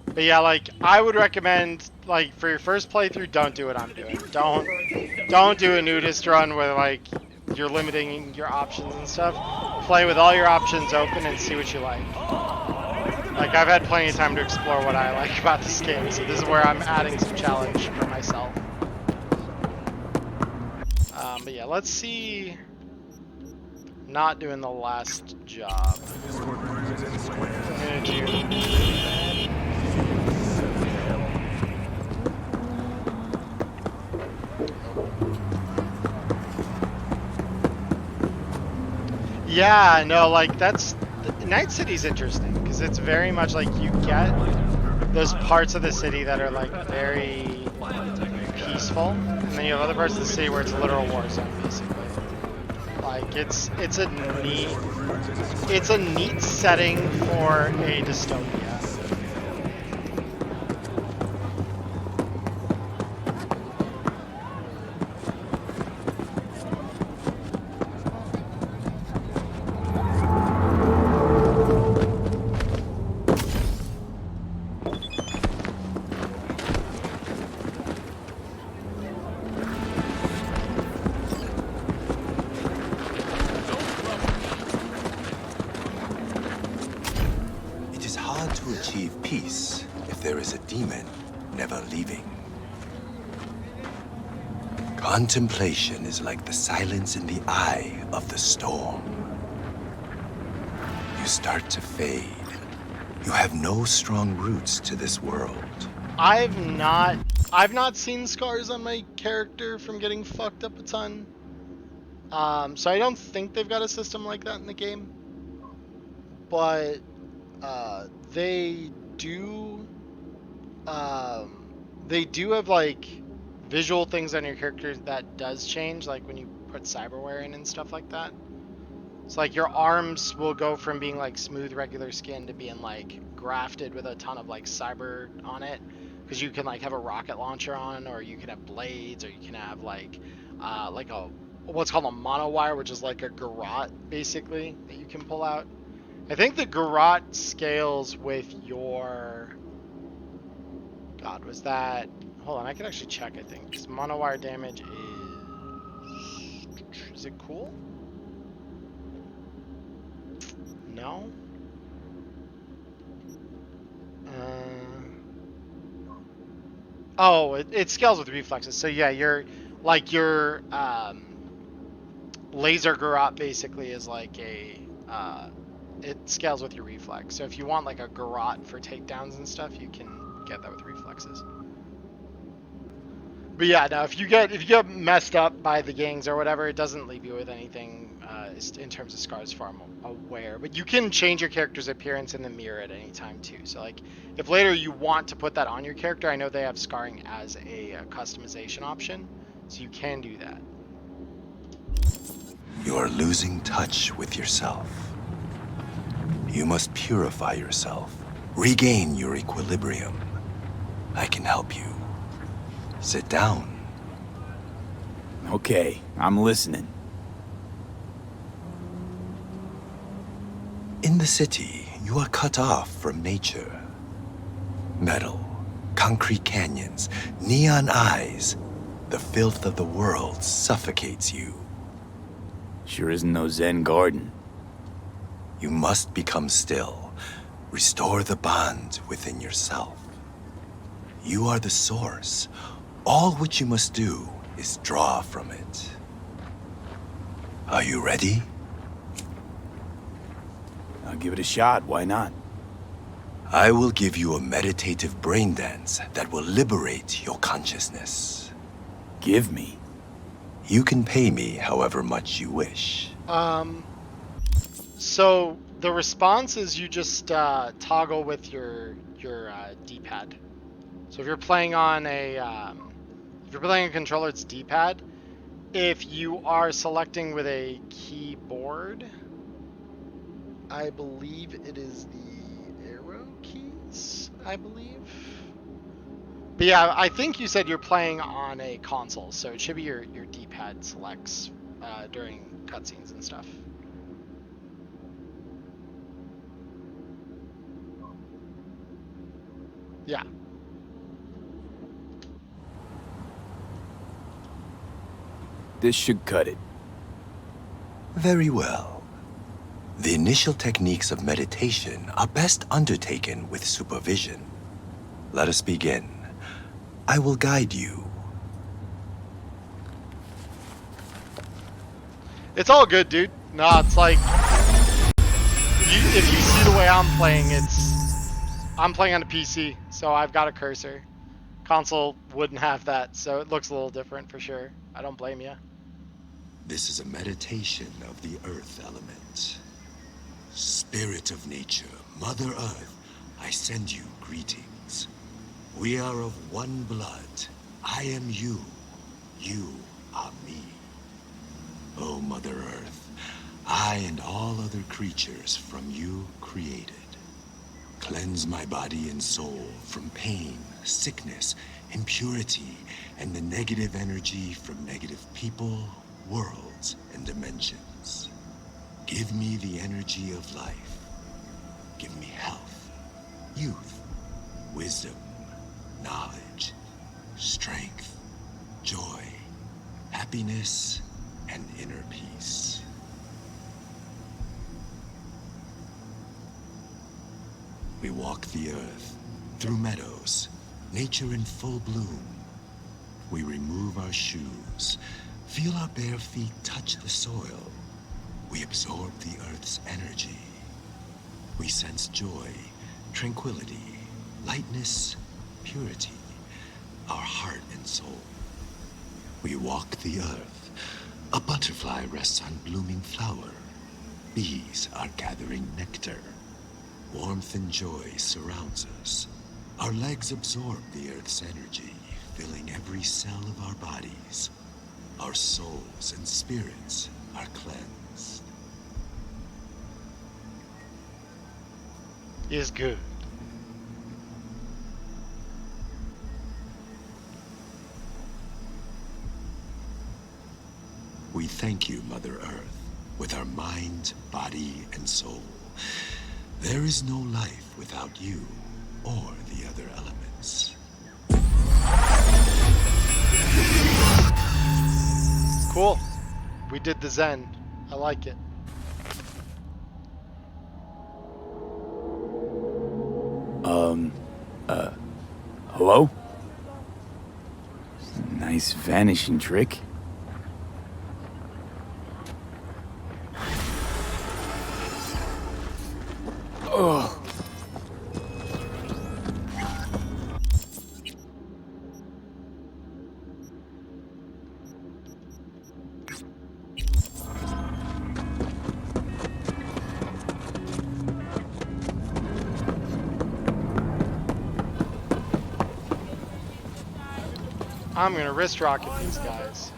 [SPEAKER 2] But yeah, like, I would recommend, like, for your first playthrough, don't do what I'm doing. Don't do a nudist run where, like, you're limiting your options and stuff. Play with all your options open and see what you like. Like, I've had plenty of time to explore what I like about this game, so this is where I'm adding some challenge for myself. But yeah, let's see. Not doing the last job. I'm gonna do... Yeah, no, like, that's... Night City's interesting, because it's very much like you get those parts of the city that are, like, very peaceful, and then you have other parts of the city where it's a literal war zone, basically. Like, it's a neat setting for a dystopia.
[SPEAKER 19] Achieve peace if there is a demon never leaving. Contemplation is like the silence in the eye of the storm. You start to fade. You have no strong roots to this world.
[SPEAKER 2] I've not seen scars on my character from getting fucked up a ton. So I don't think they've got a system like that in the game. But they do have like visual things on your character that does change, like when you put cyberware in and stuff like that. It's like your arms will go from being like smooth regular skin to being like grafted with a ton of like cyber on it, because you can like have a rocket launcher on, or you can have blades, or you can have like a what's called a monowire, which is like a garrote basically that you can pull out. I think the garrote scales with your... God, was that... Hold on, I can actually check, I think. Because monowire damage is... Is it cool? No? Oh, it scales with reflexes. So yeah, your laser garrote basically is like a... it scales with your reflex. So if you want like a garrote for takedowns and stuff, you can get that with reflexes. But yeah, no, if you get messed up by the gangs or whatever, it doesn't leave you with anything in terms of scars, far I'm aware. But you can change your character's appearance in the mirror at any time too. So like, if later you want to put that on your character, I know they have scarring as a customization option, so you can do that.
[SPEAKER 19] You are losing touch with yourself. You must purify yourself, regain your equilibrium. I can help you. Sit down.
[SPEAKER 15] Okay, I'm listening.
[SPEAKER 19] In the city, you are cut off from nature. Metal, concrete canyons, neon eyes. The filth of the world suffocates you.
[SPEAKER 15] Sure isn't no Zen garden.
[SPEAKER 19] You must become still. Restore the bond within yourself. You are the source. All which you must do is draw from it. Are you ready?
[SPEAKER 15] I'll give it a shot, why not?
[SPEAKER 19] I will give you a meditative brain dance that will liberate your consciousness.
[SPEAKER 15] Give me?
[SPEAKER 19] You can pay me however much you wish.
[SPEAKER 2] So the response is you just toggle with your D-pad. So if you're playing on a controller, it's D-pad. If you are selecting with a keyboard, I believe it is the arrow keys, I believe. But yeah, I think you said you're playing on a console, so it should be your D-pad selects during cutscenes and stuff. Yeah.
[SPEAKER 12] This should cut it.
[SPEAKER 19] Very well. The initial techniques of meditation are best undertaken with supervision. Let us begin. I will guide you.
[SPEAKER 2] It's all good, dude. No, it's like if you see the way I'm playing, I'm playing on a PC, so I've got a cursor. Console wouldn't have that, so it looks a little different for sure. I don't blame you.
[SPEAKER 19] This is a meditation of the earth element. Spirit of nature, Mother Earth, I send you greetings. We are of one blood. I am you. You are me. O Mother Earth, I and all other creatures from you created. Cleanse my body and soul from pain, sickness, impurity, and the negative energy from negative people, worlds, and dimensions. Give me the energy of life. Give me health, youth, wisdom, knowledge, strength, joy, happiness, and inner peace. We walk the earth, through meadows, nature in full bloom. We remove our shoes, feel our bare feet touch the soil. We absorb the earth's energy. We sense joy, tranquility, lightness, purity, our heart and soul. We walk the earth. A butterfly rests on blooming flower. Bees are gathering nectar. Warmth and joy surrounds us. Our legs absorb the earth's energy, filling every cell of our bodies. Our souls and spirits are cleansed.
[SPEAKER 2] Is good.
[SPEAKER 19] We thank you, Mother Earth, with our mind, body, and soul. There is no life without you or the other elements.
[SPEAKER 2] Cool. We did the Zen. I like it.
[SPEAKER 12] Hello? Nice vanishing trick. Oh.
[SPEAKER 2] I'm gonna wrist rocket these guys.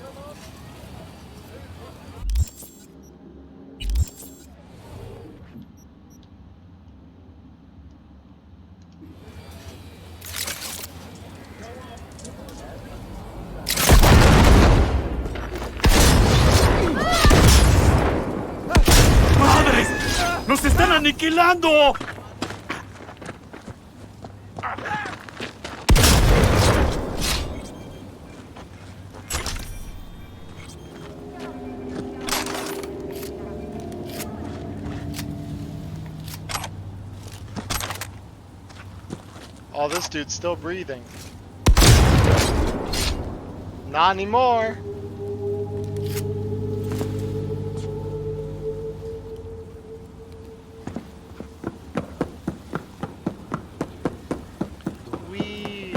[SPEAKER 16] ¡Madre! ¡Nos están aniquilando!
[SPEAKER 2] Oh, this dude's still breathing. Not anymore. Wee.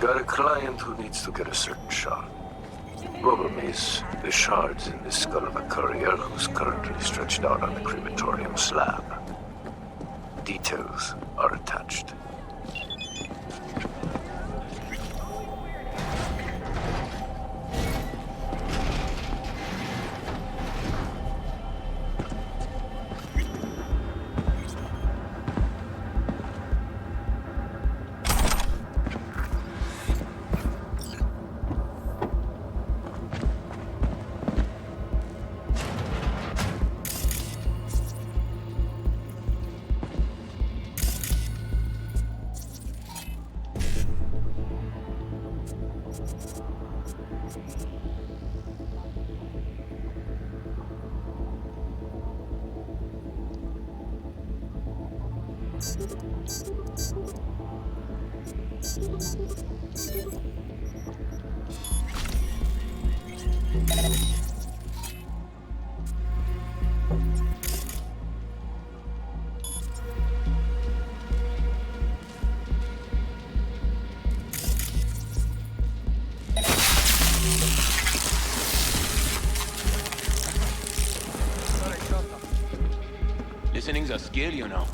[SPEAKER 6] Got a client who needs to get a certain shard. Problem is, the shard's in the skull of a courier who's currently stretched out on the crematorium slab. Details are attached.
[SPEAKER 12] Listening's a skill, you know.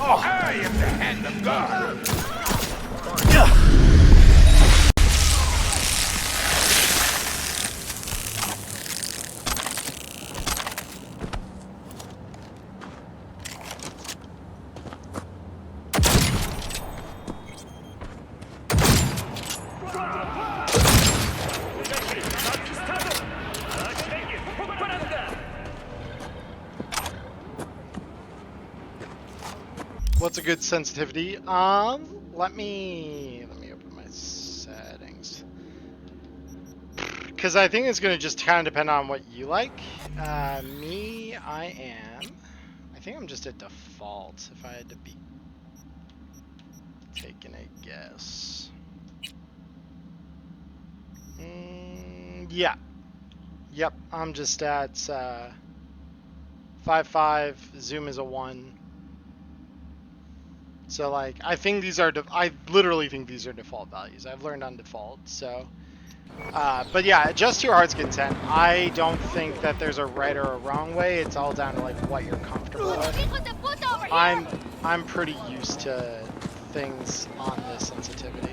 [SPEAKER 16] Oh, I am the hand of God!
[SPEAKER 2] What's a good sensitivity? Let me open my settings. Because I think it's going to just kind of depend on what you like. I think I'm just at default, if I had to be taking a guess. Yeah. Yep, I'm just at 5.5, zoom is a 1. So like, I think these are, I literally think these are default values. I've learned on default, so. But yeah, adjust to your heart's content. I don't think that there's a right or a wrong way. It's all down to like what you're comfortable with. I'm pretty used to things on this sensitivity.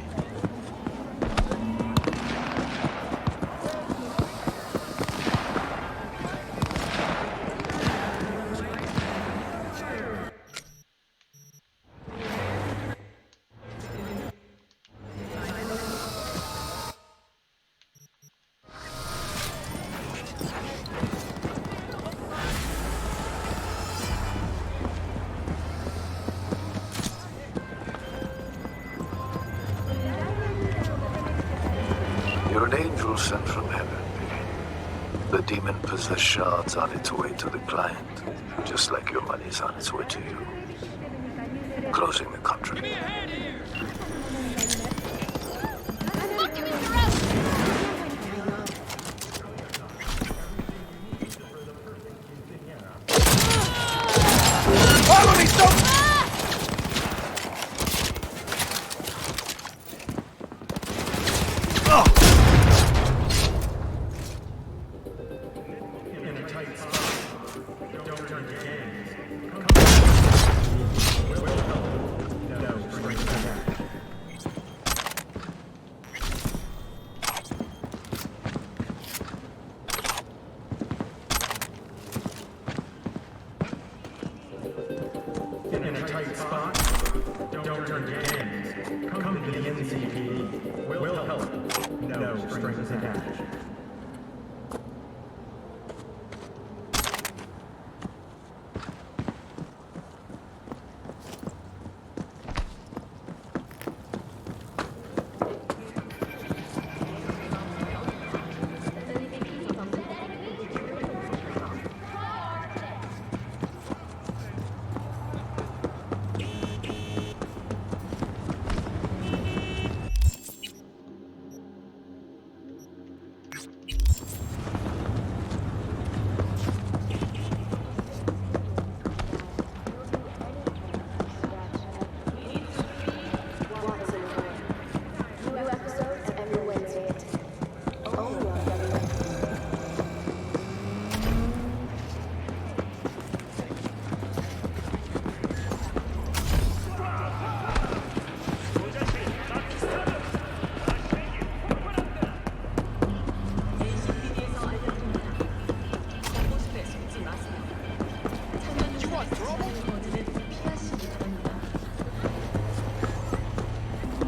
[SPEAKER 6] all sent from heaven. The demon-possessed shard's on its way to the client, just like your money's on its way to you. Closing the contract.
[SPEAKER 12] Follow me, stop!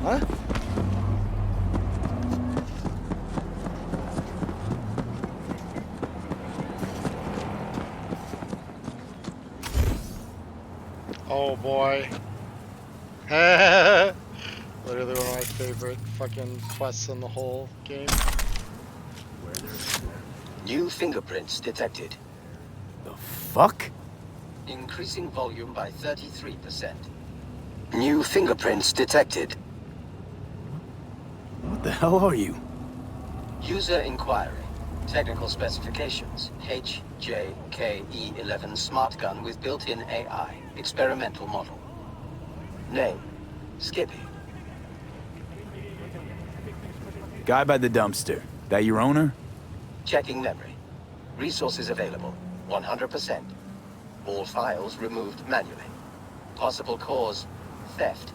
[SPEAKER 2] Huh? Oh boy. Literally one of my favorite fucking quests in the whole game.
[SPEAKER 1] New fingerprints detected.
[SPEAKER 12] The fuck?
[SPEAKER 1] Increasing volume by 33%. New fingerprints detected.
[SPEAKER 12] What the hell are you?
[SPEAKER 1] User inquiry. Technical specifications. HJKE11 smart gun with built-in AI. Experimental model. Name. Skippy.
[SPEAKER 12] Guy by the dumpster. That your owner?
[SPEAKER 1] Checking memory. Resources available. 100%. All files removed manually. Possible cause. Theft.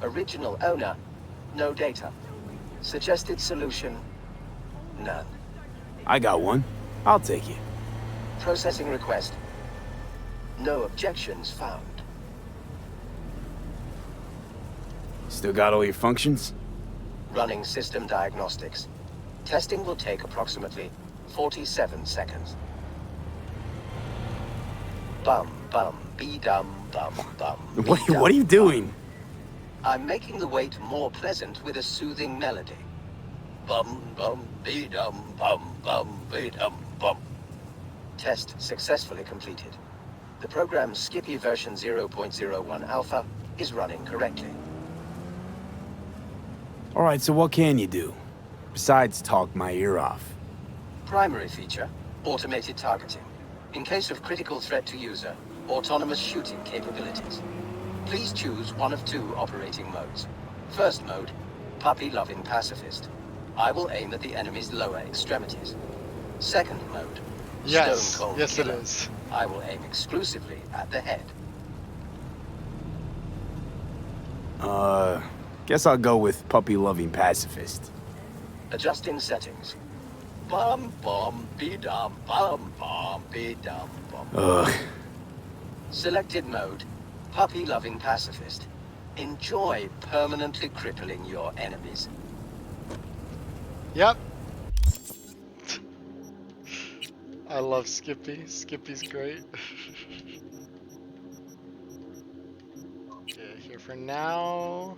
[SPEAKER 1] Original owner. No data. Suggested solution. None.
[SPEAKER 12] I got one. I'll take it.
[SPEAKER 1] Processing request. No objections found.
[SPEAKER 12] Still got all your functions?
[SPEAKER 1] Running system diagnostics. Testing will take approximately 47 seconds. Bum, bum, be-dum, bum, bum.
[SPEAKER 12] What are you doing?
[SPEAKER 1] I'm making the wait more pleasant with a soothing melody. Bum, bum, be-dum, bum, be-dum, bum. Test successfully completed. The program's Skippy version 0.01 alpha is running correctly.
[SPEAKER 12] Alright, so what can you do? Besides talk my ear off.
[SPEAKER 1] Primary feature, automated targeting. In case of critical threat to user, autonomous shooting capabilities. Please choose one of two operating modes. First mode, puppy-loving pacifist. I will aim at the enemy's lower extremities. Second mode,
[SPEAKER 2] Yes,
[SPEAKER 1] stone cold
[SPEAKER 2] yes
[SPEAKER 1] killer.
[SPEAKER 2] it is.
[SPEAKER 1] I will aim exclusively at the head.
[SPEAKER 12] Guess I'll go with puppy-loving pacifist.
[SPEAKER 1] Adjusting settings. Bum bum be dum bum be dum bum.
[SPEAKER 12] Ugh.
[SPEAKER 1] Selected mode, puppy-loving pacifist. Enjoy permanently crippling your enemies.
[SPEAKER 2] Yep. I love Skippy. Skippy's great. Okay, here for now.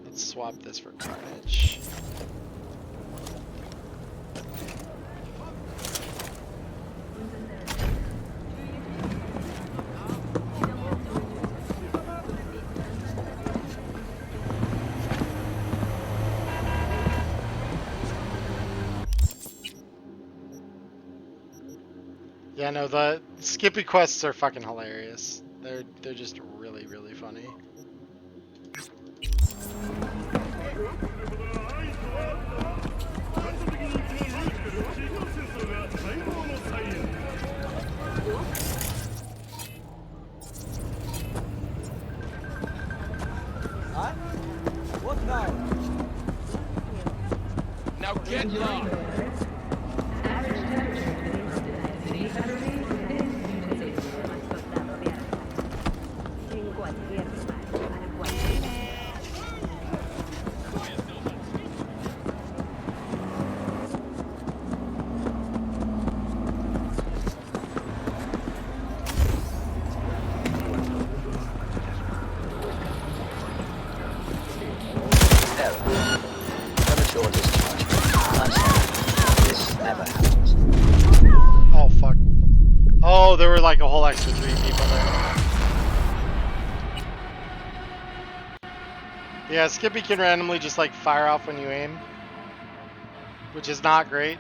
[SPEAKER 2] Let's swap this for Carnage. Yeah, no, the Skippy quests are fucking hilarious. They're just really, really funny.
[SPEAKER 17] Huh? What now? Now get lost!
[SPEAKER 2] Oh fuck. Oh, there were like a whole extra 3 people there. Yeah, Skippy can randomly just like fire off when you aim, which is not great.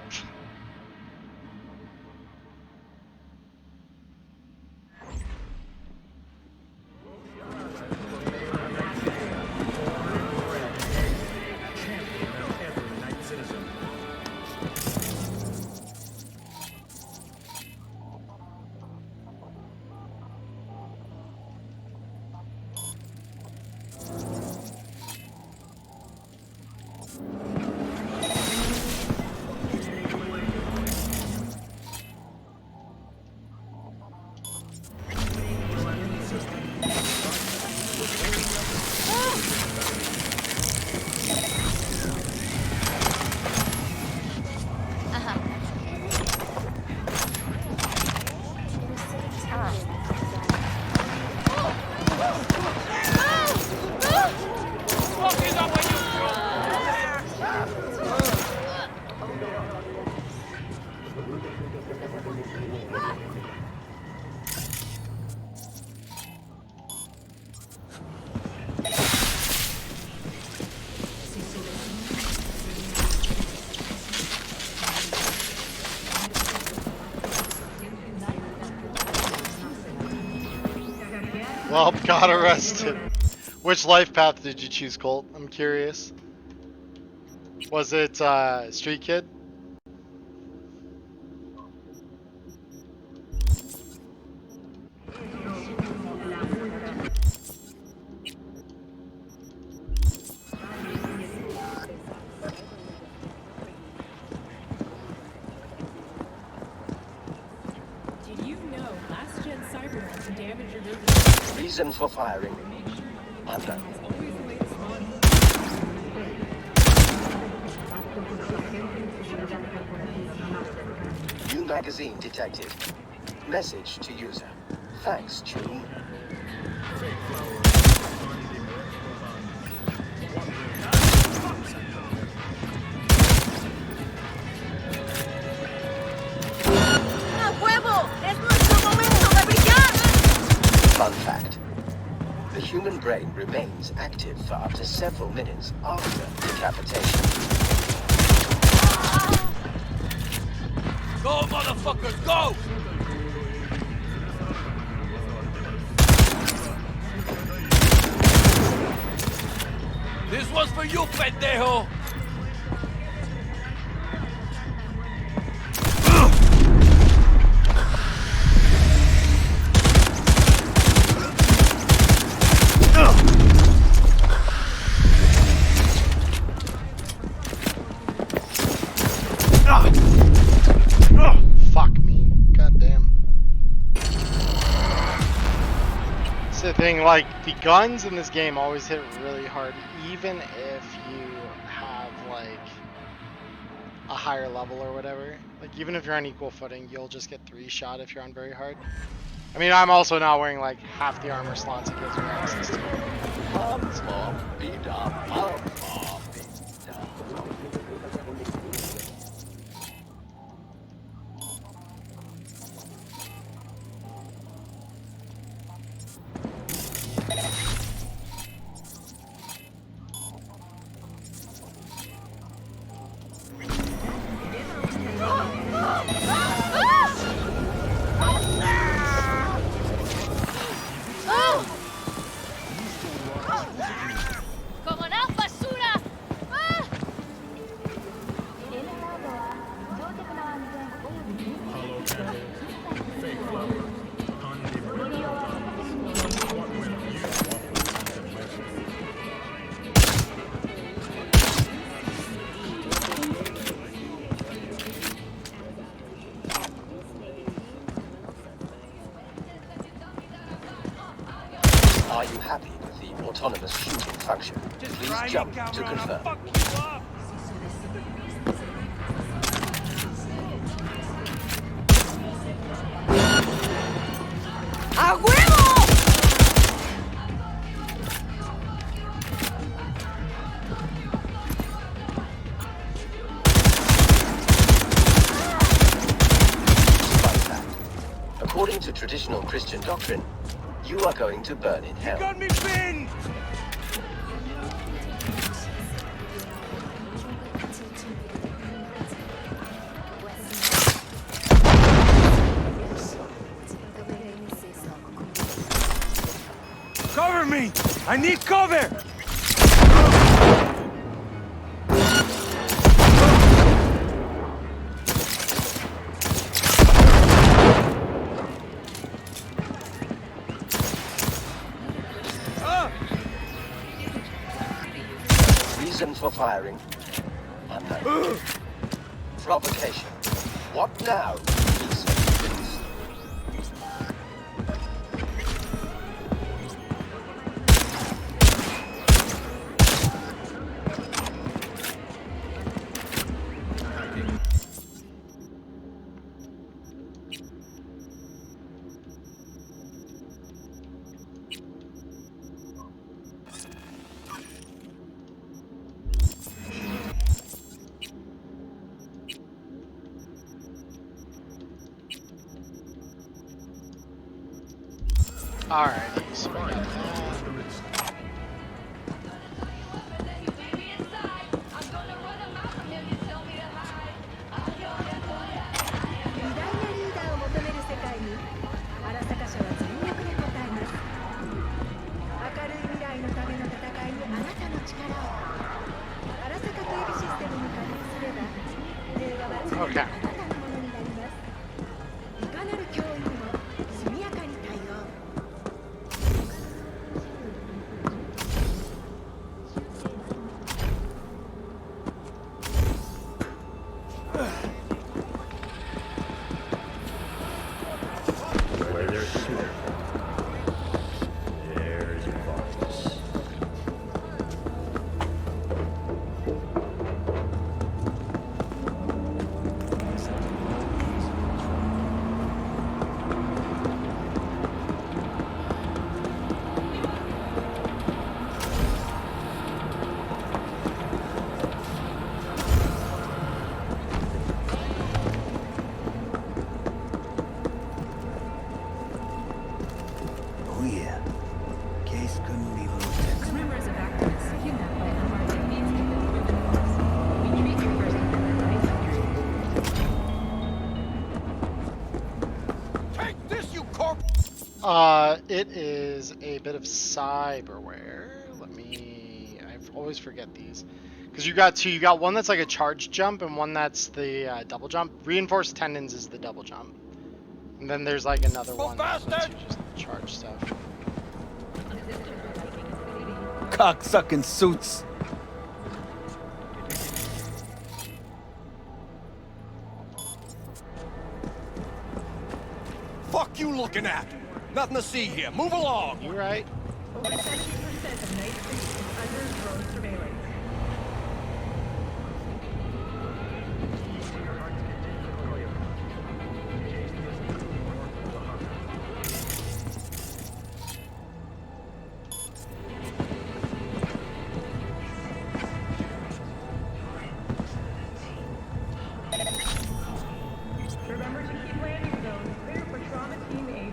[SPEAKER 2] Well, got arrested. Which life path did you choose, Colt? I'm curious. Was it Street Kid?
[SPEAKER 4] Did you know last-gen Cyberpunk can damage your business?
[SPEAKER 1] Reason for firing. Unknown. New magazine detected. Message to user. Thanks, Tune. Fun fact. The human brain remains active for up to several minutes after decapitation.
[SPEAKER 17] Go, motherfuckers, go! This one's for you, pendejo!
[SPEAKER 2] Fuck me. God damn. It's the thing, like, the guns in this game always hit really hard, even if you have, like, a higher level or whatever. Like, even if you're on equal footing, you'll just get 3-shot if you're on very hard. I mean, I'm also now wearing, like, half the armor slots it gives me access to.
[SPEAKER 1] Are you happy with the autonomous shooting function? Please jump to confirm.
[SPEAKER 11] ¡A huevo!
[SPEAKER 1] According to traditional Christian doctrine, you are going to burn in hell.
[SPEAKER 17] Got me pinned!
[SPEAKER 12] Cover me! I need cover!
[SPEAKER 1] Reason for firing? Unknown. Provocation. What now?
[SPEAKER 2] Alrighty, so we got that. Okay.
[SPEAKER 3] Where there's smoke, there's violence.
[SPEAKER 15] Oh yeah. Case couldn't be more Texas.
[SPEAKER 4] Rumors of activists kidnapped by unmarked techniques have been proven false. We treat your person as a
[SPEAKER 17] Take this, you corp!
[SPEAKER 2] It is a bit of cyberware. I always forget these. Because you got two. You got one that's like a charge jump and one that's the double jump. Reinforced tendons is the double jump. And then there's like another one that lets you just charge stuff.
[SPEAKER 15] Cocksucking suits.
[SPEAKER 17] Fuck you looking at? Nothing to see here. Move along.
[SPEAKER 2] You right?
[SPEAKER 4] Over 70% of Night City is under drone surveillance. Remember to keep landing zones clear for Trauma Team 80.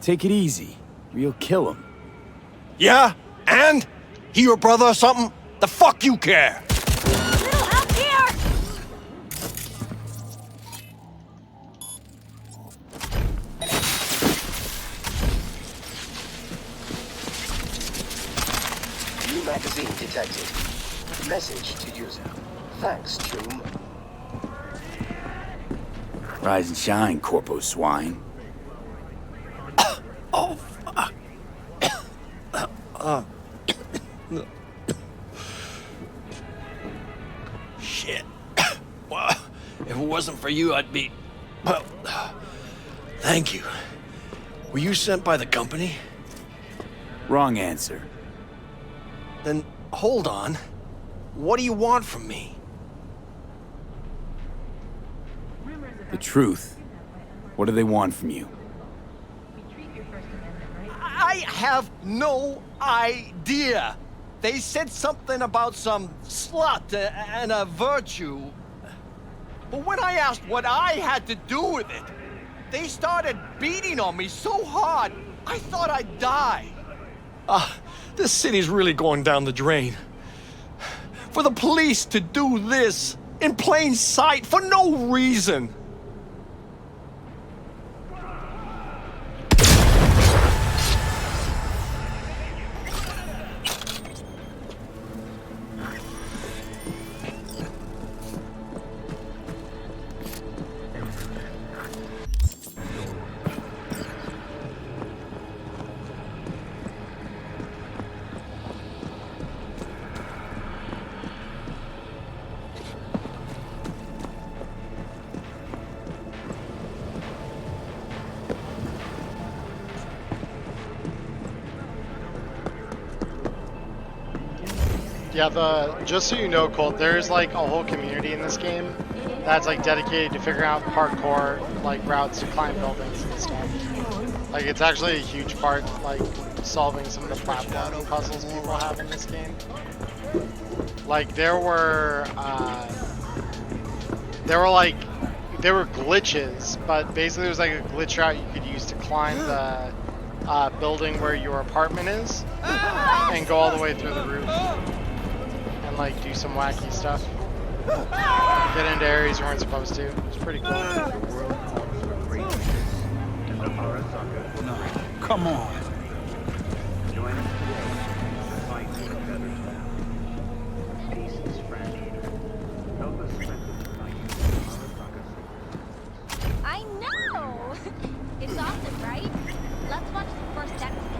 [SPEAKER 15] Take it easy. We'll kill him.
[SPEAKER 17] Yeah? And? He your brother or something? The fuck you care?
[SPEAKER 11] Little help here!
[SPEAKER 1] New magazine detected. Message to user. Thanks, Choom.
[SPEAKER 15] Rise and shine, Corpo Swine.
[SPEAKER 17] Oh, fuck. Shit. If it wasn't for you, I'd be... Well, thank you. Were you sent by the company?
[SPEAKER 15] Wrong answer.
[SPEAKER 17] Then, hold on. What do you want from me?
[SPEAKER 15] The truth. What do they want from you?
[SPEAKER 17] I have no idea. They said something about some slut and a virtue. But when I asked what I had to do with it, they started beating on me so hard, I thought I'd die. This city's really going down the drain. For the police to do this in plain sight for no reason.
[SPEAKER 2] Yeah, just so you know, Colt, there's like a whole community in this game that's like dedicated to figuring out parkour, like routes to climb buildings and stuff. Like it's actually a huge part, like solving some of the platforming puzzles people have in this game. Like there were glitches, but basically it was like a glitch route you could use to climb the building where your apartment is and go all the way through the roof. And like do some wacky stuff. Get into areas you weren't supposed to. It's pretty cool.
[SPEAKER 15] Come on.
[SPEAKER 13] I know! It's awesome, right? Let's watch the first act together.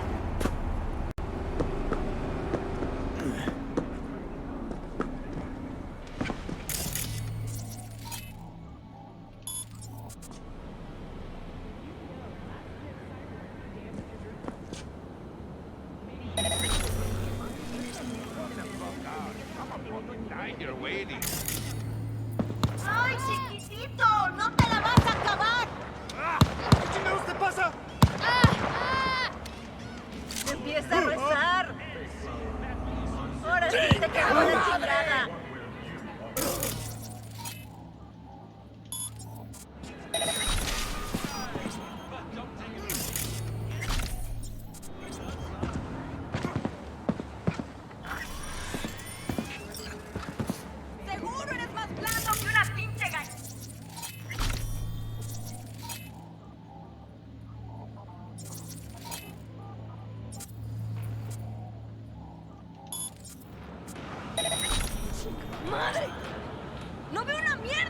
[SPEAKER 16] You're waiting.
[SPEAKER 13] ¡Ay, chiquitito! ¡No te la vas a acabar!
[SPEAKER 16] ¿Qué chingados te pasa?
[SPEAKER 13] Empieza a rezar. Ahora sí te quedó la chingada. Seguro eres más blando que una pinche gallina. ¡Madre! ¡No veo una mierda!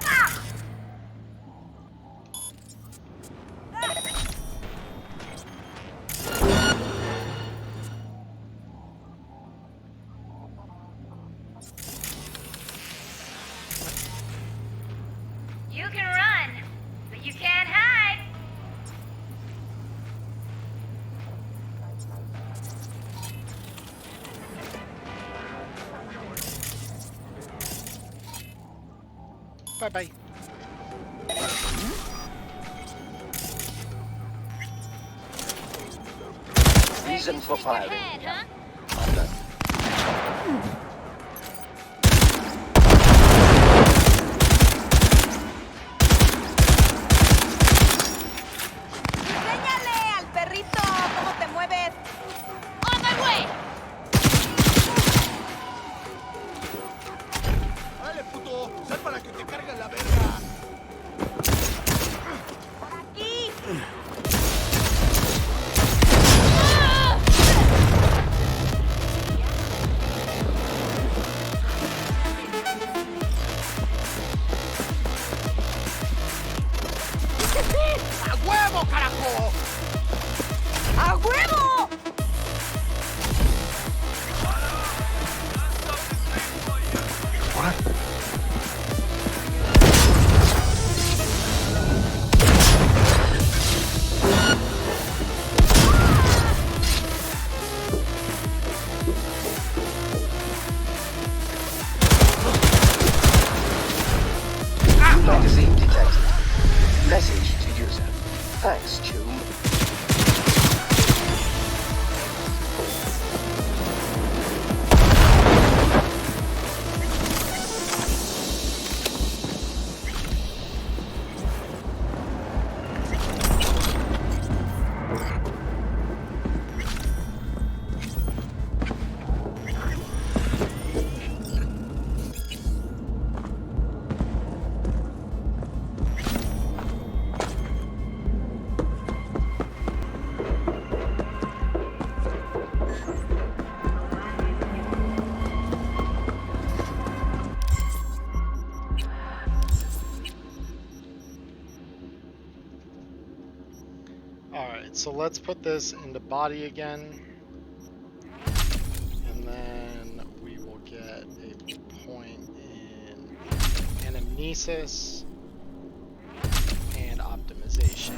[SPEAKER 13] You can run, but you can't hide.
[SPEAKER 2] Bye-bye.
[SPEAKER 1] Reason for firing.
[SPEAKER 13] Huh? Enséñale al perrito cómo te mueves. On my way.
[SPEAKER 16] ¡Dale, puto! ¡Sal para que te cargue la verga!
[SPEAKER 13] Por aquí.
[SPEAKER 16] ¡A huevo, carajo!
[SPEAKER 13] ¡A huevo!
[SPEAKER 1] Magazine detected. Message to user. Thanks, Tune.
[SPEAKER 2] Alright, so let's put this into body again. And then we will get a point in anamnesis and optimization.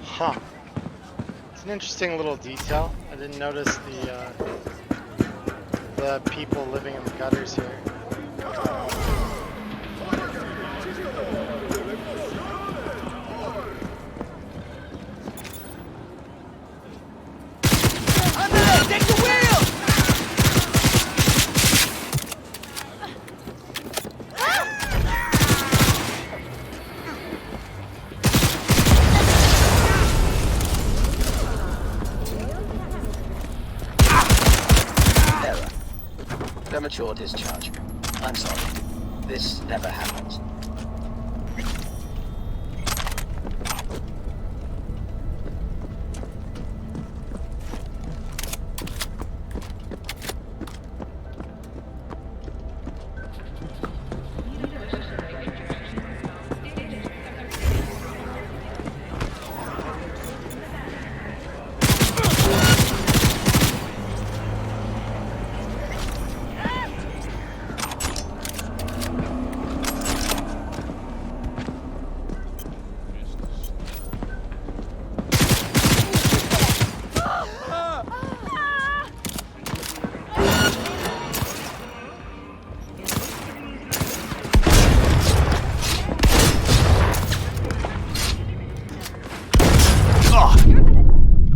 [SPEAKER 2] Huh. It's an interesting little detail. I didn't notice the people living in the gutters here.
[SPEAKER 17] Take the wheel!
[SPEAKER 1] Error. Premature discharge. I'm sorry. This never happens.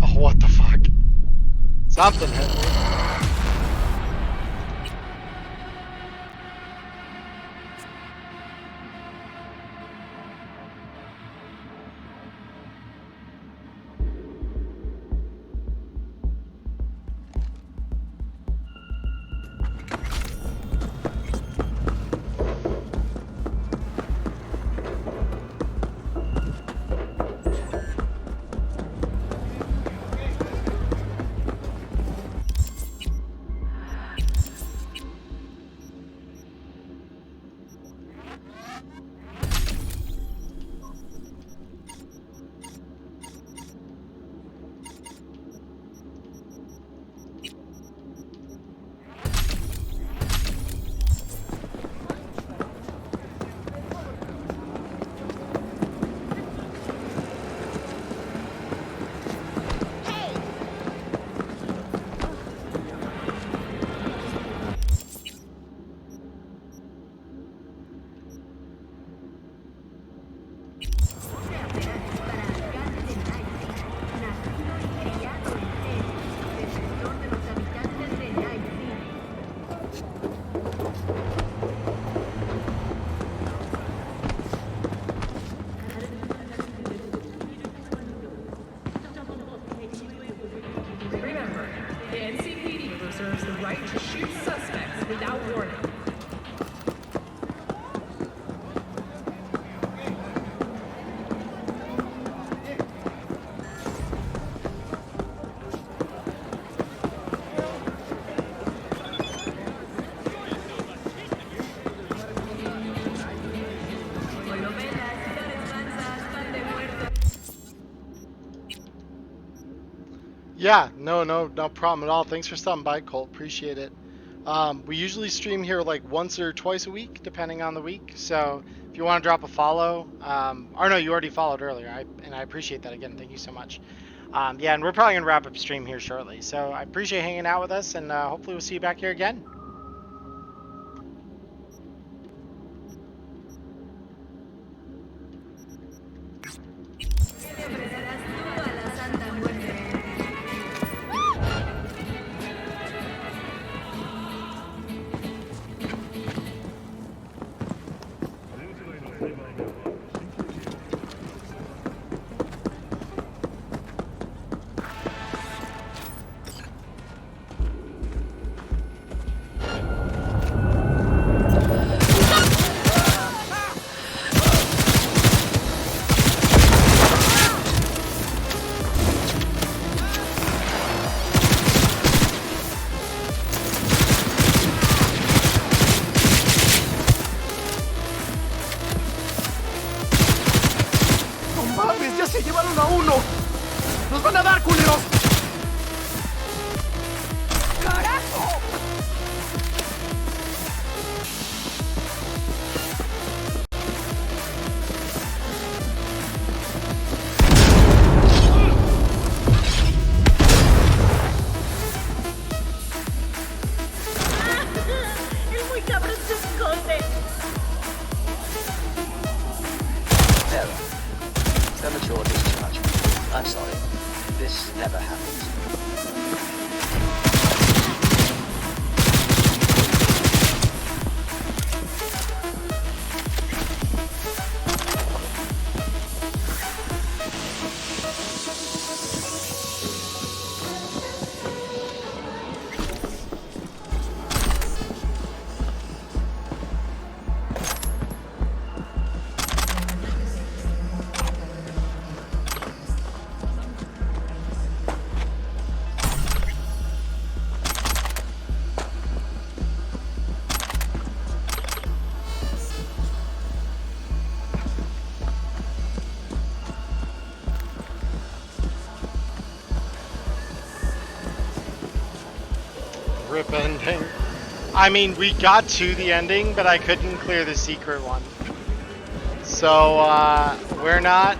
[SPEAKER 2] Oh, what the fuck? Something hit me.
[SPEAKER 4] reserves the right to shoot suspects without warning.
[SPEAKER 2] Yeah, no problem at all. Thanks for stopping by, Colt. Appreciate it. We usually stream here like once or twice a week, depending on the week. So if you want to drop a follow, or no, you already followed earlier, and I appreciate that again. Thank you so much. Yeah, and we're probably gonna wrap up stream here shortly. So I appreciate hanging out with us, and hopefully we'll see you back here again. Rip ending. I mean, we got to the ending, but I couldn't clear the secret one. So, we're not...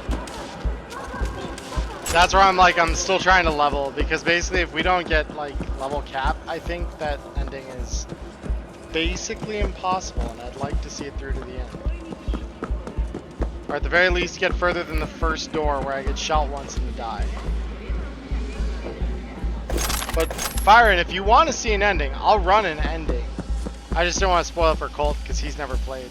[SPEAKER 2] That's where I'm still trying to level, because basically if we don't get, like, level cap, I think that ending is basically impossible, and I'd like to see it through to the end. Or at the very least, get further than the first door where I get shot once and die. But, Byron, if you want to see an ending, I'll run an ending. I just don't want to spoil it for Colt, because he's never played.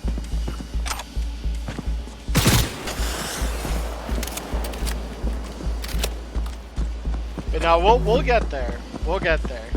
[SPEAKER 2] But no, we'll get there. We'll get there.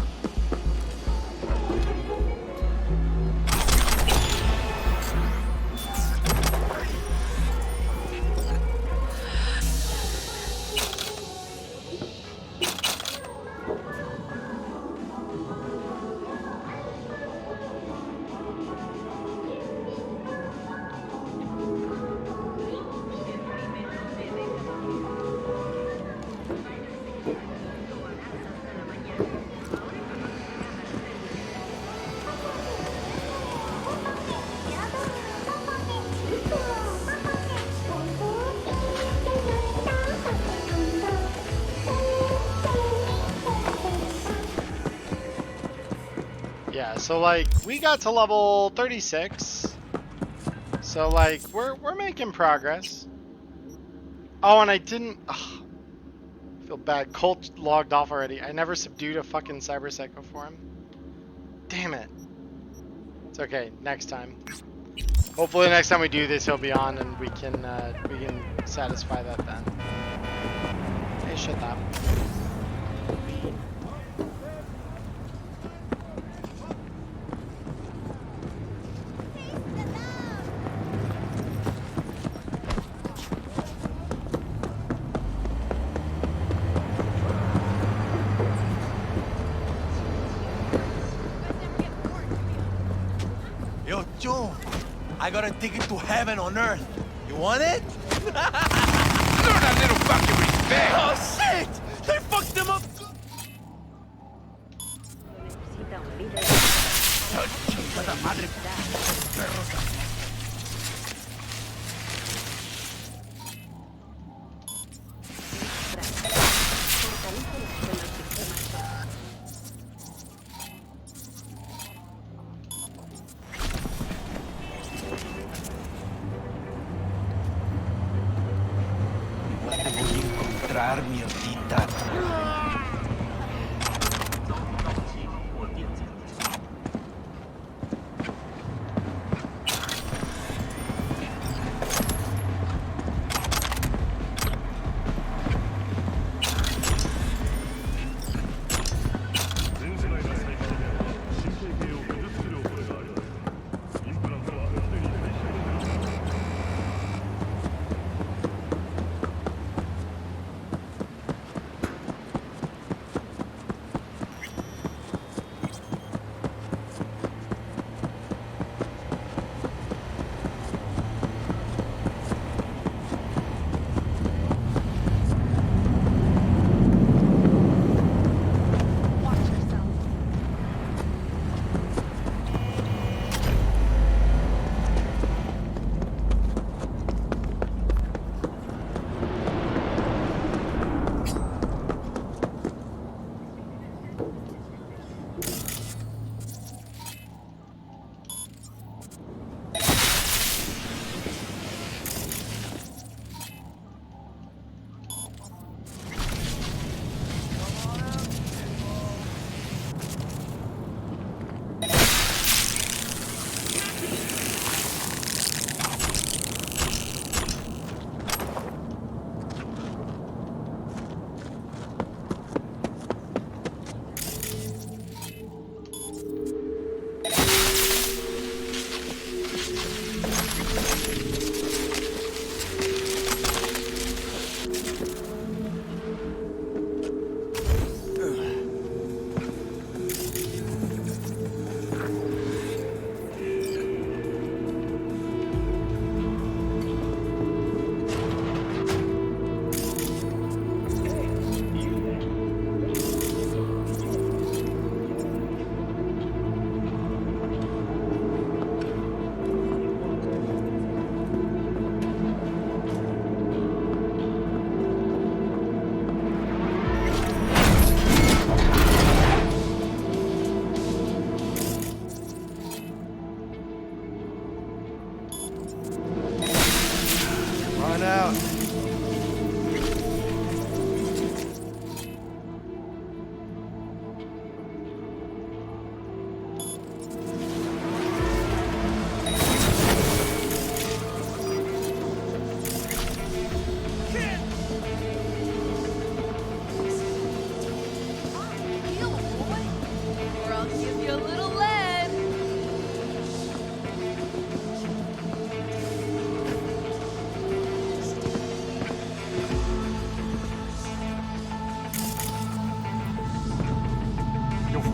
[SPEAKER 2] Yeah, so like we got to level 36. So like we're making progress. Oh, and I didn't I feel bad. Colt logged off already. I never subdued a fucking cyber psycho for him. Damn it. It's okay, next time. Hopefully next time we do this he'll be on and we can satisfy that then. Hey, shut up.
[SPEAKER 17] June. I got a ticket to heaven on earth. You want it?
[SPEAKER 10] Learn a little fucking respect!
[SPEAKER 17] Oh, shit! They fucked him up!
[SPEAKER 9] Mierdita.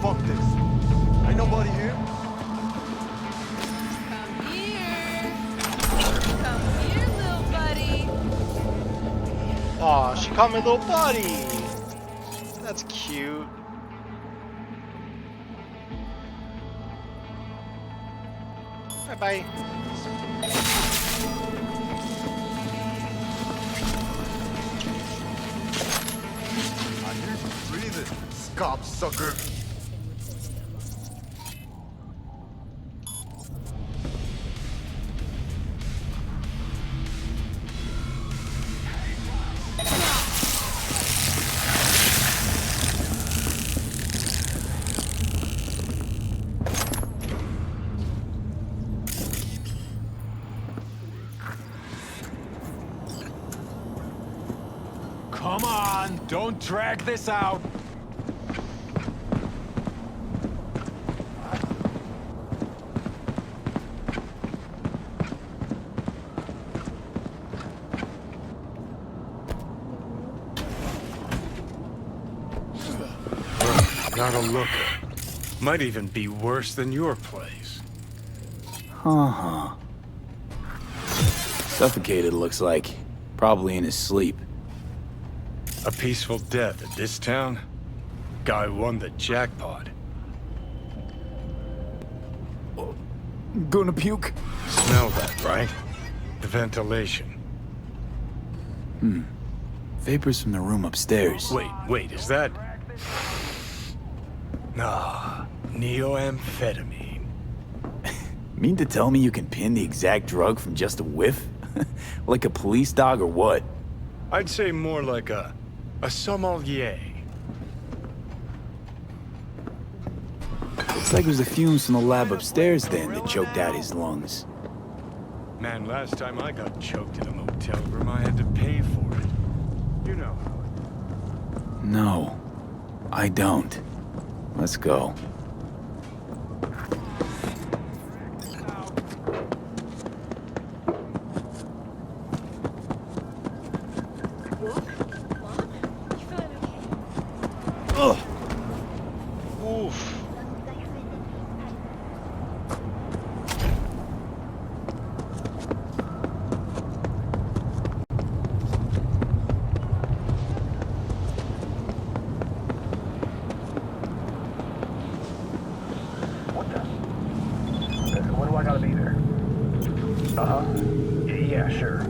[SPEAKER 17] Fuck this. Ain't nobody here.
[SPEAKER 4] Come here, little buddy.
[SPEAKER 2] Aw, she called me little buddy. That's cute. Bye-bye.
[SPEAKER 17] I hear you breathing, scop sucker.
[SPEAKER 15] Come on, don't drag this out.
[SPEAKER 12] Not a looker. Might even be worse than your place.
[SPEAKER 15] Uh-huh. Suffocated, looks like. Probably in his sleep.
[SPEAKER 14] A peaceful death at this town? Guy won the jackpot.
[SPEAKER 15] Gonna puke?
[SPEAKER 14] Smell that, right? The ventilation.
[SPEAKER 15] Vapors from the room upstairs.
[SPEAKER 14] Wait, is that... Nah, neoamphetamine.
[SPEAKER 15] Mean to tell me you can pin the exact drug from just a whiff? Like a police dog or what?
[SPEAKER 14] I'd say more like a sommelier.
[SPEAKER 15] Looks like it was the fumes from the lab upstairs then that choked out his lungs.
[SPEAKER 14] Man, last time I got choked in a motel room, I had to pay for it. You know how
[SPEAKER 15] No, I don't. Let's go.
[SPEAKER 2] Oof.
[SPEAKER 6] When do I gotta be there? Yeah, sure.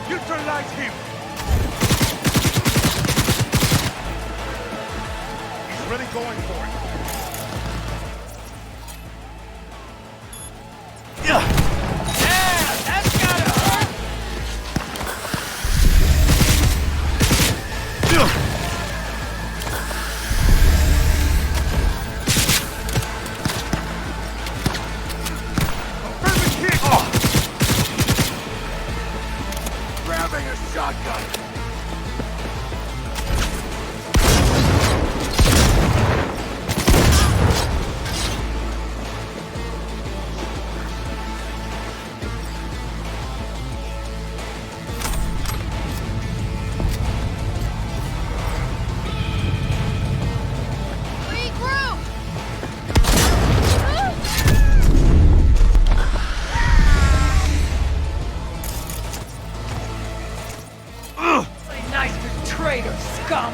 [SPEAKER 16] Neutralize him! He's really going for it. Grabbing a shotgun!
[SPEAKER 13] Nice traitor, scum!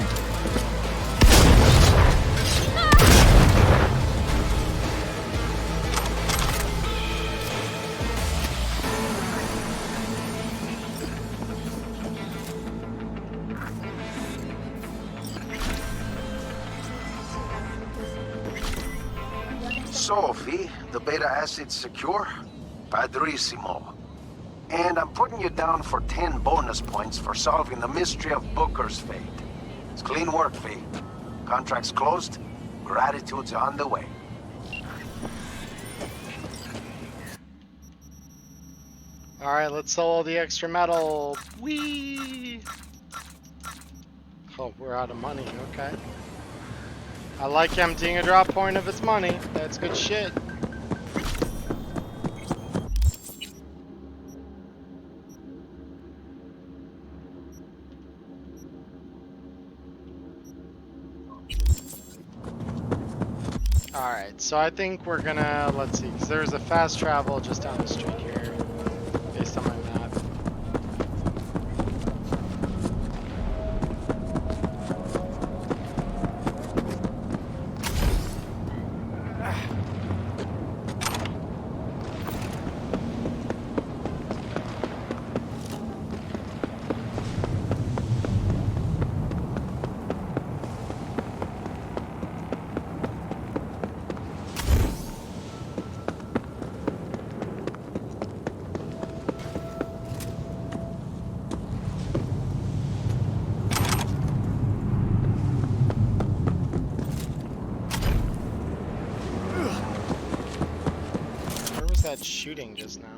[SPEAKER 5] So, V, the beta acid's secure? Padrissimo. And I'm putting you down for 10 bonus points for solving the mystery of Booker's fate. It's clean work, V. Contract's closed. Gratitude's on the way.
[SPEAKER 2] Alright, let's sell all the extra metal. Whee! Oh, we're out of money, okay. I like emptying a drop point of its money. That's good shit. Alright, so I think we're gonna, let's see, because there's a fast travel just down the street here, based on my map. That shooting just now.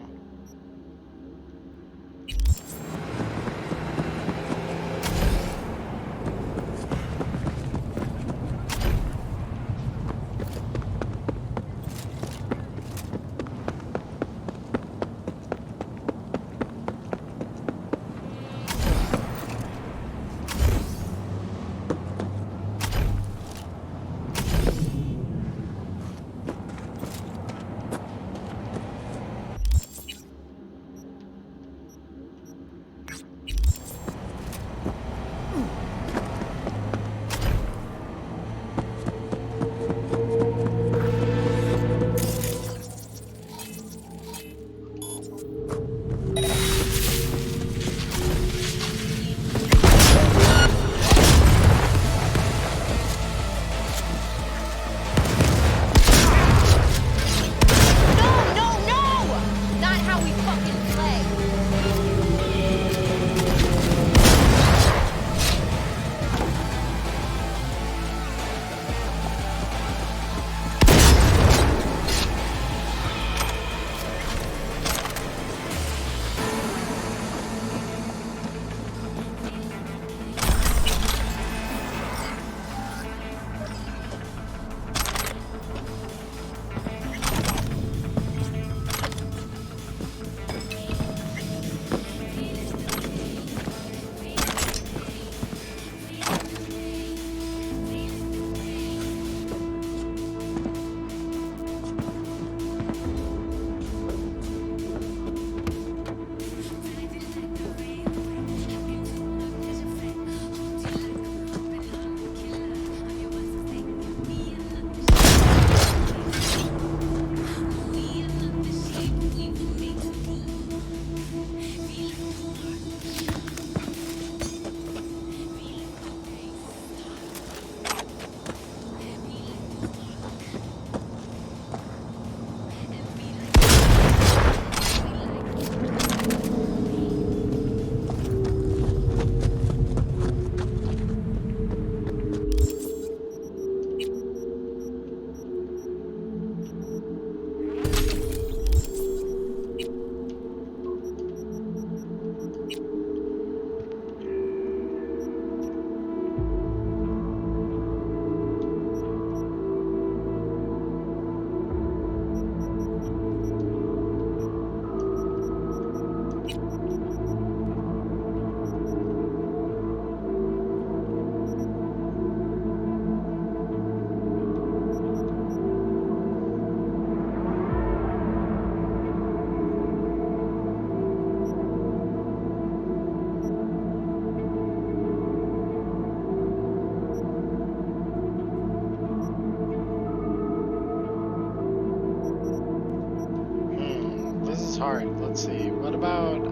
[SPEAKER 2] let's see. What about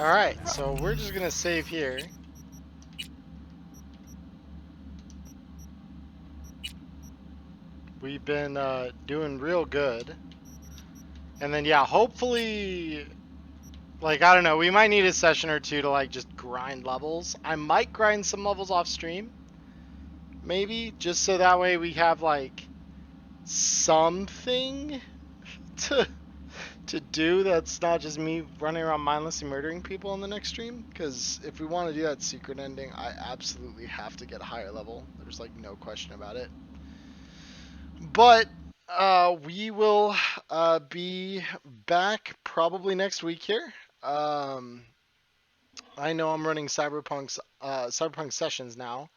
[SPEAKER 2] Alright, so we're just gonna save here. We've been doing real good. And then yeah, hopefully, like, I don't know, we might need a session or two to like just grind levels. I might grind some levels off stream. Maybe, just so that way we have like something to do that's not just me running around mindlessly murdering people in the next stream. Because if we want to do that secret ending, I absolutely have to get a higher level. There's like no question about it. But we will be back probably next week here. I know I'm running Cyberpunk sessions now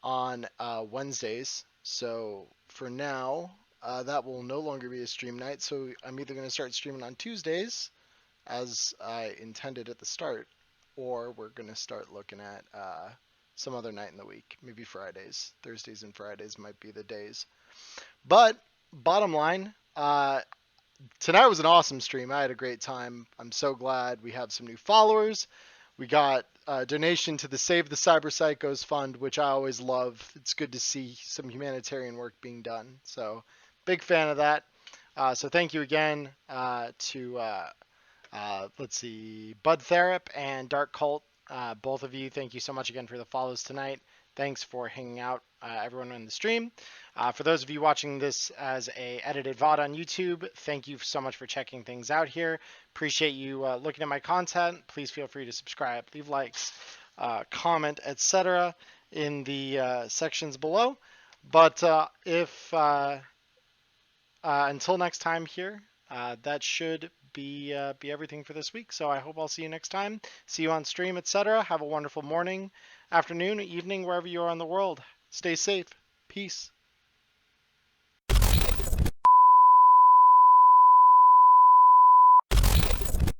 [SPEAKER 2] on Wednesdays. So for now, that will no longer be a stream night. So I'm either going to start streaming on Tuesdays, as I intended at the start, or we're going to start looking at some other night in the week. Maybe Fridays. Thursdays and Fridays might be the days. But bottom line, tonight was an awesome stream. I had a great time. I'm so glad we have some new followers. We got a donation to the Save the Cyber Psychos Fund, which I always love. It's good to see some humanitarian work being done. So big fan of that. So thank you again to, let's see, Bud Therap and Dark Cult. Both of you, thank you so much again for the follows tonight. Thanks for hanging out, everyone in the stream. For those of you watching this as a edited VOD on YouTube, thank you so much for checking things out here. Appreciate you looking at my content. Please feel free to subscribe, leave likes, comment, etc. in the sections below. But until next time here, that should be everything for this week. So I hope I'll see you next time. See you on stream, etc. Have a wonderful morning, afternoon, evening, wherever you are in the world. Stay safe. Peace.